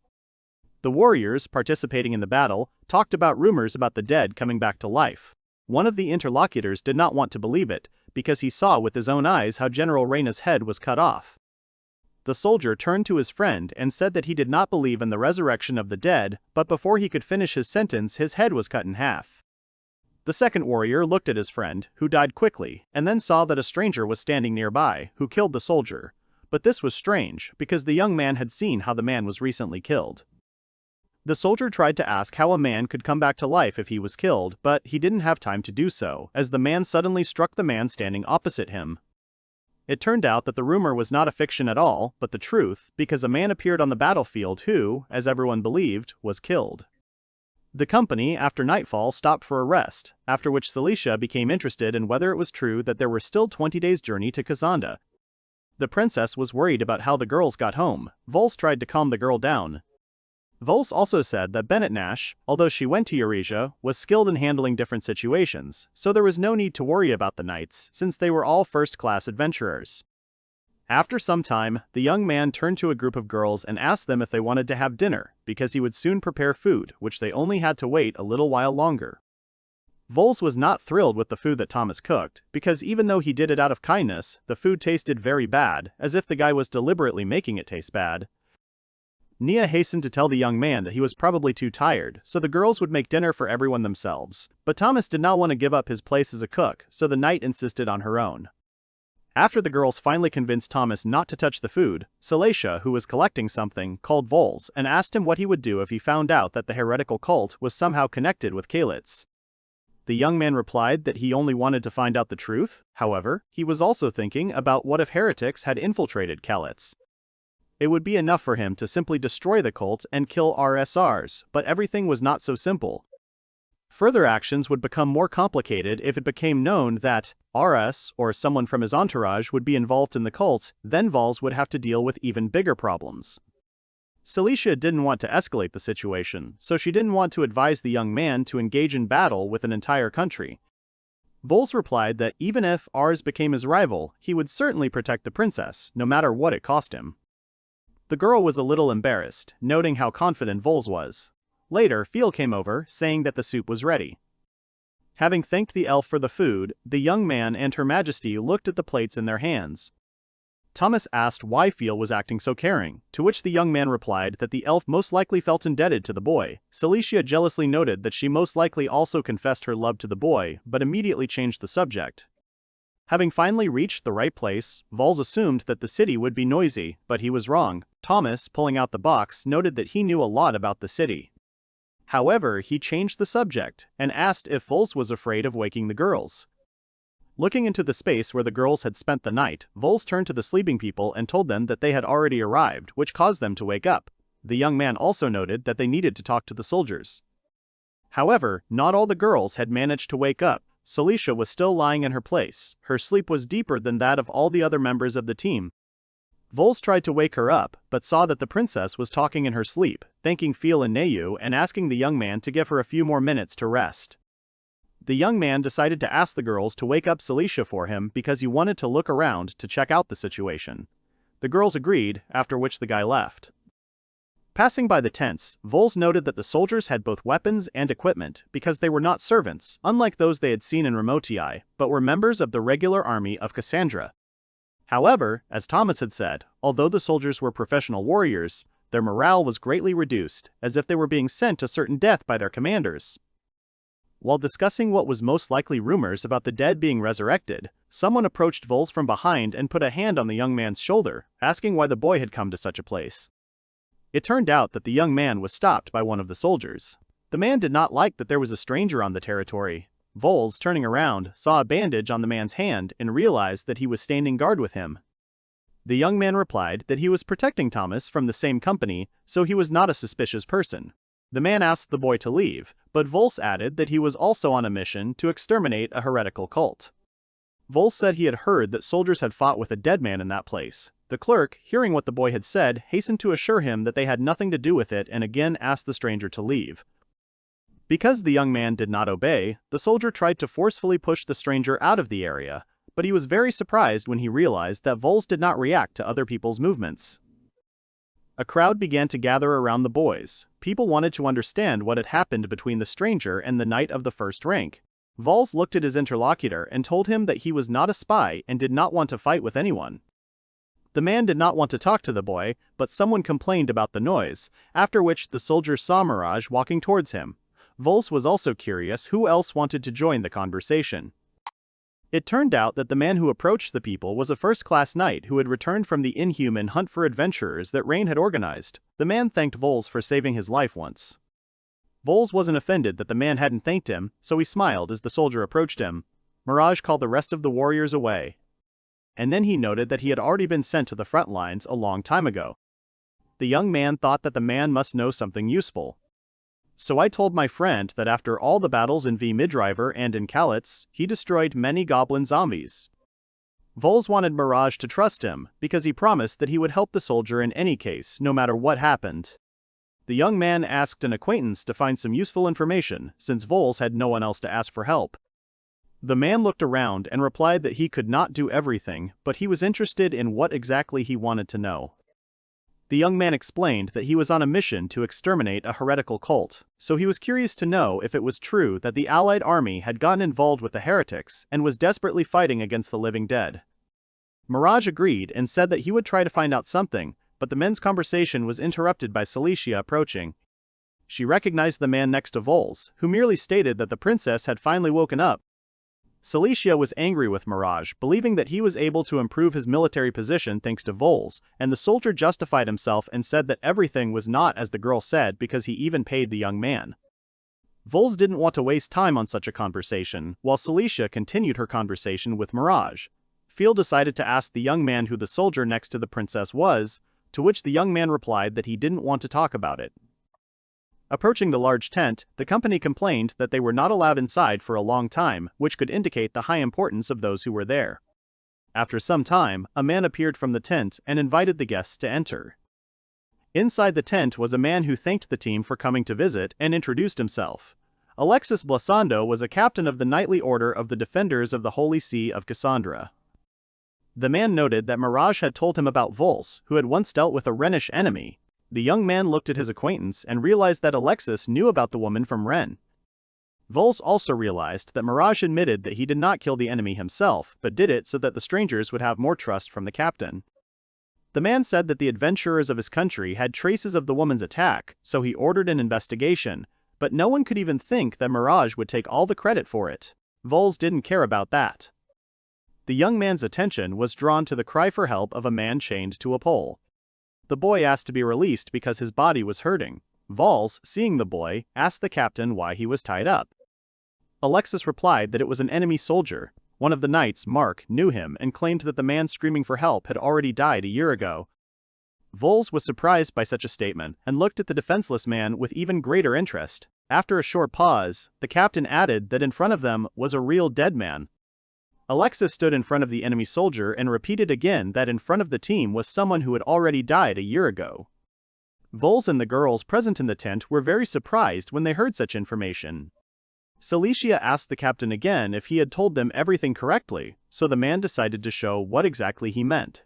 The warriors participating in the battle talked about rumors about the dead coming back to life. One of the interlocutors did not want to believe it, because he saw with his own eyes how General Reyna's head was cut off. The soldier turned to his friend and said that he did not believe in the resurrection of the dead, but before he could finish his sentence, his head was cut in half. The second warrior looked at his friend, who died quickly, and then saw that a stranger was standing nearby, who killed the soldier. But this was strange, because the young man had seen how the man was recently killed. The soldier tried to ask how a man could come back to life if he was killed, but he didn't have time to do so, as the man suddenly struck the man standing opposite him. It turned out that the rumor was not a fiction at all, but the truth, because a man appeared on the battlefield who, as everyone believed, was killed. The company, after nightfall, stopped for a rest, after which Seletia became interested in whether it was true that there were still 20 days' journey to Cassandra. The princess was worried about how the girls got home. Vels tried to calm the girl down. Vels also said that Bennett Nash, although she went to Eurasia, was skilled in handling different situations, so there was no need to worry about the knights, since they were all first-class adventurers. After some time, the young man turned to a group of girls and asked them if they wanted to have dinner, because he would soon prepare food, which they only had to wait a little while longer. Vels was not thrilled with the food that Thomas cooked, because even though he did it out of kindness, the food tasted very bad, as if the guy was deliberately making it taste bad. Nia hastened to tell the young man that he was probably too tired, so the girls would make dinner for everyone themselves, but Thomas did not want to give up his place as a cook, so the knight insisted on her own. After the girls finally convinced Thomas not to touch the food, Seletia, who was collecting something, called Vels and asked him what he would do if he found out that the heretical cult was somehow connected with Garlets. The young man replied that he only wanted to find out the truth. However, he was also thinking about what if heretics had infiltrated Garlets. It would be enough for him to simply destroy the cult and kill RSRs, but everything was not so simple. Further actions would become more complicated if it became known that RS, or someone from his entourage, would be involved in the cult, then Vels would have to deal with even bigger problems. Seletia didn't want to escalate the situation, so she didn't want to advise the young man to engage in battle with an entire country. Vels replied that even if Ars became his rival, he would certainly protect the princess, no matter what it cost him. The girl was a little embarrassed, noting how confident Vels was. Later, Feel came over, saying that the soup was ready. Having thanked the elf for the food, the young man and Her Majesty looked at the plates in their hands. Thomas asked why Feel was acting so caring, to which the young man replied that the elf most likely felt indebted to the boy. Seletia jealously noted that she most likely also confessed her love to the boy, but immediately changed the subject. Having finally reached the right place, Vels assumed that the city would be noisy, but he was wrong. Thomas, pulling out the box, noted that he knew a lot about the city. However, he changed the subject and asked if Vels was afraid of waking the girls. Looking into the space where the girls had spent the night, Vels turned to the sleeping people and told them that they had already arrived, which caused them to wake up. The young man also noted that they needed to talk to the soldiers. However, not all the girls had managed to wake up. Saikyou was still lying in her place. Her sleep was deeper than that of all the other members of the team. Vels tried to wake her up, but saw that the princess was talking in her sleep, thanking Furl and Neu and asking the young man to give her a few more minutes to rest. The young man decided to ask the girls to wake up Saikyou for him because he wanted to look around to check out the situation. The girls agreed, after which the guy left. Passing by the tents, Vels noted that the soldiers had both weapons and equipment because they were not servants, unlike those they had seen in Remotii, but were members of the regular army of Cassandra. However, as Thomas had said, although the soldiers were professional warriors, their morale was greatly reduced, as if they were being sent to certain death by their commanders. While discussing what was most likely rumors about the dead being resurrected, someone approached Vels from behind and put a hand on the young man's shoulder, asking why the boy had come to such a place. It turned out that the young man was stopped by one of the soldiers. The man did not like that there was a stranger on the territory. Vels, turning around, saw a bandage on the man's hand and realized that he was standing guard with him. The young man replied that he was protecting Thomas from the same company, so he was not a suspicious person. The man asked the boy to leave, but Vels added that he was also on a mission to exterminate a heretical cult. Vels said he had heard that soldiers had fought with a dead man in that place. The clerk, hearing what the boy had said, hastened to assure him that they had nothing to do with it and again asked the stranger to leave. Because the young man did not obey, the soldier tried to forcefully push the stranger out of the area, but he was very surprised when he realized that Vels did not react to other people's movements. A crowd began to gather around the boys. People wanted to understand what had happened between the stranger and the knight of the first rank. Vels looked at his interlocutor and told him that he was not a spy and did not want to fight with anyone. The man did not want to talk to the boy, but someone complained about the noise, after which the soldier saw Mirage walking towards him. Vels was also curious who else wanted to join the conversation. It turned out that the man who approached the people was a first-class knight who had returned from the inhuman hunt for adventurers that Reign had organized. The man thanked Vels for saving his life once. Vels wasn't offended that the man hadn't thanked him, so he smiled as the soldier approached him. Mirage called the rest of the warriors away. And then he noted that he had already been sent to the front lines a long time ago. The young man thought that the man must know something useful. So I told my friend that after all the battles in V Midriver and in Garlets, he destroyed many goblin zombies. Vels wanted Mirage to trust him, because he promised that he would help the soldier in any case, no matter what happened. The young man asked an acquaintance to find some useful information, since Vels had no one else to ask for help. The man looked around and replied that he could not do everything, but he was interested in what exactly he wanted to know. The young man explained that he was on a mission to exterminate a heretical cult, so he was curious to know if it was true that the Allied army had gotten involved with the heretics and was desperately fighting against the living dead. Mirage agreed and said that he would try to find out something, but the men's conversation was interrupted by Saikyou approaching. She recognized the man next to Vels, who merely stated that the princess had finally woken up. Saikyou was angry with Mirage, believing that he was able to improve his military position thanks to Vels, and the soldier justified himself and said that everything was not as the girl said because he even paid the young man. Vels didn't want to waste time on such a conversation, while Saikyou continued her conversation with Mirage. Furl decided to ask the young man who the soldier next to the princess was, to which the young man replied that he didn't want to talk about it. Approaching the large tent, the company complained that they were not allowed inside for a long time, which could indicate the high importance of those who were there. After some time, a man appeared from the tent and invited the guests to enter. Inside the tent was a man who thanked the team for coming to visit and introduced himself. Alexis Blasando was a captain of the knightly order of the Defenders of the Holy See of Cassandra. The man noted that Mirage had told him about Vels, who had once dealt with a Rhenish enemy. The young man looked at his acquaintance and realized that Alexis knew about the woman from Ren. Vels also realized that Mirage admitted that he did not kill the enemy himself, but did it so that the strangers would have more trust from the captain. The man said that the adventurers of his country had traces of the woman's attack, so he ordered an investigation, but no one could even think that Mirage would take all the credit for it. Vels didn't care about that. the young man's attention was drawn to the cry for help of a man chained to a pole. The boy asked to be released because his body was hurting. Vels, seeing the boy, asked the captain why he was tied up. Alexis replied that it was an enemy soldier. One of the knights, Mark, knew him and claimed that the man screaming for help had already died a year ago. Vels was surprised by such a statement and looked at the defenseless man with even greater interest. After a short pause, the captain added that in front of them was a real dead man. Alexis stood in front of the enemy soldier and repeated again that in front of the team was someone who had already died a year ago. Vels and the girls present in the tent were very surprised when they heard such information. Celicia asked the captain again if he had told them everything correctly, so the man decided to show what exactly he meant.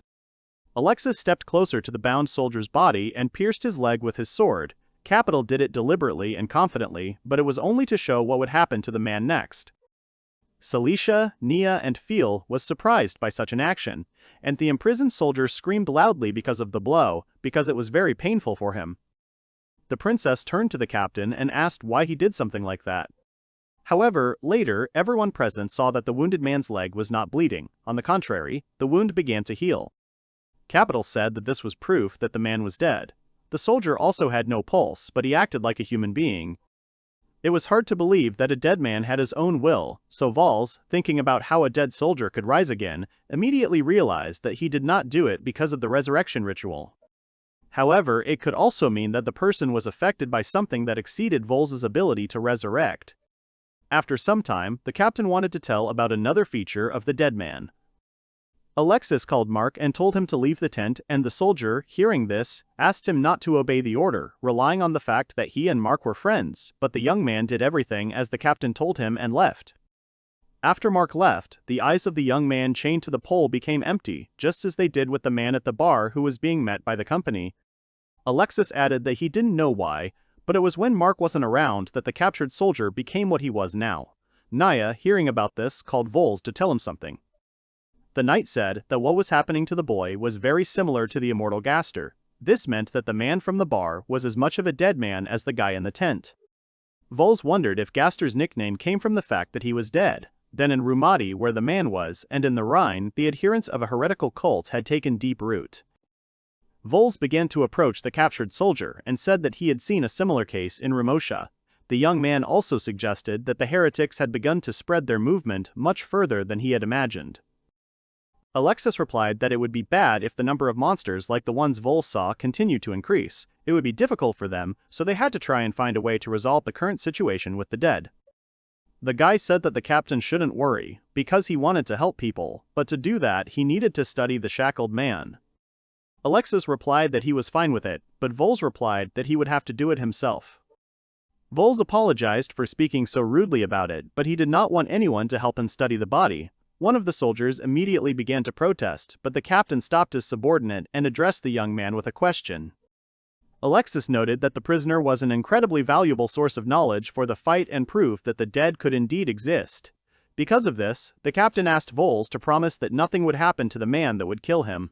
Alexis stepped closer to the bound soldier's body and pierced his leg with his sword. Capital did it deliberately and confidently, but it was only to show what would happen to the man next. Celicia, Nia, and Feel was surprised by such an action, and the imprisoned soldier screamed loudly because of the blow, because it was very painful for him. The princess turned to the captain and asked why he did something like that. However, later, everyone present saw that the wounded man's leg was not bleeding. On the contrary, the wound began to heal. Capital said that this was proof that the man was dead. The soldier also had no pulse, but he acted like a human being. It was hard to believe that a dead man had his own will, so Vels, thinking about how a dead soldier could rise again, immediately realized that he did not do it because of the resurrection ritual. However, it could also mean that the person was affected by something that exceeded Vels's ability to resurrect. After some time, the captain wanted to tell about another feature of the dead man. Alexis called Mark and told him to leave the tent, and the soldier, hearing this, asked him not to obey the order, relying on the fact that he and Mark were friends, but the young man did everything as the captain told him and left. After Mark left, the eyes of the young man chained to the pole became empty, just as they did with the man at the bar who was being met by the company. Alexis added that he didn't know why, but it was when Mark wasn't around that the captured soldier became what he was now. Naya, hearing about this, called Vels to tell him something. The knight said that what was happening to the boy was very similar to the immortal Gaster. This meant that the man from the bar was as much of a dead man as the guy in the tent. Vels wondered if Gaster's nickname came from the fact that he was dead. Then in Rumati, where the man was, and in the Rhine, the adherents of a heretical cult had taken deep root. Vels began to approach the captured soldier and said that he had seen a similar case in Ramosha. The young man also suggested that the heretics had begun to spread their movement much further than he had imagined. Alexis replied that it would be bad if the number of monsters like the ones Vels saw continued to increase. It would be difficult for them, so they had to try and find a way to resolve the current situation with the dead. The guy said that the captain shouldn't worry, because he wanted to help people, but to do that he needed to study the shackled man. Alexis replied that he was fine with it, but Vels replied that he would have to do it himself. Vels apologized for speaking so rudely about it, but he did not want anyone to help him study the body. One of the soldiers immediately began to protest, but the captain stopped his subordinate and addressed the young man with a question. Alexis noted that the prisoner was an incredibly valuable source of knowledge for the fight and proof that the dead could indeed exist. Because of this, the captain asked Vels to promise that nothing would happen to the man that would kill him.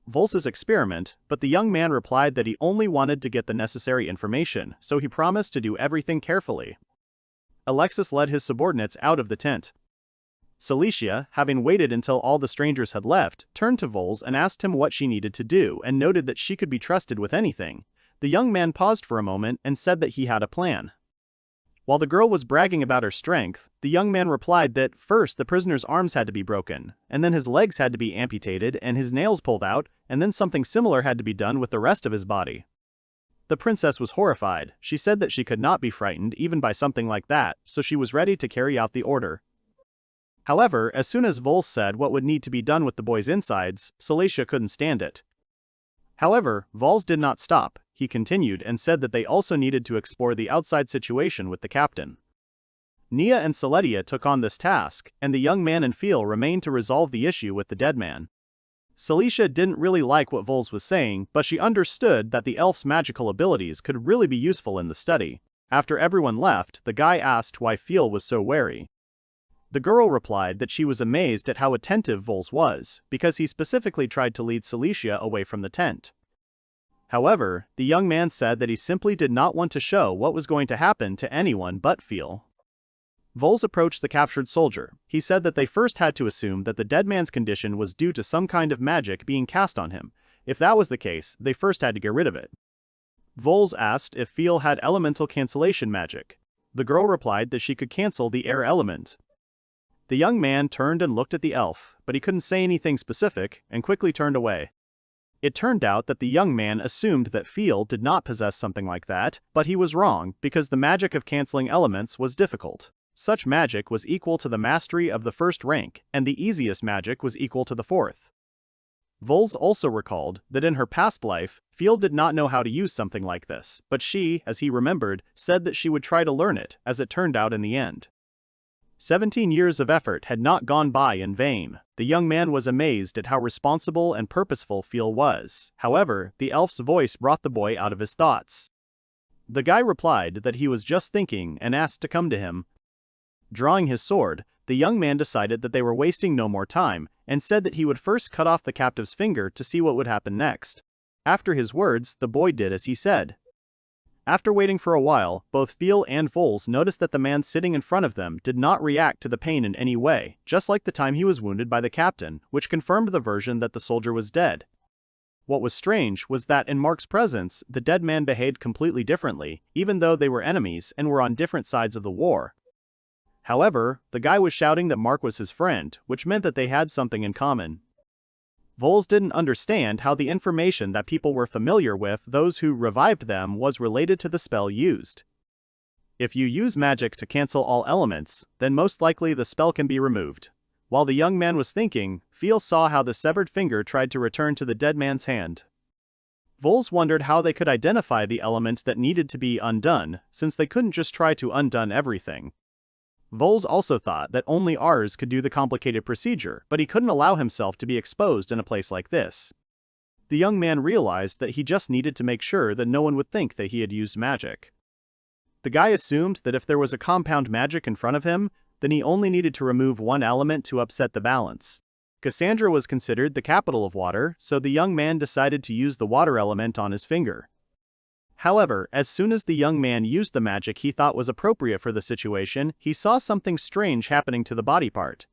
Vels's experiment, but the young man replied that he only wanted to get the necessary information, so he promised to do everything carefully. Alexis led his subordinates out of the tent. Celicia, having waited until all the strangers had left, turned to Vels and asked him what she needed to do and noted that she could be trusted with anything. The young man paused for a moment and said that he had a plan. While the girl was bragging about her strength, the young man replied that first the prisoner's arms had to be broken, and then his legs had to be amputated and his nails pulled out, and then something similar had to be done with the rest of his body. The princess was horrified. She said that she could not be frightened even by something like that, so she was ready to carry out the order. However, as soon as Vels said what would need to be done with the boy's insides, Celicia couldn't stand it. However, Vels did not stop. He continued and said that they also needed to explore the outside situation with the captain. Nia and Celedia took on this task, and the young man and Feel remained to resolve the issue with the dead man. Celicia didn't really like what Vels was saying, but she understood that the elf's magical abilities could really be useful in the study. After everyone left, the guy asked why Feel was so wary. The girl replied that she was amazed at how attentive Vels was, because he specifically tried to lead Celicia away from the tent. However, the young man said that he simply did not want to show what was going to happen to anyone but Feel. Vels approached the captured soldier. He said that they first had to assume that the dead man's condition was due to some kind of magic being cast on him. If that was the case, they first had to get rid of it. Vels asked if Feel had elemental cancellation magic. The girl replied that she could cancel the air element. The young man turned and looked at the elf, but he couldn't say anything specific, and quickly turned away. It turned out that the young man assumed that Feel did not possess something like that, but he was wrong, because the magic of canceling elements was difficult. Such magic was equal to the mastery of the first rank, and the easiest magic was equal to the fourth. Vels also recalled that in her past life, Feel did not know how to use something like this, but she, as he remembered, said that she would try to learn it, as it turned out in the end. 17 years of effort had not gone by in vain. The young man was amazed at how responsible and purposeful Feel was. However, the elf's voice brought the boy out of his thoughts. The guy replied that he was just thinking and asked to come to him. Drawing his sword, the young man decided that they were wasting no more time, and said that he would first cut off the captive's finger to see what would happen next. After his words, the boy did as he said. After waiting for a while, both Feel and Vels noticed that the man sitting in front of them did not react to the pain in any way, just like the time he was wounded by the captain, which confirmed the version that the soldier was dead. What was strange was that in Mark's presence, the dead man behaved completely differently, even though they were enemies and were on different sides of the war. However, the guy was shouting that Mark was his friend, which meant that they had something in common. Vels didn't understand how the information that people were familiar with, those who revived them, was related to the spell used. If you use magic to cancel all elements, then most likely the spell can be removed. While the young man was thinking, Feel saw how the severed finger tried to return to the dead man's hand. Vels wondered how they could identify the element that needed to be undone, since they couldn't just try to undone everything. Vels also thought that only Ars could do the complicated procedure, but he couldn't allow himself to be exposed in a place like this. The young man realized that he just needed to make sure that no one would think that he had used magic. The guy assumed that if there was a compound magic in front of him, then he only needed to remove one element to upset the balance. Cassandra was considered the capital of water, so the young man decided to use the water element on his finger. However, as soon as the young man used the magic he thought was appropriate for the situation, he saw something strange happening to the body part.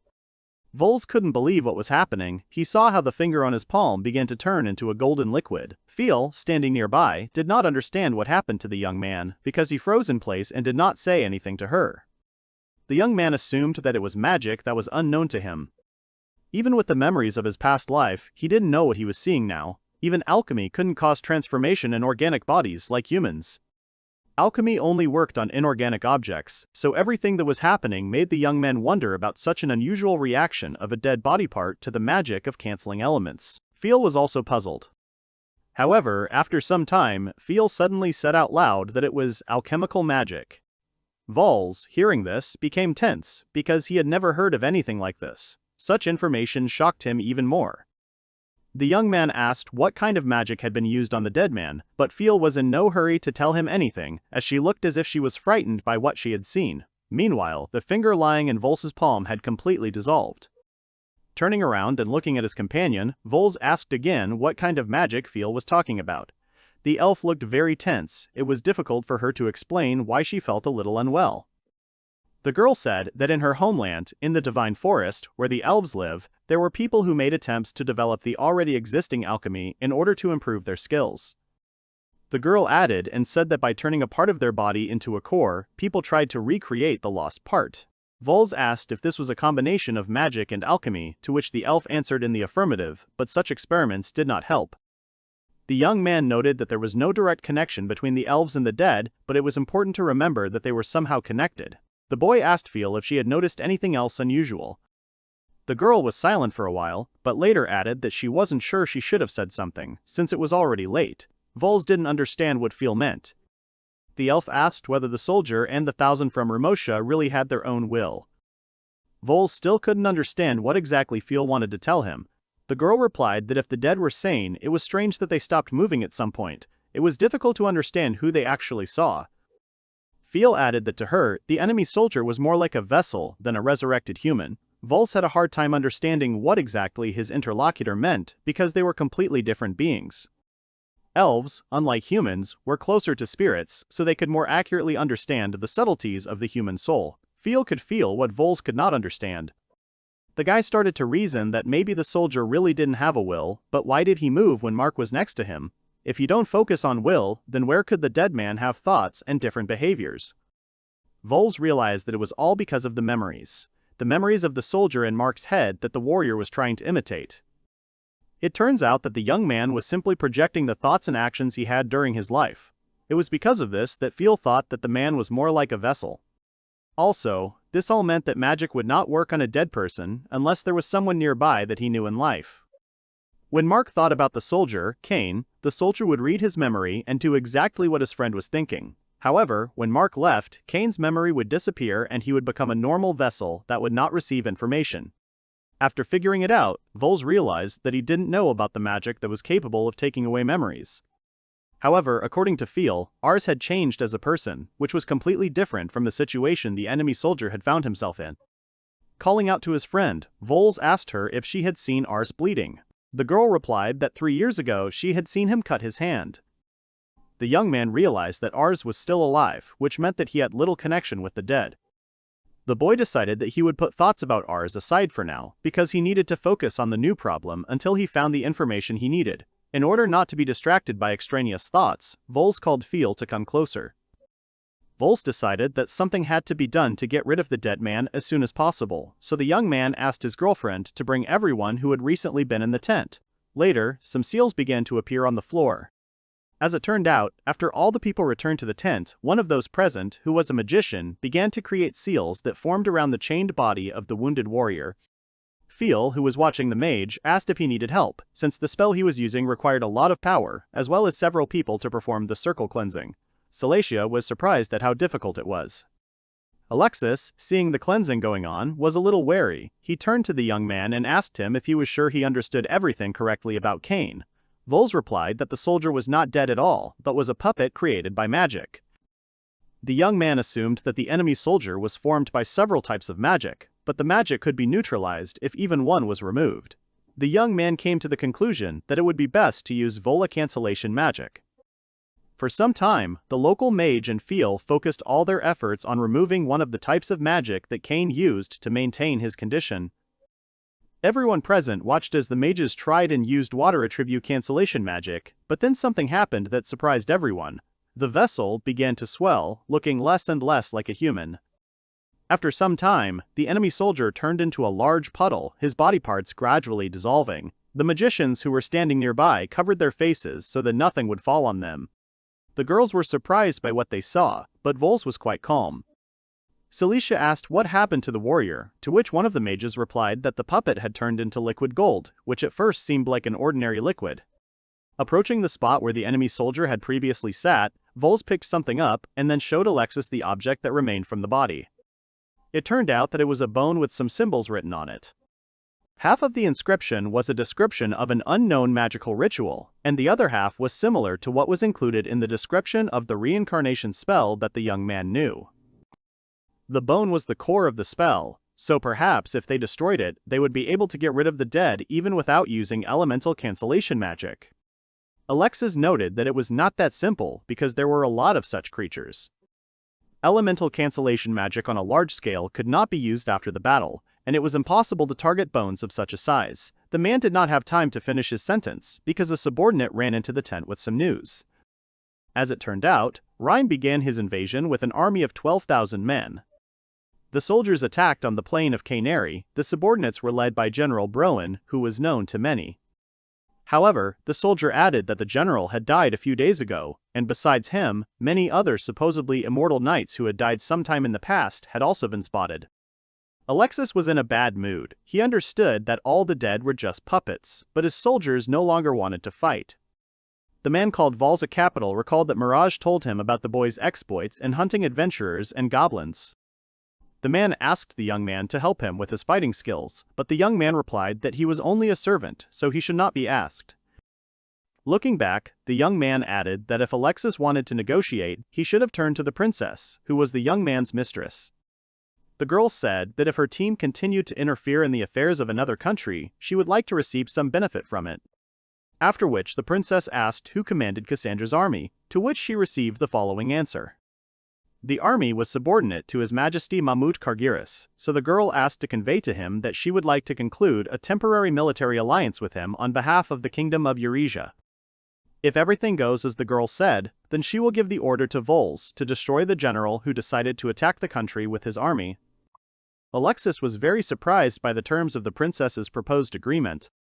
Vels couldn't believe what was happening. He saw how the finger on his palm began to turn into a golden liquid. Feel, standing nearby, did not understand what happened to the young man, because he froze in place and did not say anything to her. The young man assumed that it was magic that was unknown to him. Even with the memories of his past life, he didn't know what he was seeing now. Even alchemy couldn't cause transformation in organic bodies like humans. Alchemy only worked on inorganic objects, so everything that was happening made the young man wonder about such an unusual reaction of a dead body part to the magic of canceling elements. Feel was also puzzled. However, after some time, Feel suddenly said out loud that it was alchemical magic. Vels, hearing this, became tense, because he had never heard of anything like this. Such information shocked him even more. The young man asked what kind of magic had been used on the dead man, but Feel was in no hurry to tell him anything, as she looked as if she was frightened by what she had seen. Meanwhile, the finger lying in Vels's palm had completely dissolved. Turning around and looking at his companion, Vels asked again what kind of magic Feel was talking about. The elf looked very tense. It was difficult for her to explain why she felt a little unwell. The girl said that in her homeland, in the Divine Forest, where the elves live, there were people who made attempts to develop the already existing alchemy in order to improve their skills. The girl added and said that by turning a part of their body into a core, people tried to recreate the lost part. Vels asked if this was a combination of magic and alchemy, to which the elf answered in the affirmative, but such experiments did not help. The young man noted that there was no direct connection between the elves and the dead, but it was important to remember that they were somehow connected. The boy asked Feel if she had noticed anything else unusual. The girl was silent for a while, but later added that she wasn't sure she should have said something, since it was already late. Vels didn't understand what Feel meant. The elf asked whether the soldier and the 1,000 from Ramosha really had their own will. Vels still couldn't understand what exactly Feel wanted to tell him. The girl replied that if the dead were sane, it was strange that they stopped moving at some point. It was difficult to understand who they actually saw. Feel added that to her, the enemy soldier was more like a vessel than a resurrected human. Vels had a hard time understanding what exactly his interlocutor meant, because they were completely different beings. Elves, unlike humans, were closer to spirits, so they could more accurately understand the subtleties of the human soul. Feel could feel what Vels could not understand. The guy started to reason that maybe the soldier really didn't have a will, but why did he move when Mark was next to him? If you don't focus on will, then where could the dead man have thoughts and different behaviors? Vels realized that it was all because of the memories of the soldier in Mark's head that the warrior was trying to imitate. It turns out that the young man was simply projecting the thoughts and actions he had during his life. It was because of this that Feel thought that the man was more like a vessel. Also, this all meant that magic would not work on a dead person unless there was someone nearby that he knew in life. When Mark thought about the soldier, Kane, the soldier would read his memory and do exactly what his friend was thinking. However, when Mark left, Kane's memory would disappear and he would become a normal vessel that would not receive information. After figuring it out, Vels realized that he didn't know about the magic that was capable of taking away memories. However, according to Feel, Ars had changed as a person, which was completely different from the situation the enemy soldier had found himself in. Calling out to his friend, Vels asked her if she had seen Ars bleeding. The girl replied that 3 years ago she had seen him cut his hand. The young man realized that Ars was still alive, which meant that he had little connection with the dead. The boy decided that he would put thoughts about Ars aside for now, because he needed to focus on the new problem until he found the information he needed. In order not to be distracted by extraneous thoughts, Vels called Feel to come closer. Vels decided that something had to be done to get rid of the dead man as soon as possible, so the young man asked his girlfriend to bring everyone who had recently been in the tent. Later, some seals began to appear on the floor. As it turned out, after all the people returned to the tent, one of those present, who was a magician, began to create seals that formed around the chained body of the wounded warrior. Feel, who was watching the mage, asked if he needed help, since the spell he was using required a lot of power, as well as several people to perform the circle cleansing. Celicia was surprised at how difficult it was. Alexis, seeing the cleansing going on, was a little wary. He turned to the young man and asked him if he was sure he understood everything correctly about Kane. Vels replied that the soldier was not dead at all, but was a puppet created by magic. The young man assumed that the enemy soldier was formed by several types of magic, but the magic could be neutralized if even one was removed. The young man came to the conclusion that it would be best to use Vola cancellation magic. For some time, the local mage and Feel focused all their efforts on removing one of the types of magic that Kane used to maintain his condition. Everyone present watched as the mages tried and used water attribute cancellation magic, but then something happened that surprised everyone. The vessel began to swell, looking less and less like a human. After some time, the enemy soldier turned into a large puddle, his body parts gradually dissolving. The magicians who were standing nearby covered their faces so that nothing would fall on them. The girls were surprised by what they saw, but Vels was quite calm. Celicia asked what happened to the warrior, to which one of the mages replied that the puppet had turned into liquid gold, which at first seemed like an ordinary liquid. Approaching the spot where the enemy soldier had previously sat, Vels picked something up and then showed Alexis the object that remained from the body. It turned out that it was a bone with some symbols written on it. Half of the inscription was a description of an unknown magical ritual, and the other half was similar to what was included in the description of the reincarnation spell that the young man knew. The bone was the core of the spell, so perhaps if they destroyed it, they would be able to get rid of the dead even without using elemental cancellation magic. Alexis noted that it was not that simple because there were a lot of such creatures. Elemental cancellation magic on a large scale could not be used after the battle, and it was impossible to target bones of such a size. The man did not have time to finish his sentence because a subordinate ran into the tent with some news. As it turned out, Reim began his invasion with an army of 12,000 men. The soldiers attacked on the plain of Canary. The subordinates were led by General Broen, who was known to many. However, the soldier added that the general had died a few days ago, and besides him, many other supposedly immortal knights who had died sometime in the past had also been spotted. Alexis was in a bad mood. He understood that all the dead were just puppets, but his soldiers no longer wanted to fight. The man called Valsa Capital recalled that Mirage told him about the boy's exploits in hunting adventurers and goblins. The man asked the young man to help him with his fighting skills, but the young man replied that he was only a servant, so he should not be asked. Looking back, the young man added that if Alexis wanted to negotiate, he should have turned to the princess, who was the young man's mistress. The girl said that if her team continued to interfere in the affairs of another country, she would like to receive some benefit from it. After which the princess asked who commanded Cassandra's army, to which she received the following answer. The army was subordinate to His Majesty Mahmud Kargiris, so the girl asked to convey to him that she would like to conclude a temporary military alliance with him on behalf of the Kingdom of Eurasia. If everything goes as the girl said, then she will give the order to Vels to destroy the general who decided to attack the country with his army. Alexis was very surprised by the terms of the princess's proposed agreement.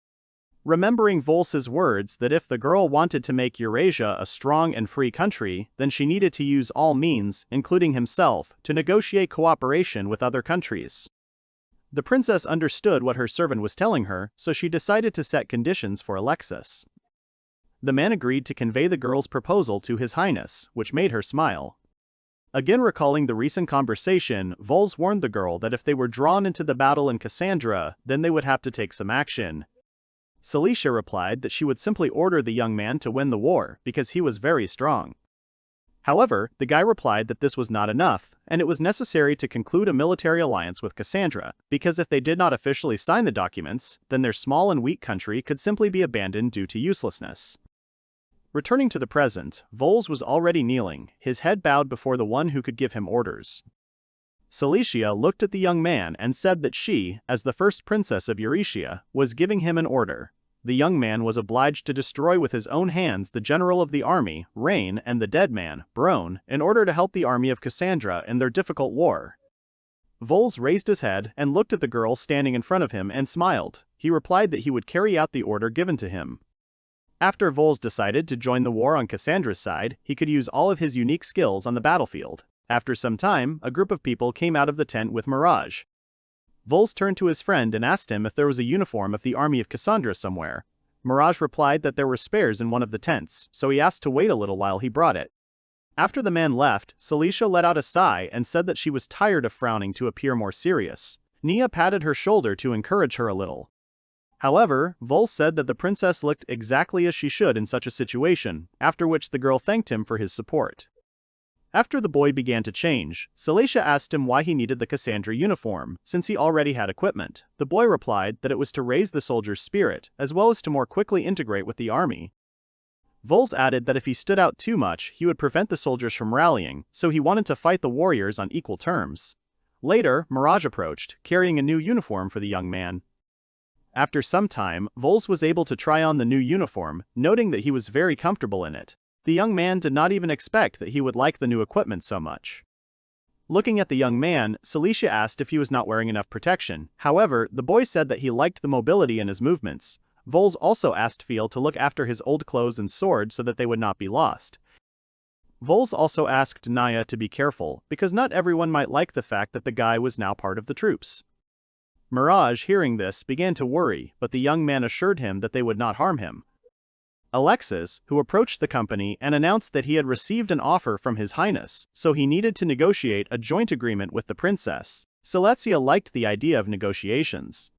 Remembering Vols's words that if the girl wanted to make Eurasia a strong and free country, then she needed to use all means, including himself, to negotiate cooperation with other countries. The princess understood what her servant was telling her, so she decided to set conditions for Alexis. The man agreed to convey the girl's proposal to His Highness, which made her smile. Again recalling the recent conversation, Vels warned the girl that if they were drawn into the battle in Cassandra, then they would have to take some action. Celicia replied that she would simply order the young man to win the war, because he was very strong. However, the guy replied that this was not enough, and it was necessary to conclude a military alliance with Cassandra, because if they did not officially sign the documents, then their small and weak country could simply be abandoned due to uselessness. Returning to the present, Vels was already kneeling, his head bowed before the one who could give him orders. Celicia looked at the young man and said that she, as the first princess of Eurasia, was giving him an order. The young man was obliged to destroy with his own hands the general of the army, Rain, and the dead man, Bron, in order to help the army of Cassandra in their difficult war. Vels raised his head and looked at the girl standing in front of him and smiled. He replied that he would carry out the order given to him. After Vels decided to join the war on Cassandra's side, he could use all of his unique skills on the battlefield. After some time, a group of people came out of the tent with Mirage. Vels turned to his friend and asked him if there was a uniform of the army of Cassandra somewhere. Mirage replied that there were spares in one of the tents, so he asked to wait a little while he brought it. After the man left, Celicia let out a sigh and said that she was tired of frowning to appear more serious. Nia patted her shoulder to encourage her a little. However, Vels said that the princess looked exactly as she should in such a situation, after which the girl thanked him for his support. After the boy began to change, Celicia asked him why he needed the Cassandra uniform, since he already had equipment. The boy replied that it was to raise the soldier's spirit, as well as to more quickly integrate with the army. Vels added that if he stood out too much, he would prevent the soldiers from rallying, so he wanted to fight the warriors on equal terms. Later, Mirage approached, carrying a new uniform for the young man. After some time, Vels was able to try on the new uniform, noting that he was very comfortable in it. The young man did not even expect that he would like the new equipment so much. Looking at the young man, Celicia asked if he was not wearing enough protection. However, the boy said that he liked the mobility in his movements. Vels also asked Feel to look after his old clothes and sword so that they would not be lost. Vels also asked Naya to be careful, because not everyone might like the fact that the guy was now part of the troops. Mirage, hearing this, began to worry, but the young man assured him that they would not harm him. Alexis, who approached the company and announced that he had received an offer from His Highness, so he needed to negotiate a joint agreement with the princess. Celicia liked the idea of negotiations.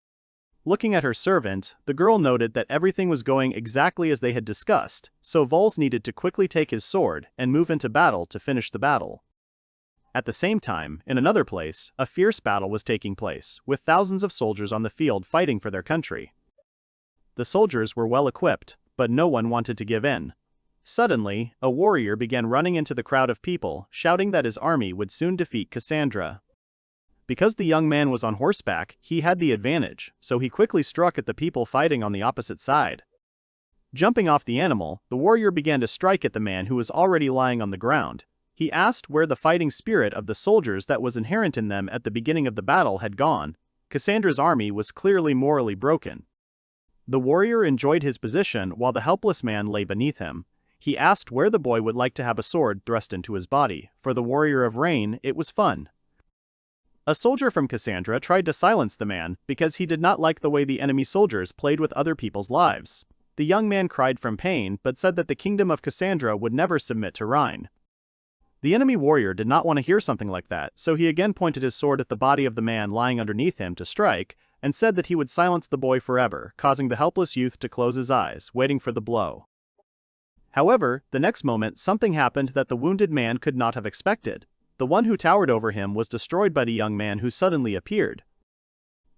Looking at her servant, the girl noted that everything was going exactly as they had discussed, so Vels needed to quickly take his sword and move into battle to finish the battle. At the same time, in another place, a fierce battle was taking place, with thousands of soldiers on the field fighting for their country. The soldiers were well equipped, but no one wanted to give in. Suddenly, a warrior began running into the crowd of people, shouting that his army would soon defeat Cassandra. Because the young man was on horseback, he had the advantage, so he quickly struck at the people fighting on the opposite side. Jumping off the animal, the warrior began to strike at the man who was already lying on the ground. He asked where the fighting spirit of the soldiers that was inherent in them at the beginning of the battle had gone. Cassandra's army was clearly morally broken. The warrior enjoyed his position while the helpless man lay beneath him. He asked where the boy would like to have a sword thrust into his body. For the warrior of Rain, it was fun. A soldier from Cassandra tried to silence the man because he did not like the way the enemy soldiers played with other people's lives. The young man cried from pain but said that the kingdom of Cassandra would never submit to Rein. The enemy warrior did not want to hear something like that, so he again pointed his sword at the body of the man lying underneath him to strike, and said that he would silence the boy forever, causing the helpless youth to close his eyes, waiting for the blow. However, the next moment something happened that the wounded man could not have expected. The one who towered over him was destroyed by the young man who suddenly appeared.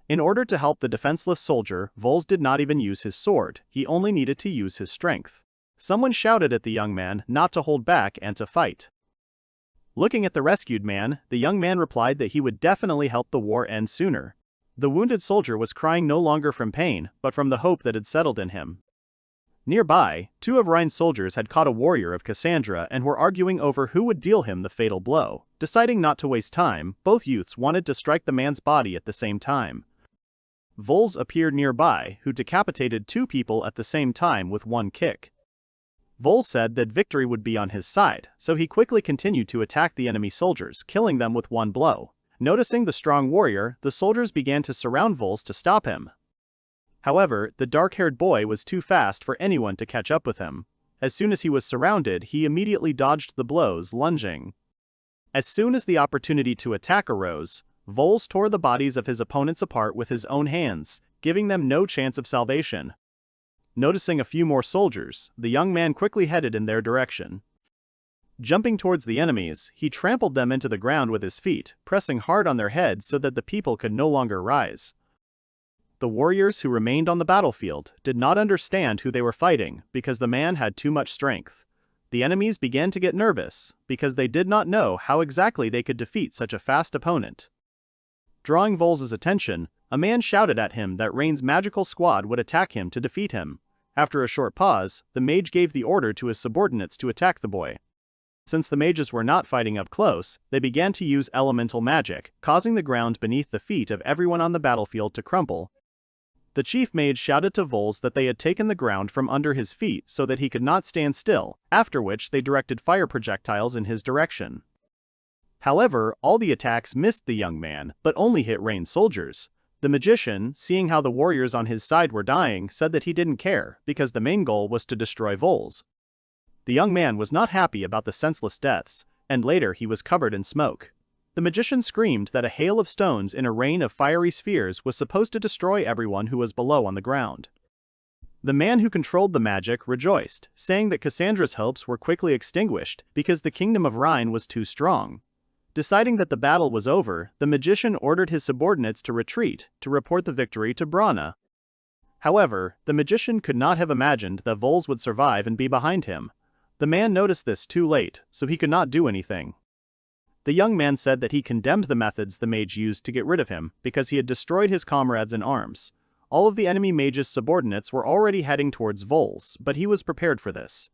In order to help the defenseless soldier, Vels did not even use his sword, he only needed to use his strength. Someone shouted at the young man not to hold back and to fight. Looking at the rescued man, the young man replied that he would definitely help the war end sooner. The wounded soldier was crying no longer from pain, but from the hope that had settled in him. Nearby, two of Rein's soldiers had caught a warrior of Cassandra and were arguing over who would deal him the fatal blow. Deciding not to waste time, both youths wanted to strike the man's body at the same time. Vels appeared nearby, who decapitated two people at the same time with one kick. Vels said that victory would be on his side, so he quickly continued to attack the enemy soldiers, killing them with one blow. Noticing the strong warrior, the soldiers began to surround Vels to stop him. However, the dark-haired boy was too fast for anyone to catch up with him. As soon as he was surrounded, he immediately dodged the blows, lunging. As soon as the opportunity to attack arose, Vels tore the bodies of his opponents apart with his own hands, giving them no chance of salvation. Noticing a few more soldiers, the young man quickly headed in their direction. Jumping towards the enemies, he trampled them into the ground with his feet, pressing hard on their heads so that the people could no longer rise. The warriors who remained on the battlefield did not understand who they were fighting because the man had too much strength. The enemies began to get nervous because they did not know how exactly they could defeat such a fast opponent. Drawing Vels' attention, a man shouted at him that Rein's magical squad would attack him to defeat him. After a short pause, the mage gave the order to his subordinates to attack the boy. Since the mages were not fighting up close, they began to use elemental magic, causing the ground beneath the feet of everyone on the battlefield to crumble. The chief mage shouted to Vels that they had taken the ground from under his feet so that he could not stand still, after which they directed fire projectiles in his direction. However, all the attacks missed the young man, but only hit Rein's soldiers. The magician, seeing how the warriors on his side were dying, said that he didn't care, because the main goal was to destroy Vels. The young man was not happy about the senseless deaths, and later he was covered in smoke. The magician screamed that a hail of stones in a rain of fiery spheres was supposed to destroy everyone who was below on the ground. The man who controlled the magic rejoiced, saying that Cassandra's hopes were quickly extinguished because the kingdom of Rein was too strong. Deciding that the battle was over, the magician ordered his subordinates to retreat to report the victory to Brana. However, the magician could not have imagined that Vels would survive and be behind him. The man noticed this too late, so he could not do anything. The young man said that he condemned the methods the mage used to get rid of him because he had destroyed his comrades in arms. All of the enemy mage's subordinates were already heading towards Vels, but he was prepared for this.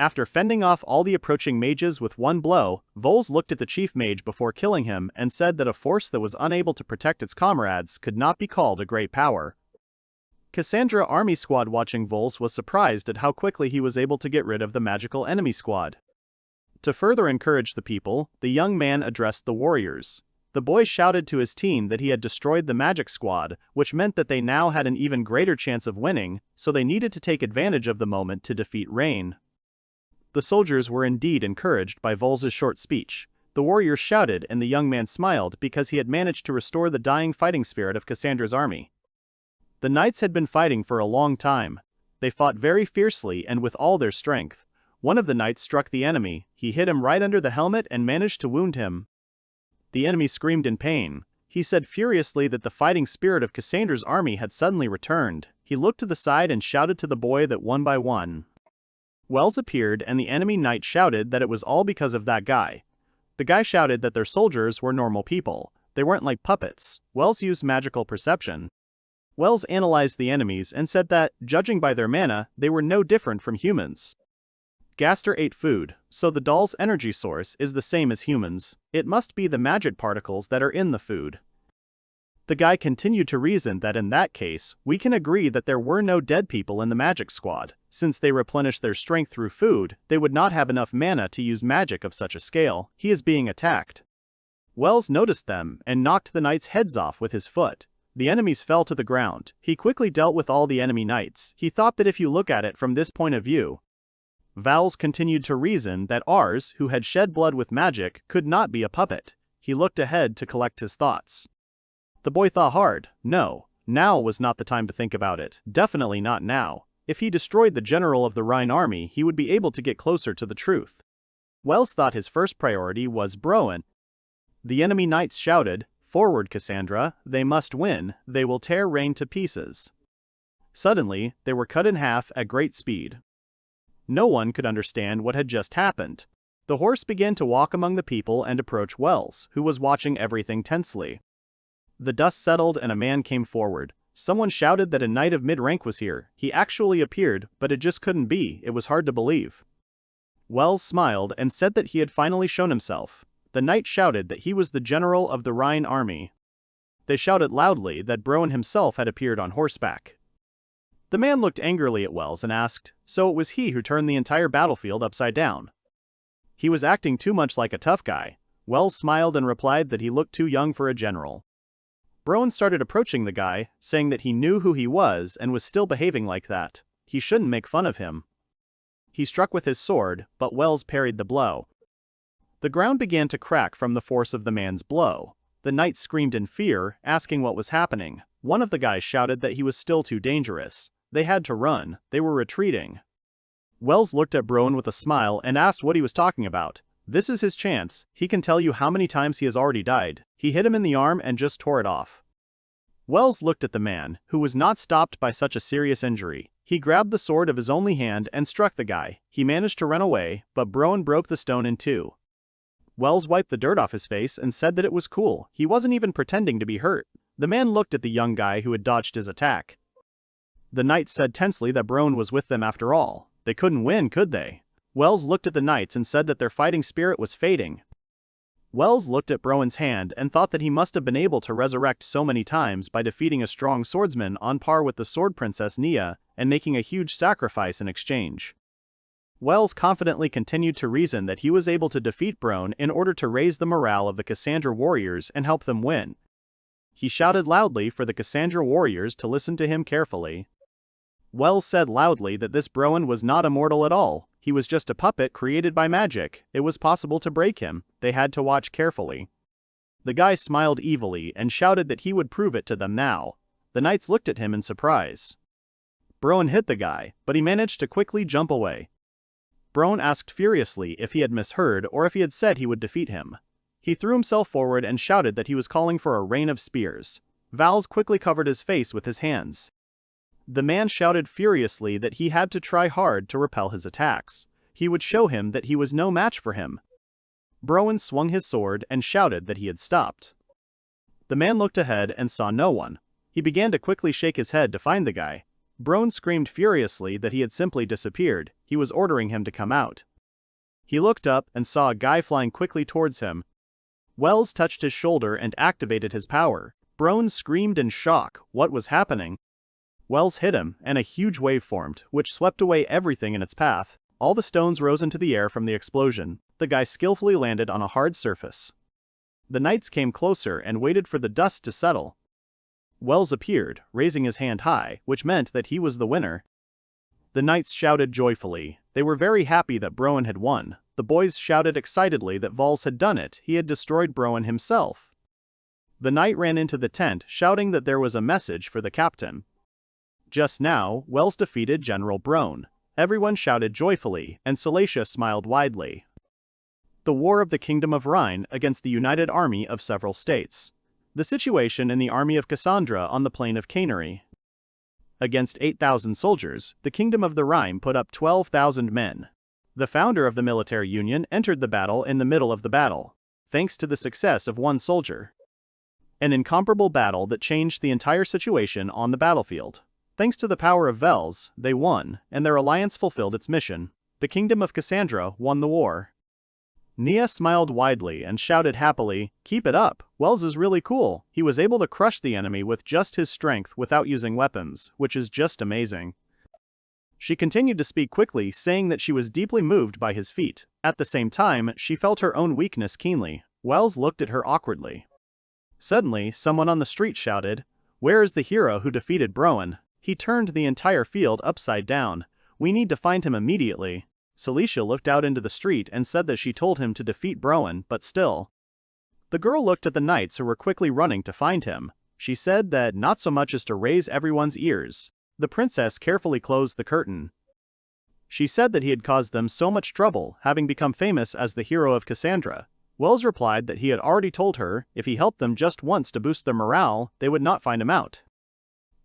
After fending off all the approaching mages with one blow, Vels looked at the chief mage before killing him and said that a force that was unable to protect its comrades could not be called a great power. Cassandra army squad watching Vels was surprised at how quickly he was able to get rid of the magical enemy squad. To further encourage the people, the young man addressed the warriors. The boy shouted to his team that he had destroyed the magic squad, which meant that they now had an even greater chance of winning, so they needed to take advantage of the moment to defeat Rein. The soldiers were indeed encouraged by Vels' short speech. The warriors shouted and the young man smiled because he had managed to restore the dying fighting spirit of Cassandra's army. The knights had been fighting for a long time. They fought very fiercely and with all their strength. One of the knights struck the enemy, he hit him right under the helmet and managed to wound him. The enemy screamed in pain. He said furiously that the fighting spirit of Cassandra's army had suddenly returned. He looked to the side and shouted to the boy that one by one, Vels appeared and the enemy knight shouted that it was all because of that guy. The guy shouted that their soldiers were normal people. They weren't like puppets. Vels used magical perception. Vels analyzed the enemies and said that, judging by their mana, they were no different from humans. Gaster ate food, so the doll's energy source is the same as humans. It must be the magic particles that are in the food. The guy continued to reason that in that case, we can agree that there were no dead people in the magic squad. Since they replenished their strength through food, they would not have enough mana to use magic of such a scale. He is being attacked. Vels noticed them and knocked the knights' heads off with his foot. The enemies fell to the ground. He quickly dealt with all the enemy knights. He thought that if you look at it from this point of view, Vels continued to reason that Ars, who had shed blood with magic, could not be a puppet. He looked ahead to collect his thoughts. The boy thought hard. No, now was not the time to think about it. Definitely not now. If he destroyed the general of the Rein army, he would be able to get closer to the truth. Vels thought his first priority was Broen. The enemy knights shouted, "Forward, Cassandra, they must win, they will tear Rein to pieces." Suddenly, they were cut in half at great speed. No one could understand what had just happened. The horse began to walk among the people and approach Wels, who was watching everything tensely. The dust settled and a man came forward. Someone shouted that a knight of mid-rank was here. He actually appeared, but it just couldn't be. It was hard to believe. Wels smiled and said that he had finally shown himself. The knight shouted that he was the general of the Rhine army. They shouted loudly that Broen himself had appeared on horseback. The man looked angrily at Wels and asked, so it was he who turned the entire battlefield upside down. He was acting too much like a tough guy. Wels smiled and replied that he looked too young for a general. Broen started approaching the guy, saying that he knew who he was and was still behaving like that. He shouldn't make fun of him. He struck with his sword, but Wels parried the blow. The ground began to crack from the force of the man's blow. The knight screamed in fear, asking what was happening. One of the guys shouted that he was still too dangerous. They had to run. They were retreating. Wels looked at Broen with a smile and asked what he was talking about. This is his chance. He can tell you how many times he has already died. He hit him in the arm and just tore it off. Wels looked at the man, who was not stopped by such a serious injury. He grabbed the sword of his only hand and struck the guy. He managed to run away, but Broen broke the stone in two. Wels wiped the dirt off his face and said that it was cool. He wasn't even pretending to be hurt. The man looked at the young guy who had dodged his attack. The knight said tensely that Broen was with them after all. They couldn't win, could they? Wels looked at the knights and said that their fighting spirit was fading. Wels looked at Broen's hand and thought that he must have been able to resurrect so many times by defeating a strong swordsman on par with the sword princess Nia and making a huge sacrifice in exchange. Wels confidently continued to reason that he was able to defeat Broen in order to raise the morale of the Cassandra warriors and help them win. He shouted loudly for the Cassandra warriors to listen to him carefully. Wels said loudly that this Broen was not immortal at all. He was just a puppet created by magic. It was possible to break him. They had to watch carefully. The guy smiled evilly and shouted that he would prove it to them now. The knights looked at him in surprise. Broen hit the guy, but he managed to quickly jump away. Broen asked furiously if he had misheard or if he had said he would defeat him. He threw himself forward and shouted that he was calling for a rain of spears. Vels quickly covered his face with his hands. The man shouted furiously that he had to try hard to repel his attacks. He would show him that he was no match for him. Broen swung his sword and shouted that he had stopped. The man looked ahead and saw no one. He began to quickly shake his head to find the guy. Broen screamed furiously that he had simply disappeared. He was ordering him to come out. He looked up and saw a guy flying quickly towards him. Wels touched his shoulder and activated his power. Broen screamed in shock. What was happening? Wels hit him, and a huge wave formed, which swept away everything in its path. All the stones rose into the air from the explosion. The guy skillfully landed on a hard surface. The knights came closer and waited for the dust to settle. Wels appeared, raising his hand high, which meant that he was the winner. The knights shouted joyfully. They were very happy that Broen had won. The boys shouted excitedly that Vels had done it. He had destroyed Broen himself. The knight ran into the tent, shouting that there was a message for the captain. Just now, Wels defeated General Broen. Everyone shouted joyfully, and Cilicia smiled widely. The War of the Kingdom of Rhine against the united army of several states. The situation in the army of Cassandra on the plain of Canary. Against 8,000 soldiers, the Kingdom of the Rhine put up 12,000 men. The founder of the military union entered the battle in the middle of the battle, thanks to the success of one soldier. An incomparable battle that changed the entire situation on the battlefield. Thanks to the power of Vels, they won, and their alliance fulfilled its mission. The Kingdom of Cassandra won the war. Nia smiled widely and shouted happily, "Keep it up, Wels is really cool. He was able to crush the enemy with just his strength without using weapons, which is just amazing." She continued to speak quickly, saying that she was deeply moved by his feat. At the same time, she felt her own weakness keenly. Wels looked at her awkwardly. Suddenly, someone on the street shouted, "Where is the hero who defeated Broen? He turned the entire field upside down. We need to find him immediately." Cilicia looked out into the street and said that she told him to defeat Broen, but still. The girl looked at the knights who were quickly running to find him. She said that not so much as to raise everyone's ears. The princess carefully closed the curtain. She said that he had caused them so much trouble, having become famous as the hero of Cassandra. Wels replied that he had already told her, if he helped them just once to boost their morale, they would not find him out.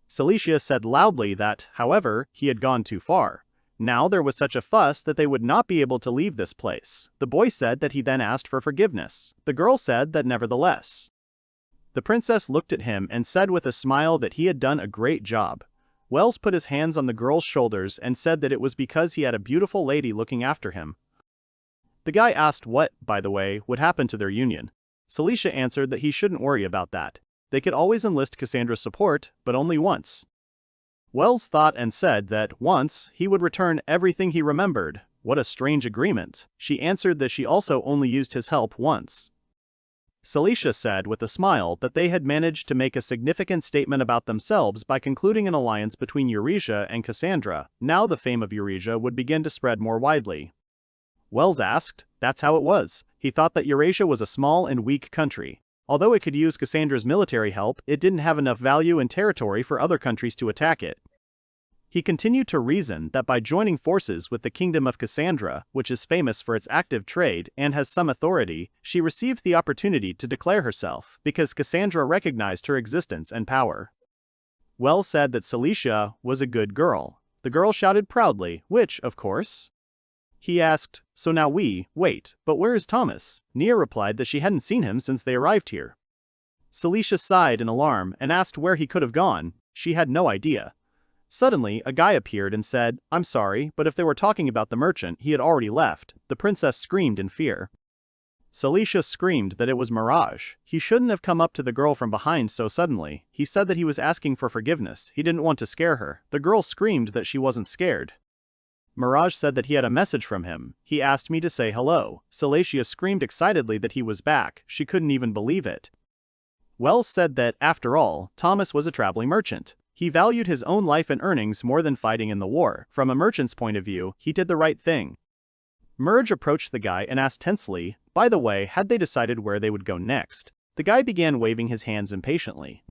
Cilicia said loudly that, however, he had gone too far. Now there was such a fuss that they would not be able to leave this place. The boy said that he then asked for forgiveness. The girl said that nevertheless. The princess looked at him and said with a smile that he had done a great job. Wels put his hands on the girl's shoulders and said that it was because he had a beautiful lady looking after him. The guy asked what, by the way, would happen to their union. Celicia answered that he shouldn't worry about that. They could always enlist Cassandra's support, but only once. Wels thought and said that, once, he would return everything he remembered. What a strange agreement. She answered that she also only used his help once. Celicia said with a smile that they had managed to make a significant statement about themselves by concluding an alliance between Euresia and Cassandra. Now the fame of Euresia would begin to spread more widely. Wels asked, that's how it was. He thought that Eurasia was a small and weak country. Although it could use Cassandra's military help, it didn't have enough value and territory for other countries to attack it. He continued to reason that by joining forces with the kingdom of Cassandra, which is famous for its active trade and has some authority, she received the opportunity to declare herself, because Cassandra recognized her existence and power. Wels said that Celicia was a good girl. The girl shouted proudly, which, of course. He asked, so now wait, but where is Thomas? Nia replied that she hadn't seen him since they arrived here. Celicia sighed in alarm and asked where he could have gone. She had no idea. Suddenly, a guy appeared and said, I'm sorry, but if they were talking about the merchant, he had already left. The princess screamed in fear. Celicia screamed that it was Mirage. He shouldn't have come up to the girl from behind so suddenly. He said that he was asking for forgiveness. He didn't want to scare her. The girl screamed that she wasn't scared. Mirage said that he had a message from him. He asked me to say hello. Celicia screamed excitedly that he was back. She couldn't even believe it. Wels said that, after all, Thomas was a traveling merchant. He valued his own life and earnings more than fighting in the war. From a merchant's point of view, he did the right thing. Merge approached the guy and asked tensely, by the way, had they decided where they would go next? The guy began waving his hands impatiently.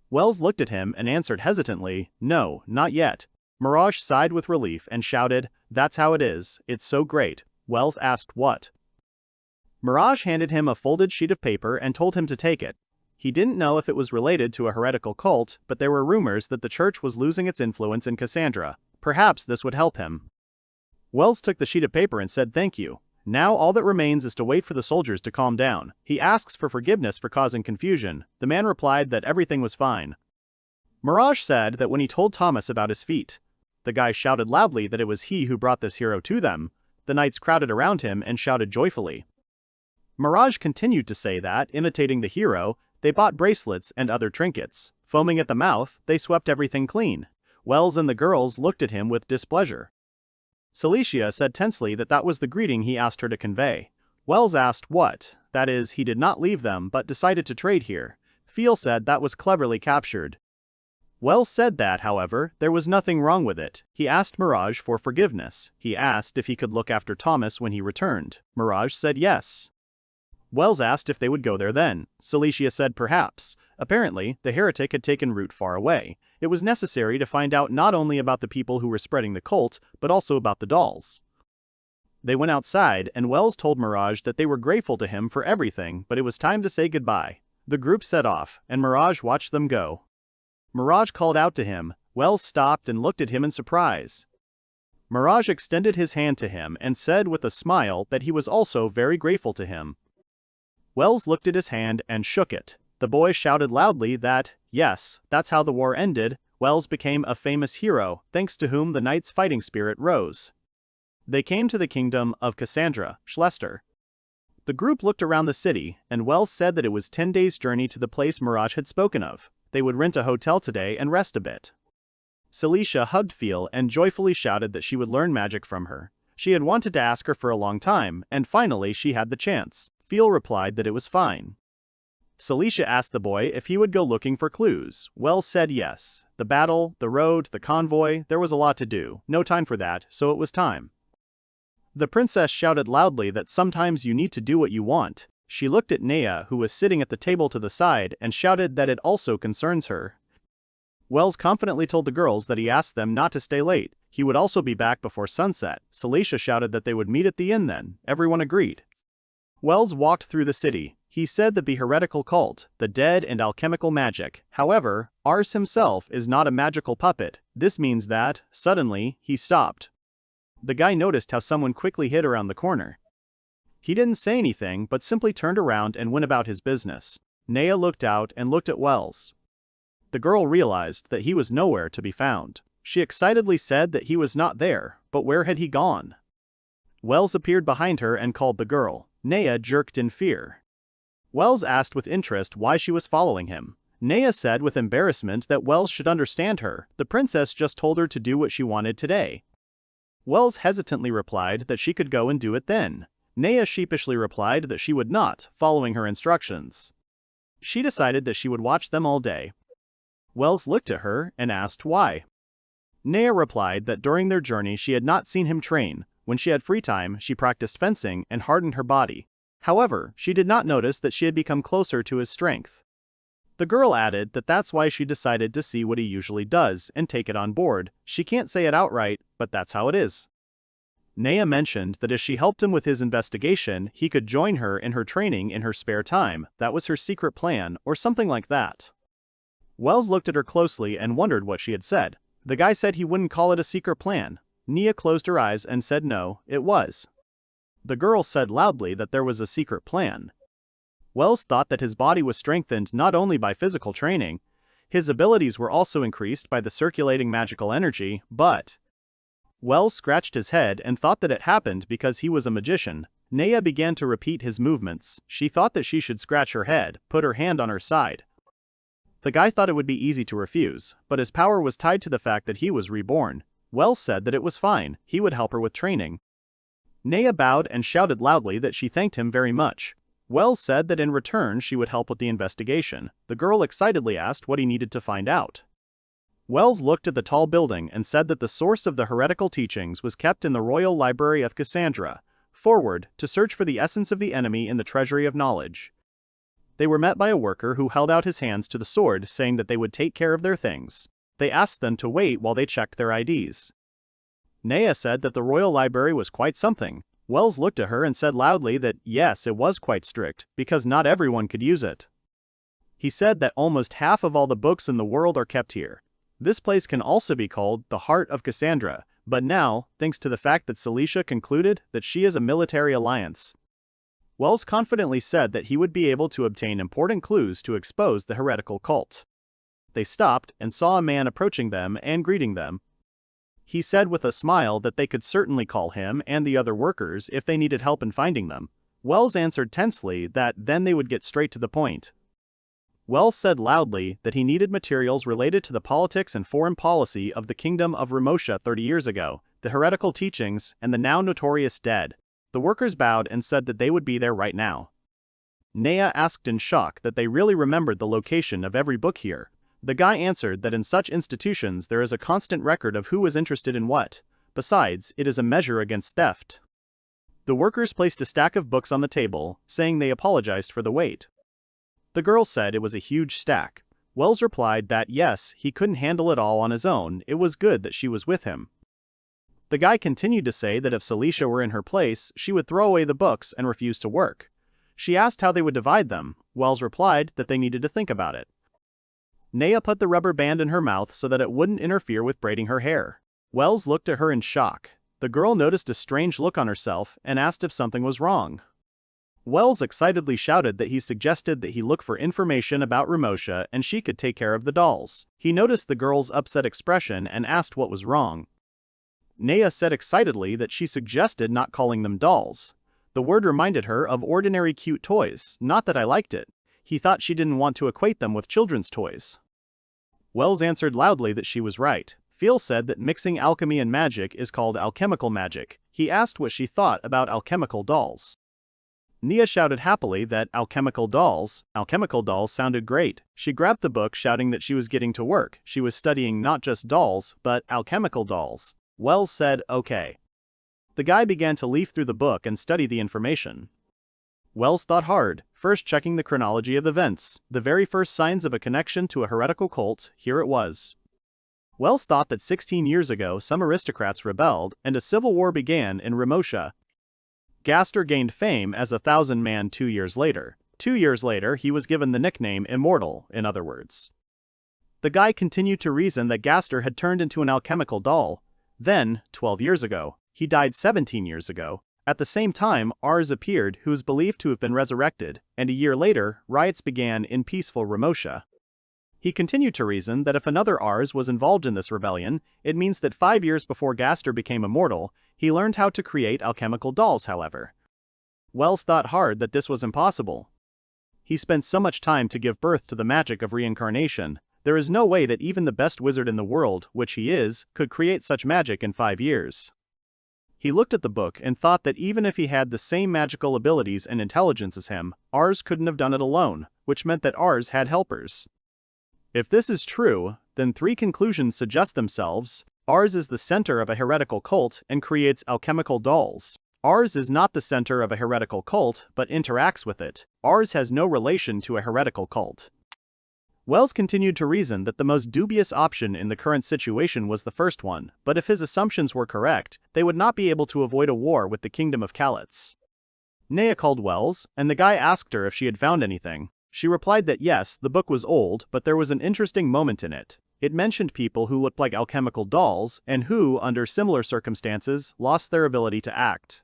Wels looked at him and answered hesitantly, no, not yet. Mirage sighed with relief and shouted, that's how it is, it's so great. Wels asked what? Mirage handed him a folded sheet of paper and told him to take it. He didn't know if it was related to a heretical cult, but there were rumors that the church was losing its influence in Cassandra. Perhaps this would help him. Wels took the sheet of paper and said thank you. Now all that remains is to wait for the soldiers to calm down. He asks for forgiveness for causing confusion. The man replied that everything was fine. Mirage said that when he told Thomas about his feat, the guy shouted loudly that it was he who brought this hero to them. The knights crowded around him and shouted joyfully. Mirage continued to say that, imitating the hero, they bought bracelets and other trinkets. Foaming at the mouth, they swept everything clean. Wels and the girls looked at him with displeasure. Celicia said tensely that that was the greeting he asked her to convey. Wels asked what, that is, he did not leave them but decided to trade here. Feel said that was cleverly captured. Wels said that, however, there was nothing wrong with it. He asked Mirage for forgiveness. He asked if he could look after Thomas when he returned. Mirage said yes. Wels asked if they would go there then. Celicia said perhaps. Apparently, the heretic had taken root far away. It was necessary to find out not only about the people who were spreading the cult, but also about the dolls. They went outside, and Wels told Mirage that they were grateful to him for everything, but it was time to say goodbye. The group set off, and Mirage watched them go. Mirage called out to him. Wels stopped and looked at him in surprise. Mirage extended his hand to him and said with a smile that he was also very grateful to him. Wels looked at his hand and shook it. The boy shouted loudly that, yes, that's how the war ended. Wels became a famous hero, thanks to whom the knight's fighting spirit rose. They came to the kingdom of Cassandra, Schlester. The group looked around the city, and Wels said that it was 10 days' journey to the place Mirage had spoken of. They would rent a hotel today and rest a bit. Celicia hugged Feel and joyfully shouted that she would learn magic from her. She had wanted to ask her for a long time, and finally she had the chance. Feel replied that it was fine. Celicia asked the boy if he would go looking for clues. Wels said yes. The battle, the road, the convoy, there was a lot to do. No time for that, so it was time. The princess shouted loudly that sometimes you need to do what you want. She looked at Nea, who was sitting at the table to the side, and shouted that it also concerns her. Wels confidently told the girls that he asked them not to stay late. He would also be back before sunset. Celicia shouted that they would meet at the inn then. Everyone agreed. Wels walked through the city. He said that the heretical cult, the dead and alchemical magic. However, Ars himself is not a magical puppet. This means that, suddenly, he stopped. the guy noticed how someone quickly hid around the corner. He didn't say anything but simply turned around and went about his business. Naya looked out and looked at Vels. The girl realized that he was nowhere to be found. She excitedly said that he was not there, but where had he gone? Vels appeared behind her and called the girl. Naya jerked in fear. Vels asked with interest why she was following him. Naya said with embarrassment that Vels should understand her. The princess just told her to do what she wanted today. Vels hesitantly replied that she could go and do it then. Naya sheepishly replied that she would not, following her instructions. She decided that she would watch them all day. Vels looked at her and asked why. Naya replied that during their journey she had not seen him train. When she had free time, she practiced fencing and hardened her body. However, she did not notice that she had become closer to his strength. The girl added that that's why she decided to see what he usually does and take it on board. She can't say it outright, but that's how it is. Naya mentioned that as she helped him with his investigation, he could join her in her training in her spare time. That was her secret plan, or something like that. Vels looked at her closely and wondered what she had said. The guy said he wouldn't call it a secret plan. Naya closed her eyes and said no, it was. The girl said loudly that there was a secret plan. Vels thought that his body was strengthened not only by physical training, his abilities were also increased by the circulating magical energy, but... Vels scratched his head and thought that it happened because he was a magician. Naya began to repeat his movements. She thought that she should scratch her head, put her hand on her side. The guy thought it would be easy to refuse, but his power was tied to the fact that he was reborn. Vels said that it was fine, he would help her with training. Naya bowed and shouted loudly that she thanked him very much. Vels said that in return she would help with the investigation. The girl excitedly asked what he needed to find out. Vels looked at the tall building and said that the source of the heretical teachings was kept in the Royal Library of Cassandra. Forward, to search for the essence of the enemy in the treasury of knowledge. They were met by a worker who held out his hands to the sword, saying that they would take care of their things. They asked them to wait while they checked their IDs. Naya said that the Royal Library was quite something. Vels looked at her and said loudly that yes, it was quite strict, because not everyone could use it. He said that almost half of all the books in the world are kept here. This place can also be called the Heart of Cassandra, but now, thanks to the fact that Celicia concluded that she is a military alliance. Vels confidently said that he would be able to obtain important clues to expose the heretical cult. They stopped and saw a man approaching them and greeting them. He said with a smile that they could certainly call him and the other workers if they needed help in finding them. Vels answered tensely that then they would get straight to the point. Vels said loudly that he needed materials related to the politics and foreign policy of the kingdom of Remosha 30 years ago, the heretical teachings, and the now notorious dead. The workers bowed and said that they would be there right now. Naya asked in shock that they really remembered the location of every book here. The guy answered that in such institutions there is a constant record of who was interested in what. Besides, it is a measure against theft. The workers placed a stack of books on the table, saying they apologized for the wait. The girl said it was a huge stack. Vels replied that yes, he couldn't handle it all on his own, it was good that she was with him. The guy continued to say that if Celicia were in her place, she would throw away the books and refuse to work. She asked how they would divide them. Vels replied that they needed to think about it. Naya put the rubber band in her mouth so that it wouldn't interfere with braiding her hair. Vels looked at her in shock. The girl noticed a strange look on herself and asked if something was wrong. Vels excitedly shouted that he suggested that he look for information about Remosha and she could take care of the dolls. He noticed the girl's upset expression and asked what was wrong. Naya said excitedly that she suggested not calling them dolls. The word reminded her of ordinary cute toys, not that I liked it. He thought she didn't want to equate them with children's toys. Vels answered loudly that she was right. Furl said that mixing alchemy and magic is called alchemical magic. He asked what she thought about alchemical dolls. Naya shouted happily that alchemical dolls sounded great. She grabbed the book shouting that she was getting to work. She was studying not just dolls, but alchemical dolls. Vels said okay. The guy began to leaf through the book and study the information. Vels thought hard, first checking the chronology of events, the very first signs of a connection to a heretical cult, here it was. Vels thought that 16 years ago some aristocrats rebelled and a civil war began in Remosha. Gaster gained fame as a 1,000-man 2 years later. 2 years later he was given the nickname Immortal, in other words. The guy continued to reason that Gaster had turned into an alchemical doll. Then, 12 years ago, He died 17 years ago. At the same time, Ars appeared, who is believed to have been resurrected, and a year later, riots began in peaceful Ramosha. He continued to reason that if another Ars was involved in this rebellion, it means that 5 years before Gaster became immortal, he learned how to create alchemical dolls, however. Wels thought hard that this was impossible. He spent so much time to give birth to the magic of reincarnation. There is no way that even the best wizard in the world, which he is, could create such magic in 5 years. He looked at the book and thought that even if he had the same magical abilities and intelligence as him, Ars couldn't have done it alone, which meant that Ars had helpers. If this is true, then 3 conclusions suggest themselves. Ars is the center of a heretical cult and creates alchemical dolls. Ars is not the center of a heretical cult, but interacts with it. Ars has no relation to a heretical cult. Wels continued to reason that the most dubious option in the current situation was the first one, but if his assumptions were correct, they would not be able to avoid a war with the kingdom of Garlets. Nea called Wels, and the guy asked her if she had found anything. She replied that yes, the book was old, but there was an interesting moment in it. It mentioned people who looked like alchemical dolls, and who, under similar circumstances, lost their ability to act.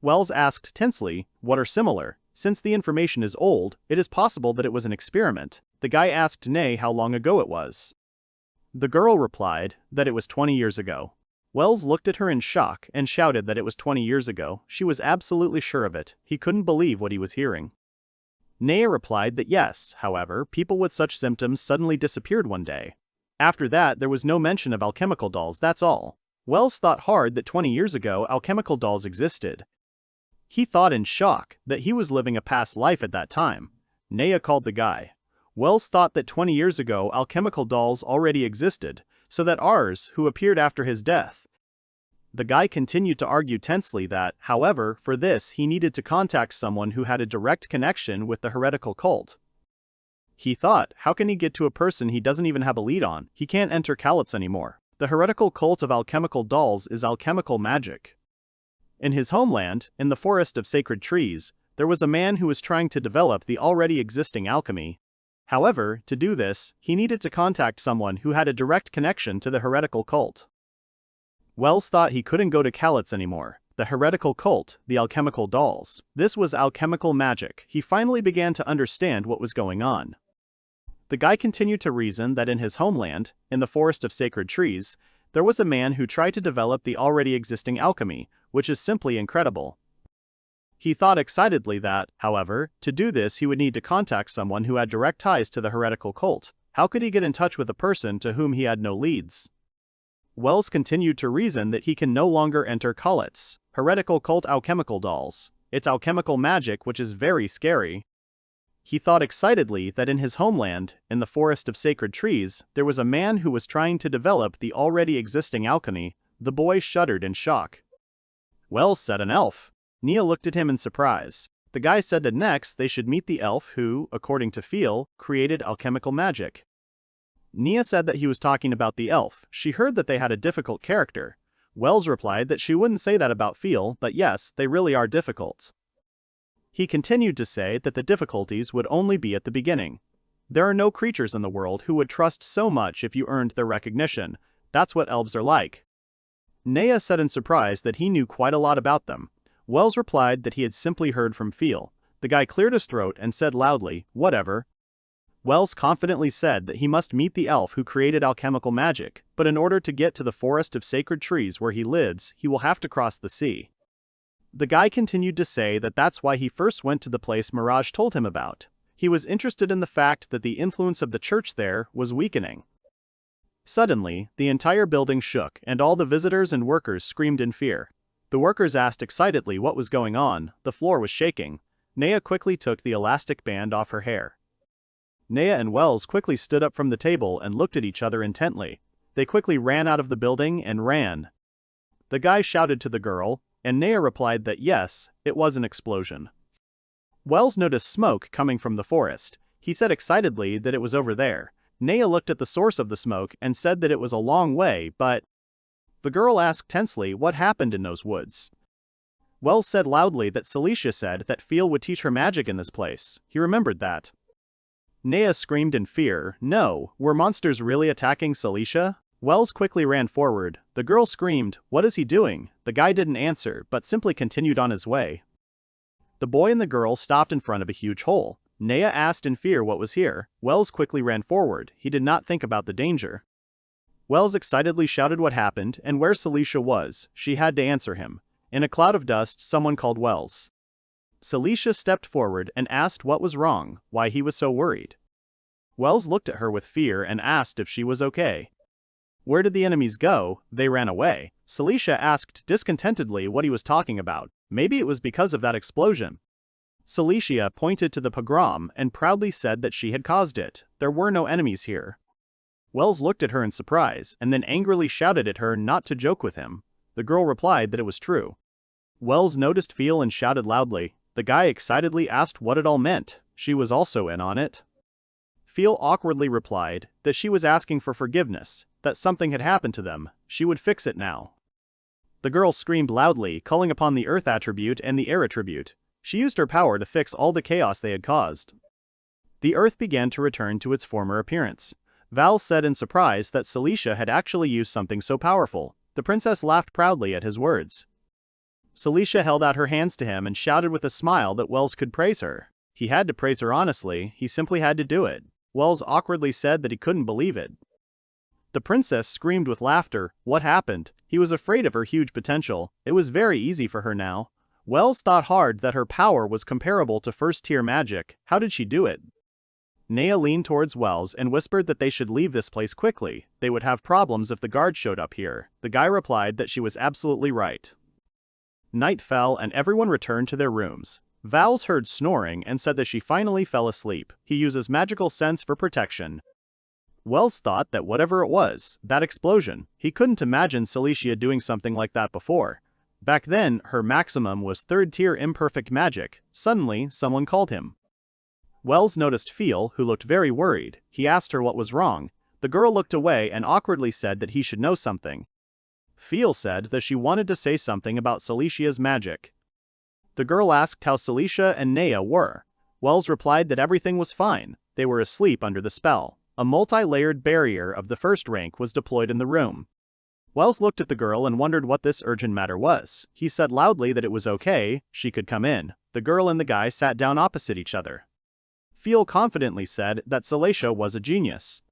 Wels asked tensely, what are similar? Since the information is old, it is possible that it was an experiment. The guy asked Ney how long ago it was. The girl replied that it was 20 years ago. Wels looked at her in shock and shouted that it was 20 years ago. She was absolutely sure of it. He couldn't believe what he was hearing. Nea replied that yes, however, people with such symptoms suddenly disappeared one day. After that, there was no mention of alchemical dolls, that's all. Wels thought hard that 20 years ago alchemical dolls existed. He thought in shock that he was living a past life at that time. Nea called the guy. Wels thought that 20 years ago alchemical dolls already existed, so that Ars, who appeared after his death. The guy continued to argue tensely that, however, for this he needed to contact someone who had a direct connection with the heretical cult. He thought, how can he get to a person he doesn't even have a lead on? He can't enter Garlets anymore. The heretical cult of alchemical dolls is alchemical magic. In his homeland, in the forest of sacred trees, there was a man who was trying to develop the already existing alchemy. However, to do this, he needed to contact someone who had a direct connection to the heretical cult. Wels thought he couldn't go to Garlets anymore. The heretical cult, the alchemical dolls. This was alchemical magic. He finally began to understand what was going on. The guy continued to reason that in his homeland, in the forest of sacred trees, there was a man who tried to develop the already existing alchemy, which is simply incredible. He thought excitedly that, however, to do this he would need to contact someone who had direct ties to the heretical cult. How could he get in touch with a person to whom he had no leads? Wels continued to reason that he can no longer enter Garlets. Heretical cult alchemical dolls. It's alchemical magic which is very scary. He thought excitedly that in his homeland, in the forest of sacred trees, there was a man who was trying to develop the already existing alchemy. The boy shuddered in shock. Wels said an elf. Nea looked at him in surprise. The guy said that next they should meet the elf who, according to Feel, created alchemical magic. Nea said that he was talking about the elf. She heard that they had a difficult character. Wels replied that she wouldn't say that about Feel, but yes, they really are difficult. He continued to say that the difficulties would only be at the beginning. There are no creatures in the world who would trust so much if you earned their recognition. That's what elves are like. Nea said in surprise that he knew quite a lot about them. Wels replied that he had simply heard from Feel. The guy cleared his throat and said loudly, whatever. Wels confidently said that he must meet the elf who created alchemical magic, but in order to get to the forest of sacred trees where he lives, he will have to cross the sea. The guy continued to say that that's why he first went to the place Mirage told him about. He was interested in the fact that the influence of the church there was weakening. Suddenly, the entire building shook and all the visitors and workers screamed in fear. The workers asked excitedly what was going on. The floor was shaking. Nea quickly took the elastic band off her hair. Nea and Wels quickly stood up from the table and looked at each other intently. They quickly ran out of the building and ran. The guy shouted to the girl, and Nea replied that yes, it was an explosion. Wels noticed smoke coming from the forest. He said excitedly that it was over there. Nea looked at the source of the smoke and said that it was a long way, but... The girl asked tensely what happened in those woods. Wels said loudly that Celicia said that Feel would teach her magic in this place. He remembered that. Nea screamed in fear, no, were monsters really attacking Celicia? Wells quickly ran forward. The girl screamed, "What is he doing?" The guy didn't answer, but simply continued on his way. The boy and the girl stopped in front of a huge hole. Naya asked in fear what was here. Wells quickly ran forward. He did not think about the danger. Wells excitedly shouted what happened and where Celicia was. She had to answer him. In a cloud of dust, someone called Wells. Celicia stepped forward and asked what was wrong, why he was so worried. Wells looked at her with fear and asked if she was okay. Where did the enemies go? They ran away. Celicia asked discontentedly what he was talking about. Maybe it was because of that explosion. Celicia pointed to the pogrom and proudly said that she had caused it. There were no enemies here. Wells looked at her in surprise and then angrily shouted at her not to joke with him. The girl replied that it was true. Wells noticed Feel and shouted loudly. The guy excitedly asked what it all meant. She was also in on it. Feel awkwardly replied that she was asking for forgiveness, that something had happened to them. She would fix it now. The girl screamed loudly, calling upon the Earth attribute and the Air attribute. She used her power to fix all the chaos they had caused. The Earth began to return to its former appearance. Val said in surprise that Celicia had actually used something so powerful. The princess laughed proudly at his words. Celicia held out her hands to him and shouted with a smile that Wells could praise her. He had to praise her honestly, he simply had to do it. Wells awkwardly said that he couldn't believe it. The princess screamed with laughter. What happened? He was afraid of her huge potential. It was very easy for her now. Wells thought hard that her power was comparable to first-tier magic. How did she do it? Naya leaned towards Wells and whispered that they should leave this place quickly. They would have problems if the guards showed up here. The guy replied that she was absolutely right. Night fell and everyone returned to their rooms. Vals heard snoring and said that she finally fell asleep. He uses magical sense for protection. Wells thought that whatever it was, that explosion, he couldn't imagine Celicia doing something like that before. Back then, her maximum was third-tier imperfect magic. Suddenly, someone called him. Wells noticed Feel, who looked very worried. He asked her what was wrong. The girl looked away and awkwardly said that he should know something. Feel said that she wanted to say something about Celicia's magic. The girl asked how Celicia and Naya were. Wells replied that everything was fine. They were asleep under the spell. A multi-layered barrier of the first rank was deployed in the room. Wells looked at the girl and wondered what this urgent matter was. He said loudly that it was okay, she could come in. The girl and the guy sat down opposite each other. Feel confidently said that Celicia was a genius.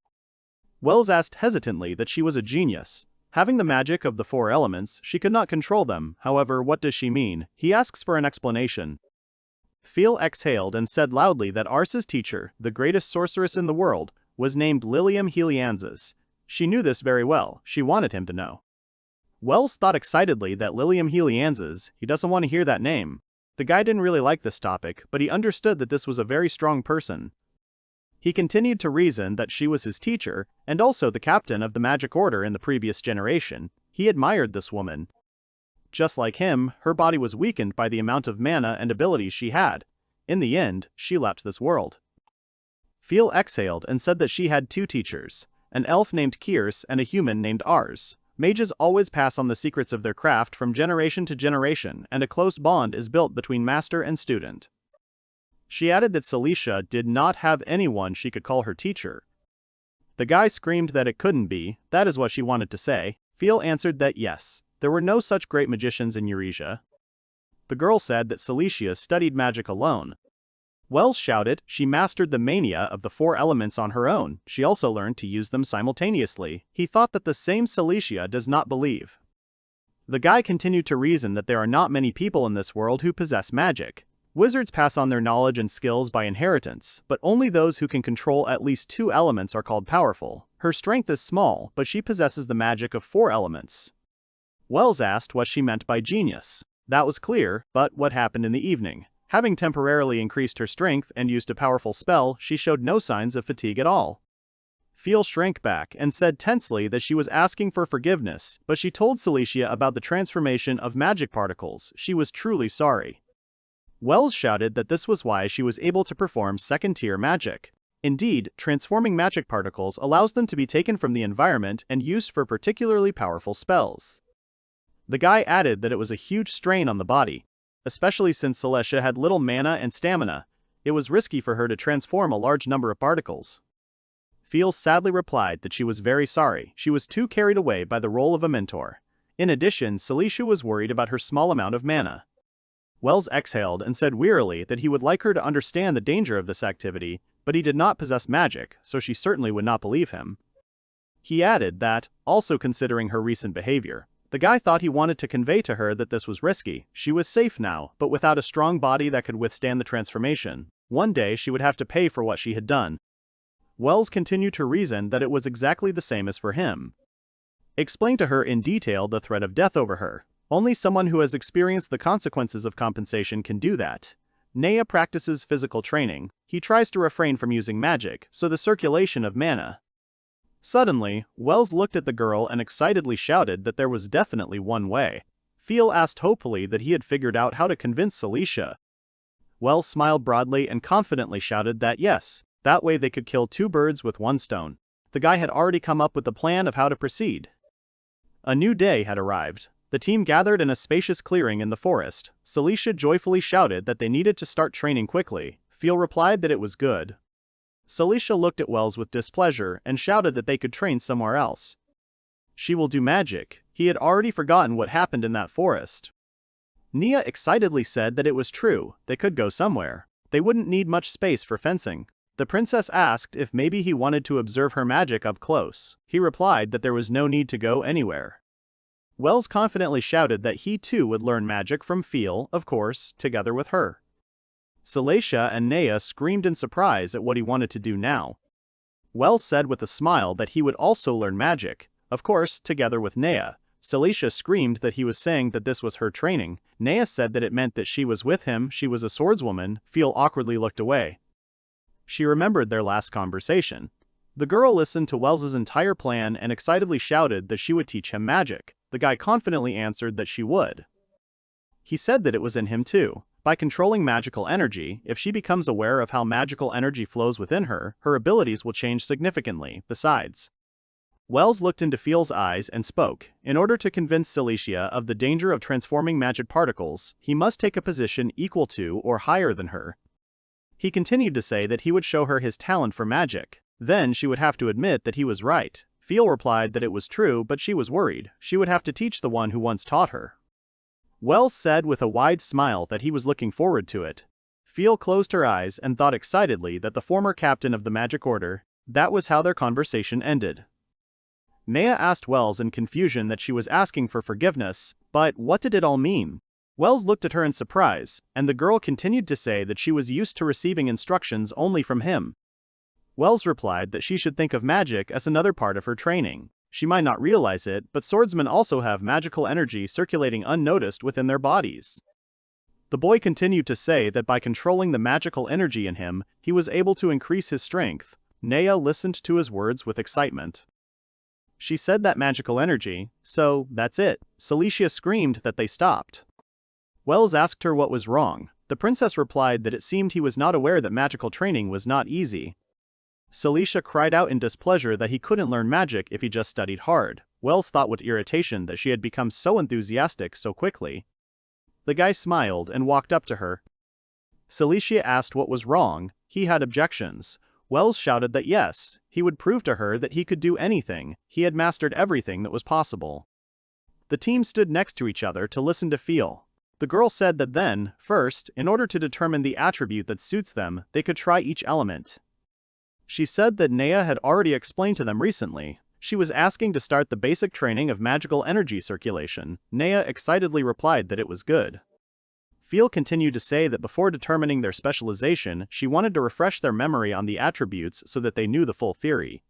Wells asked hesitantly that she was a genius. Having the magic of the four elements, she could not control them. However, what does she mean? He asks for an explanation. Feel exhaled and said loudly that Arsus' teacher, the greatest sorceress in the world, was named Lilium Helianzas. She knew this very well. She wanted him to know. Wells thought excitedly that Lilium Helianzas, he doesn't want to hear that name. The guy didn't really like this topic, but he understood that this was a very strong person. He continued to reason that she was his teacher, and also the captain of the magic order in the previous generation. He admired this woman. Just like him, her body was weakened by the amount of mana and abilities she had. In the end, she left this world. Feel exhaled and said that she had two teachers, an elf named Kiers and a human named Ars. Mages always pass on the secrets of their craft from generation to generation, and a close bond is built between master and student. She added that Celicia did not have anyone she could call her teacher. The guy screamed that it couldn't be. That is what she wanted to say. Feel answered that yes, there were no such great magicians in Eurasia. The girl said that Celicia studied magic alone. Wells shouted she mastered the mania of the four elements on her own. She also learned to use them simultaneously. He thought that the same Celicia does not believe. The guy continued to reason that there are not many people in this world who possess magic. Wizards pass on their knowledge and skills by inheritance, but only those who can control at least two elements are called powerful. Her strength is small, but she possesses the magic of four elements. Wells asked what she meant by genius. That was clear, but what happened in the evening? Having temporarily increased her strength and used a powerful spell, she showed no signs of fatigue at all. Feel shrank back and said tensely that she was asking for forgiveness, but she told Celicia about the transformation of magic particles. She was truly sorry. Wells shouted that this was why she was able to perform second-tier magic. Indeed, transforming magic particles allows them to be taken from the environment and used for particularly powerful spells. The guy added that it was a huge strain on the body, especially since Celicia had little mana and stamina. It was risky for her to transform a large number of particles. Feel sadly replied that she was very sorry, she was too carried away by the role of a mentor. In addition, Saikyou was worried about her small amount of mana. Wels exhaled and said wearily that he would like her to understand the danger of this activity, but he did not possess magic, so she certainly would not believe him. He added that, also considering her recent behavior, the guy thought he wanted to convey to her that this was risky. She was safe now, but without a strong body that could withstand the transformation. One day she would have to pay for what she had done. Wels continued to reason that it was exactly the same as for him. Explain to her in detail the threat of death over her. Only someone who has experienced the consequences of compensation can do that. Nea practices physical training. He tries to refrain from using magic, so the circulation of mana. Suddenly, Wels looked at the girl and excitedly shouted that there was definitely one way. Feel asked hopefully that he had figured out how to convince Saikyou. Wels smiled broadly and confidently shouted that yes, that way they could kill two birds with one stone. The guy had already come up with the plan of how to proceed. A new day had arrived. The team gathered in a spacious clearing in the forest. Saikyou joyfully shouted that they needed to start training quickly. Feel replied that it was good. Saikyou looked at Wels with displeasure and shouted that they could train somewhere else. She will do magic. He had already forgotten what happened in that forest. Nia excitedly said that it was true, they could go somewhere. They wouldn't need much space for fencing. The princess asked if maybe he wanted to observe her magic up close. He replied that there was no need to go anywhere. Wels confidently shouted that he too would learn magic from Feel, of course, together with her. Saikyou and Nea screamed in surprise at what he wanted to do now. Wels said with a smile that he would also learn magic, of course, together with Nea. Saikyou screamed that he was saying that this was her training. Nea said that it meant that she was with him, she was a swordswoman. Feel awkwardly looked away. She remembered their last conversation. The girl listened to Wels's entire plan and excitedly shouted that she would teach him magic. The guy confidently answered that she would. He said that it was in him too. By controlling magical energy, if she becomes aware of how magical energy flows within her, her abilities will change significantly. Besides, Wels looked into Feel's eyes and spoke. In order to convince Saikyou of the danger of transforming magic particles, he must take a position equal to or higher than her. He continued to say that he would show her his talent for magic. Then she would have to admit that he was right. Feel replied that it was true, but she was worried. She would have to teach the one who once taught her. Wels said with a wide smile that he was looking forward to it. Feel closed her eyes and thought excitedly that the former captain of the magic order. That was how their conversation ended. Nea asked Wels in confusion that she was asking for forgiveness, but what did it all mean? Wels looked at her in surprise, and the girl continued to say that she was used to receiving instructions only from him. Wels replied that she should think of magic as another part of her training. She might not realize it, but swordsmen also have magical energy circulating unnoticed within their bodies. The boy continued to say that by controlling the magical energy in him, he was able to increase his strength. Nea listened to his words with excitement. She said that magical energy, so that's it. Saikyou screamed that they stopped. Wels asked her what was wrong. The princess replied that it seemed he was not aware that magical training was not easy. Saikyou cried out in displeasure that he couldn't learn magic if he just studied hard. Wels thought with irritation that she had become so enthusiastic so quickly. The guy smiled and walked up to her. Saikyou asked what was wrong. He had objections. Wels shouted that yes, he would prove to her that he could do anything. He had mastered everything that was possible. The team stood next to each other to listen to Feel. The girl said that then, first, in order to determine the attribute that suits them, they could try each element. She said that Nea had already explained to them recently. She was asking to start the basic training of magical energy circulation. Nea excitedly replied that it was good. Feel continued to say that before determining their specialization, she wanted to refresh their memory on the attributes so that they knew the full theory.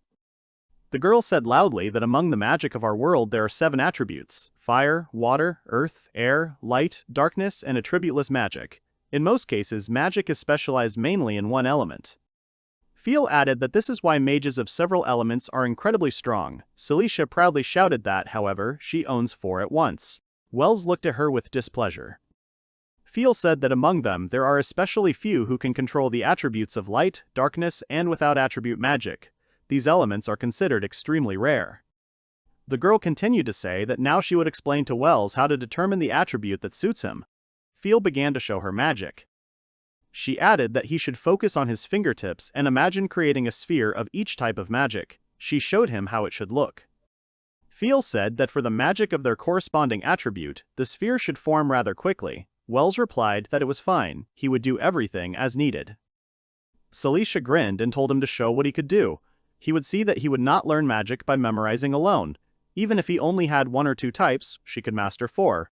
The girl said loudly that among the magic of our world there are 7 attributes: fire, water, earth, air, light, darkness, and attributeless magic. In most cases, magic is specialized mainly in one element. Feel added that this is why mages of several elements are incredibly strong. Saikyou proudly shouted that, however, she owns 4 at once. Wels looked at her with displeasure. Feel said that among them there are especially few who can control the attributes of light, darkness, and without attribute magic. These elements are considered extremely rare. The girl continued to say that now she would explain to Wels how to determine the attribute that suits him. Feel began to show her magic. She added that he should focus on his fingertips and imagine creating a sphere of each type of magic. She showed him how it should look. Feel said that for the magic of their corresponding attribute, the sphere should form rather quickly. Wels replied that it was fine, he would do everything as needed. Celicia grinned and told him to show what he could do. He would see that he would not learn magic by memorizing alone. Even if he only had 1 or 2 types, she could master 4.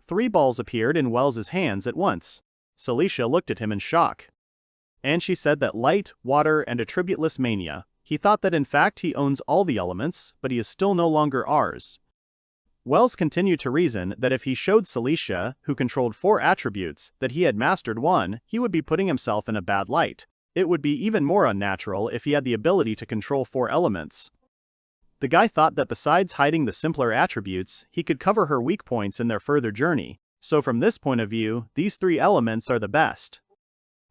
3 balls appeared in Wels's hands at once. Celicia looked at him in shock. And she said that light, water, and attributeless mania. He thought that in fact he owns all the elements, but he is still no longer ours. Wels continued to reason that if he showed Celicia, who controlled 4 attributes, that he had mastered 1, he would be putting himself in a bad light. It would be even more unnatural if he had the ability to control 4 elements. The guy thought that besides hiding the simpler attributes, he could cover her weak points in their further journey. So from this point of view, these 3 elements are the best.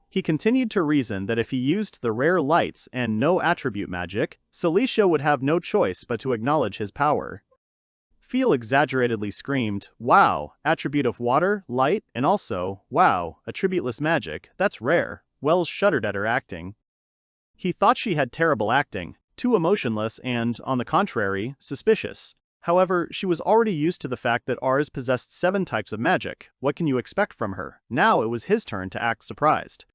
He continued to reason that if he used the rare lights and no attribute magic, Celicia would have no choice but to acknowledge his power. Feel exaggeratedly screamed, "Wow, attribute of water, light, and also, wow, attributeless magic, that's rare." Wels shuddered at her acting. He thought she had terrible acting, too emotionless and, on the contrary, suspicious. However, she was already used to the fact that Ars possessed 7 types of magic. What can you expect from her? Now it was his turn to act surprised.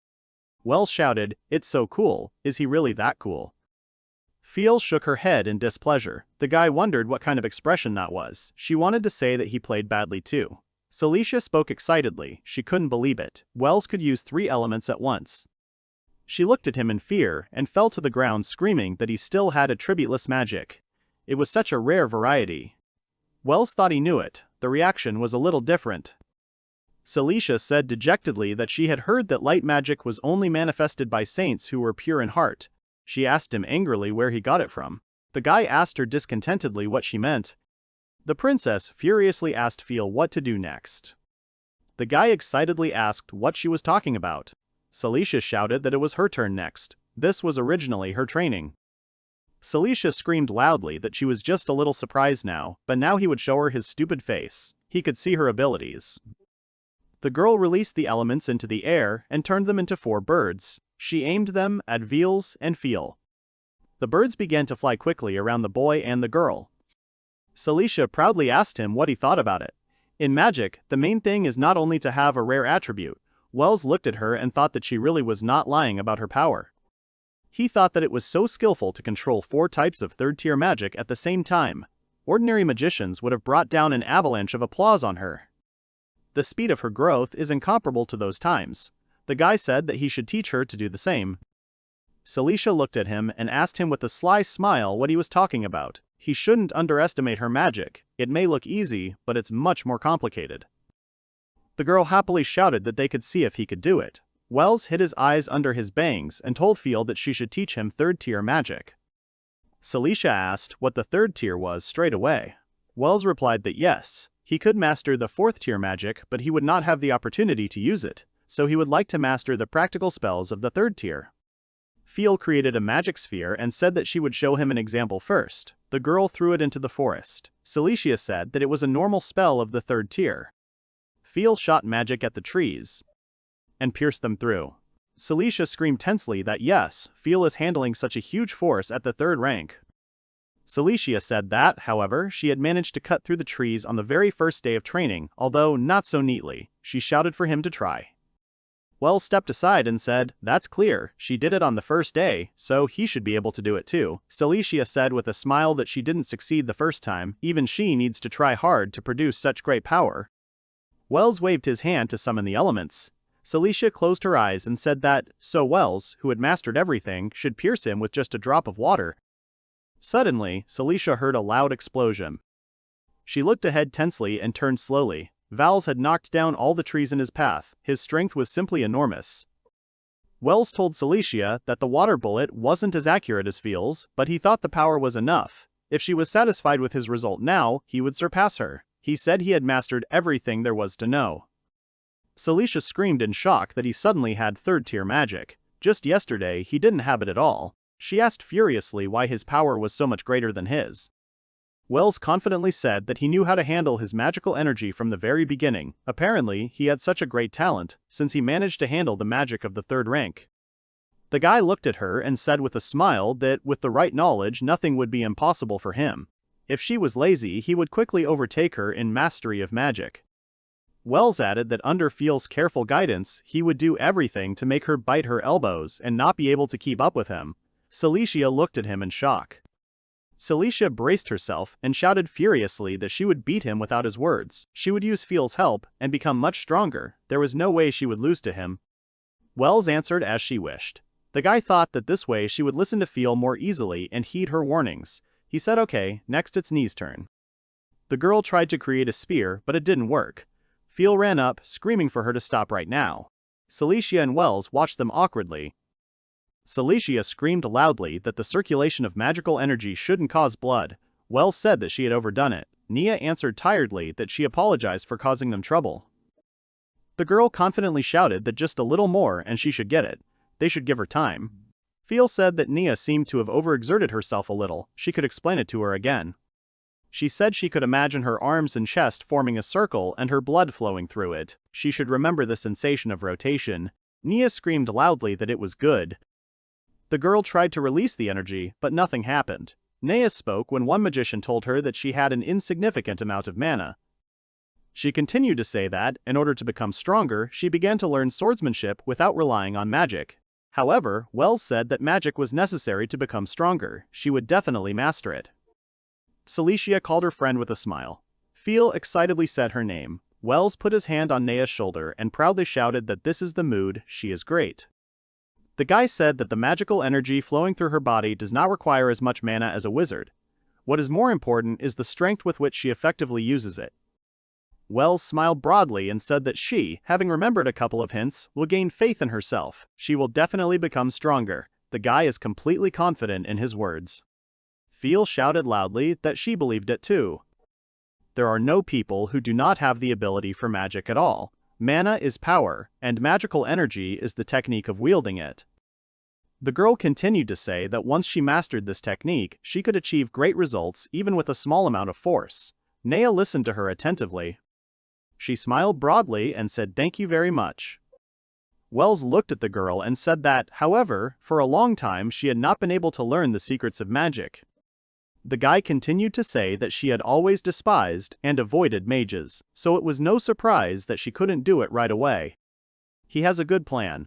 Wels shouted, "It's so cool, is he really that cool?" Feel shook her head in displeasure. The guy wondered what kind of expression that was. She wanted to say that he played badly too. Celicia spoke excitedly, she couldn't believe it. Wels could use 3 elements at once. She looked at him in fear and fell to the ground screaming that he still had attributeless magic. It was such a rare variety. Wels thought he knew it. The reaction was a little different. Celicia said dejectedly that she had heard that light magic was only manifested by saints who were pure in heart. She asked him angrily where he got it from. The guy asked her discontentedly what she meant. The princess furiously asked Feel what to do next. The guy excitedly asked what she was talking about. Celicia shouted that it was her turn next. This was originally her training. Celicia screamed loudly that she was just a little surprised now, but now he would show her his stupid face. He could see her abilities. The girl released the elements into the air and turned them into 4 birds. She aimed them at Vels and Feel. The birds began to fly quickly around the boy and the girl. Celicia proudly asked him what he thought about it. In magic, the main thing is not only to have a rare attribute. Wels looked at her and thought that she really was not lying about her power. He thought that it was so skillful to control 4 types of 3rd-tier magic at the same time. Ordinary magicians would have brought down an avalanche of applause on her. The speed of her growth is incomparable to those times. The guy said that he should teach her to do the same. Celicia looked at him and asked him with a sly smile what he was talking about. He shouldn't underestimate her magic. It may look easy, but it's much more complicated. The girl happily shouted that they could see if he could do it. Wels hid his eyes under his bangs and told Feel that she should teach him 3rd-tier magic. Celicia asked what the 3rd tier was straight away. Wels replied that yes, he could master the 4th-tier magic, but he would not have the opportunity to use it, so he would like to master the practical spells of the 3rd tier. Feel created a magic sphere and said that she would show him an example first. The girl threw it into the forest. Celicia said that it was a normal spell of the 3rd tier. Feel shot magic at the trees and pierced them through. Celicia screamed tensely that yes, Feel is handling such a huge force at the 3rd rank. Celicia said that, however, she had managed to cut through the trees on the very first day of training, although not so neatly. She shouted for him to try. Wels stepped aside and said, "That's clear, she did it on the first day, so he should be able to do it too." Celicia said with a smile that she didn't succeed the first time, even she needs to try hard to produce such great power. Wels waved his hand to summon the elements. Celicia closed her eyes and said that, so Wels, who had mastered everything, should pierce him with just a drop of water. Suddenly, Celicia heard a loud explosion. She looked ahead tensely and turned slowly. Vels had knocked down all the trees in his path. His strength was simply enormous. Wels told Celicia that the water bullet wasn't as accurate as Feel's, but he thought the power was enough. If she was satisfied with his result now, he would surpass her. He said he had mastered everything there was to know. Celicia screamed in shock that he suddenly had 3rd-tier magic. Just yesterday, he didn't have it at all. She asked furiously why his power was so much greater than his. Wels confidently said that he knew how to handle his magical energy from the very beginning. Apparently, he had such a great talent, since he managed to handle the magic of the third rank. The guy looked at her and said with a smile that, with the right knowledge, nothing would be impossible for him. If she was lazy, he would quickly overtake her in mastery of magic. Wels added that under Furl's careful guidance, he would do everything to make her bite her elbows and not be able to keep up with him. Saikyou looked at him in shock. Saikyou braced herself and shouted furiously that she would beat him without his words. She would use Furl's help and become much stronger. There was no way she would lose to him. Wels answered as she wished. The guy thought that this way she would listen to Furl more easily and heed her warnings. He said okay, next it's Nea's turn. The girl tried to create a spear, but it didn't work. Furl ran up, screaming for her to stop right now. Saikyou and Wels watched them awkwardly. Saikyou screamed loudly that the circulation of magical energy shouldn't cause blood. Wels said that she had overdone it. Nia answered tiredly that she apologized for causing them trouble. The girl confidently shouted that just a little more and she should get it. They should give her time. Furl said that Nia seemed to have overexerted herself a little. She could explain it to her again. She said she could imagine her arms and chest forming a circle and her blood flowing through it. She should remember the sensation of rotation. Nia screamed loudly that it was good. The girl tried to release the energy, but nothing happened. Nia spoke when one magician told her that she had an insignificant amount of mana. She continued to say that, in order to become stronger, she began to learn swordsmanship without relying on magic. However, Wels said that magic was necessary to become stronger. She would definitely master it. Saikyou called her friend with a smile. Furl excitedly said her name. Wels put his hand on Nia's shoulder and proudly shouted that this is the mood, she is great. The guy said that the magical energy flowing through her body does not require as much mana as a wizard. What is more important is the strength with which she effectively uses it. Wels smiled broadly and said that she, having remembered a couple of hints, will gain faith in herself. She will definitely become stronger. The guy is completely confident in his words. Furl shouted loudly that she believed it too. There are no people who do not have the ability for magic at all. Mana is power, and magical energy is the technique of wielding it. The girl continued to say that once she mastered this technique, she could achieve great results even with a small amount of force. Nia listened to her attentively. She smiled broadly and said thank you very much. Wels looked at the girl and said that, however, for a long time she had not been able to learn the secrets of magic. The guy continued to say that she had always despised and avoided mages, so it was no surprise that she couldn't do it right away. He has a good plan.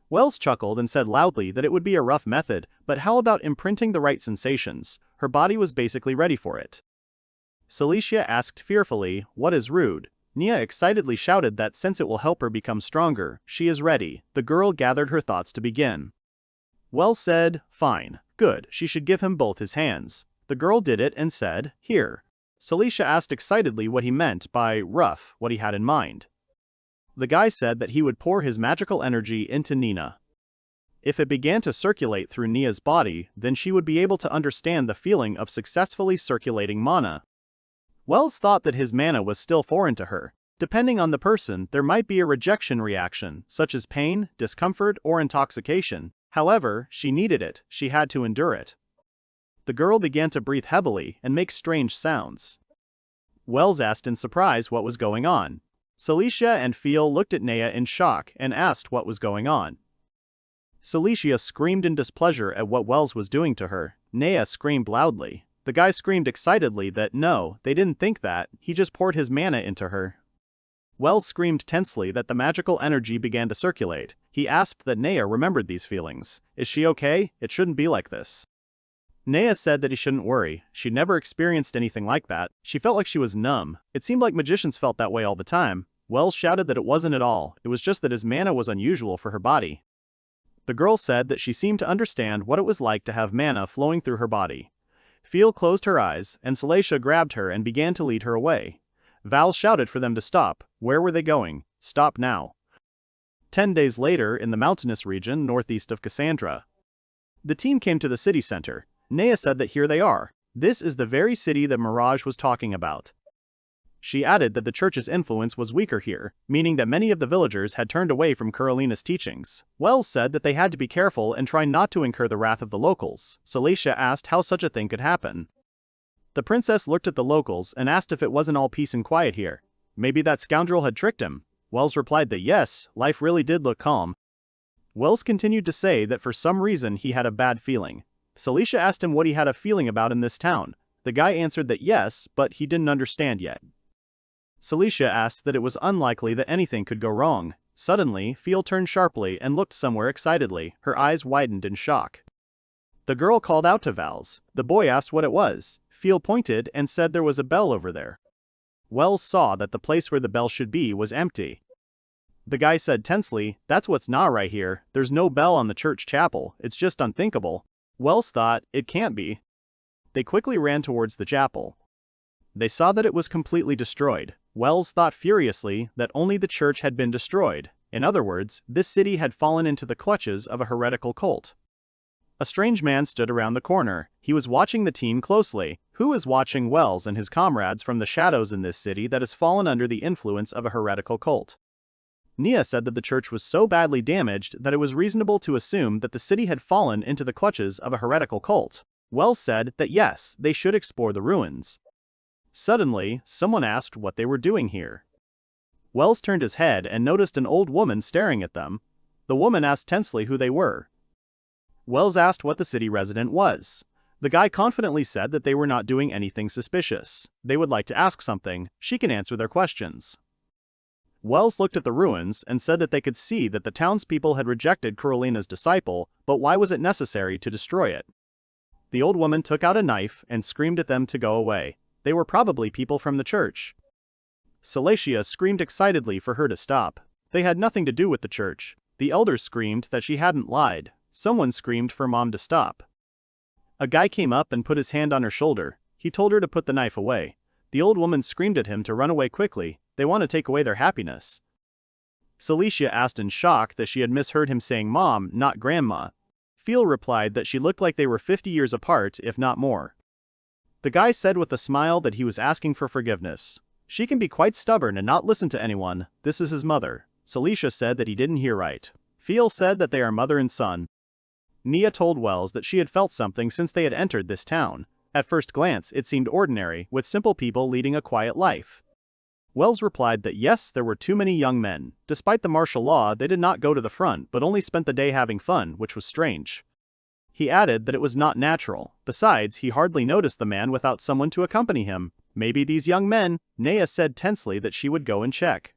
Wels chuckled and said loudly that it would be a rough method, but how about imprinting the right sensations? Her body was basically ready for it. Saikyou asked fearfully, what is rude? Nia excitedly shouted that since it will help her become stronger, she is ready. The girl gathered her thoughts to begin. Wels said, fine, good, she should give him both his hands. The girl did it and said, here. Saikyou asked excitedly what he meant by rough, what he had in mind. The guy said that he would pour his magical energy into Nina. If it began to circulate through Nia's body, then she would be able to understand the feeling of successfully circulating mana. Wels thought that his mana was still foreign to her. Depending on the person, there might be a rejection reaction, such as pain, discomfort, or intoxication. However, she needed it, she had to endure it. The girl began to breathe heavily and make strange sounds. Wels asked in surprise what was going on. Saikyou and Furl looked at Nia in shock and asked what was going on. Saikyou screamed in displeasure at what Wels was doing to her. Nia screamed loudly. The guy screamed excitedly that no, they didn't think that, he just poured his mana into her. Wels screamed tensely that the magical energy began to circulate. He asked that Nia remembered these feelings. Is she okay? It shouldn't be like this. Nia said that he shouldn't worry. She'd never experienced anything like that. She felt like she was numb. It seemed like magicians felt that way all the time. Wels shouted that it wasn't at all. It was just that his mana was unusual for her body. The girl said that she seemed to understand what it was like to have mana flowing through her body. Furl closed her eyes, and Saikyou grabbed her and began to lead her away. Vels shouted for them to stop. Where were they going? Stop now. 10 days later, in the mountainous region northeast of Cassandra. The team came to the city center. Nia said that here they are. This is the very city that Mirage was talking about. She added that the church's influence was weaker here, meaning that many of the villagers had turned away from Carolina's teachings. Wels said that they had to be careful and try not to incur the wrath of the locals. Saikyou asked how such a thing could happen. The princess looked at the locals and asked if it wasn't all peace and quiet here. Maybe that scoundrel had tricked him. Wels replied that yes, life really did look calm. Wels continued to say that for some reason he had a bad feeling. Celicia asked him what he had a feeling about in this town. The guy answered that yes, but he didn't understand yet. Celicia asked that it was unlikely that anything could go wrong. Suddenly, Feel turned sharply and looked somewhere excitedly, her eyes widened in shock. The girl called out to Vels. The boy asked what it was. Feel pointed and said there was a bell over there. Wels saw that the place where the bell should be was empty. The guy said tensely, "That's what's not right here. There's no bell on the church chapel. It's just unthinkable." Wels thought, "It can't be." They quickly ran towards the chapel. They saw that it was completely destroyed. Wels thought furiously that only the church had been destroyed. In other words, this city had fallen into the clutches of a heretical cult. A strange man stood around the corner. He was watching the team closely. Who is watching Wels and his comrades from the shadows in this city that has fallen under the influence of a heretical cult? Nia said that the church was so badly damaged that it was reasonable to assume that the city had fallen into the clutches of a heretical cult. Wels said that yes, they should explore the ruins. Suddenly, someone asked what they were doing here. Wels turned his head and noticed an old woman staring at them. The woman asked tensely who they were. Wels asked what the city resident was. The guy confidently said that they were not doing anything suspicious. They would like to ask something. She can answer their questions. Wels looked at the ruins and said that they could see that the townspeople had rejected Carolina's disciple, but why was it necessary to destroy it? The old woman took out a knife and screamed at them to go away. They were probably people from the church. Celicia screamed excitedly for her to stop. They had nothing to do with the church. The elders screamed that she hadn't lied. Someone screamed for Mom to stop. A guy came up and put his hand on her shoulder. He told her to put the knife away. The old woman screamed at him to run away quickly. They want to take away their happiness. Celicia asked in shock that she had misheard him saying Mom, not Grandma. Feel replied that she looked like they were 50 years apart, if not more. The guy said with a smile that he was asking for forgiveness. She can be quite stubborn and not listen to anyone. This is his mother. Celicia said that he didn't hear right. Feel said that they are mother and son. Nia told Wels that she had felt something since they had entered this town. At first glance, it seemed ordinary, with simple people leading a quiet life. Wels replied that yes, there were too many young men. Despite the martial law, they did not go to the front but only spent the day having fun, which was strange. He added that it was not natural. Besides, he hardly noticed the man without someone to accompany him. Maybe these young men. Nea said tensely that she would go and check.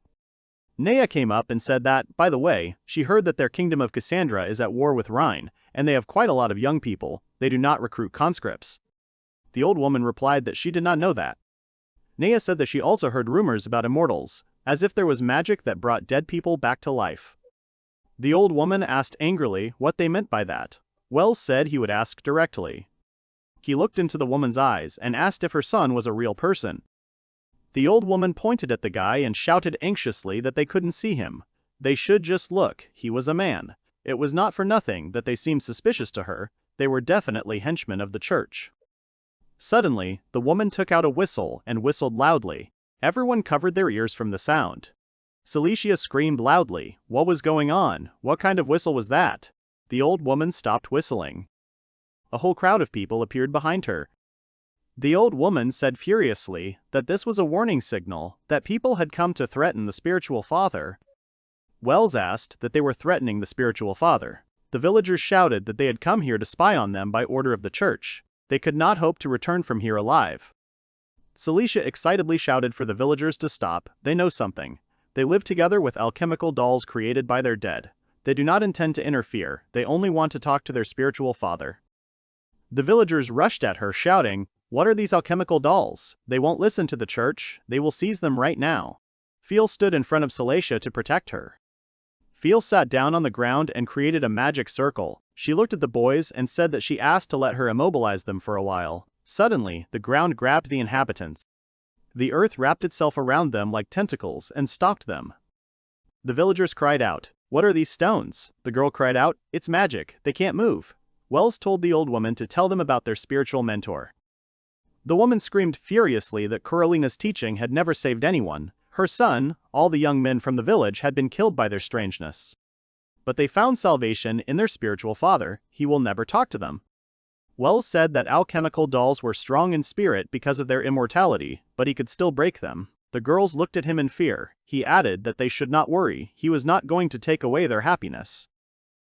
Nea came up and said that, by the way, she heard that their kingdom of Cassandra is at war with Rhine, and they have quite a lot of young people. They do not recruit conscripts. The old woman replied that she did not know that. Nea said that she also heard rumors about immortals, as if there was magic that brought dead people back to life. The old woman asked angrily what they meant by that. Wels said he would ask directly. He looked into the woman's eyes and asked if her son was a real person. The old woman pointed at the guy and shouted anxiously that they couldn't see him. They should just look, he was a man. It was not for nothing that they seemed suspicious to her. They were definitely henchmen of the church. Suddenly, the woman took out a whistle and whistled loudly. Everyone covered their ears from the sound. Celicia screamed loudly. What was going on? What kind of whistle was that? The old woman stopped whistling. A whole crowd of people appeared behind her. The old woman said furiously that this was a warning signal, that people had come to threaten the spiritual father. Wels asked that they were threatening the spiritual father. The villagers shouted that they had come here to spy on them by order of the church. They could not hope to return from here alive. Celicia excitedly shouted for the villagers to stop. They know something. They live together with alchemical dolls created by their dead. They do not intend to interfere. They only want to talk to their spiritual father. The villagers rushed at her, shouting, "What are these alchemical dolls? They won't listen to the church. They will seize them right now." Feel stood in front of Celicia to protect her. Feel sat down on the ground and created a magic circle. She looked at the boys and said that she asked to let her immobilize them for a while. Suddenly, the ground grabbed the inhabitants. The earth wrapped itself around them like tentacles and stopped them. The villagers cried out, "What are these stones?" The girl cried out, "It's magic. They can't move." Wels told the old woman to tell them about their spiritual mentor. The woman screamed furiously that Carolina's teaching had never saved anyone. Her son, all the young men from the village had been killed by their strangeness. But they found salvation in their spiritual father. He will never talk to them. Wells said that alchemical dolls were strong in spirit because of their immortality, but he could still break them. The girls looked at him in fear. He added that they should not worry, he was not going to take away their happiness.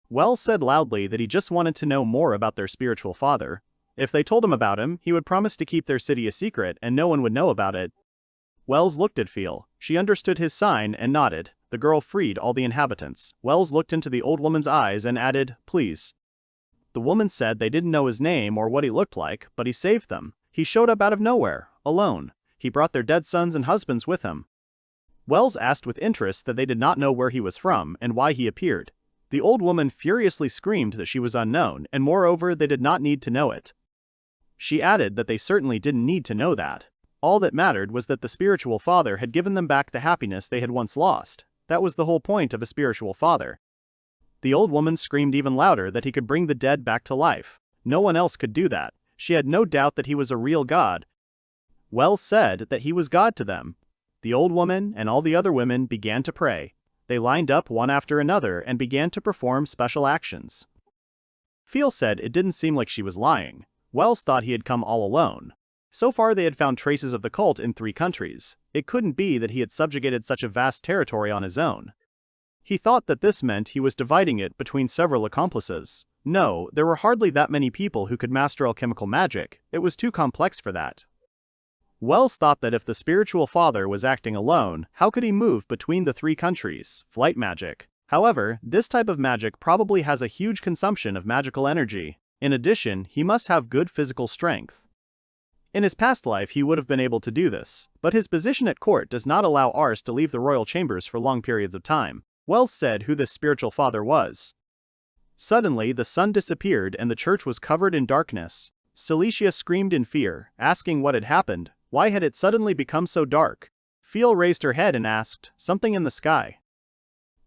Wells said loudly that he just wanted to know more about their spiritual father. If they told him about him, he would promise to keep their city a secret and no one would know about it. Wells looked at Phil. She understood his sign and nodded. The girl freed all the inhabitants. Wells looked into the old woman's eyes and added, "Please." The woman said they didn't know his name or what he looked like, but he saved them. He showed up out of nowhere, alone. He brought their dead sons and husbands with him. Wells asked with interest that they did not know where he was from and why he appeared. The old woman furiously screamed that she was unknown, and moreover they did not need to know it. She added that they certainly didn't need to know that. All that mattered was that the spiritual father had given them back the happiness they had once lost. That was the whole point of a spiritual father. The old woman screamed even louder that he could bring the dead back to life. No one else could do that. She had no doubt that he was a real god. Wells said that he was God to them. The old woman and all the other women began to pray. They lined up one after another and began to perform special actions. Phil said it didn't seem like she was lying. Wells thought he had come all alone. So far they had found traces of the cult in 3 countries. It couldn't be that he had subjugated such a vast territory on his own. He thought that this meant he was dividing it between several accomplices. No, there were hardly that many people who could master alchemical magic. It was too complex for that. Wells thought that if the spiritual father was acting alone, how could he move between the 3 countries? Flight magic. However, this type of magic probably has a huge consumption of magical energy. In addition, he must have good physical strength. In his past life he would have been able to do this, but his position at court does not allow Ars to leave the royal chambers for long periods of time. Wells said who this spiritual father was. Suddenly the sun disappeared and the church was covered in darkness. Cilicia screamed in fear, asking what had happened. Why had it suddenly become so dark? Phil raised her head and asked, "Something in the sky."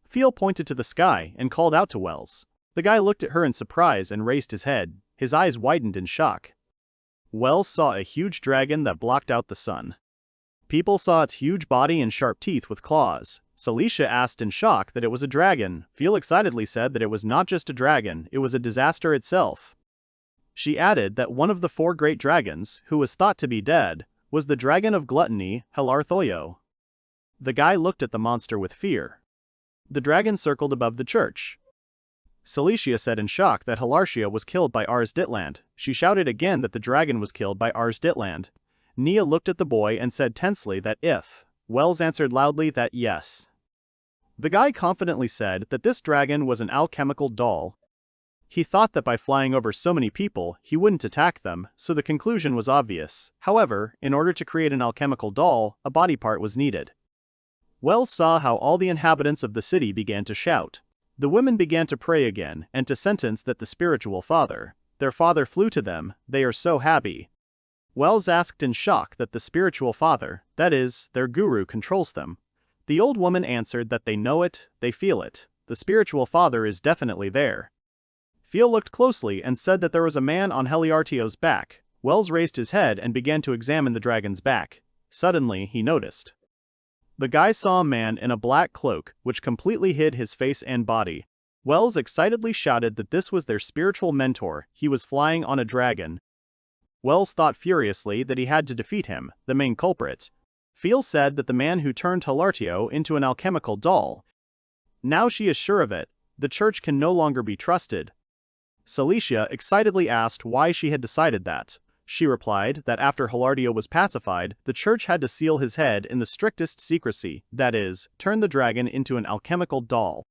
Phil pointed to the sky and called out to Wells. The guy looked at her in surprise and raised his head. His eyes widened in shock. Wells saw a huge dragon that blocked out the sun. People saw its huge body and sharp teeth with claws. Cilicia asked in shock that it was a dragon. Phil excitedly said that it was not just a dragon, it was a disaster itself. She added that one of the 4 great dragons, who was thought to be dead, was the dragon of gluttony, Helarthoyo. The guy looked at the monster with fear. The dragon circled above the church. Cilicia said in shock that Hilartia was killed by Ars Ditland. She shouted again that the dragon was killed by Ars Ditland. Nia looked at the boy and said tensely that if. Wells answered loudly that yes. The guy confidently said that this dragon was an alchemical doll. He thought that by flying over so many people, he wouldn't attack them, so the conclusion was obvious. However, in order to create an alchemical doll, a body part was needed. Wells saw how all the inhabitants of the city began to shout. The women began to pray again, and to sentence that the spiritual father, their father flew to them, they are so happy. Wells asked in shock that the spiritual father, that is, their guru, controls them. The old woman answered that they know it, they feel it. The spiritual father is definitely there. Phil looked closely and said that there was a man on Heliartio's back. Wells raised his head and began to examine the dragon's back. Suddenly, he noticed. The guy saw a man in a black cloak, which completely hid his face and body. Wells excitedly shouted that this was their spiritual mentor. He was flying on a dragon. Wells thought furiously that he had to defeat him, the main culprit. Phil said that the man who turned Hilartio into an alchemical doll. Now she is sure of it. The church can no longer be trusted. Cilicia excitedly asked why she had decided that. She replied that after Hilartio was pacified, the church had to seal his head in the strictest secrecy, that is, turn the dragon into an alchemical doll.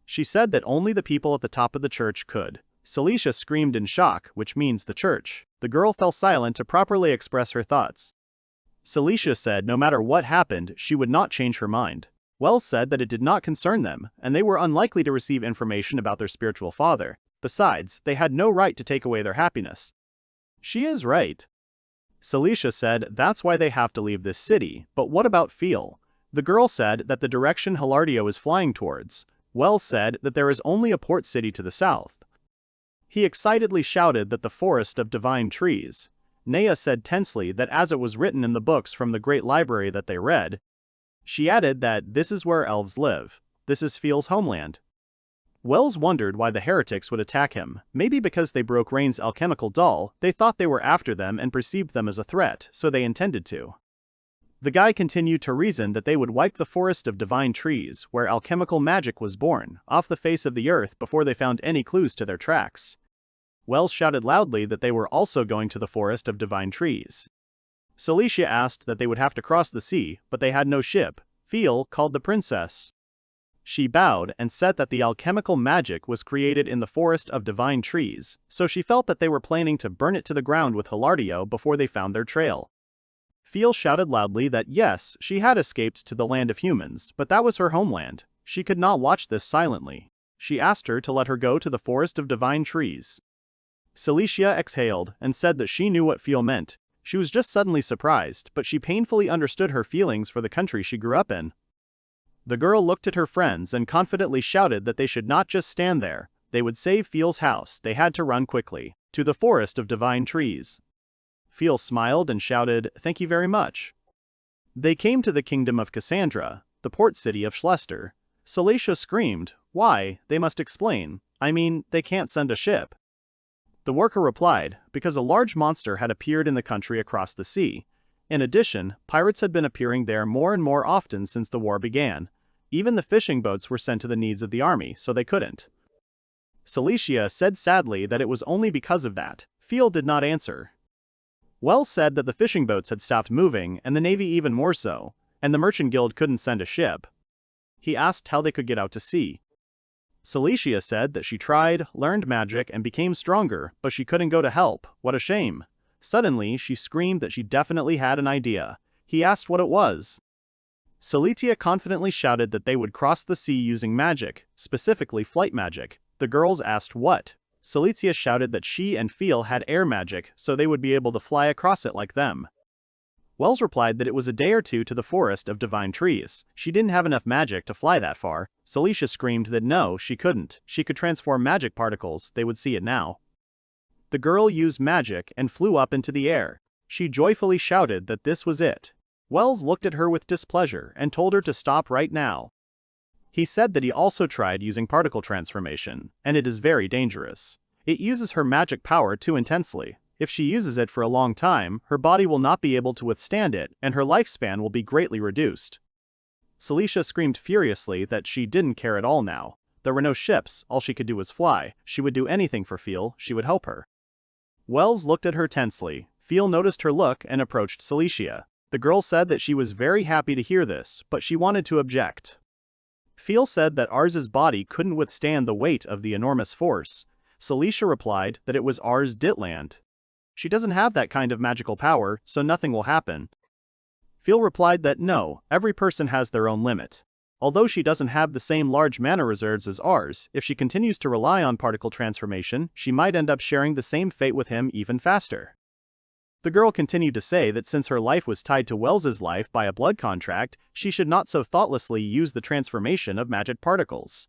She said that only the people at the top of the church could. Cilicia screamed in shock, which means the church. The girl fell silent to properly express her thoughts. Cilicia said no matter what happened, she would not change her mind. Wells said that it did not concern them, and they were unlikely to receive information about their spiritual father. Besides, they had no right to take away their happiness. She is right. Cilicia said that's why they have to leave this city, but what about Phil? The girl said that the direction Hilartio is flying towards. Wells said that there is only a port city to the south. He excitedly shouted that the forest of divine trees. Nea said tensely that as it was written in the books from the great library that they read. She added that this is where elves live. This is Phil's homeland. Wells wondered why the heretics would attack him. Maybe because they broke Rain's alchemical doll, they thought they were after them and perceived them as a threat, so they intended to. The guy continued to reason that they would wipe the forest of divine trees, where alchemical magic was born, off the face of the earth before they found any clues to their tracks. Wells shouted loudly that they were also going to the forest of divine trees. Celicia asked that they would have to cross the sea, but they had no ship. Feel called the princess. She bowed and said that the alchemical magic was created in the forest of divine trees, so she felt that they were planning to burn it to the ground with Hilardio before they found their trail. Feel shouted loudly that yes, she had escaped to the land of humans, but that was her homeland. She could not watch this silently. She asked her to let her go to the forest of divine trees. Celicia exhaled and said that she knew what Feel meant. She was just suddenly surprised, but she painfully understood her feelings for the country she grew up in. The girl looked at her friends and confidently shouted that they should not just stand there. They would save Feel's house. They had to run quickly. To the forest of divine trees. Feel smiled and shouted, "Thank you very much." They came to the kingdom of Cassandra, the port city of Schlester. Celicia screamed, "Why? They must explain. I mean, they can't send a ship." The worker replied, because a large monster had appeared in the country across the sea. In addition, pirates had been appearing there more and more often since the war began. Even the fishing boats were sent to the needs of the army, so they couldn't. Celicia said sadly that it was only because of that. Feel did not answer. Wells said that the fishing boats had stopped moving, and the navy even more so, and the merchant guild couldn't send a ship. He asked how they could get out to sea. Celicia said that she tried, learned magic, and became stronger, but she couldn't go to help. What a shame. Suddenly, she screamed that she definitely had an idea. He asked what it was. Celicia confidently shouted that they would cross the sea using magic, specifically flight magic. The girls asked what. Celicia shouted that she and Feel had air magic, so they would be able to fly across it like them. Wells replied that it was a day or two to the forest of divine trees. She didn't have enough magic to fly that far. Celicia screamed that no, she couldn't. She could transform magic particles, they would see it now. The girl used magic and flew up into the air. She joyfully shouted that this was it. Wells looked at her with displeasure and told her to stop right now. He said that he also tried using particle transformation, and it is very dangerous. It uses her magic power too intensely. If she uses it for a long time, her body will not be able to withstand it, and her lifespan will be greatly reduced. Celicia screamed furiously that she didn't care at all now. There were no ships, all she could do was fly. She would do anything for Feel, she would help her. Wells looked at her tensely. Feel noticed her look and approached Celicia. The girl said that she was very happy to hear this, but she wanted to object. Feel said that Ars's body couldn't withstand the weight of the enormous force. Celicia replied that it was Ars Ditland. She doesn't have that kind of magical power, so nothing will happen. Feel replied that no, every person has their own limit. Although she doesn't have the same large mana reserves as Ars, if she continues to rely on particle transformation, she might end up sharing the same fate with him even faster. The girl continued to say that since her life was tied to Wells's life by a blood contract, she should not so thoughtlessly use the transformation of magic particles.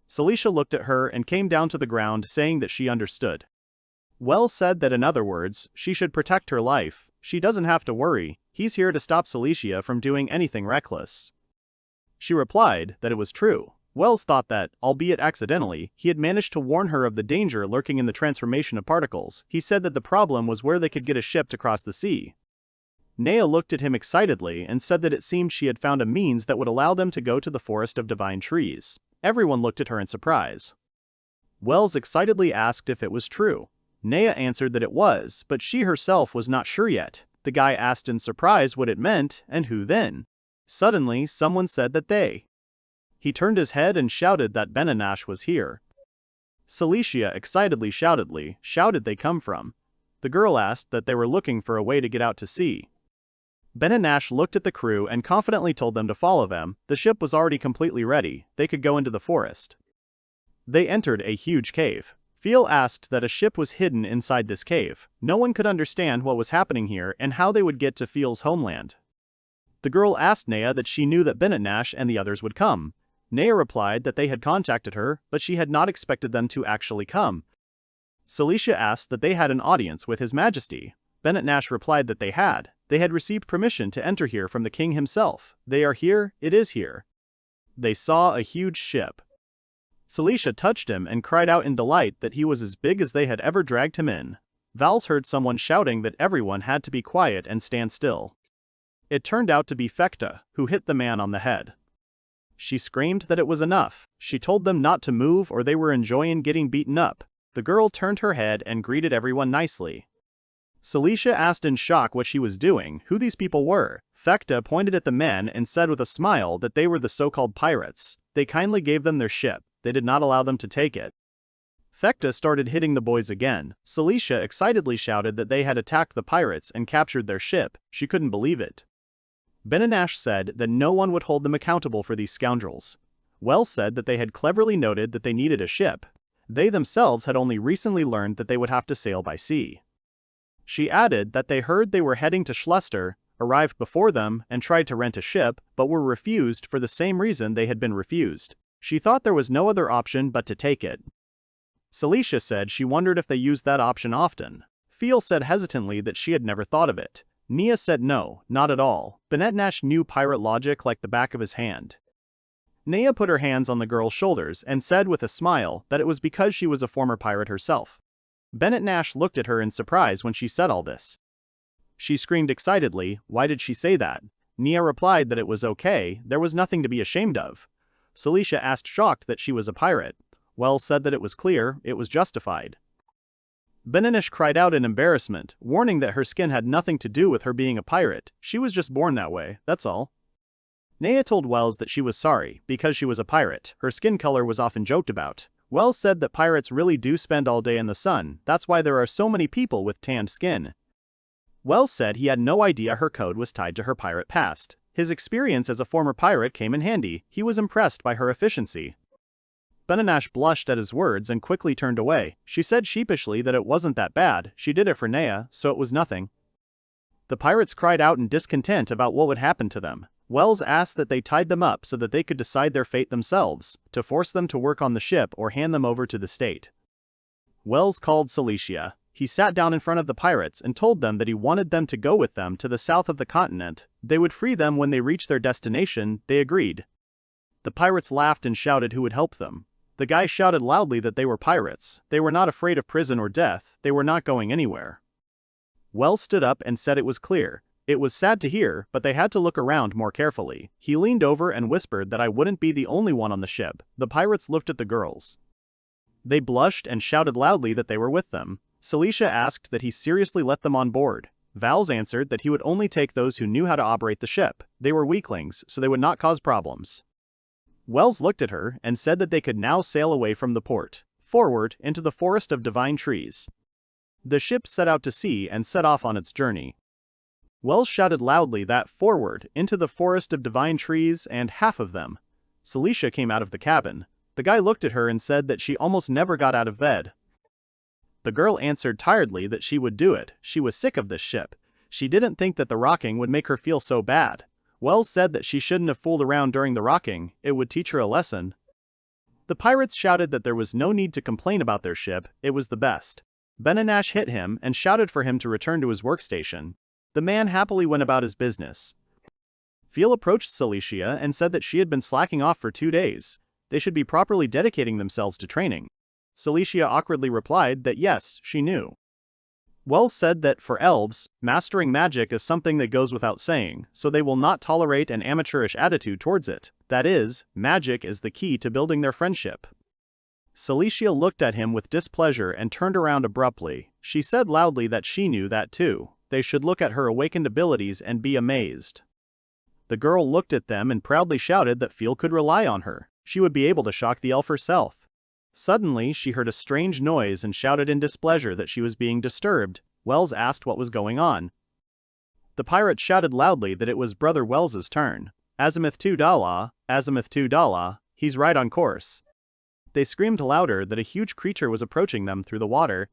Celicia looked at her and came down to the ground saying that she understood. Wells said that in other words, she should protect her life. She doesn't have to worry, he's here to stop Celicia from doing anything reckless. She replied that it was true. Wells thought that, albeit accidentally, he had managed to warn her of the danger lurking in the transformation of particles. He said that the problem was where they could get a ship to cross the sea. Nea looked at him excitedly and said that it seemed she had found a means that would allow them to go to the forest of divine trees. Everyone looked at her in surprise. Wells excitedly asked if it was true. Nea answered that it was, but she herself was not sure yet. The guy asked in surprise what it meant, and who then. Suddenly, someone said that they. He turned his head and shouted that Benanash was here. Celicia excitedly shouted they come from. The girl asked that they were looking for a way to get out to sea. Benanash looked at the crew and confidently told them to follow them. The ship was already completely ready, they could go into the forest. They entered a huge cave. Feel asked that a ship was hidden inside this cave. No one could understand what was happening here and how they would get to Feel's homeland. The girl asked Nea that she knew that Benanash and the others would come. Nea replied that they had contacted her, but she had not expected them to actually come. Celicia asked that they had an audience with His Majesty. Benanash replied that they had. They had received permission to enter here from the king himself. They are here, it is here. They saw a huge ship. Celicia touched him and cried out in delight that he was as big as they had ever dragged him in. Vels heard someone shouting that everyone had to be quiet and stand still. It turned out to be Fekta, who hit the man on the head. She screamed that it was enough. She told them not to move or they were enjoying getting beaten up. The girl turned her head and greeted everyone nicely. Celicia asked in shock what she was doing, who these people were. Fekta pointed at the men and said with a smile that they were the so-called pirates. They kindly gave them their ship. They did not allow them to take it. Fekta started hitting the boys again. Celicia excitedly shouted that they had attacked the pirates and captured their ship. She couldn't believe it. Benanash said that no one would hold them accountable for these scoundrels. Wells said that they had cleverly noted that they needed a ship. They themselves had only recently learned that they would have to sail by sea. She added that they heard they were heading to Schlester, arrived before them, and tried to rent a ship, but were refused for the same reason they had been refused. She thought there was no other option but to take it. Celicia said she wondered if they used that option often. Feel said hesitantly that she had never thought of it. Nia said no, not at all. Benetnash knew pirate logic like the back of his hand. Nia put her hands on the girl's shoulders and said with a smile that it was because she was a former pirate herself. Benetnash looked at her in surprise when she said all this. She screamed excitedly, "Why did she say that?" Nia replied that it was okay, there was nothing to be ashamed of. Celicia asked shocked that she was a pirate. Wells said that it was clear, it was justified. Benanish cried out in embarrassment, warning that her skin had nothing to do with her being a pirate. She was just born that way, that's all. Naya told Wells that she was sorry, because she was a pirate. Her skin color was often joked about. Wells said that pirates really do spend all day in the sun, that's why there are so many people with tanned skin. Wells said he had no idea her code was tied to her pirate past. His experience as a former pirate came in handy. He was impressed by her efficiency. Benanash blushed at his words and quickly turned away. She said sheepishly that it wasn't that bad, she did it for Naya, so it was nothing. The pirates cried out in discontent about what would happen to them. Wells asked that they tied them up so that they could decide their fate themselves, to force them to work on the ship or hand them over to the state. Wells called Celicia. He sat down in front of the pirates and told them that he wanted them to go with them to the south of the continent. They would free them when they reached their destination. They agreed. The pirates laughed and shouted who would help them. The guy shouted loudly that they were pirates. They were not afraid of prison or death. They were not going anywhere. Wells stood up and said it was clear. It was sad to hear, but they had to look around more carefully. He leaned over and whispered that I wouldn't be the only one on the ship. The pirates looked at the girls. They blushed and shouted loudly that they were with them. Celicia asked that he seriously let them on board. Vals answered that he would only take those who knew how to operate the ship. They were weaklings, so they would not cause problems. Wells looked at her and said that they could now sail away from the port, forward into the forest of divine trees. The ship set out to sea and set off on its journey. Wells shouted loudly that forward into the forest of divine trees and half of them. Celicia came out of the cabin. The guy looked at her and said that she almost never got out of bed. The girl answered tiredly that she would do it. She was sick of this ship. She didn't think that the rocking would make her feel so bad. Wells said that she shouldn't have fooled around during the rocking, it would teach her a lesson. The pirates shouted that there was no need to complain about their ship, it was the best. Benanash hit him and shouted for him to return to his workstation. The man happily went about his business. Feel approached Celicia and said that she had been slacking off for 2 days. They should be properly dedicating themselves to training. Celicia awkwardly replied that yes, she knew. Wells said that for elves, mastering magic is something that goes without saying, so they will not tolerate an amateurish attitude towards it. That is, magic is the key to building their friendship. Celicia looked at him with displeasure and turned around abruptly. She said loudly that she knew that too. They should look at her awakened abilities and be amazed. The girl looked at them and proudly shouted that Feel could rely on her. She would be able to shock the elf herself. Suddenly, she heard a strange noise and shouted in displeasure that she was being disturbed. Wells asked what was going on. The pirate shouted loudly that it was Brother Wells's turn. Azimuth 2 Dala, Azimuth 2 Dala, he's right on course. They screamed louder that a huge creature was approaching them through the water.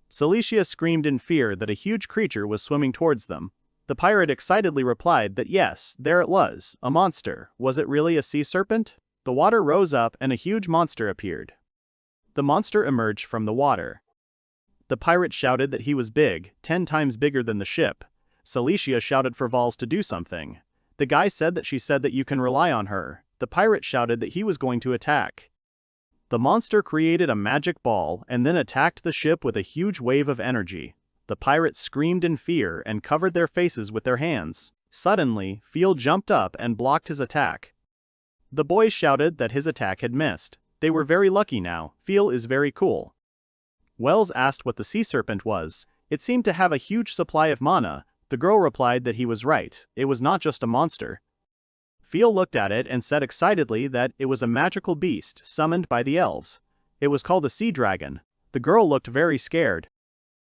Celicia screamed in fear that a huge creature was swimming towards them. The pirate excitedly replied that yes, there it was, a monster. Was it really a sea serpent? The water rose up and a huge monster appeared. The monster emerged from the water. The pirate shouted that he was big, 10 times bigger than the ship. Celicia shouted for Vals to do something. The guy said that she said that you can rely on her. The pirate shouted that he was going to attack. The monster created a magic ball and then attacked the ship with a huge wave of energy. The pirates screamed in fear and covered their faces with their hands. Suddenly, Feel jumped up and blocked his attack. The boys shouted that his attack had missed. They were very lucky now. Feel is very cool. Wels asked what the sea serpent was. It seemed to have a huge supply of mana. The girl replied that he was right. It was not just a monster. Feel looked at it and said excitedly that it was a magical beast summoned by the elves. It was called a sea dragon. The girl looked very scared.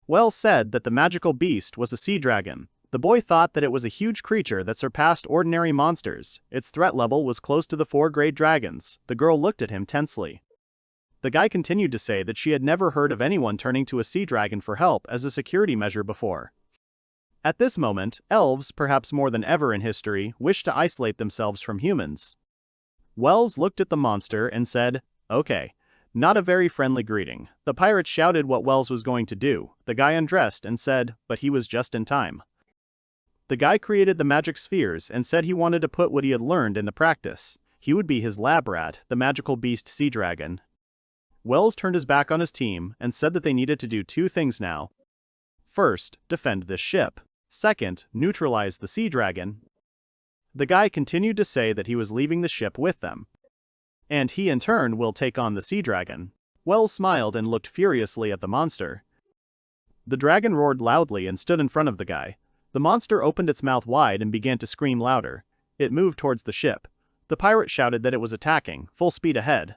Wels said that the magical beast was a sea dragon. The boy thought that it was a huge creature that surpassed ordinary monsters. Its threat level was close to the 4 great dragons. The girl looked at him tensely. The guy continued to say that she had never heard of anyone turning to a sea dragon for help as a security measure before. At this moment, elves, perhaps more than ever in history, wished to isolate themselves from humans. Wels looked at the monster and said, "Okay." Not a very friendly greeting. The pirates shouted what Wels was going to do. The guy undressed and said, but he was just in time. The guy created the magic spheres and said he wanted to put what he had learned into practice. He would be his lab rat, the magical beast sea dragon. Wels turned his back on his team and said that they needed to do 2 things now. First, defend this ship. Second, neutralize the sea dragon. The guy continued to say that he was leaving the ship with them. And he in turn will take on the sea dragon. Wels smiled and looked furiously at the monster. The dragon roared loudly and stood in front of the guy. The monster opened its mouth wide and began to scream louder. It moved towards the ship. The pirate shouted that it was attacking, full speed ahead.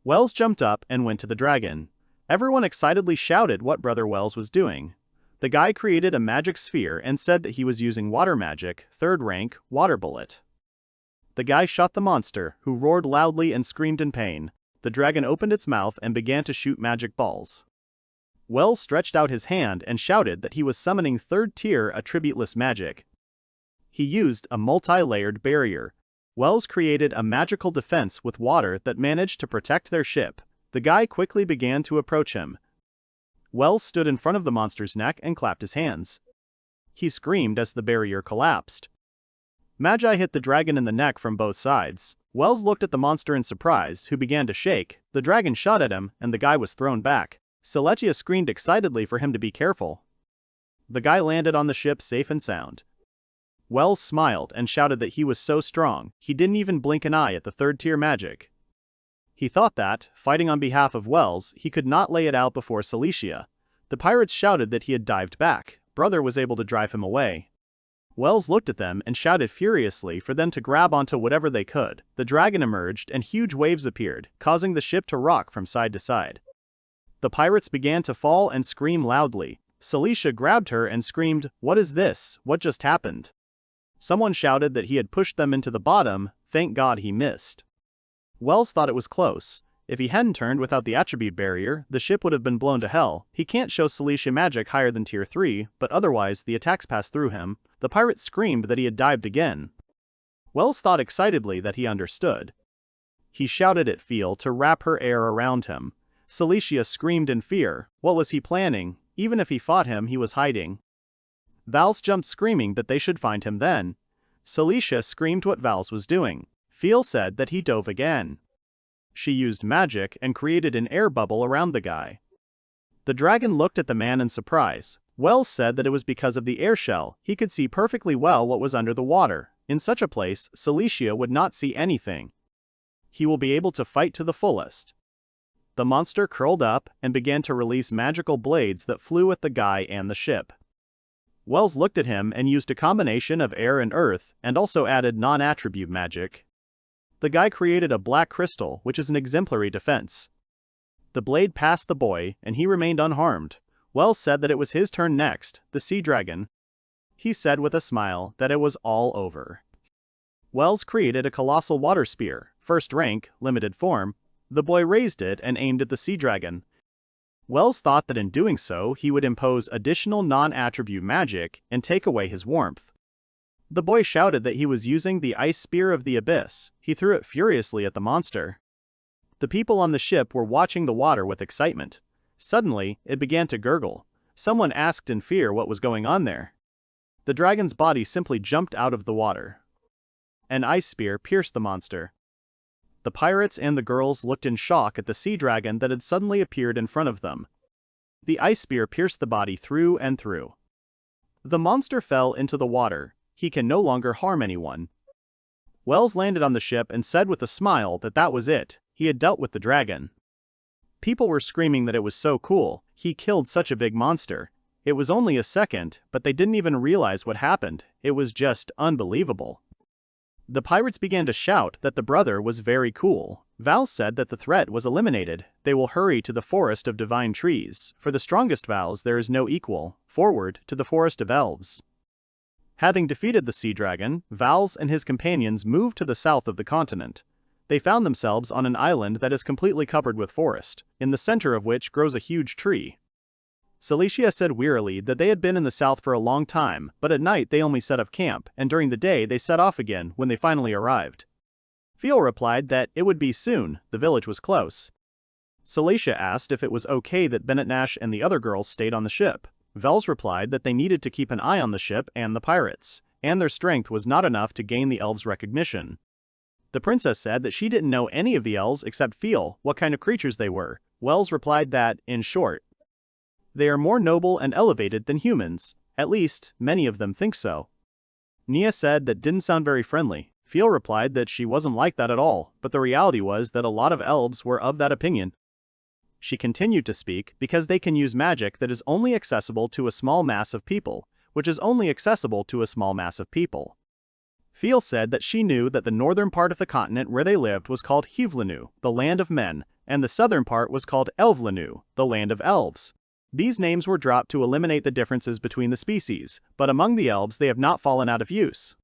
Wels jumped up and went to the dragon. Everyone excitedly shouted what Brother Wels was doing. The guy created a magic sphere and said that he was using water magic, 3rd rank, water bullet. The guy shot the monster, who roared loudly and screamed in pain. The dragon opened its mouth and began to shoot magic balls. Wels stretched out his hand and shouted that he was summoning 3rd tier attributeless magic. He used a multi-layered barrier. Wels created a magical defense with water that managed to protect their ship. The guy quickly began to approach him. Wels stood in front of the monster's neck and clapped his hands. He screamed as the barrier collapsed. Magi hit the dragon in the neck from both sides. Wels looked at the monster in surprise, who began to shake. The dragon shot at him, and the guy was thrown back. Saikyou screamed excitedly for him to be careful. The guy landed on the ship safe and sound. Wels smiled and shouted that he was so strong, he didn't even blink an eye at the 3rd tier magic. He thought that, fighting on behalf of Wels, he could not lay it out before Saikyou. The pirates shouted that he had dived back. Brother was able to drive him away. Wels looked at them and shouted furiously for them to grab onto whatever they could. The dragon emerged and huge waves appeared, causing the ship to rock from side to side. The pirates began to fall and scream loudly. Saikyou grabbed her and screamed, "What is this? What just happened?" Someone shouted that he had pushed them into the bottom. Thank God he missed. Wels thought it was close. If he hadn't turned without the attribute barrier, the ship would have been blown to hell. He can't show Saikyou magic higher than tier 3, but otherwise the attacks passed through him. The pirate screamed that he had dived again. Wels thought excitedly that he understood. He shouted at Feel to wrap her air around him. Saikyou screamed in fear. What was he planning? Even if he fought him, he was hiding. Vels jumped screaming that they should find him then. Saikyou screamed what Vels was doing. Feel said that he dove again. She used magic and created an air bubble around the guy. The dragon looked at the man in surprise. Wels said that it was because of the air shell. He could see perfectly well what was under the water. In such a place, Saikyou would not see anything. He will be able to fight to the fullest. The monster curled up and began to release magical blades that flew at the guy and the ship. Wels looked at him and used a combination of air and earth, and also added non-attribute magic. The guy created a black crystal, which is an exemplary defense. The blade passed the boy, and he remained unharmed. Wels said that it was his turn next, the sea dragon. He said with a smile that it was all over. Wels created a colossal water spear, 1st rank, limited form. The boy raised it and aimed at the sea dragon. Wels thought that in doing so, he would impose additional non-attribute magic and take away his warmth. The boy shouted that he was using the ice spear of the abyss. He threw it furiously at the monster. The people on the ship were watching the water with excitement. Suddenly, it began to gurgle. Someone asked in fear what was going on there. The dragon's body simply jumped out of the water. An ice spear pierced the monster. the pirates and the girls looked in shock at the sea dragon that had suddenly appeared in front of them. The ice spear pierced the body through and through. The monster fell into the water. He can no longer harm anyone. Wels landed on the ship and said with a smile that that was it, he had dealt with the dragon. People were screaming that it was so cool, he killed such a big monster. It was only a second, but they didn't even realize what happened. It was just unbelievable. The pirates began to shout that the brother was very cool. Vals said that the threat was eliminated. They will hurry to the forest of divine trees. For the strongest Vals there is no equal. Forward to the forest of elves. Having defeated the sea dragon, Vals and his companions moved to the south of the continent. They found themselves on an island that is completely covered with forest, in the center of which grows a huge tree. Cilicia said wearily that they had been in the south for a long time, but at night they only set up camp, and during the day they set off again when they finally arrived. Feel replied that it would be soon, the village was close. Cilicia asked if it was okay that Bennett Nash and the other girls stayed on the ship. Vels replied that they needed to keep an eye on the ship and the pirates, and their strength was not enough to gain the elves' recognition. The princess said that she didn't know any of the elves except Feel what kind of creatures they were. Wels replied that, in short, they are more noble and elevated than humans. At least, many of them think so. Nia said that didn't sound very friendly. Feel replied that she wasn't like that at all, but the reality was that a lot of elves were of that opinion. She continued to speak because they can use magic that is only accessible to a small mass of people, which is only accessible to a small mass of people. Feel said that she knew that the northern part of the continent where they lived was called Hivlanu, the land of men, and the southern part was called Elvlanu, the land of elves. These names were dropped to eliminate the differences between the species, but among the elves they have not fallen out of use.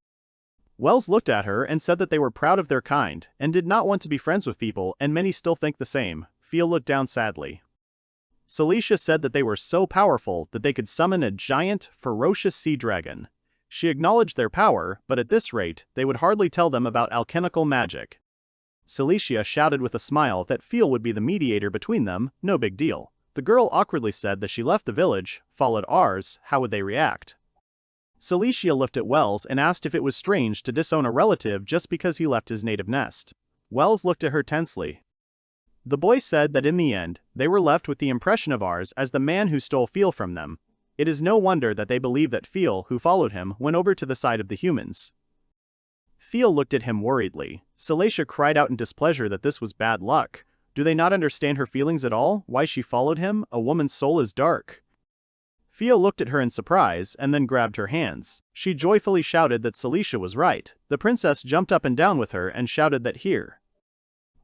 Wels looked at her and said that they were proud of their kind, and did not want to be friends with people, and many still think the same. Feel looked down sadly. Cilicia said that they were so powerful that they could summon a giant, ferocious sea dragon. She acknowledged their power, but at this rate, they would hardly tell them about alchemical magic. Cilicia shouted with a smile that Feel would be the mediator between them, no big deal. The girl awkwardly said that she left the village, followed ours, how would they react? Cilicia looked at Wels and asked if it was strange to disown a relative just because he left his native nest. Wels looked at her tensely. The boy said that in the end, they were left with the impression of ours as the man who stole Feel from them. It is no wonder that they believe that Feel, who followed him, went over to the side of the humans. Feel looked at him worriedly. Cilicia cried out in displeasure that this was bad luck. Do they not understand her feelings at all? Why she followed him? A woman's soul is dark. Feel looked at her in surprise and then grabbed her hands. She joyfully shouted that Cilicia was right. The princess jumped up and down with her and shouted that here.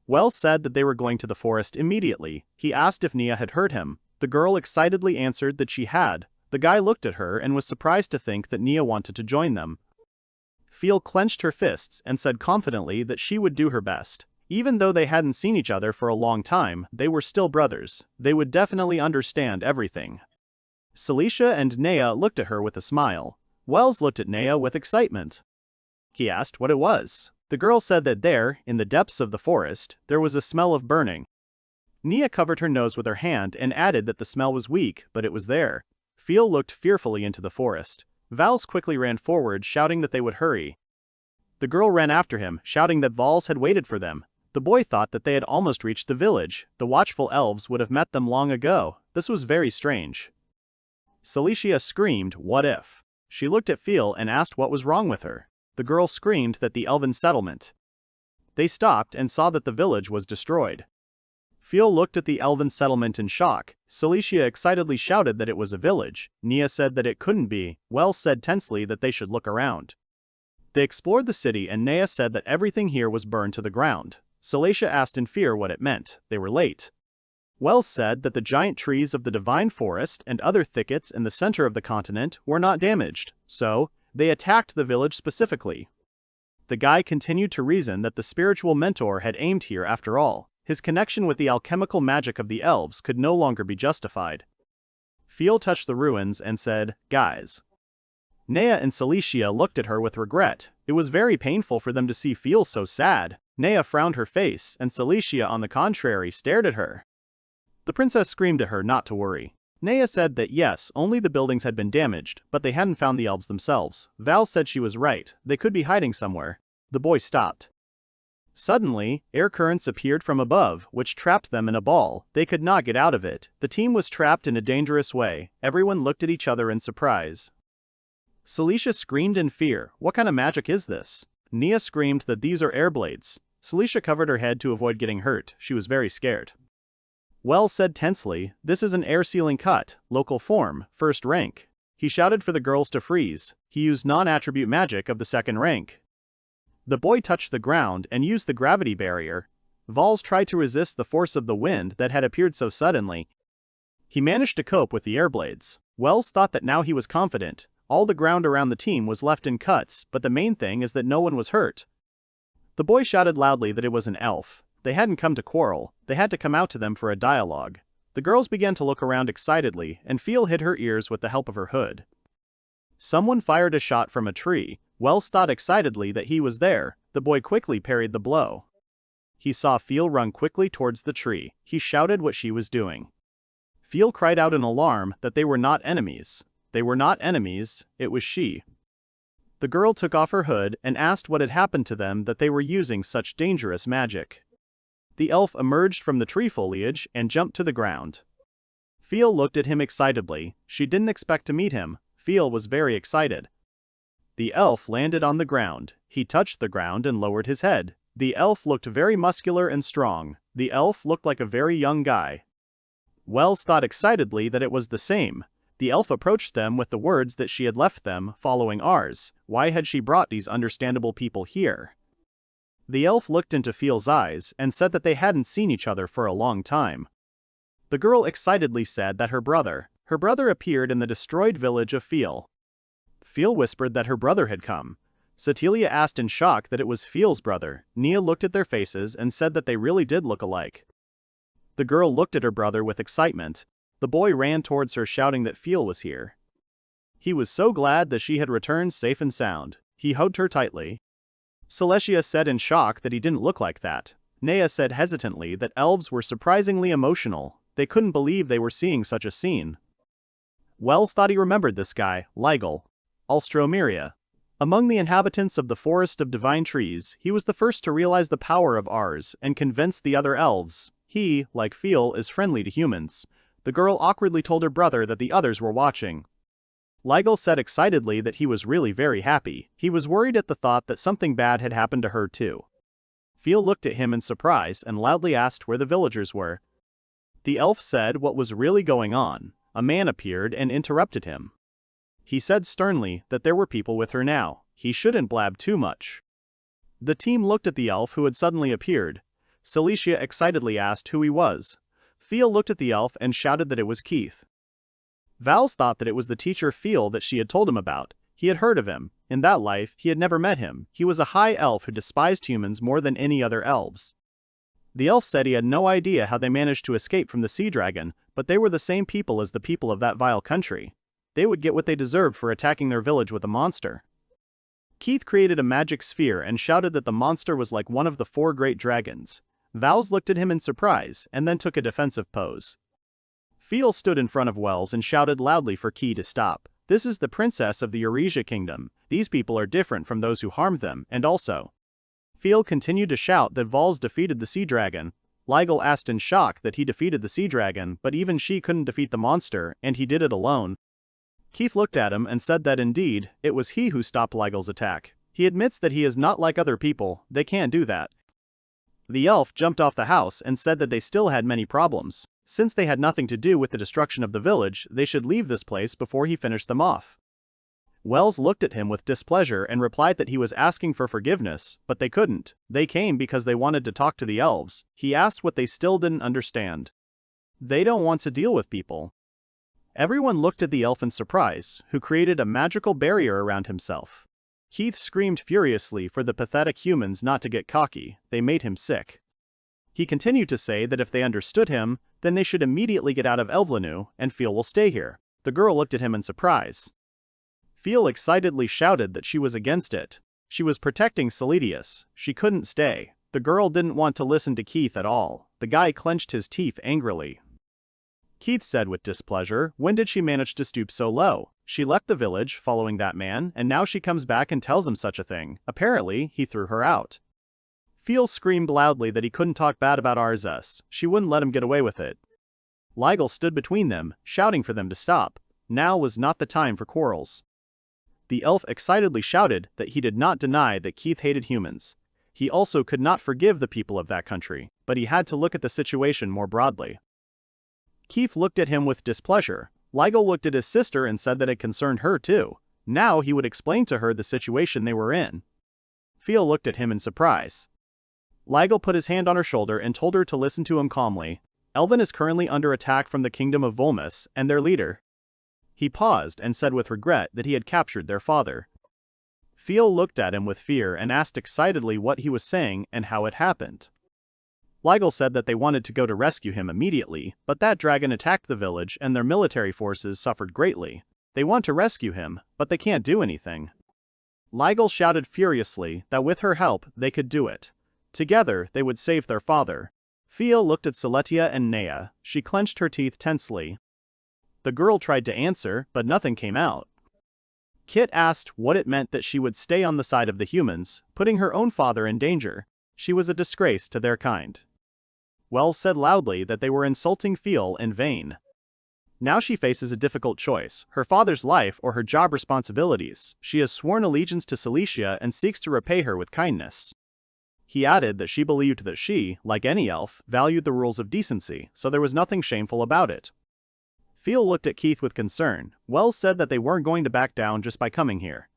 Wels said that they were going to the forest immediately. He asked if Nia had heard him. The girl excitedly answered that she had. The guy looked at her and was surprised to think that Nia wanted to join them. Feel clenched her fists and said confidently that she would do her best. Even though they hadn't seen each other for a long time, they were still brothers. They would definitely understand everything. Cilicia and Nea looked at her with a smile. Wels looked at Nea with excitement. He asked what it was. The girl said that there, in the depths of the forest, there was a smell of burning. Nea covered her nose with her hand and added that the smell was weak, but it was there. Feel looked fearfully into the forest. Vals quickly ran forward, shouting that they would hurry. The girl ran after him, shouting that Vals had waited for them. The boy thought that they had almost reached the village. The watchful elves would have met them long ago. This was very strange. Cilicia screamed, "What if?" She looked at Feel and asked what was wrong with her. The girl screamed that the elven settlement. They stopped and saw that the village was destroyed. Feel looked at the elven settlement in shock. Cilicia excitedly shouted that it was a village. Nia said that it couldn't be. Wels said tensely that they should look around. They explored the city and Nea said that everything here was burned to the ground. Cilicia asked in fear what it meant. They were late. Wels said that the giant trees of the divine forest and other thickets in the center of the continent were not damaged, so they attacked the village specifically. The guy continued to reason that the spiritual mentor had aimed here after all. His connection with the alchemical magic of the elves could no longer be justified. Feel touched the ruins and said, "Guys." Nea and Cilicia looked at her with regret. It was very painful for them to see Feel so sad. Nea frowned her face, and Cilicia, on the contrary, stared at her. The princess screamed at her not to worry. Nea said that yes, only the buildings had been damaged, but they hadn't found the elves themselves. Val said she was right, they could be hiding somewhere. The boy stopped. Suddenly, air currents appeared from above, which trapped them in a ball. They could not get out of it. The team was trapped in a dangerous way. Everyone looked at each other in surprise. Celicia screamed in fear. What kind of magic is this? Nia screamed that these are air blades. Celicia covered her head to avoid getting hurt. She was very scared. Wells said tensely, "This is an air-sealing cut, local form, first rank." He shouted for the girls to freeze. He used non-attribute magic of the second rank. The boy touched the ground and used the gravity barrier. Vels tried to resist the force of the wind that had appeared so suddenly. He managed to cope with the air blades. Wells thought that now he was confident. All the ground around the team was left in cuts, but the main thing is that no one was hurt. The boy shouted loudly that it was an elf. They hadn't come to quarrel, they had to come out to them for a dialogue. The girls began to look around excitedly, and Feel hid her ears with the help of her hood. Someone fired a shot from a tree. Wells thought excitedly that he was there. The boy quickly parried the blow. He saw Feel run quickly towards the tree. He shouted what she was doing. Feel cried out in alarm that they were not enemies. They were not enemies, it was she. The girl took off her hood and asked what had happened to them that they were using such dangerous magic. The elf emerged from the tree foliage and jumped to the ground. Feel looked at him excitedly. She didn't expect to meet him. Feel was very excited. The elf landed on the ground. He touched the ground and lowered his head. The elf looked very muscular and strong. The elf looked like a very young guy. Wells thought excitedly that it was the same. The elf approached them with the words that she had left them, following ours. Why had she brought these understandable people here? The elf looked into Feel's eyes and said that they hadn't seen each other for a long time. The girl excitedly said that her brother appeared in the destroyed village of Feel. Feel whispered that her brother had come. Satilia asked in shock that it was Feel's brother. Nia looked at their faces and said that they really did look alike. The girl looked at her brother with excitement. The boy ran towards her shouting that Feel was here. He was so glad that she had returned safe and sound. He hugged her tightly. Celestia said in shock that he didn't look like that. Nea said hesitantly that elves were surprisingly emotional. They couldn't believe they were seeing such a scene. Wells thought he remembered this guy, Ligel. Alstromeria. Among the inhabitants of the Forest of Divine Trees, he was the first to realize the power of Ars and convince the other elves. He, like Feel, is friendly to humans. The girl awkwardly told her brother that the others were watching. Ligel said excitedly that he was really very happy. He was worried at the thought that something bad had happened to her too. Feel looked at him in surprise and loudly asked where the villagers were. The elf said what was really going on. A man appeared and interrupted him. He said sternly that there were people with her now. He shouldn't blab too much. The team looked at the elf who had suddenly appeared. Celicia excitedly asked who he was. Feel looked at the elf and shouted that it was Keith. Vals thought that it was the teacher Feel that she had told him about. He had heard of him. In that life, he had never met him. He was a high elf who despised humans more than any other elves. The elf said he had no idea how they managed to escape from the sea dragon, but they were the same people as the people of that vile country. They would get what they deserved for attacking their village with a monster. Keith created a magic sphere and shouted that the monster was like one of the 4 great dragons. Vals looked at him in surprise and then took a defensive pose. Feel stood in front of Wells and shouted loudly for Key to stop. This is the princess of the Eurasia kingdom. These people are different from those who harmed them, and also. Feel continued to shout that Vals defeated the sea dragon. Ligel asked in shock that he defeated the sea dragon, but even she couldn't defeat the monster, and he did it alone. Keith looked at him and said that indeed, it was he who stopped Ligel's attack. He admits that he is not like other people, they can't do that. The elf jumped off the house and said that they still had many problems. Since they had nothing to do with the destruction of the village, they should leave this place before he finished them off. Wells looked at him with displeasure and replied that he was asking for forgiveness, but they couldn't. They came because they wanted to talk to the elves. He asked what they still didn't understand. They don't want to deal with people. Everyone looked at the elf in surprise, who created a magical barrier around himself. Keith screamed furiously for the pathetic humans not to get cocky. They made him sick. He continued to say that if they understood him, then they should immediately get out of Elvlanu, and Feel will stay here. The girl looked at him in surprise. Feel excitedly shouted that she was against it. She was protecting Celidius. She couldn't stay. The girl didn't want to listen to Keith at all. The guy clenched his teeth angrily. Keith said with displeasure, when did she manage to stoop so low? She left the village, following that man, and now she comes back and tells him such a thing. Apparently, he threw her out. Feel screamed loudly that he couldn't talk bad about Arsus. She wouldn't let him get away with it. Ligel stood between them, shouting for them to stop. Now was not the time for quarrels. The elf excitedly shouted that he did not deny that Keith hated humans. He also could not forgive the people of that country, but he had to look at the situation more broadly. Keith looked at him with displeasure. Ligel looked at his sister and said that it concerned her too. Now he would explain to her the situation they were in. Feel looked at him in surprise. Ligel put his hand on her shoulder and told her to listen to him calmly. Elven is currently under attack from the kingdom of Volmus and their leader. He paused and said with regret that he had captured their father. Feel looked at him with fear and asked excitedly what he was saying and how it happened. Ligel said that they wanted to go to rescue him immediately, but that dragon attacked the village and their military forces suffered greatly. They want to rescue him, but they can't do anything. Ligel shouted furiously that with her help they could do it. Together they would save their father. Feel looked at Celetia and Nea. She clenched her teeth tensely. The girl tried to answer, but nothing came out. Kit asked what it meant that she would stay on the side of the humans, putting her own father in danger. She was a disgrace to their kind. Wells said loudly that they were insulting Feel in vain. Now she faces a difficult choice, her father's life or her job responsibilities. She has sworn allegiance to Celetia and seeks to repay her with kindness. He added that she believed that she, like any elf, valued the rules of decency, so there was nothing shameful about it. Feel looked at Keith with concern. Wells said that they weren't going to back down just by coming here.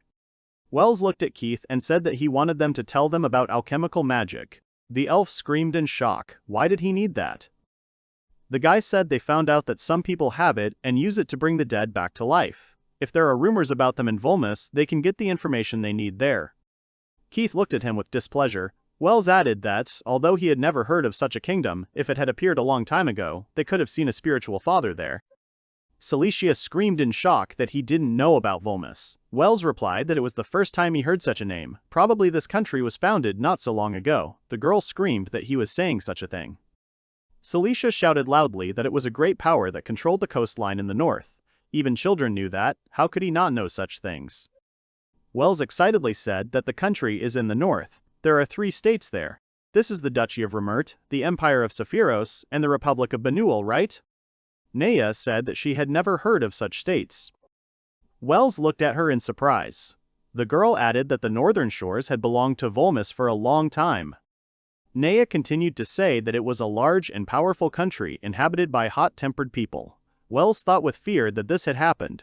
Wells looked at Keith and said that he wanted them to tell them about alchemical magic. The elf screamed in shock. Why did he need that? The guy said they found out that some people have it and use it to bring the dead back to life. If there are rumors about them in Volmus, they can get the information they need there. Keith looked at him with displeasure. Wells added that, although he had never heard of such a kingdom, if it had appeared a long time ago, they could have seen a spiritual father there. Celetia screamed in shock that he didn't know about Volmus. Wells replied that it was the first time he heard such a name. Probably this country was founded not so long ago. The girl screamed that he was saying such a thing. Celetia shouted loudly that it was a great power that controlled the coastline in the north. Even children knew that. How could he not know such things? Wells excitedly said that the country is in the north. There are 3 states there. This is the Duchy of Remert, the Empire of Sephiros, and the Republic of Benuel, right? Nea said that she had never heard of such states. Wells looked at her in surprise. The girl added that the northern shores had belonged to Volmus for a long time. Nea continued to say that it was a large and powerful country inhabited by hot-tempered people. Wells thought with fear that this had happened.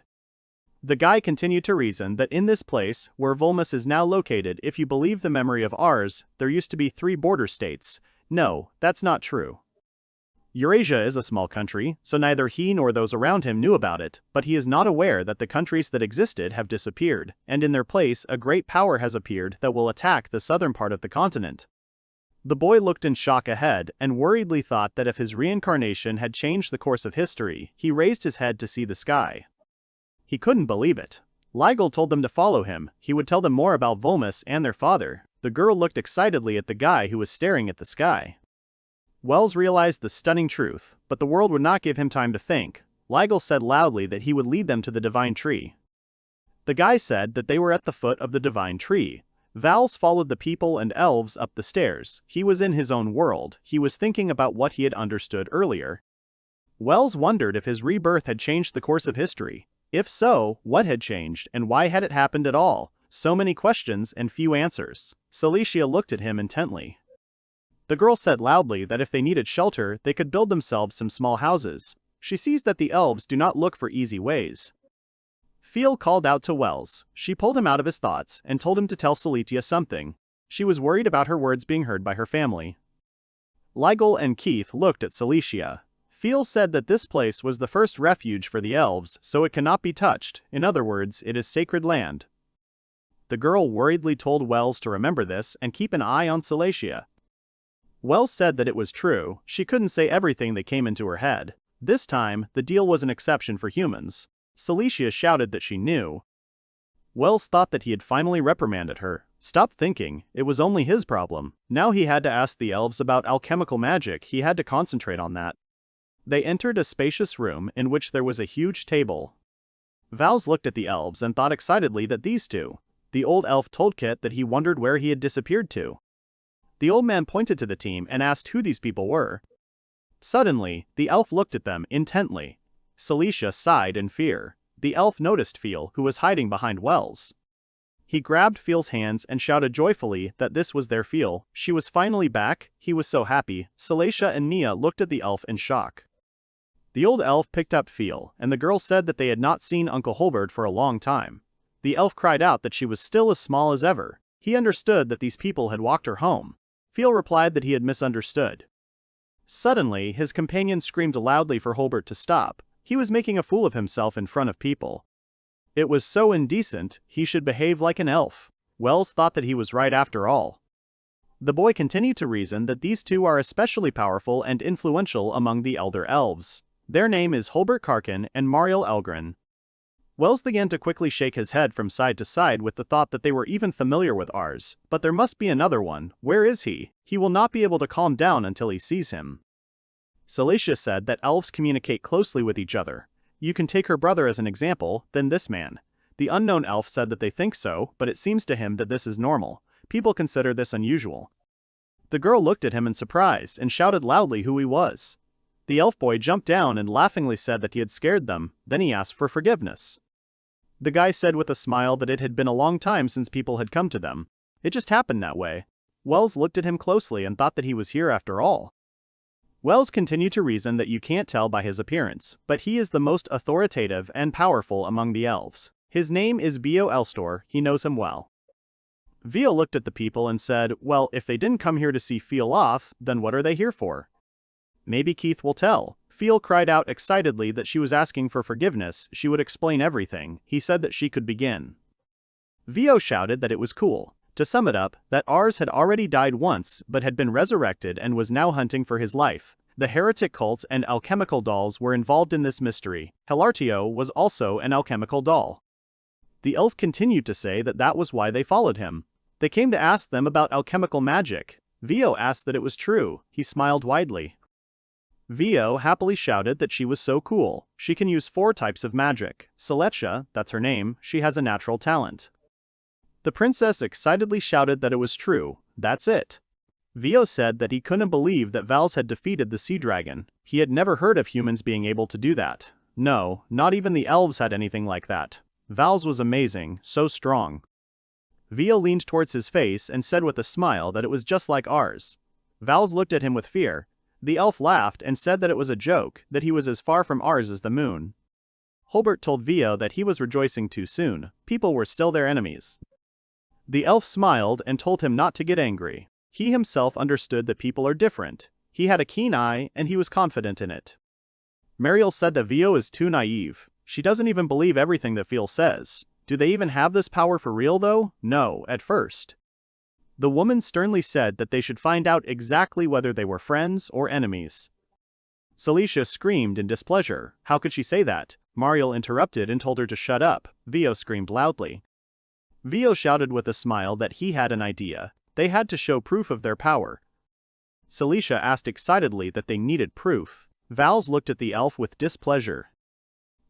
The guy continued to reason that in this place, where Volmus is now located, if you believe the memory of Ars, there used to be 3 border states. No, that's not true. Eurasia is a small country, so neither he nor those around him knew about it, but he is not aware that the countries that existed have disappeared, and in their place a great power has appeared that will attack the southern part of the continent. The boy looked in shock ahead and worriedly thought that if his reincarnation had changed the course of history, he raised his head to see the sky. He couldn't believe it. Ligel told them to follow him. He would tell them more about Volmus and their father. The girl looked excitedly at the guy who was staring at the sky. Wells realized the stunning truth, but the world would not give him time to think. Ligel said loudly that he would lead them to the divine tree. The guy said that they were at the foot of the divine tree. Vels followed the people and elves up the stairs. He was in his own world. He was thinking about what he had understood earlier. Wells wondered if his rebirth had changed the course of history. If so, what had changed and why had it happened at all? So many questions and few answers. Celetia looked at him intently. The girl said loudly that if they needed shelter, they could build themselves some small houses. She sees that the elves do not look for easy ways. Feel called out to Wells. She pulled him out of his thoughts and told him to tell Celetia something. She was worried about her words being heard by her family. Ligel and Keith looked at Celetia. Feel said that this place was the first refuge for the elves, so it cannot be touched. In other words, it is sacred land. The girl worriedly told Wells to remember this and keep an eye on Celetia. Wells said that it was true. She couldn't say everything that came into her head. This time, the deal was an exception for humans. Celetia shouted that she knew. Wells thought that he had finally reprimanded her. Stop thinking, it was only his problem. Now he had to ask the elves about alchemical magic. He had to concentrate on that. They entered a spacious room in which there was a huge table. Vals looked at the elves and thought excitedly that these two. The old elf told Kit that he wondered where he had disappeared to. The old man pointed to the team and asked who these people were. Suddenly, the elf looked at them intently. Celicia sighed in fear. The elf noticed Feel, who was hiding behind Wells. He grabbed Feel's hands and shouted joyfully that this was their Feel. She was finally back, he was so happy. Celicia and Nia looked at the elf in shock. The old elf picked up Feel, and the girl said that they had not seen Uncle Holbert for a long time. The elf cried out that she was still as small as ever. He understood that these people had walked her home. Feel replied that he had misunderstood. Suddenly, his companion screamed loudly for Holbert to stop. He was making a fool of himself in front of people. It was so indecent, he should behave like an elf. Wells thought that he was right after all. The boy continued to reason that these two are especially powerful and influential among the elder elves. Their name is Holbert Karkin and Mariel Elgren. Wells began to quickly shake his head from side to side with the thought that they were even familiar with Ars, but there must be another one. Where is he? He will not be able to calm down until he sees him. Celicia said that elves communicate closely with each other. You can take her brother as an example, then this man. The unknown elf said that they think so, but it seems to him that this is normal. People consider this unusual. The girl looked at him in surprise and shouted loudly who he was. The elf boy jumped down and laughingly said that he had scared them, then he asked for forgiveness. The guy said with a smile that it had been a long time since people had come to them. It just happened that way. Wells looked at him closely and thought that he was here after all. Wells continued to reason that you can't tell by his appearance, but he is the most authoritative and powerful among the elves. His name is Bio Elstor, he knows him well. Vio looked at the people and said, well, if they didn't come here to see Feel off, then what are they here for? Maybe Keith will tell. Feel cried out excitedly that she was asking for forgiveness, she would explain everything. He said that she could begin. Vio shouted that it was cool. To sum it up, that Ars had already died once but had been resurrected and was now hunting for his life. The heretic cult and alchemical dolls were involved in this mystery. Helartio was also an alchemical doll. The elf continued to say that that was why they followed him. They came to ask them about alchemical magic. Vio asked that it was true. He smiled widely. Vio happily shouted that she was so cool. She can use 4 types of magic. Celicia, that's her name, she has a natural talent. The princess excitedly shouted that it was true. That's it. Vio said that he couldn't believe that Vels had defeated the sea dragon. He had never heard of humans being able to do that. No, not even the elves had anything like that. Vels was amazing, so strong. Vio leaned towards his face and said with a smile that it was just like ours. Vels looked at him with fear. The elf laughed and said that it was a joke, that he was as far from ours as the moon. Holbert told Vio that he was rejoicing too soon. People were still their enemies. The elf smiled and told him not to get angry. He himself understood that people are different. He had a keen eye, and he was confident in it. Mariel said that Vio is too naive. She doesn't even believe everything that Feel says. Do they even have this power for real though? No, at first. The woman sternly said that they should find out exactly whether they were friends or enemies. Celicia screamed in displeasure. How could she say that? Mariel interrupted and told her to shut up. Vio screamed loudly. Vio shouted with a smile that he had an idea. They had to show proof of their power. Celicia asked excitedly that they needed proof. Vals looked at the elf with displeasure.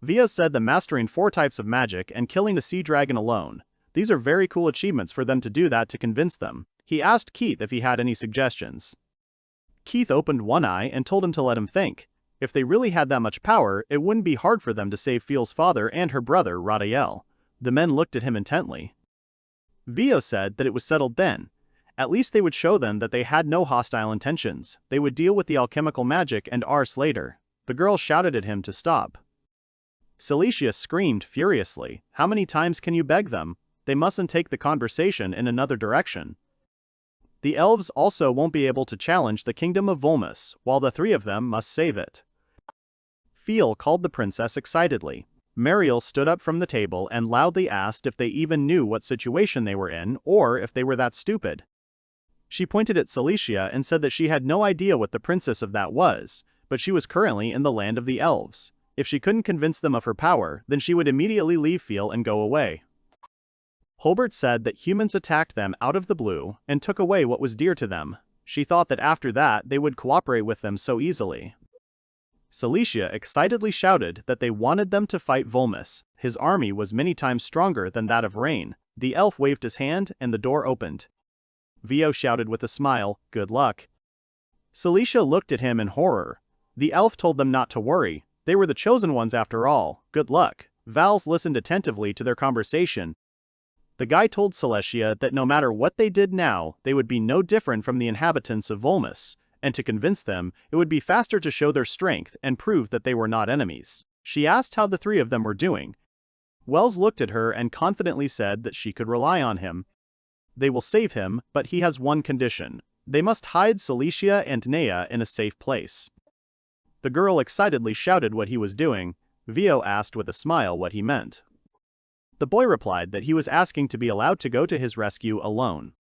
Vio said that mastering 4 types of magic and killing the sea dragon alone. These are very cool achievements for them to do that to convince them. He asked Keith if he had any suggestions. Keith opened one eye and told him to let him think. If they really had that much power, it wouldn't be hard for them to save Feel's father and her brother, Radael. The men looked at him intently. Vio said that it was settled then. At least they would show them that they had no hostile intentions. They would deal with the alchemical magic and Ars later. The girl shouted at him to stop. Celicia screamed furiously. How many times can you beg them? They mustn't take the conversation in another direction. The elves also won't be able to challenge the kingdom of Volmus, while the 3 of them must save it. Feel called the princess excitedly. Mariel stood up from the table and loudly asked if they even knew what situation they were in, or if they were that stupid. She pointed at Celicia and said that she had no idea what the princess of that was, but she was currently in the land of the elves. If she couldn't convince them of her power, then she would immediately leave Feel and go away. Holbert said that humans attacked them out of the blue and took away what was dear to them. She thought that after that they would cooperate with them so easily. Celicia excitedly shouted that they wanted them to fight Volmus. His army was many times stronger than that of Rain. The elf waved his hand and the door opened. Vio shouted with a smile, "Good luck." Celicia looked at him in horror. The elf told them not to worry. They were the chosen ones after all. Good luck. Vals listened attentively to their conversation. The guy told Celicia that no matter what they did now, they would be no different from the inhabitants of Volmus, and to convince them, it would be faster to show their strength and prove that they were not enemies. She asked how the three of them were doing. Wells looked at her and confidently said that she could rely on him. They will save him, but he has one condition. They must hide Celicia and Nea in a safe place. The girl excitedly shouted what he was doing. Vio asked with a smile what he meant. The boy replied that he was asking to be allowed to go to his rescue alone.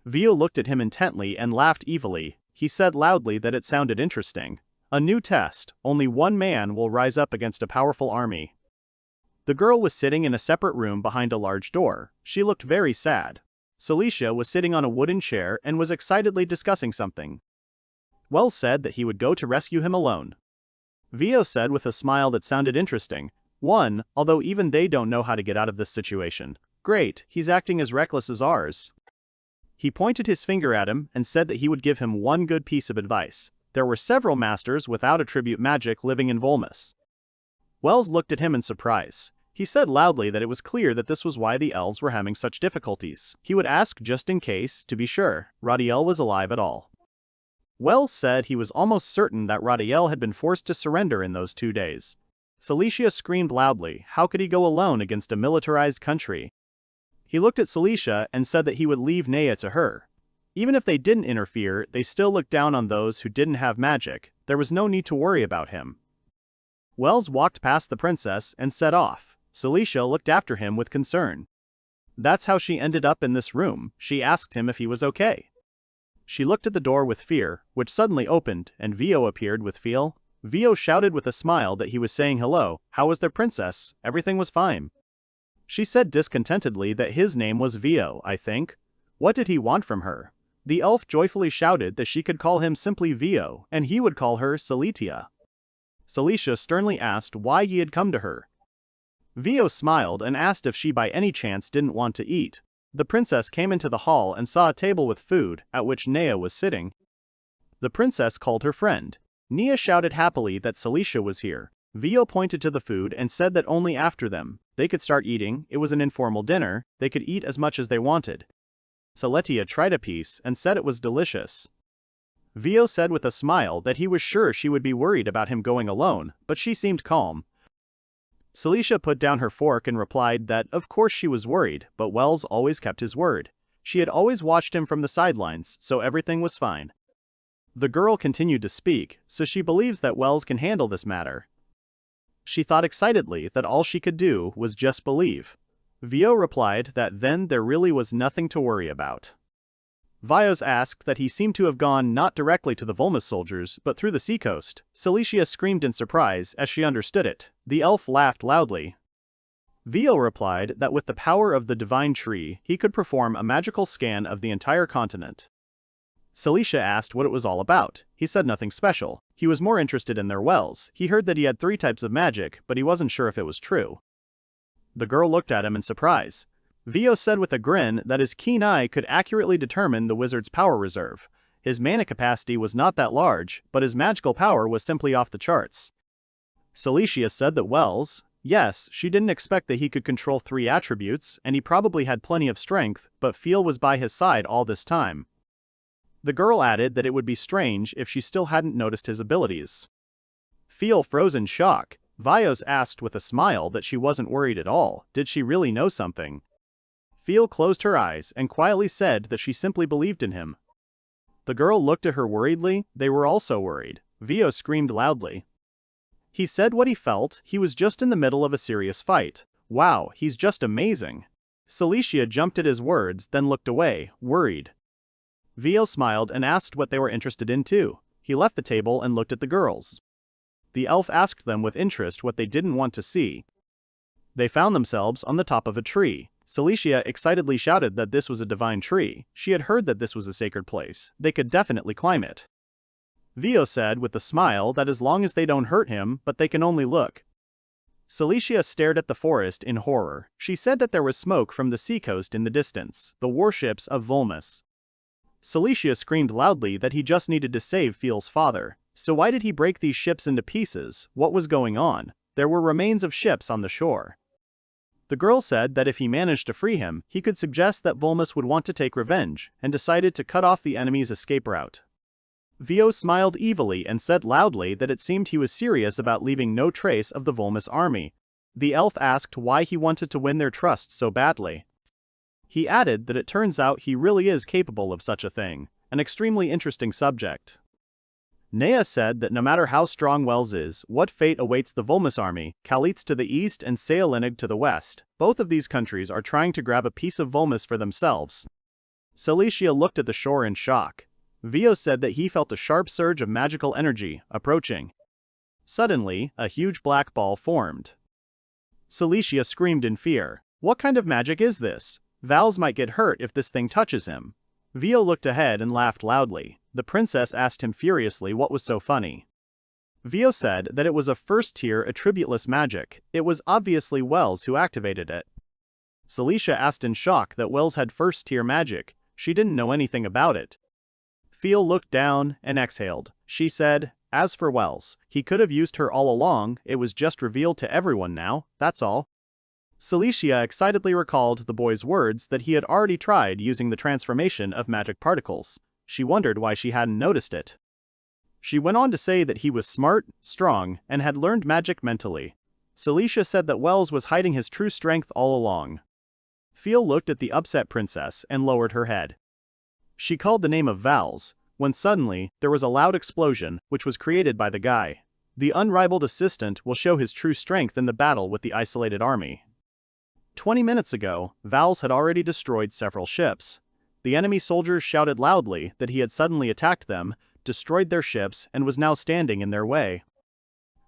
Vio looked at him intently and laughed evilly. He said loudly that it sounded interesting. A new test. Only one man will rise up against a powerful army. The girl was sitting in a separate room behind a large door. She looked very sad. Celicia was sitting on a wooden chair and was excitedly discussing something. Wells said that he would go to rescue him alone. Vio said with a smile that sounded interesting. Although even they don't know how to get out of this situation. Great, he's acting as reckless as ours. He pointed his finger at him and said that he would give him one good piece of advice. There were several masters without attribute magic living in Volmus. Wells looked at him in surprise. He said loudly that it was clear that this was why the elves were having such difficulties. He would ask just in case, to be sure, Radiel was alive at all. Wells said he was almost certain that Radiel had been forced to surrender in those 2 days. Celicia screamed loudly. How could he go alone against a militarized country? He looked at Celicia and said that he would leave Nea to her. Even if they didn't interfere, they still looked down on those who didn't have magic. There was no need to worry about him. Wells walked past the princess and set off. Celicia looked after him with concern. That's how she ended up in this room. She asked him if he was okay. She looked at the door with fear, which suddenly opened, and Vio appeared with feel. Vio shouted with a smile that he was saying hello. How was their princess? Everything was fine. She said discontentedly that his name was Vio, I think. What did he want from her? The elf joyfully shouted that she could call him simply Vio, and he would call her Celitia. Celicia sternly asked why he had come to her. Vio smiled and asked if she by any chance didn't want to eat. The princess came into the hall and saw a table with food, at which Nea was sitting. The princess called her friend. Nea shouted happily that Celicia was here. Vio pointed to the food and said that only after them, they could start eating. It was an informal dinner, they could eat as much as they wanted. Celitia tried a piece and said it was delicious. Vio said with a smile that he was sure she would be worried about him going alone, but she seemed calm. Celicia put down her fork and replied that of course she was worried, but Wells always kept his word. She had always watched him from the sidelines, so everything was fine. The girl continued to speak, so she believes that Wells can handle this matter. She thought excitedly that all she could do was just believe. Vio replied that then there really was nothing to worry about. Vios asked that he seemed to have gone not directly to the Volmus soldiers, but through the seacoast. Celicia screamed in surprise as she understood it. The elf laughed loudly. Vio replied that with the power of the divine tree, he could perform a magical scan of the entire continent. Celicia asked what it was all about. He said nothing special. He was more interested in their wells. He heard that he had 3 types of magic, but he wasn't sure if it was true. The girl looked at him in surprise. Vio said with a grin that his keen eye could accurately determine the wizard's power reserve. His mana capacity was not that large, but his magical power was simply off the charts. Celicia said that Wells, yes, she didn't expect that he could control 3 attributes, and he probably had plenty of strength, but Feel was by his side all this time. The girl added that it would be strange if she still hadn't noticed his abilities. Feel froze in shock. Vios asked with a smile that she wasn't worried at all. Did she really know something? Feel closed her eyes and quietly said that she simply believed in him. The girl looked at her worriedly. They were also worried. Vio screamed loudly. He said what he felt. He was just in the middle of a serious fight. Wow, he's just amazing. Celicia jumped at his words, then looked away, worried. Vio smiled and asked what they were interested in too. He left the table and looked at the girls. The elf asked them with interest what they didn't want to see. They found themselves on the top of a tree. Celicia excitedly shouted that this was a divine tree. She had heard that this was a sacred place. They could definitely climb it. Vio said with a smile that as long as they don't hurt him, but they can only look. Celicia stared at the forest in horror. She said that there was smoke from the seacoast in the distance, the warships of Volmus. Cilicia screamed loudly that he just needed to save Furl's father. So why did he break these ships into pieces? What was going on? There were remains of ships on the shore. The girl said that if he managed to free him, he could suggest that Volmus would want to take revenge, and decided to cut off the enemy's escape route. Vio smiled evilly and said loudly that it seemed he was serious about leaving no trace of the Volmus army. The elf asked why he wanted to win their trust so badly. He added that it turns out he really is capable of such a thing, an extremely interesting subject. Nea said that no matter how strong Wels is, what fate awaits the Volmus army, Garlets to the east and Saolinig to the west, both of these countries are trying to grab a piece of Volmus for themselves. Cilicia looked at the shore in shock. Vio said that he felt a sharp surge of magical energy approaching. Suddenly, a huge black ball formed. Cilicia screamed in fear. What kind of magic is this? Vals might get hurt if this thing touches him. Vio looked ahead and laughed loudly. The princess asked him furiously what was so funny. Vio said that it was a first-tier attributeless magic. It was obviously Wels who activated it. Cilicia asked in shock that Wels had first-tier magic. She didn't know anything about it. Vio looked down and exhaled. She said, as for Wels, he could have used her all along, it was just revealed to everyone now, that's all. Cilicia excitedly recalled the boy's words that he had already tried using the transformation of magic particles. She wondered why she hadn't noticed it. She went on to say that he was smart, strong, and had learned magic mentally. Cilicia said that Wels was hiding his true strength all along. Feel looked at the upset princess and lowered her head. She called the name of Vals, when suddenly, there was a loud explosion, which was created by the guy. The unrivaled assistant will show his true strength in the battle with the isolated army. 20 minutes ago, Vals had already destroyed several ships. The enemy soldiers shouted loudly that he had suddenly attacked them, destroyed their ships, and was now standing in their way.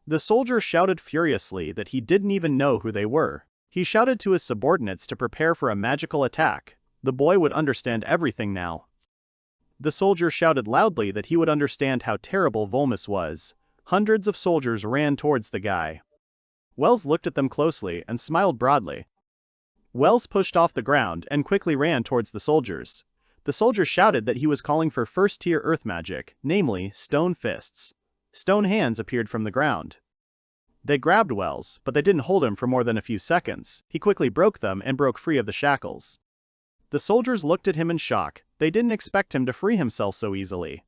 The soldiers shouted furiously that he didn't even know who they were. He shouted to his subordinates to prepare for a magical attack. The boy would understand everything now. The soldier shouted loudly that he would understand how terrible Volmus was. Hundreds of soldiers ran towards the guy. Wels looked at them closely and smiled broadly. Wels pushed off the ground and quickly ran towards the soldiers. The soldiers shouted that he was calling for first-tier earth magic, namely, stone fists. Stone hands appeared from the ground. They grabbed Wels, but they didn't hold him for more than a few seconds. He quickly broke them and broke free of the shackles. The soldiers looked at him in shock. They didn't expect him to free himself so easily.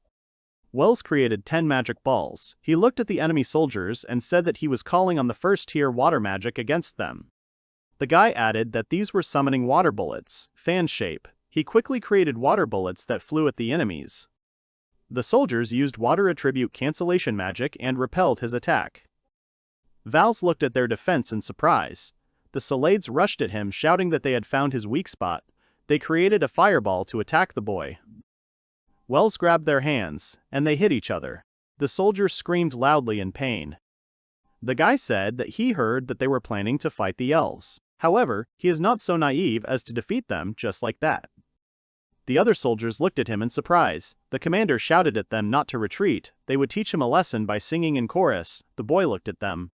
Wels created 10 magic balls. He looked at the enemy soldiers and said that he was calling on the first-tier water magic against them. The guy added that these were summoning water bullets, fan shape. He quickly created water bullets that flew at the enemies. The soldiers used water attribute cancellation magic and repelled his attack. Vals looked at their defense in surprise. The Solades rushed at him shouting that they had found his weak spot. They created a fireball to attack the boy. Wels grabbed their hands, and they hit each other. The soldiers screamed loudly in pain. The guy said that he heard that they were planning to fight the elves. However, he is not so naive as to defeat them just like that. The other soldiers looked at him in surprise. The commander shouted at them not to retreat. They would teach him a lesson by singing in chorus. The boy looked at them.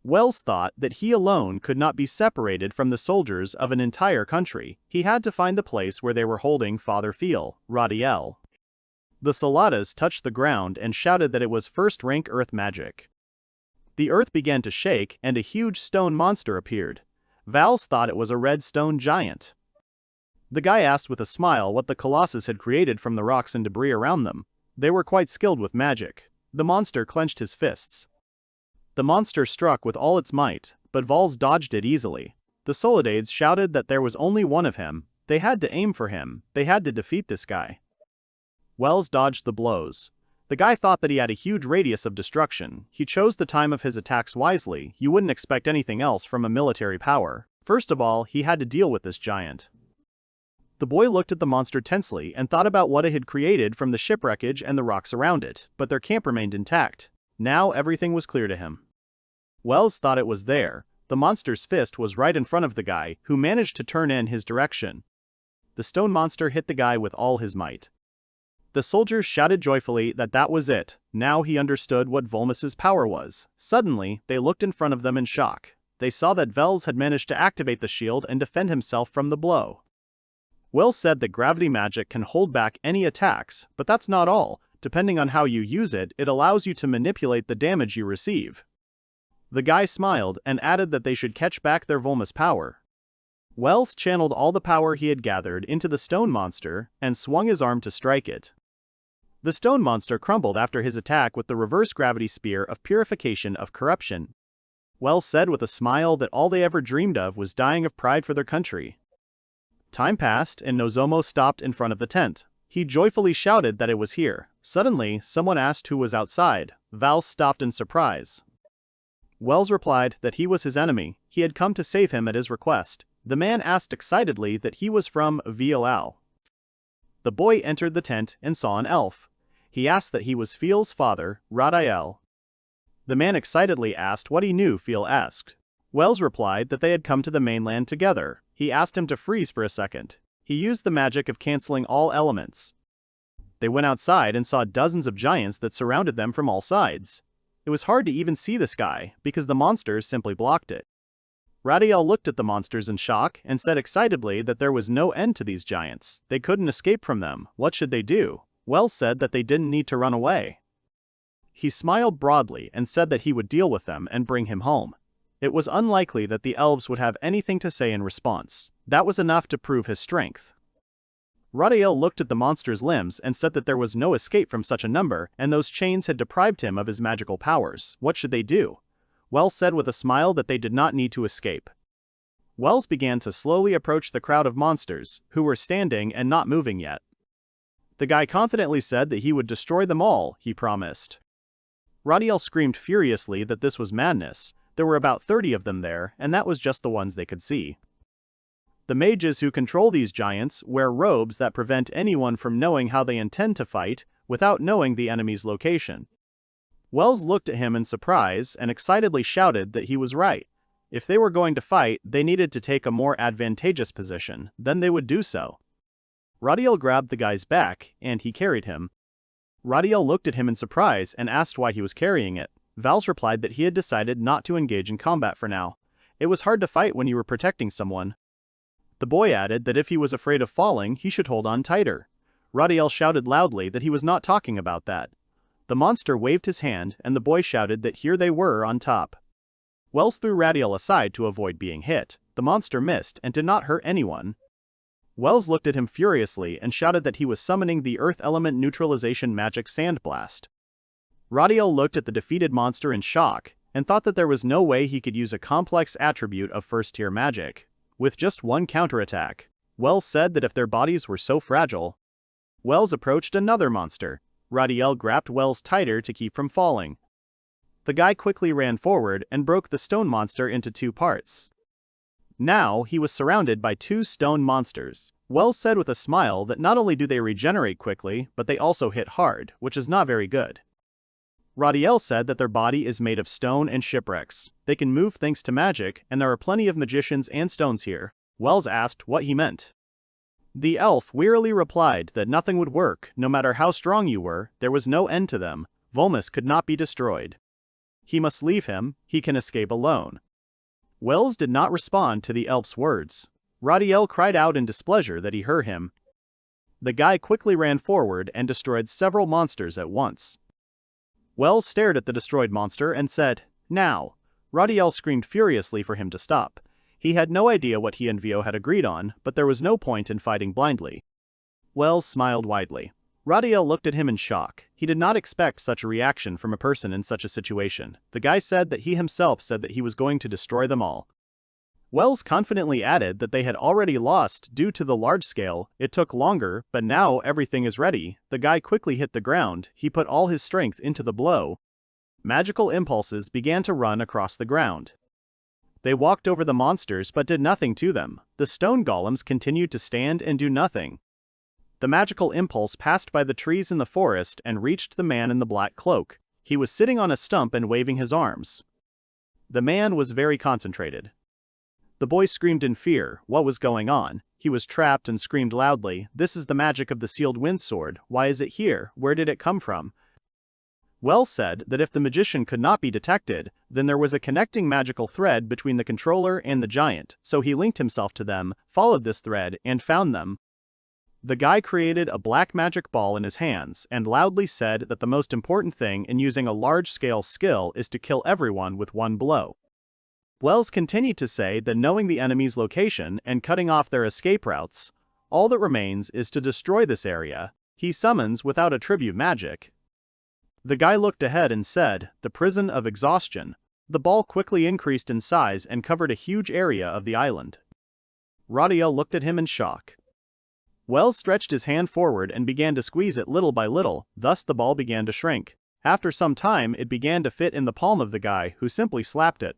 Wels thought that he alone could not be separated from the soldiers of an entire country. He had to find the place where they were holding Father Feel, Radiel. The Saladas touched the ground and shouted that it was first-rank earth magic. The earth began to shake and a huge stone monster appeared. Vals thought it was a red stone giant. The guy asked with a smile what the Colossus had created from the rocks and debris around them. They were quite skilled with magic. The monster clenched his fists. The monster struck with all its might, but Vals dodged it easily. The Solidades shouted that there was only one of him. They had to aim for him. They had to defeat this guy. Wels dodged the blows. The guy thought that he had a huge radius of destruction. He chose the time of his attacks wisely. You wouldn't expect anything else from a military power. First of all, he had to deal with this giant. The boy looked at the monster tensely and thought about what it had created from the shipwreckage and the rocks around it, but their camp remained intact. Now everything was clear to him. Wels thought it was there. The monster's fist was right in front of the guy, who managed to turn in his direction. The stone monster hit the guy with all his might. The soldiers shouted joyfully that that was it. Now he understood what Volmus's power was. Suddenly, they looked in front of them in shock. They saw that Vels had managed to activate the shield and defend himself from the blow. Wells said that gravity magic can hold back any attacks, but that's not all. Depending on how you use it, it allows you to manipulate the damage you receive. The guy smiled and added that they should catch back their Volma's power. Wells channeled all the power he had gathered into the stone monster and swung his arm to strike it. The stone monster crumbled after his attack with the reverse gravity spear of purification of corruption. Wells said with a smile that all they ever dreamed of was dying of pride for their country. Time passed and Nozomo stopped in front of the tent. He joyfully shouted that it was here. Suddenly, someone asked who was outside. Vels stopped in surprise. Wells replied that he was his enemy. He had come to save him at his request. The man asked excitedly that he was from Vels. The boy entered the tent and saw an elf. He asked that he was Fiel's father, Radiel. The man excitedly asked what he knew. Fiel asked. Wells replied that they had come to the mainland together. He asked him to freeze for a second. He used the magic of canceling all elements. They went outside and saw dozens of giants that surrounded them from all sides. It was hard to even see the sky, because the monsters simply blocked it. Radiel looked at the monsters in shock and said excitedly that there was no end to these giants. They couldn't escape from them. What should they do? Wells said that they didn't need to run away. He smiled broadly and said that he would deal with them and bring him home. It was unlikely that the elves would have anything to say in response. That was enough to prove his strength. Radiel looked at the monster's limbs and said that there was no escape from such a number, and those chains had deprived him of his magical powers. What should they do? Wells said with a smile that they did not need to escape. Wells began to slowly approach the crowd of monsters, who were standing and not moving yet. The guy confidently said that he would destroy them all, he promised. Radiel screamed furiously that this was madness. There were about 30 of them there, and that was just the ones they could see. The mages who control these giants wear robes that prevent anyone from knowing how they intend to fight without knowing the enemy's location. Wells looked at him in surprise and excitedly shouted that he was right. If they were going to fight, they needed to take a more advantageous position, then they would do so. Radiel grabbed the guy's back, and he carried him. Radiel looked at him in surprise and asked why he was carrying it. Vels replied that he had decided not to engage in combat for now. It was hard to fight when you were protecting someone. The boy added that if he was afraid of falling, he should hold on tighter. Radiel shouted loudly that he was not talking about that. The monster waved his hand, and the boy shouted that here they were on top. Wells threw Radiel aside to avoid being hit. The monster missed and did not hurt anyone. Wells looked at him furiously and shouted that he was summoning the Earth Element Neutralization Magic Sandblast. Radiel looked at the defeated monster in shock, and thought that there was no way he could use a complex attribute of first-tier magic with just one counterattack. Wells said that if their bodies were so fragile. Wells approached another monster. Radiel grabbed Wells tighter to keep from falling. The guy quickly ran forward and broke the stone monster into 2 parts. Now, he was surrounded by 2 stone monsters. Wells said with a smile that not only do they regenerate quickly, but they also hit hard, which is not very good. Radiel said that their body is made of stone and shipwrecks. They can move thanks to magic, and there are plenty of magicians and stones here. Wells asked what he meant. The elf wearily replied that nothing would work. No matter how strong you were, there was no end to them. Volmas could not be destroyed. He must leave him. He can escape alone. Wells did not respond to the elf's words. Radiel cried out in displeasure that he heard him. The guy quickly ran forward and destroyed several monsters at once. Wells stared at the destroyed monster and said, "Now." Radiel screamed furiously for him to stop. He had no idea what he and Vio had agreed on, but there was no point in fighting blindly. Wells smiled widely. Radiel looked at him in shock. He did not expect such a reaction from a person in such a situation. The guy said that he himself said that he was going to destroy them all. Wells confidently added that they had already lost due to the large scale. It took longer, but now everything is ready. The guy quickly hit the ground. He put all his strength into the blow. Magical impulses began to run across the ground. They walked over the monsters but did nothing to them. The stone golems continued to stand and do nothing. The magical impulse passed by the trees in the forest and reached the man in the black cloak. He was sitting on a stump and waving his arms. The man was very concentrated. The boy screamed in fear. What was going on? He was trapped and screamed loudly, "This is the magic of the sealed wind sword. Why is it here? Where did it come from?" Wells said that if the magician could not be detected, then there was a connecting magical thread between the controller and the giant, so he linked himself to them, followed this thread, and found them. The guy created a black magic ball in his hands and loudly said that the most important thing in using a large-scale skill is to kill everyone with one blow. Vels continued to say that knowing the enemy's location and cutting off their escape routes, all that remains is to destroy this area. He summons without attribute magic. The guy looked ahead and said, "The prison of exhaustion." The ball quickly increased in size and covered a huge area of the island. Radiel looked at him in shock. Vels stretched his hand forward and began to squeeze it little by little, thus the ball began to shrink. After some time it began to fit in the palm of the guy, who simply slapped it.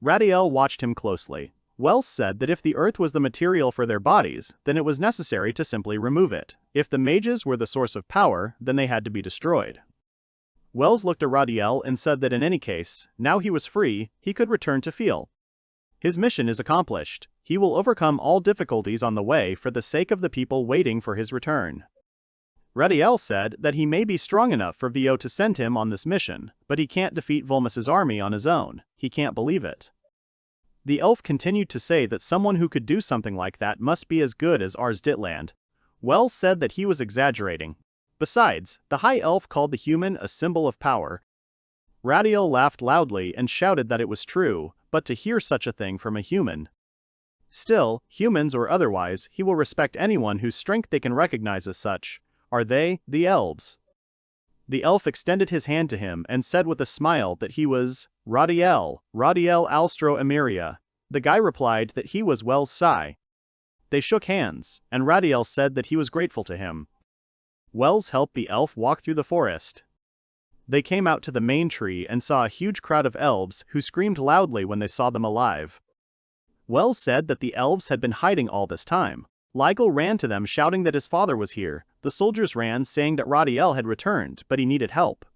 Radiel watched him closely. Vels said that if the earth was the material for their bodies, then it was necessary to simply remove it. If the mages were the source of power, then they had to be destroyed. Vels looked at Radiel and said that in any case, now he was free, he could return to Feel. His mission is accomplished. He will overcome all difficulties on the way for the sake of the people waiting for his return. Radiel said that he may be strong enough for Vio to send him on this mission, but he can't defeat Volmus's army on his own. He can't believe it. The elf continued to say that someone who could do something like that must be as good as Ars Ditland. Vels said that he was exaggerating. Besides, the high elf called the human a symbol of power. Radiel laughed loudly and shouted that it was true, but to hear such a thing from a human. Still, humans or otherwise, he will respect anyone whose strength they can recognize as such. Are they, the elves? The elf extended his hand to him and said with a smile that he was Radiel Alstro Emiria. The guy replied that he was Valsa Sai. They shook hands, and Radiel said that he was grateful to him. Vels helped the elf walk through the forest. They came out to the main tree and saw a huge crowd of elves who screamed loudly when they saw them alive. Vels said that the elves had been hiding all this time. Ligel ran to them shouting that his father was here. The soldiers ran saying that Radiel had returned, but he needed help.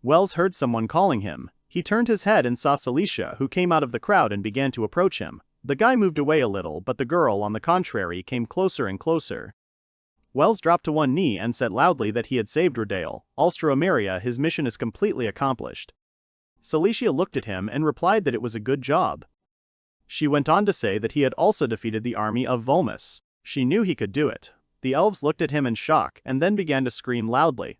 Vels heard someone calling him. He turned his head and saw Celicia, who came out of the crowd and began to approach him. The guy moved away a little, but the girl, on the contrary, came closer and closer. Vels dropped to one knee and said loudly that he had saved Radiel. Alstro Emiria, his mission is completely accomplished. Celicia looked at him and replied that it was a good job. She went on to say that he had also defeated the army of Volmus. She knew he could do it. The elves looked at him in shock and then began to scream loudly.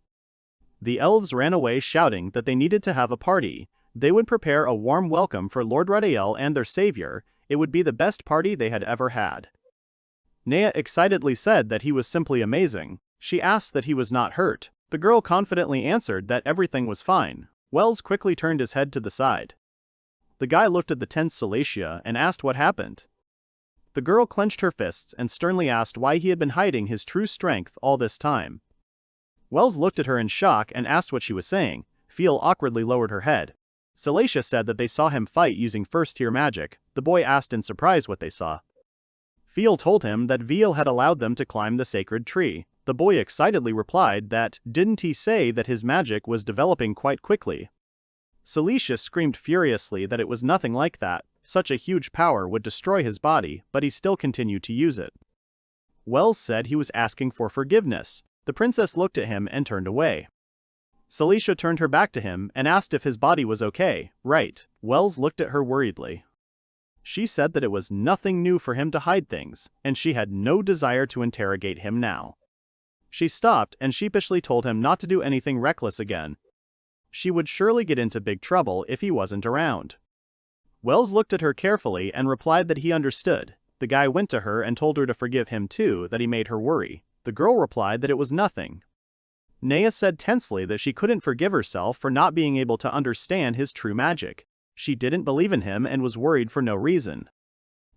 The elves ran away shouting that they needed to have a party. They would prepare a warm welcome for Lord Radiel and their savior. It would be the best party they had ever had. Nea excitedly said that he was simply amazing. She asked that he was not hurt. The girl confidently answered that everything was fine. Vels quickly turned his head to the side. The guy looked at the tense Celicia and asked what happened. The girl clenched her fists and sternly asked why he had been hiding his true strength all this time. Vels looked at her in shock and asked what she was saying. Feel awkwardly lowered her head. Celicia said that they saw him fight using first-tier magic. The boy asked in surprise what they saw. Feel told him that Veal had allowed them to climb the sacred tree. The boy excitedly replied that, didn't he say that his magic was developing quite quickly? Celicia screamed furiously that it was nothing like that. Such a huge power would destroy his body, but he still continued to use it. Vels said he was asking for forgiveness. The princess looked at him and turned away. Celicia turned her back to him and asked if his body was okay. Right. Vels looked at her worriedly. She said that it was nothing new for him to hide things, and she had no desire to interrogate him now. She stopped and sheepishly told him not to do anything reckless again. She would surely get into big trouble if he wasn't around. Vels looked at her carefully and replied that he understood. The guy went to her and told her to forgive him too, that he made her worry. The girl replied that it was nothing. Nea said tensely that she couldn't forgive herself for not being able to understand his true magic. She didn't believe in him and was worried for no reason.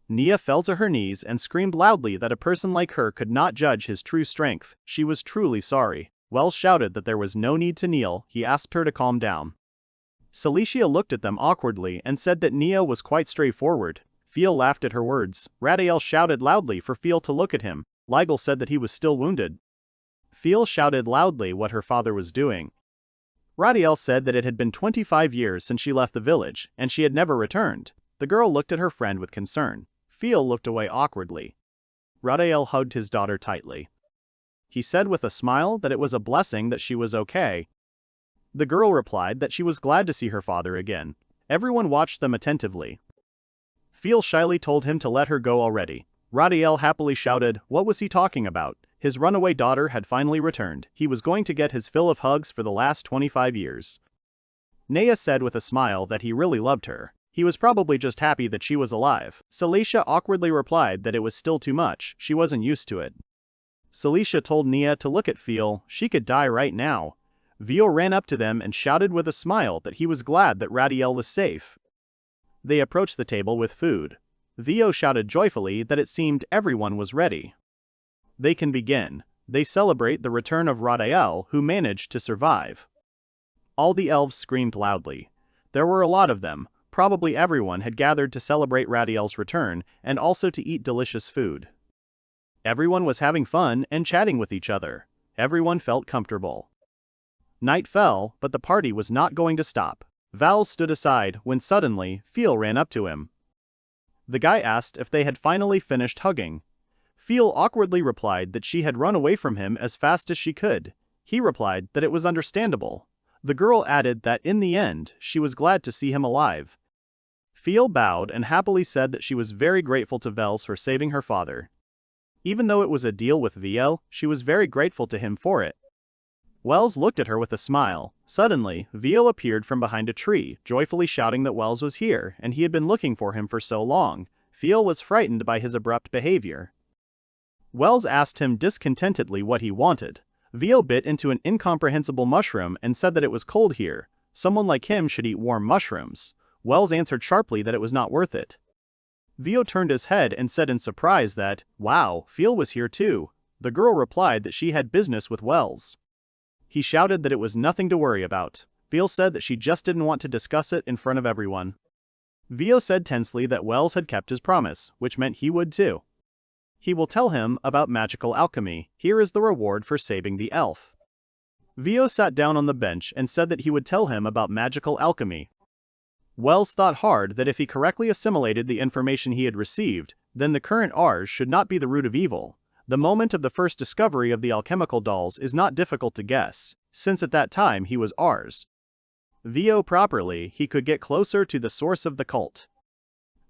Nea fell to her knees and screamed loudly that a person like her could not judge his true strength. She was truly sorry. Vels shouted that there was no need to kneel. He asked her to calm down. Celicia looked at them awkwardly and said that Nea was quite straightforward. Feel laughed at her words. Radiel shouted loudly for Feel to look at him. Ligel said that he was still wounded. Feel shouted loudly what her father was doing. Radiel said that it had been 25 years since she left the village, and she had never returned. The girl looked at her friend with concern. Feel looked away awkwardly. Radiel hugged his daughter tightly. He said with a smile that it was a blessing that she was okay. The girl replied that she was glad to see her father again. Everyone watched them attentively. Feel shyly told him to let her go already. Radiel happily shouted, what was he talking about? His runaway daughter had finally returned. He was going to get his fill of hugs for the last 25 years. Nea said with a smile that he really loved her. He was probably just happy that she was alive. Celicia awkwardly replied that it was still too much, she wasn't used to it. Celicia told Nea to look at Feel, she could die right now. Vio ran up to them and shouted with a smile that he was glad that Radiel was safe. They approached the table with food. Vio shouted joyfully that it seemed everyone was ready. They can begin. They celebrate the return of Radiel, who managed to survive. All the elves screamed loudly. There were a lot of them. Probably everyone had gathered to celebrate Radiel's return and also to eat delicious food. Everyone was having fun and chatting with each other. Everyone felt comfortable. Night fell, but the party was not going to stop. Vels stood aside when suddenly Feel ran up to him. The guy asked if they had finally finished hugging. Feel awkwardly replied that she had run away from him as fast as she could. He replied that it was understandable. The girl added that in the end, she was glad to see him alive. Feel bowed and happily said that she was very grateful to Vels for saving her father. Even though it was a deal with Viel, she was very grateful to him for it. Wells looked at her with a smile. Suddenly, Viel appeared from behind a tree, joyfully shouting that Wells was here, and he had been looking for him for so long. Viel was frightened by his abrupt behavior. Wells asked him discontentedly what he wanted. Viel bit into an incomprehensible mushroom and said that it was cold here. Someone like him should eat warm mushrooms. Wells answered sharply that it was not worth it. Vio turned his head and said in surprise that, wow, Viel was here too. The girl replied that she had business with Wells. He shouted that it was nothing to worry about. Viel said that she just didn't want to discuss it in front of everyone. Vio said tensely that Wells had kept his promise, which meant he would too. He will tell him about magical alchemy. Here is the reward for saving the elf. Vio sat down on the bench and said that he would tell him about magical alchemy. Wells thought hard that if he correctly assimilated the information he had received, then the current Ars should not be the root of evil. The moment of the first discovery of the alchemical dolls is not difficult to guess, since at that time he was Ars. Vio properly, he could get closer to the source of the cult.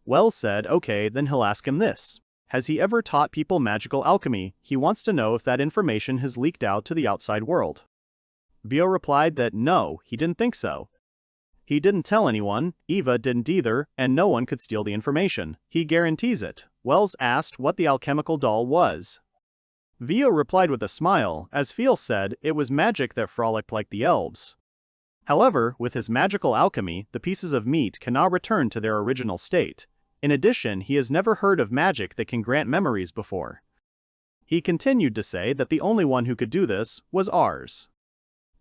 Wells said, okay, then he'll ask him this. Has he ever taught people magical alchemy? He wants to know if that information has leaked out to the outside world. Vio replied that no, he didn't think so. He didn't tell anyone, Eva didn't either, and no one could steal the information. He guarantees it. Wells asked what the alchemical doll was. Vio replied with a smile, as Feel said, it was magic that frolicked like the elves. However, with his magical alchemy, the pieces of meat cannot return to their original state. In addition, he has never heard of magic that can grant memories before. He continued to say that the only one who could do this was Ars.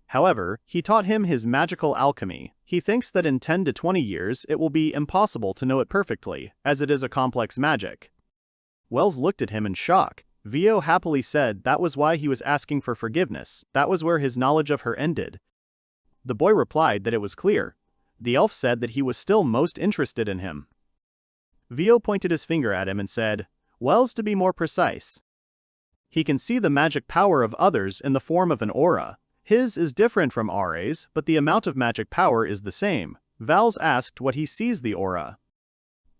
However, he taught him his magical alchemy. He thinks that in 10 to 20 years it will be impossible to know it perfectly, as it is a complex magic. Wells looked at him in shock. Vio happily said that was why he was asking for forgiveness. That was where his knowledge of her ended. The boy replied that it was clear. The elf said that he was still most interested in him. Vio pointed his finger at him and said, Wells, to be more precise. He can see the magic power of others in the form of an aura. His is different from Ares, but the amount of magic power is the same. Vals asked what he sees the aura.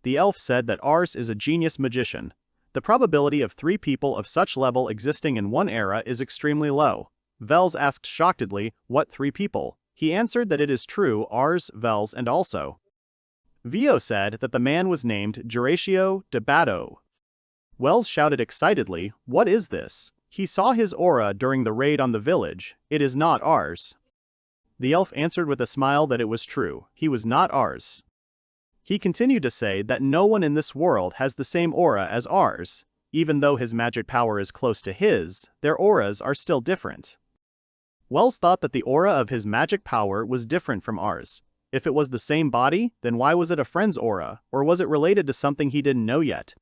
The elf said that Ars is a genius magician. The probability of 3 people of such level existing in one era is extremely low. Vels asked shockedly, what 3 people? He answered that it is true Ars, Vels, and also. Vio said that the man was named Geratio de Bato. Wells shouted excitedly, what is this? He saw his aura during the raid on the village. It is not Ars. The elf answered with a smile that it was true. He was not Ars. He continued to say that no one in this world has the same aura as Ars. Even though his magic power is close to his, their auras are still different. Wells thought that the aura of his magic power was different from Ars. If it was the same body, then why was it a friend's aura, or was it related to something he didn't know yet?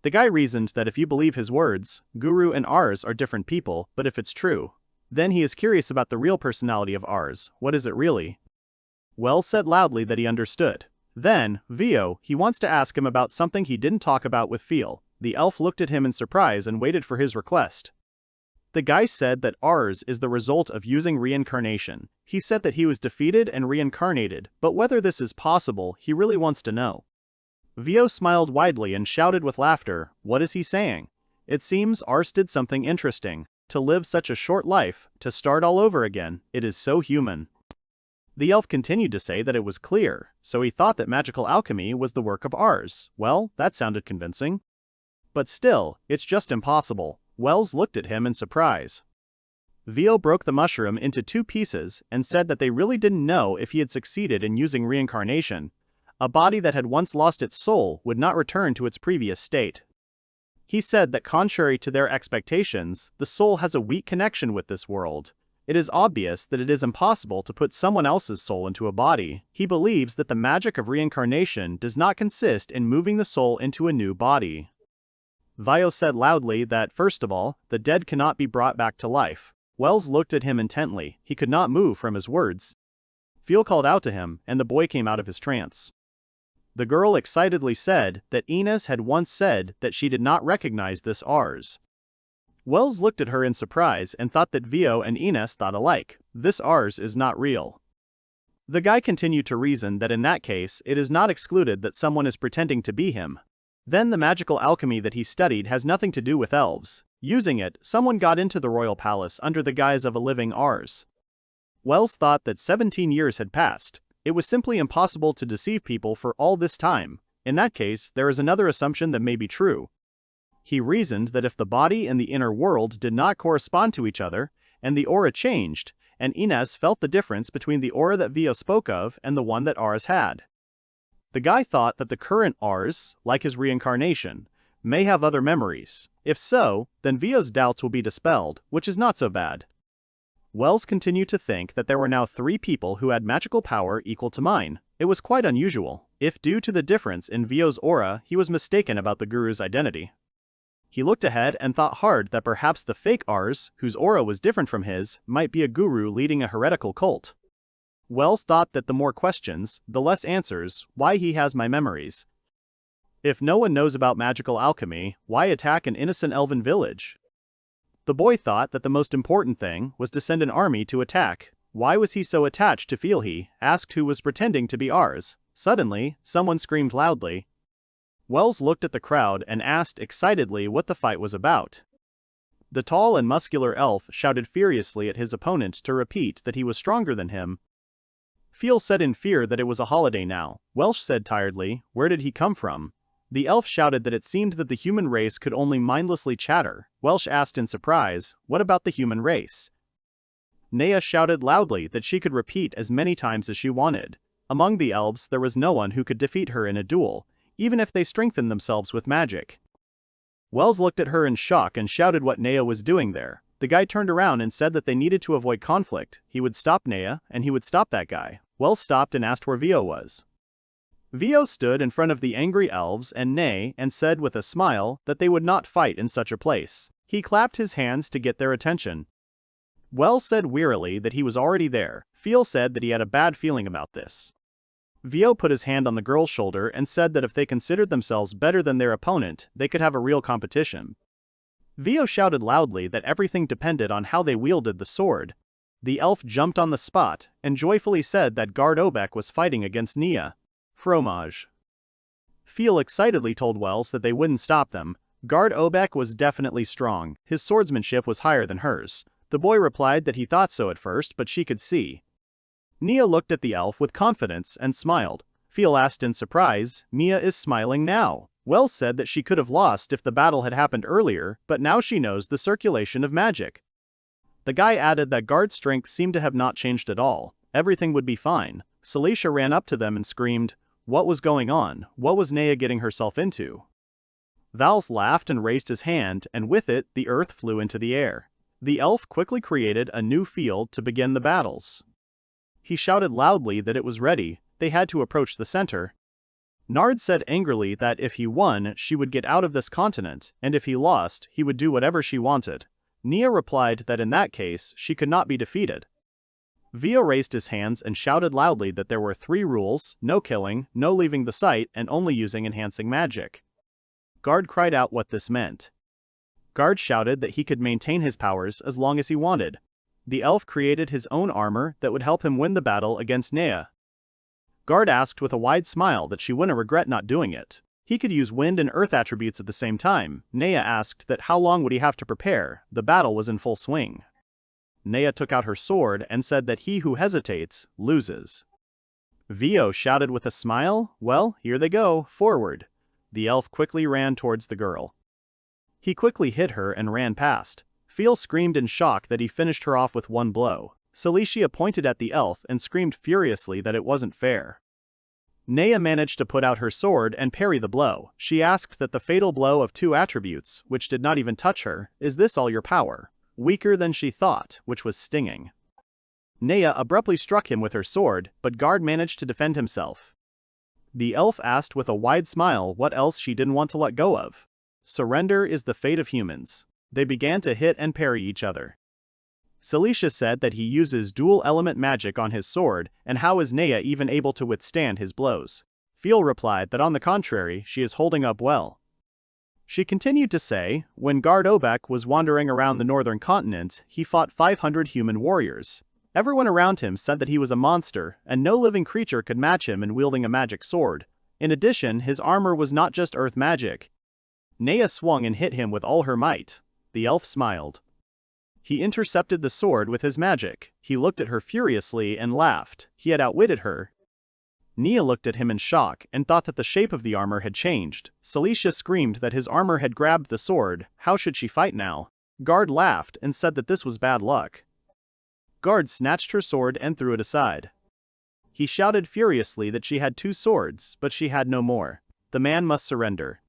The guy reasoned that if you believe his words, Guru and Ars are different people, but if it's true, then he is curious about the real personality of Ars. What is it really? Wells said loudly that he understood. Then, Vio, he wants to ask him about something he didn't talk about with Feel. The elf looked at him in surprise and waited for his request. The guy said that Ars is the result of using reincarnation. He said that he was defeated and reincarnated, but whether this is possible, he really wants to know. Vio smiled widely and shouted with laughter, "What is he saying? It seems Ars did something interesting. To live such a short life, to start all over again, it is so human." The elf continued to say that it was clear, so he thought that magical alchemy was the work of Ars. Well, that sounded convincing. But still, it's just impossible. Wells looked at him in surprise. Vio broke the mushroom into 2 pieces and said that they really didn't know if he had succeeded in using reincarnation. A body that had once lost its soul would not return to its previous state. He said that contrary to their expectations, the soul has a weak connection with this world. It is obvious that it is impossible to put someone else's soul into a body. He believes that the magic of reincarnation does not consist in moving the soul into a new body. Vio said loudly that, first of all, the dead cannot be brought back to life. Wells looked at him intently. He could not move from his words. Phil called out to him, and the boy came out of his trance. The girl excitedly said that Ines had once said that she did not recognize this Ars. Wells looked at her in surprise and thought that Vio and Ines thought alike. This Ars is not real. The guy continued to reason that in that case it is not excluded that someone is pretending to be him. Then the magical alchemy that he studied has nothing to do with elves. Using it, someone got into the royal palace under the guise of a living Ars. Wells thought that 17 years had passed. It was simply impossible to deceive people for all this time. In that case, there is another assumption that may be true. He reasoned that if the body and the inner world did not correspond to each other, and the aura changed, and Ines felt the difference between the aura that Vio spoke of and the one that Ars had. The guy thought that the current Ars, like his reincarnation, may have other memories. If so, then Vio's doubts will be dispelled, which is not so bad. Wells continued to think that there were now 3 people who had magical power equal to mine. It was quite unusual. If due to the difference in Vio's aura, he was mistaken about the guru's identity. He looked ahead and thought hard that perhaps the fake Ars, whose aura was different from his, might be a guru leading a heretical cult. Wells thought that the more questions, the less answers. Why he has my memories? If no one knows about magical alchemy, why attack an innocent elven village? The boy thought that the most important thing was to send an army to attack. Why was he so attached to feel? He asked who was pretending to be Ars. Suddenly, someone screamed loudly. Wells looked at the crowd and asked excitedly what the fight was about. The tall and muscular elf shouted furiously at his opponent to repeat that he was stronger than him. Phil said in fear that it was a holiday now. Welsh said tiredly, "Where did he come from?" The elf shouted that it seemed that the human race could only mindlessly chatter. Welsh asked in surprise, "What about the human race?" Nea shouted loudly that she could repeat as many times as she wanted. Among the elves there was no one who could defeat her in a duel, even if they strengthened themselves with magic. Wells looked at her in shock and shouted what Nea was doing there. The guy turned around and said that they needed to avoid conflict. He would stop Nea, and he would stop that guy. Wells stopped and asked where Vio was. Vio stood in front of the angry elves and Nea and said with a smile that they would not fight in such a place. He clapped his hands to get their attention. Wells said wearily that he was already there. Phil said that he had a bad feeling about this. Vio put his hand on the girl's shoulder and said that if they considered themselves better than their opponent, they could have a real competition. Vio shouted loudly that everything depended on how they wielded the sword. The elf jumped on the spot and joyfully said that Guard Obek was fighting against Nea. Fromage. Phil excitedly told Wells that they wouldn't stop them. Guard Obek was definitely strong. His swordsmanship was higher than hers. The boy replied that he thought so at first, but she could see. Nea looked at the elf with confidence and smiled. Phil asked in surprise, "Mia is smiling now." Wells said that she could have lost if the battle had happened earlier, but now she knows the circulation of magic. The guy added that Guard's strength seemed to have not changed at all. Everything would be fine. Celicia ran up to them and screamed, "What was going on? What was Nea getting herself into?" Vels laughed and raised his hand, and with it, the earth flew into the air. The elf quickly created a new field to begin the battles. He shouted loudly that it was ready. They had to approach the center. Nard said angrily that if he won, she would get out of this continent, and if he lost, he would do whatever she wanted. Nea replied that in that case, she could not be defeated. Vio raised his hands and shouted loudly that there were 3 rules: no killing, no leaving the site, and only using enhancing magic. Guard cried out what this meant. Guard shouted that he could maintain his powers as long as he wanted. The elf created his own armor that would help him win the battle against Nea. Guard asked with a wide smile that she wouldn't regret not doing it. He could use wind and earth attributes at the same time. Nea asked that how long would he have to prepare. The battle was in full swing. Nea took out her sword and said that he who hesitates, loses. Vio shouted with a smile, "Well, here they go, forward." The elf quickly ran towards the girl. He quickly hit her and ran past. Feel screamed in shock that he finished her off with one blow. Celicia pointed at the elf and screamed furiously that it wasn't fair. Nea managed to put out her sword and parry the blow. She asked that the fatal blow of 2 attributes, which did not even touch her, "Is this all your power?" Weaker than she thought, which was stinging. Nea abruptly struck him with her sword, but Guard managed to defend himself. The elf asked with a wide smile what else she didn't want to let go of. Surrender is the fate of humans. They began to hit and parry each other. Celicia said that he uses dual-element magic on his sword, and how is Nea even able to withstand his blows? Feel replied that on the contrary, she is holding up well. She continued to say, when Guard Obek was wandering around the northern continent, he fought 500 human warriors. Everyone around him said that he was a monster, and no living creature could match him in wielding a magic sword. In addition, his armor was not just earth magic. Nea swung and hit him with all her might. The elf smiled. He intercepted the sword with his magic. He looked at her furiously and laughed. He had outwitted her. Nea looked at him in shock and thought that the shape of the armor had changed. Celicia screamed that his armor had grabbed the sword. How should she fight now? Guard laughed and said that this was bad luck. Guard snatched her sword and threw it aside. He shouted furiously that she had 2 swords, but she had no more. The man must surrender.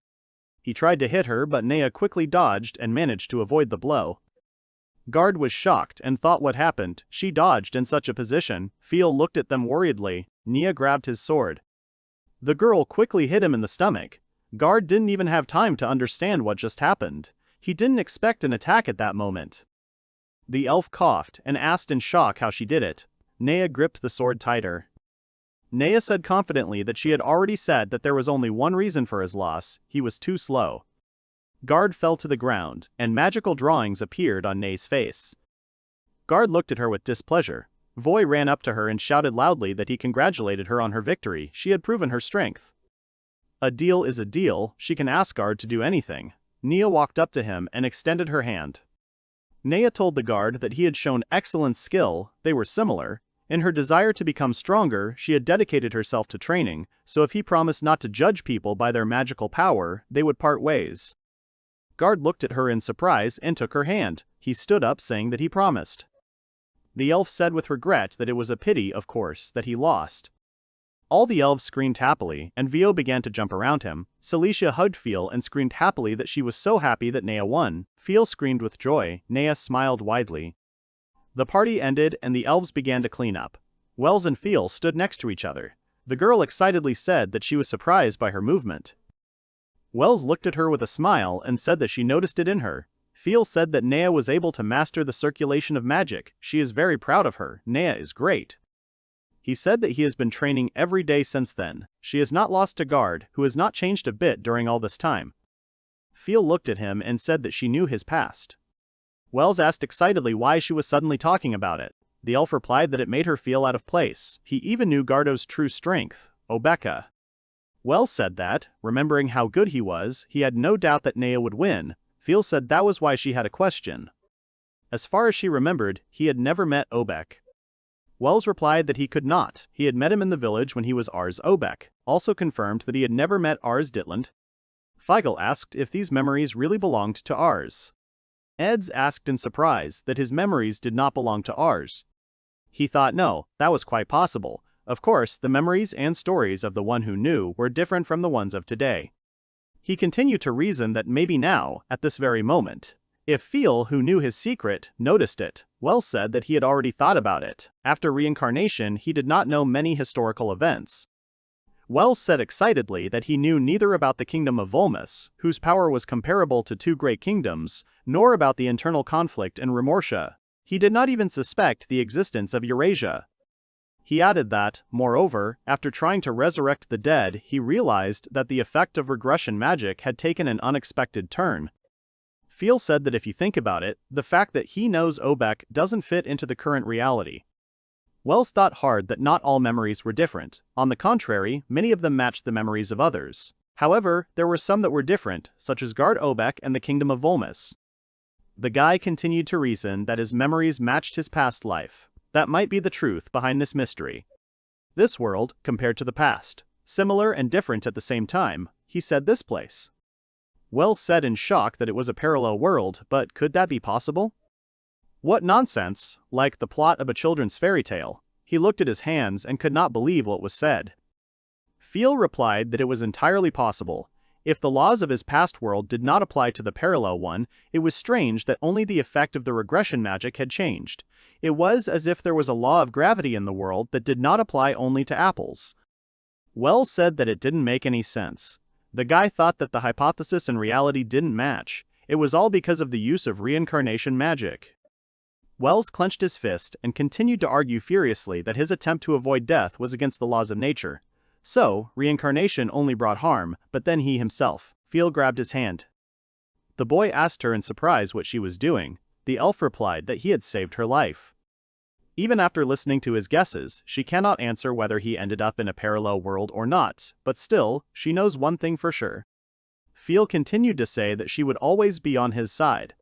He tried to hit her, but Nea quickly dodged and managed to avoid the blow. Guard was shocked and thought what happened. She dodged in such a position. Feel looked at them worriedly. Nea grabbed his sword. The girl quickly hit him in the stomach. Guard didn't even have time to understand what just happened. He didn't expect an attack at that moment. The elf coughed and asked in shock how she did it. Nea gripped the sword tighter. Nea said confidently that she had already said that there was only one reason for his loss: he was too slow. Guard fell to the ground, and magical drawings appeared on Nea's face. Guard looked at her with displeasure. Voy ran up to her and shouted loudly that he congratulated her on her victory. She had proven her strength. A deal is a deal, she can ask Guard to do anything. Nea walked up to him and extended her hand. Nea told the guard that he had shown excellent skill. They were similar. In her desire to become stronger, she had dedicated herself to training, so if he promised not to judge people by their magical power, they would part ways. Guard looked at her in surprise and took her hand. He stood up saying that he promised. The elf said with regret that it was a pity, of course, that he lost. All the elves screamed happily, and Vio began to jump around him. Celicia hugged Feel and screamed happily that she was so happy that Nea won. Feel screamed with joy. Nea smiled widely. The party ended and the elves began to clean up. Wels and Feel stood next to each other. The girl excitedly said that she was surprised by her movement. Wels looked at her with a smile and said that she noticed it in her. Feel said that Nea was able to master the circulation of magic. She is very proud of her. Nea is great. He said that he has been training every day since then. She has not lost to Guard, who has not changed a bit during all this time. Feel looked at him and said that she knew his past. Wels asked excitedly why she was suddenly talking about it. The elf replied that it made her feel out of place. He even knew Gardo's true strength, Obeka. Wels said that, remembering how good he was, he had no doubt that Nea would win. Feel said that was why she had a question. As far as she remembered, he had never met Obek. Wels replied that he could not. He had met him in the village when he was Ars Obek, also confirmed that he had never met Ars Ditland. Feigl asked if these memories really belonged to Ars. Eds asked in surprise that his memories did not belong to Ars. He thought no, that was quite possible. Of course, the memories and stories of the one who knew were different from the ones of today. He continued to reason that maybe now, at this very moment, if Feel, who knew his secret, noticed it, Wels said that he had already thought about it. After reincarnation, he did not know many historical events. Wels said excitedly that he knew neither about the kingdom of Volmus, whose power was comparable to 2 great kingdoms, nor about the internal conflict in Remortia. He did not even suspect the existence of Eurasia. He added that, moreover, after trying to resurrect the dead, he realized that the effect of regression magic had taken an unexpected turn. Feel said that if you think about it, the fact that he knows Obek doesn't fit into the current reality. Wells thought hard that not all memories were different. On the contrary, many of them matched the memories of others. However, there were some that were different, such as Gard Obek and the Kingdom of Volmus. The guy continued to reason that his memories matched his past life. That might be the truth behind this mystery. This world, compared to the past, similar and different at the same time, he said this place. Wells said in shock that it was a parallel world, but could that be possible? What nonsense, like the plot of a children's fairy tale. He looked at his hands and could not believe what was said. Feel replied that it was entirely possible. If the laws of his past world did not apply to the parallel one, it was strange that only the effect of the regression magic had changed. It was as if there was a law of gravity in the world that did not apply only to apples. Wells said that it didn't make any sense. The guy thought that the hypothesis and reality didn't match. It was all because of the use of reincarnation magic. Wells clenched his fist and continued to argue furiously that his attempt to avoid death was against the laws of nature. So, reincarnation only brought harm, but then he himself. Feel grabbed his hand. The boy asked her in surprise what she was doing. The elf replied that he had saved her life. Even after listening to his guesses, she cannot answer whether he ended up in a parallel world or not, but still, she knows one thing for sure. Feel continued to say that she would always be on his side.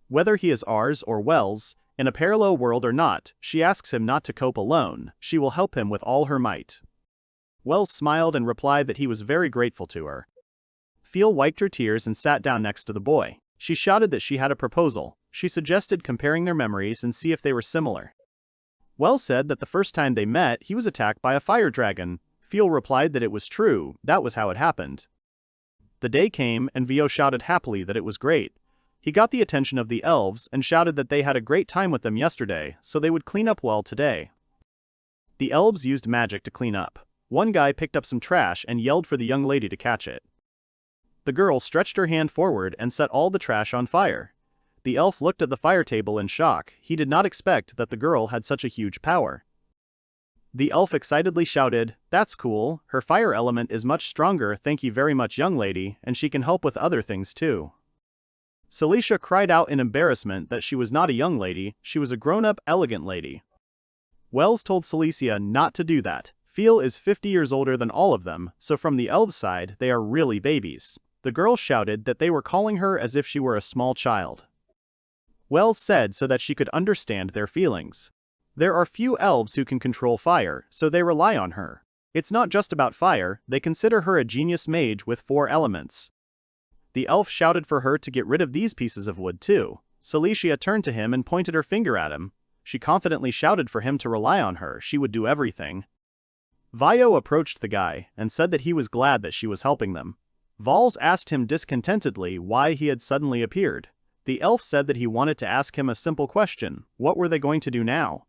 Whether he is Ars or Wells, in a parallel world or not, she asks him not to cope alone. She will help him with all her might. Wells smiled and replied that he was very grateful to her. Feel wiped her tears and sat down next to the boy. She shouted that she had a proposal. She suggested comparing their memories and see if they were similar. Wells said that the first time they met, he was attacked by a fire dragon. Feel replied that it was true, that was how it happened. The day came and Vio shouted happily that it was great. He got the attention of the elves and shouted that they had a great time with them yesterday, so they would clean up well today. The elves used magic to clean up. One guy picked up some trash and yelled for the young lady to catch it. The girl stretched her hand forward and set all the trash on fire. The elf looked at the fire table in shock. He did not expect that the girl had such a huge power. The elf excitedly shouted, "That's cool, her fire element is much stronger, thank you very much young lady, and she can help with other things too." Celicia cried out in embarrassment that she was not a young lady, she was a grown-up, elegant lady. Wells told Celicia not to do that. Feel is 50 years older than all of them, so from the elves' side, they are really babies. The girl shouted that they were calling her as if she were a small child. Wells said so that she could understand their feelings. There are few elves who can control fire, so they rely on her. It's not just about fire, they consider her a genius mage with 4 elements. The elf shouted for her to get rid of these pieces of wood too. Celicia turned to him and pointed her finger at him. She confidently shouted for him to rely on her, she would do everything. Vio approached the guy and said that he was glad that she was helping them. Vels asked him discontentedly why he had suddenly appeared. The elf said that he wanted to ask him a simple question: what were they going to do now?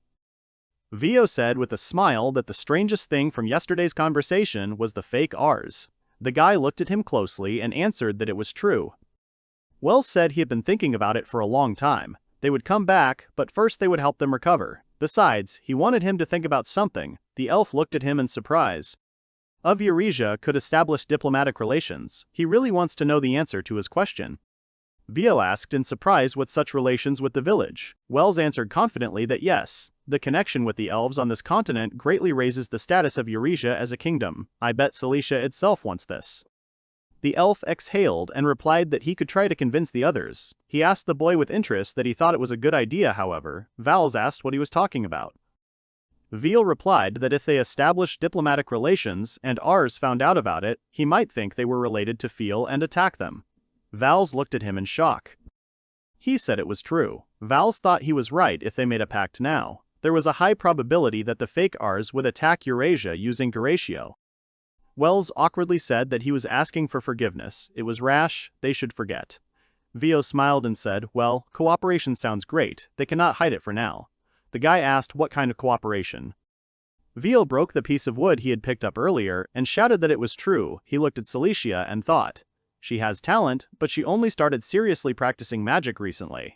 Vio said with a smile that the strangest thing from yesterday's conversation was the fake Rs. The guy looked at him closely and answered that it was true. Wells said he had been thinking about it for a long time. They would come back, but first they would help them recover. Besides, he wanted him to think about something. The elf looked at him in surprise. Of Eurasia could establish diplomatic relations. He really wants to know the answer to his question. Vio asked in surprise what such relations with the village. Wells answered confidently that yes, the connection with the elves on this continent greatly raises the status of Eurasia as a kingdom. I bet Celicia itself wants this. The elf exhaled and replied that he could try to convince the others. He asked the boy with interest that he thought it was a good idea, however. Vels asked what he was talking about. Veal replied that if they established diplomatic relations and Rs found out about it, he might think they were related to Feel and attack them. Vals looked at him in shock. He said it was true. Vals thought he was right if they made a pact now. There was a high probability that the fake Rs would attack Eurasia using Garatio. Wells awkwardly said that he was asking for forgiveness. It was rash, they should forget. Vio smiled and said, well, cooperation sounds great, they cannot hide it for now. The guy asked what kind of cooperation. Vio broke the piece of wood he had picked up earlier and shouted that it was true. He looked at Celicia and thought, she has talent, but she only started seriously practicing magic recently.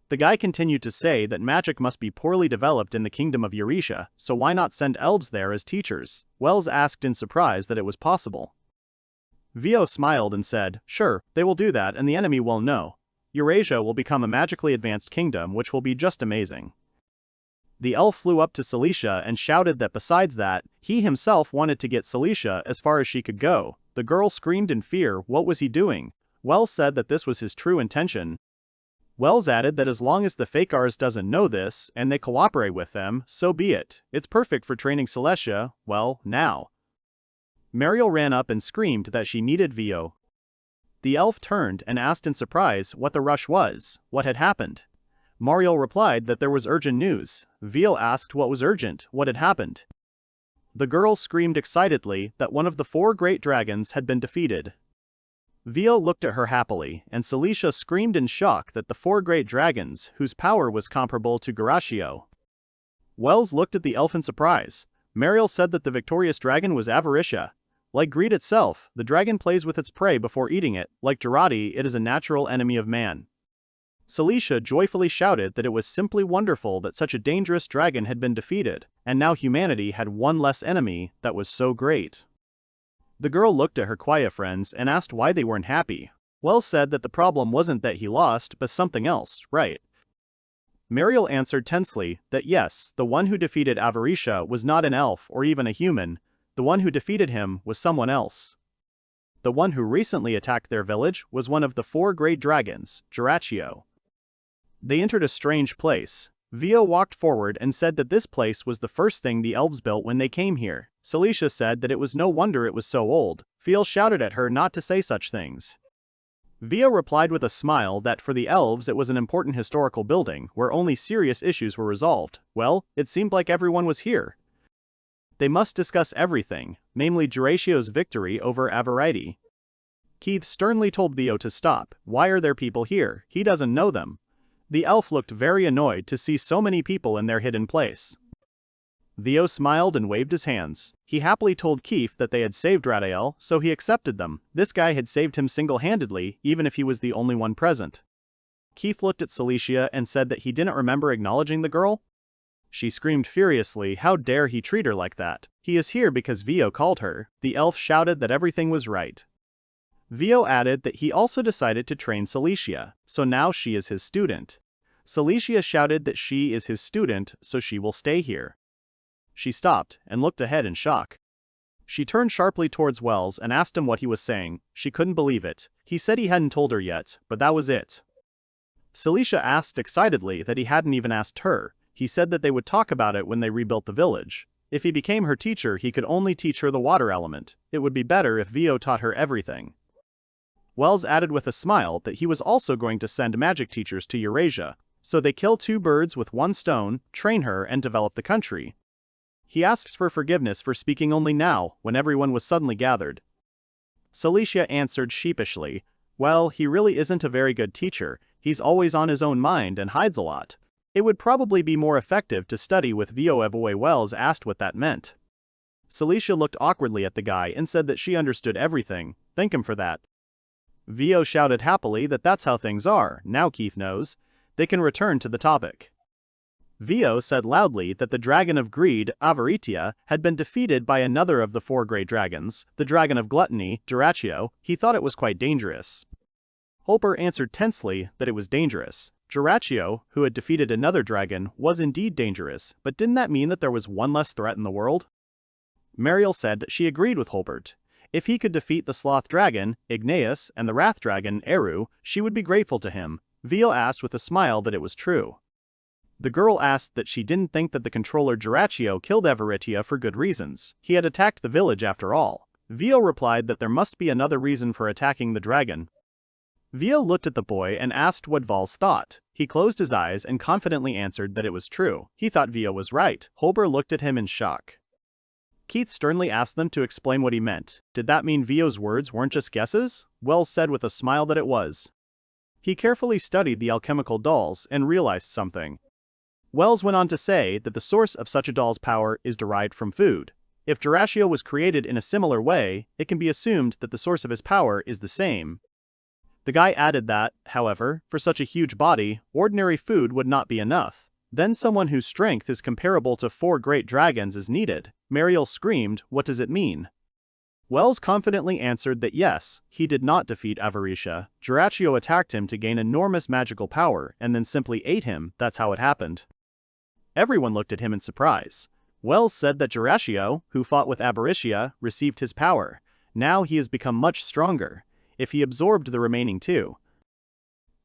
The guy continued to say that magic must be poorly developed in the kingdom of Eurasia, so why not send elves there as teachers? Wells asked in surprise that it was possible. Vio smiled and said, sure, they will do that and the enemy will know. Eurasia will become a magically advanced kingdom which will be just amazing. The elf flew up to Celicia and shouted that besides that, he himself wanted to get Celicia as far as she could go. The girl screamed in fear. What was he doing? Wells said that this was his true intention. Wells added that as long as the fake Ars doesn't know this, and they cooperate with them, so be it. It's perfect for training Celicia, well, now. Mariel ran up and screamed that she needed Vio. The elf turned and asked in surprise what the rush was, what had happened. Mariel replied that there was urgent news. Vio asked what was urgent, what had happened. The girl screamed excitedly that one of the 4 great dragons had been defeated. Vio looked at her happily, and Celicia screamed in shock that the 4 great dragons, whose power was comparable to Garachio. Wells looked at the elf in surprise. Mariel said that the victorious dragon was Avaricia. Like greed itself, the dragon plays with its prey before eating it. Like Dorei, it is a natural enemy of man. Celicia joyfully shouted that it was simply wonderful that such a dangerous dragon had been defeated, and now humanity had one less enemy that was so great. The girl looked at her quiet friends and asked why they weren't happy. Wells said that the problem wasn't that he lost, but something else, right? Mariel answered tensely that yes, the one who defeated Avaricia was not an elf or even a human. The one who defeated him was someone else. The one who recently attacked their village was one of the 4 great dragons, Garachio. They entered a strange place. Vio walked forward and said that this place was the first thing the elves built when they came here. Celicia said that it was no wonder it was so old. Vio shouted at her not to say such things. Vio replied with a smile that for the elves it was an important historical building where only serious issues were resolved. Well, it seemed like everyone was here. They must discuss everything, namely Garachio's victory over Avarite. Keith sternly told Vio to stop. Why are there people here? He doesn't know them. The elf looked very annoyed to see so many people in their hidden place. Vio smiled and waved his hands. He happily told Keith that they had saved Radael, so he accepted them. This guy had saved him single-handedly, even if he was the only one present. Keith looked at Celicia and said that he didn't remember acknowledging the girl. She screamed furiously, how dare he treat her like that? He is here because Vio called her. The elf shouted that everything was right. Vio added that he also decided to train Celicia, so now she is his student. Celicia shouted that she is his student, so she will stay here. She stopped and looked ahead in shock. She turned sharply towards Wells and asked him what he was saying. She couldn't believe it. He said he hadn't told her yet, but that was it. Celicia asked excitedly that he hadn't even asked her. He said that they would talk about it when they rebuilt the village. If he became her teacher, he could only teach her the water element. It would be better if Vio taught her everything. Wells added with a smile that he was also going to send magic teachers to Eurasia, so they kill 2 birds with 1 stone, train her and develop the country. He asks for forgiveness for speaking only now, when everyone was suddenly gathered. Celicia answered sheepishly, well, he really isn't a very good teacher, he's always on his own mind and hides a lot. It would probably be more effective to study with Vio. Wells asked what that meant. Celicia looked awkwardly at the guy and said that she understood everything. Thank him for that. Vio shouted happily that that's how things are, now Keith knows. They can return to the topic. Vio said loudly that the dragon of greed, Avaritia, had been defeated by another of the 4 great dragons, the dragon of gluttony, Garachio. He thought it was quite dangerous. Holper answered tensely that it was dangerous. Garachio, who had defeated another dragon, was indeed dangerous, but didn't that mean that there was one less threat in the world? Mariel said that she agreed with Holbert. If he could defeat the sloth dragon, Igneus, and the wrath dragon, Eru, she would be grateful to him. Vio asked with a smile that it was true. The girl asked that she didn't think that the controller Garachio killed Avaritia for good reasons. He had attacked the village after all. Vio replied that there must be another reason for attacking the dragon. Vio looked at the boy and asked what Vels thought. He closed his eyes and confidently answered that it was true. He thought Vio was right. Holber looked at him in shock. Keith sternly asked them to explain what he meant. Did that mean Vio's words weren't just guesses? Wells said with a smile that it was. He carefully studied the alchemical dolls and realized something. Wells went on to say that the source of such a doll's power is derived from food. If Garachio was created in a similar way, it can be assumed that the source of his power is the same. The guy added that, however, for such a huge body, ordinary food would not be enough. Then someone whose strength is comparable to 4 great dragons is needed. Mariel screamed, what does it mean? Wells confidently answered that yes, he did not defeat Avaritia. Garachio attacked him to gain enormous magical power and then simply ate him. That's how it happened. Everyone looked at him in surprise. Wells said that Jurashio, who fought with Aberitia, received his power. Now he has become much stronger. If he absorbed the remaining two.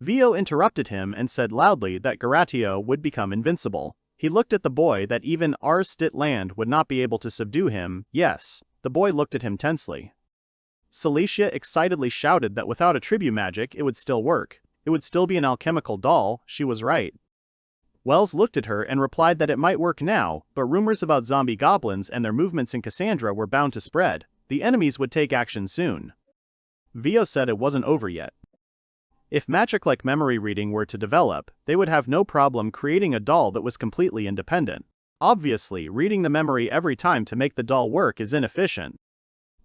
Vio interrupted him and said loudly that Garatio would become invincible. He looked at the boy that even Arstit land would not be able to subdue him. Yes, the boy looked at him tensely. Celicia excitedly shouted that without a tribute magic it would still work. It would still be an alchemical doll. She was right. Wells looked at her and replied that it might work now, but rumors about zombie goblins and their movements in Cassandra were bound to spread. The enemies would take action soon. Vio said it wasn't over yet. If magic like memory reading were to develop, they would have no problem creating a doll that was completely independent. Obviously, reading the memory every time to make the doll work is inefficient.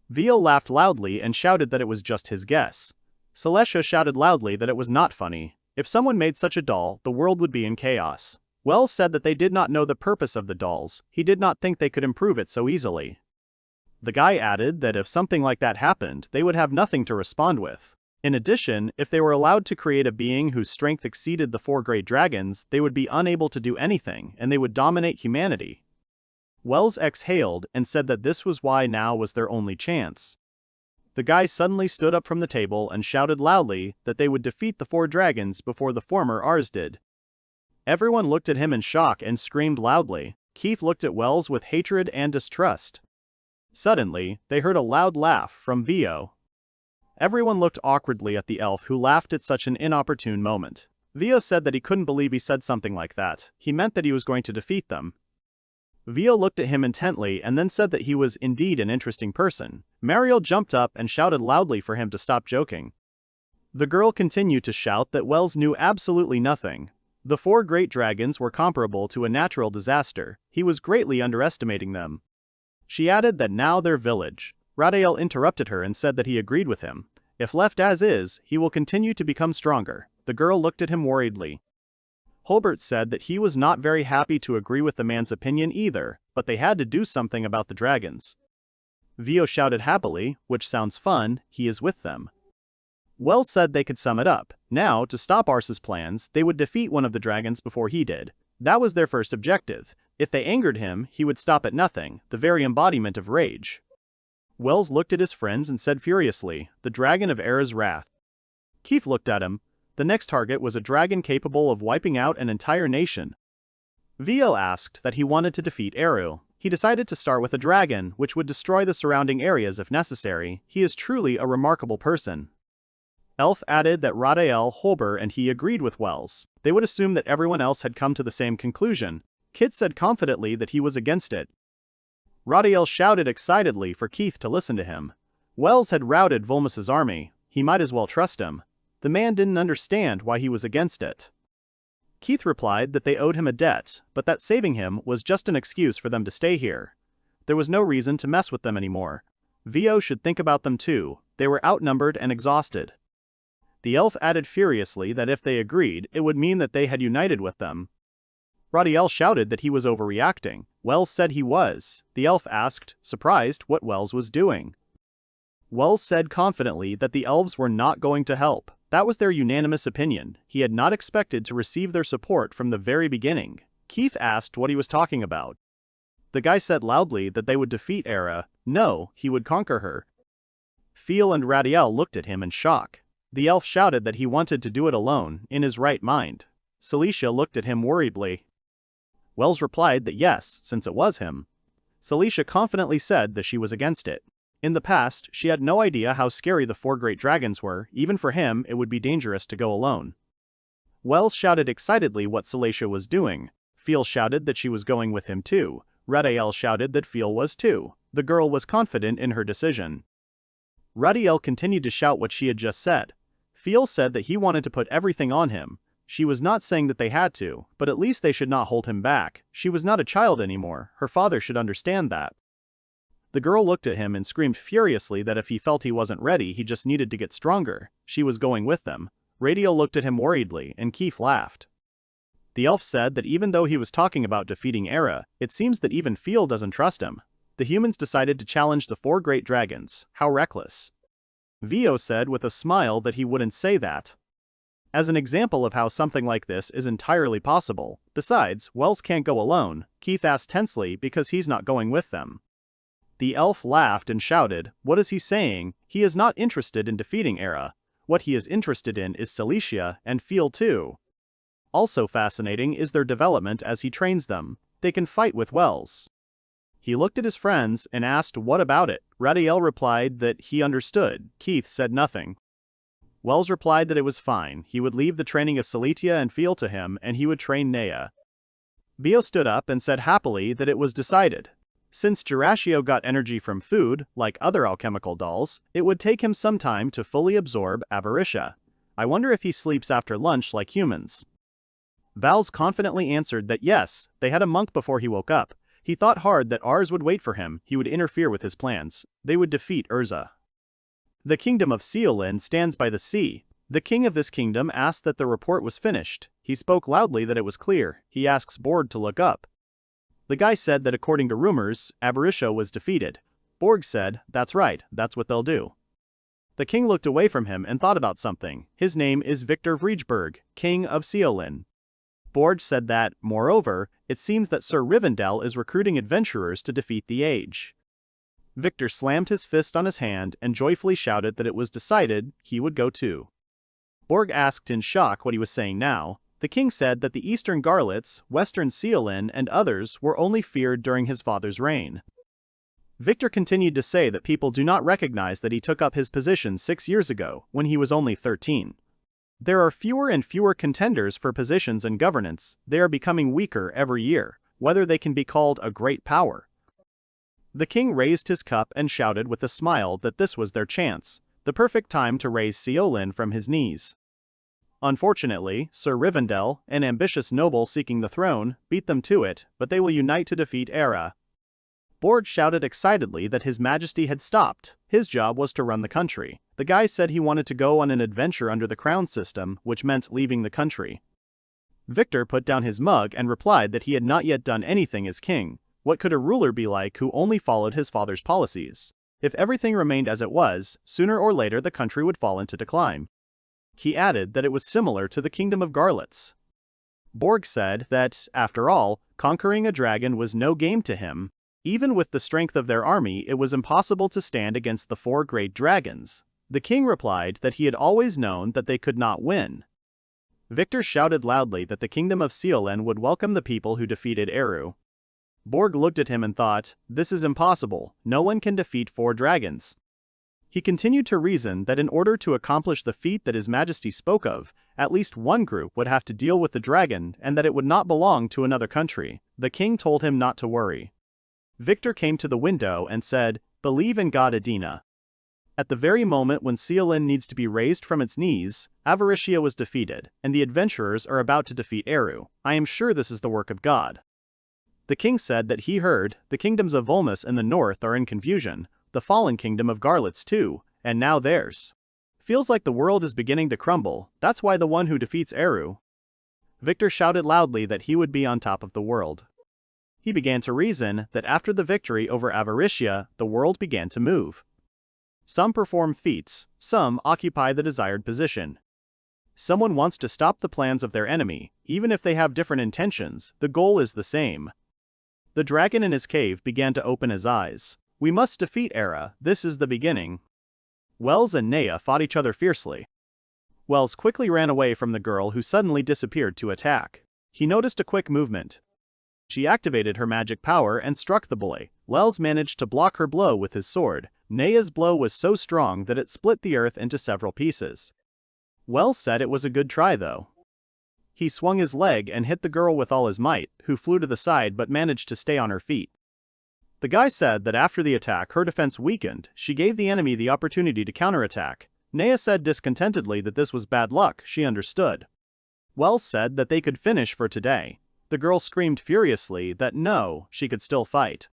Vio laughed loudly and shouted that it was just his guess. Celestia shouted loudly that it was not funny. If someone made such a doll, the world would be in chaos. Wells said that they did not know the purpose of the dolls. He did not think they could improve it so easily. The guy added that if something like that happened, they would have nothing to respond with. In addition, if they were allowed to create a being whose strength exceeded the 4 great dragons, they would be unable to do anything, and they would dominate humanity. Wells exhaled and said that this was why now was their only chance. The guy suddenly stood up from the table and shouted loudly that they would defeat the 4 dragons before the former Ars did. Everyone looked at him in shock and screamed loudly. Keith looked at Wells with hatred and distrust. Suddenly, they heard a loud laugh from Vio. Everyone looked awkwardly at the elf who laughed at such an inopportune moment. Vio said that he couldn't believe he said something like that. He meant that he was going to defeat them. Vio looked at him intently and then said that he was indeed an interesting person. Mariel jumped up and shouted loudly for him to stop joking. The girl continued to shout that Wells knew absolutely nothing. The 4 great dragons were comparable to a natural disaster. He was greatly underestimating them. She added that now their village. Radael interrupted her and said that he agreed with him. If left as is, he will continue to become stronger. The girl looked at him worriedly. Holbert said that he was not very happy to agree with the man's opinion either, but they had to do something about the dragons. Vio shouted happily, which sounds fun, he is with them. Wells said they could sum it up. Now, to stop Arsus' plans, they would defeat one of the dragons before he did. That was their first objective. If they angered him, he would stop at nothing, the very embodiment of rage. Wells looked at his friends and said furiously, "The dragon of Era's wrath." Keith looked at him. The next target was a dragon capable of wiping out an entire nation. Vio asked that he wanted to defeat Eru. He decided to start with a dragon, which would destroy the surrounding areas if necessary. He is truly a remarkable person. Elf added that Radael, Holber and he agreed with Wells. They would assume that everyone else had come to the same conclusion. Kit said confidently that he was against it. Radael shouted excitedly for Keith to listen to him. Wells had routed Volmus's army. He might as well trust him. The man didn't understand why he was against it. Keith replied that they owed him a debt, but that saving him was just an excuse for them to stay here. There was no reason to mess with them anymore. Vio should think about them too. They were outnumbered and exhausted. The elf added furiously that if they agreed, it would mean that they had united with them. Radiel shouted that he was overreacting. Wells said he was. The elf asked, surprised, what Wells was doing. Wells said confidently that the elves were not going to help. That was their unanimous opinion. He had not expected to receive their support from the very beginning. Keith asked what he was talking about. The guy said loudly that they would defeat Era. No, he would conquer her. Feel and Radiel looked at him in shock. The elf shouted that he wanted to do it alone, in his right mind. Celicia looked at him worriedly. Wells replied that yes, since it was him. Celicia confidently said that she was against it. In the past, she had no idea how scary the 4 great dragons were. Even for him, it would be dangerous to go alone. Wells shouted excitedly what Celicia was doing. Feel shouted that she was going with him too. Radiel shouted that Feel was too. The girl was confident in her decision. Radiel continued to shout what she had just said. Feel said that he wanted to put everything on him. She was not saying that they had to, but at least they should not hold him back. She was not a child anymore. Her father should understand that. The girl looked at him and screamed furiously that if he felt he wasn't ready, he just needed to get stronger. She was going with them. Radiel looked at him worriedly, and Keith laughed. The elf said that even though he was talking about defeating Era, it seems that even Feel doesn't trust him. The humans decided to challenge the 4 great dragons. How reckless. Vio said with a smile that he wouldn't say that. As an example of how something like this is entirely possible. Besides, Wels can't go alone, Keith asked tensely because he's not going with them. The elf laughed and shouted, "What is he saying? He is not interested in defeating Era. What he is interested in is Cilicia and Feel too. Also fascinating is their development as he trains them. They can fight with Wels." He looked at his friends and asked what about it. Radiel replied that he understood. Keith said nothing. Wels replied that it was fine. He would leave the training of Cilicia and Feel to him, and he would train Nea. Bio stood up and said happily that it was decided. Since Gerashio got energy from food, like other alchemical dolls, it would take him some time to fully absorb Avaricia. I wonder if he sleeps after lunch like humans. Vals confidently answered that yes, they had a monk before he woke up. He thought hard that Ars would wait for him, he would interfere with his plans. They would defeat Urza. The kingdom of Seolin stands by the sea. The king of this kingdom asked that the report was finished. He spoke loudly that it was clear. He asks Borg to look up. The guy said that according to rumors, Avaricia was defeated. Borg said, "That's right, that's what they'll do." The king looked away from him and thought about something. His name is Victor Vriegberg, king of Seolin. Borg said that, moreover, it seems that Sir Rivendell is recruiting adventurers to defeat the Age. Victor slammed his fist on his hand and joyfully shouted that it was decided he would go too. Borg asked in shock what he was saying now. The king said that the eastern Garlets, western Seolin, and others were only feared during his father's reign. Victor continued to say that people do not recognize that he took up his position 6 years ago, when he was only 13. There are fewer and fewer contenders for positions in governance. They are becoming weaker every year, whether they can be called a great power. The king raised his cup and shouted with a smile that this was their chance, the perfect time to raise Seolin from his knees. Unfortunately, Sir Rivendell, an ambitious noble seeking the throne, beat them to it, but they will unite to defeat Era. Borg shouted excitedly that His Majesty had stopped. His job was to run the country. The guy said he wanted to go on an adventure under the crown system, which meant leaving the country. Victor put down his mug and replied that he had not yet done anything as king. What could a ruler be like who only followed his father's policies? If everything remained as it was, sooner or later the country would fall into decline. He added that it was similar to the kingdom of Garlets. Borg said that, after all, conquering a dragon was no game to him. Even with the strength of their army, it was impossible to stand against the 4 great dragons. The king replied that he had always known that they could not win. Victor shouted loudly that the kingdom of Seolin would welcome the people who defeated Eru. Borg looked at him and thought, this is impossible, no one can defeat 4 dragons. He continued to reason that in order to accomplish the feat that His Majesty spoke of, at least one group would have to deal with the dragon and that it would not belong to another country. The king told him not to worry. Victor came to the window and said, "Believe in God Adina." At the very moment when Seolin needs to be raised from its knees, Avaricia was defeated, and the adventurers are about to defeat Eru. I am sure this is the work of God. The king said that he heard, the kingdoms of Volmus in the north are in confusion, the fallen kingdom of Garlets too, and now theirs. Feels like the world is beginning to crumble, that's why the one who defeats Eru. Victor shouted loudly that he would be on top of the world. He began to reason that after the victory over Avaricia, the world began to move. Some perform feats, some occupy the desired position. Someone wants to stop the plans of their enemy, even if they have different intentions, the goal is the same. The dragon in his cave began to open his eyes. We must defeat Era, this is the beginning. Wels and Nea fought each other fiercely. Wels quickly ran away from the girl who suddenly disappeared to attack. He noticed a quick movement. She activated her magic power and struck the boy. Wels managed to block her blow with his sword. Nea's blow was so strong that it split the earth into several pieces. Wels said it was a good try though. He swung his leg and hit the girl with all his might, who flew to the side but managed to stay on her feet. The guy said that after the attack her defense weakened, she gave the enemy the opportunity to counterattack. Nea said discontentedly that this was bad luck, she understood. Wels said that they could finish for today. The girl screamed furiously that no, she could still fight.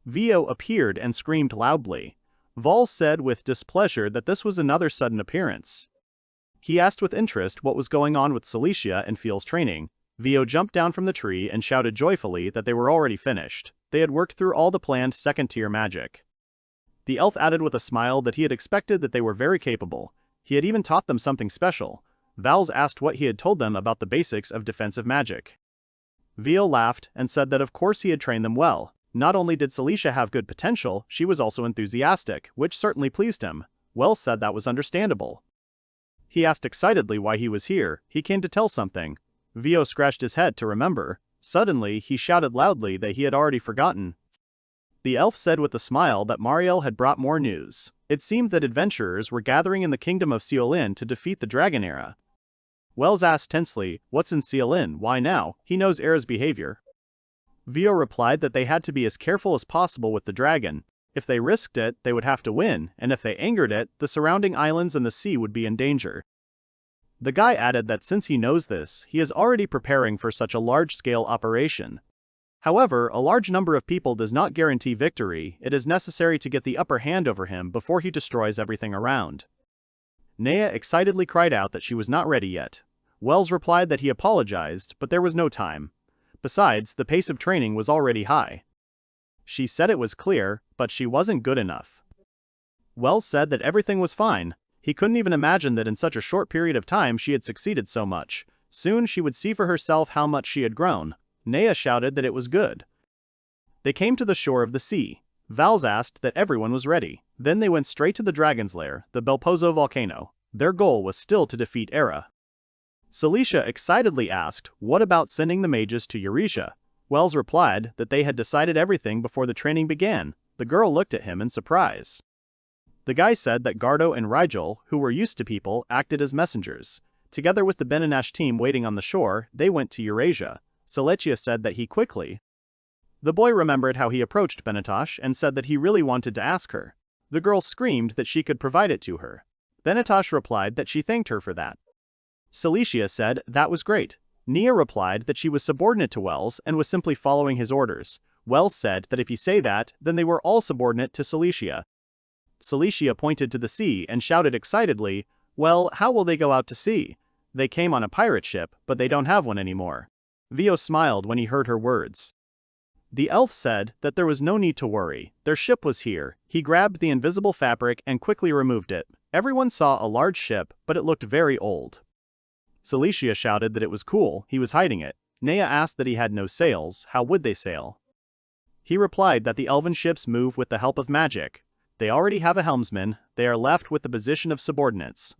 Vio appeared and screamed loudly. Vals said with displeasure that this was another sudden appearance. He asked with interest what was going on with Cilicia and Feel's training. Vio jumped down from the tree and shouted joyfully that they were already finished. They had worked through all the planned second-tier magic. The elf added with a smile that he had expected that they were very capable. He had even taught them something special. Vels asked what he had told them about the basics of defensive magic. Vio laughed and said that of course he had trained them well. Not only did Celicia have good potential, she was also enthusiastic, which certainly pleased him. Wells said that was understandable. He asked excitedly why he was here. He came to tell something. Vio scratched his head to remember. Suddenly, he shouted loudly that he had already forgotten. The elf said with a smile that Mariel had brought more news. It seemed that adventurers were gathering in the kingdom of Seolin to defeat the dragon era. Wells asked tensely, "What's in Seolin? Why now?" He knows Era's behavior. Vio replied that they had to be as careful as possible with the dragon. If they risked it, they would have to win, and if they angered it, the surrounding islands and the sea would be in danger. The guy added that since he knows this, he is already preparing for such a large-scale operation. However, a large number of people does not guarantee victory. It is necessary to get the upper hand over him before he destroys everything around. Nea excitedly cried out that she was not ready yet. Wells replied that he apologized, but there was no time. Besides, the pace of training was already high. She said it was clear, but she wasn't good enough. Wells said that everything was fine. He couldn't even imagine that in such a short period of time she had succeeded so much. Soon she would see for herself how much she had grown. Nea shouted that it was good. They came to the shore of the sea. Vals asked that everyone was ready. Then they went straight to the dragon's lair, the Belpozo volcano. Their goal was still to defeat Era. Celicia excitedly asked, "What about sending the mages to Eurasia?" Wells replied that they had decided everything before the training began. The girl looked at him in surprise. The guy said that Gardo and Rigel, who were used to people, acted as messengers. Together with the Beninash team waiting on the shore, they went to Eurasia. Celicia said that he quickly. The boy remembered how he approached Benitosh and said that he really wanted to ask her. The girl screamed that she could provide it to her. Benitosh replied that she thanked her for that. Celicia said that was great. Nia replied that she was subordinate to Wells and was simply following his orders. Wells said that if you say that, then they were all subordinate to Celicia. Celicia pointed to the sea and shouted excitedly, "Well, how will they go out to sea? They came on a pirate ship, but they don't have one anymore." Vio smiled when he heard her words. The elf said that there was no need to worry. Their ship was here. He grabbed the invisible fabric and quickly removed it. Everyone saw a large ship, but it looked very old. Celicia shouted that it was cool, he was hiding it. Nea asked that he had no sails, how would they sail? He replied that the elven ships move with the help of magic. They already have a helmsman, they are left with the position of subordinates.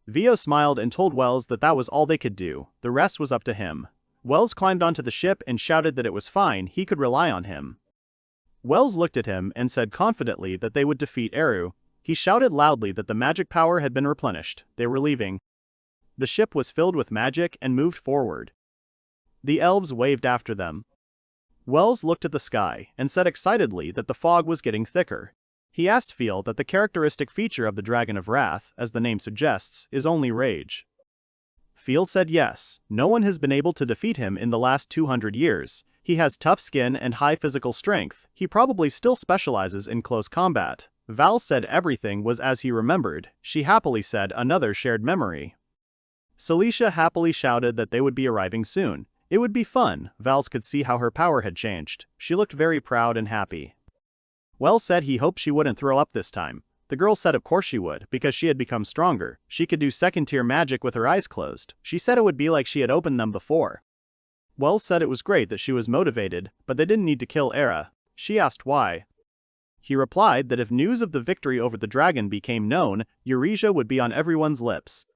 Vio smiled and told Wells that that was all they could do, the rest was up to him. Wells climbed onto the ship and shouted that it was fine, he could rely on him. Wells looked at him and said confidently that they would defeat Eru. He shouted loudly that the magic power had been replenished, they were leaving. The ship was filled with magic and moved forward. The elves waved after them. Wells looked at the sky and said excitedly that the fog was getting thicker. He asked Feel that the characteristic feature of the Dragon of Wrath, as the name suggests, is only rage. Feel said yes, no one has been able to defeat him in the last 200 years. He has tough skin and high physical strength, he probably still specializes in close combat. Val said everything was as he remembered, she happily said another shared memory. Celicia happily shouted that they would be arriving soon. It would be fun, Vals could see how her power had changed. She looked very proud and happy. Wells said he hoped she wouldn't throw up this time. The girl said of course she would, because she had become stronger. She could do second-tier magic with her eyes closed. She said it would be like she had opened them before. Wells said it was great that she was motivated, but they didn't need to kill Era. She asked why. He replied that if news of the victory over the dragon became known, Eurasia would be on everyone's lips.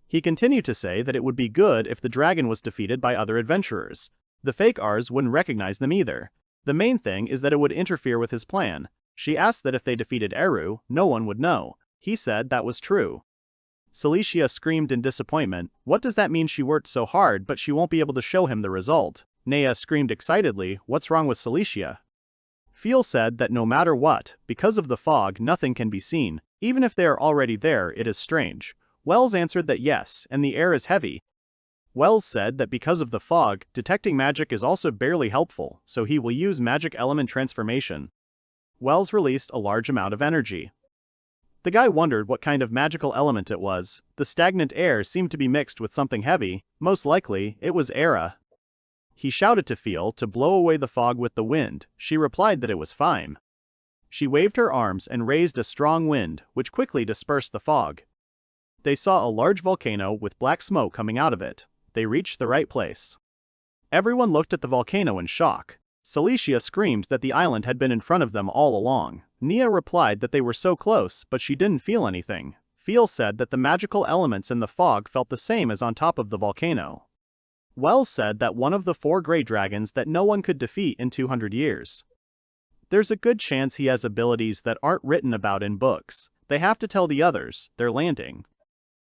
He continued to say that it would be good if the dragon was defeated by other adventurers. The fake Rs wouldn't recognize them either. The main thing is that it would interfere with his plan. She asked that if they defeated Eru, no one would know. He said that was true. Celicia screamed in disappointment, what does that mean she worked so hard but she won't be able to show him the result? Nea screamed excitedly, what's wrong with Celicia? Feel said that no matter what, because of the fog nothing can be seen. Even if they are already there, it is strange. Wells answered that yes, and the air is heavy. Wells said that because of the fog, detecting magic is also barely helpful, so he will use magic element transformation. Wells released a large amount of energy. The guy wondered what kind of magical element it was. The stagnant air seemed to be mixed with something heavy, most likely, it was Era. He shouted to Feel to blow away the fog with the wind. She replied that it was fine. She waved her arms and raised a strong wind, which quickly dispersed the fog. They saw a large volcano with black smoke coming out of it. They reached the right place. Everyone looked at the volcano in shock. Celicia screamed that the island had been in front of them all along. Nia replied that they were so close, but she didn't feel anything. Feel said that the magical elements in the fog felt the same as on top of the volcano. Wells said that one of the 4 great dragons that no one could defeat in 200 years. There's a good chance he has abilities that aren't written about in books. They have to tell the others. They're landing.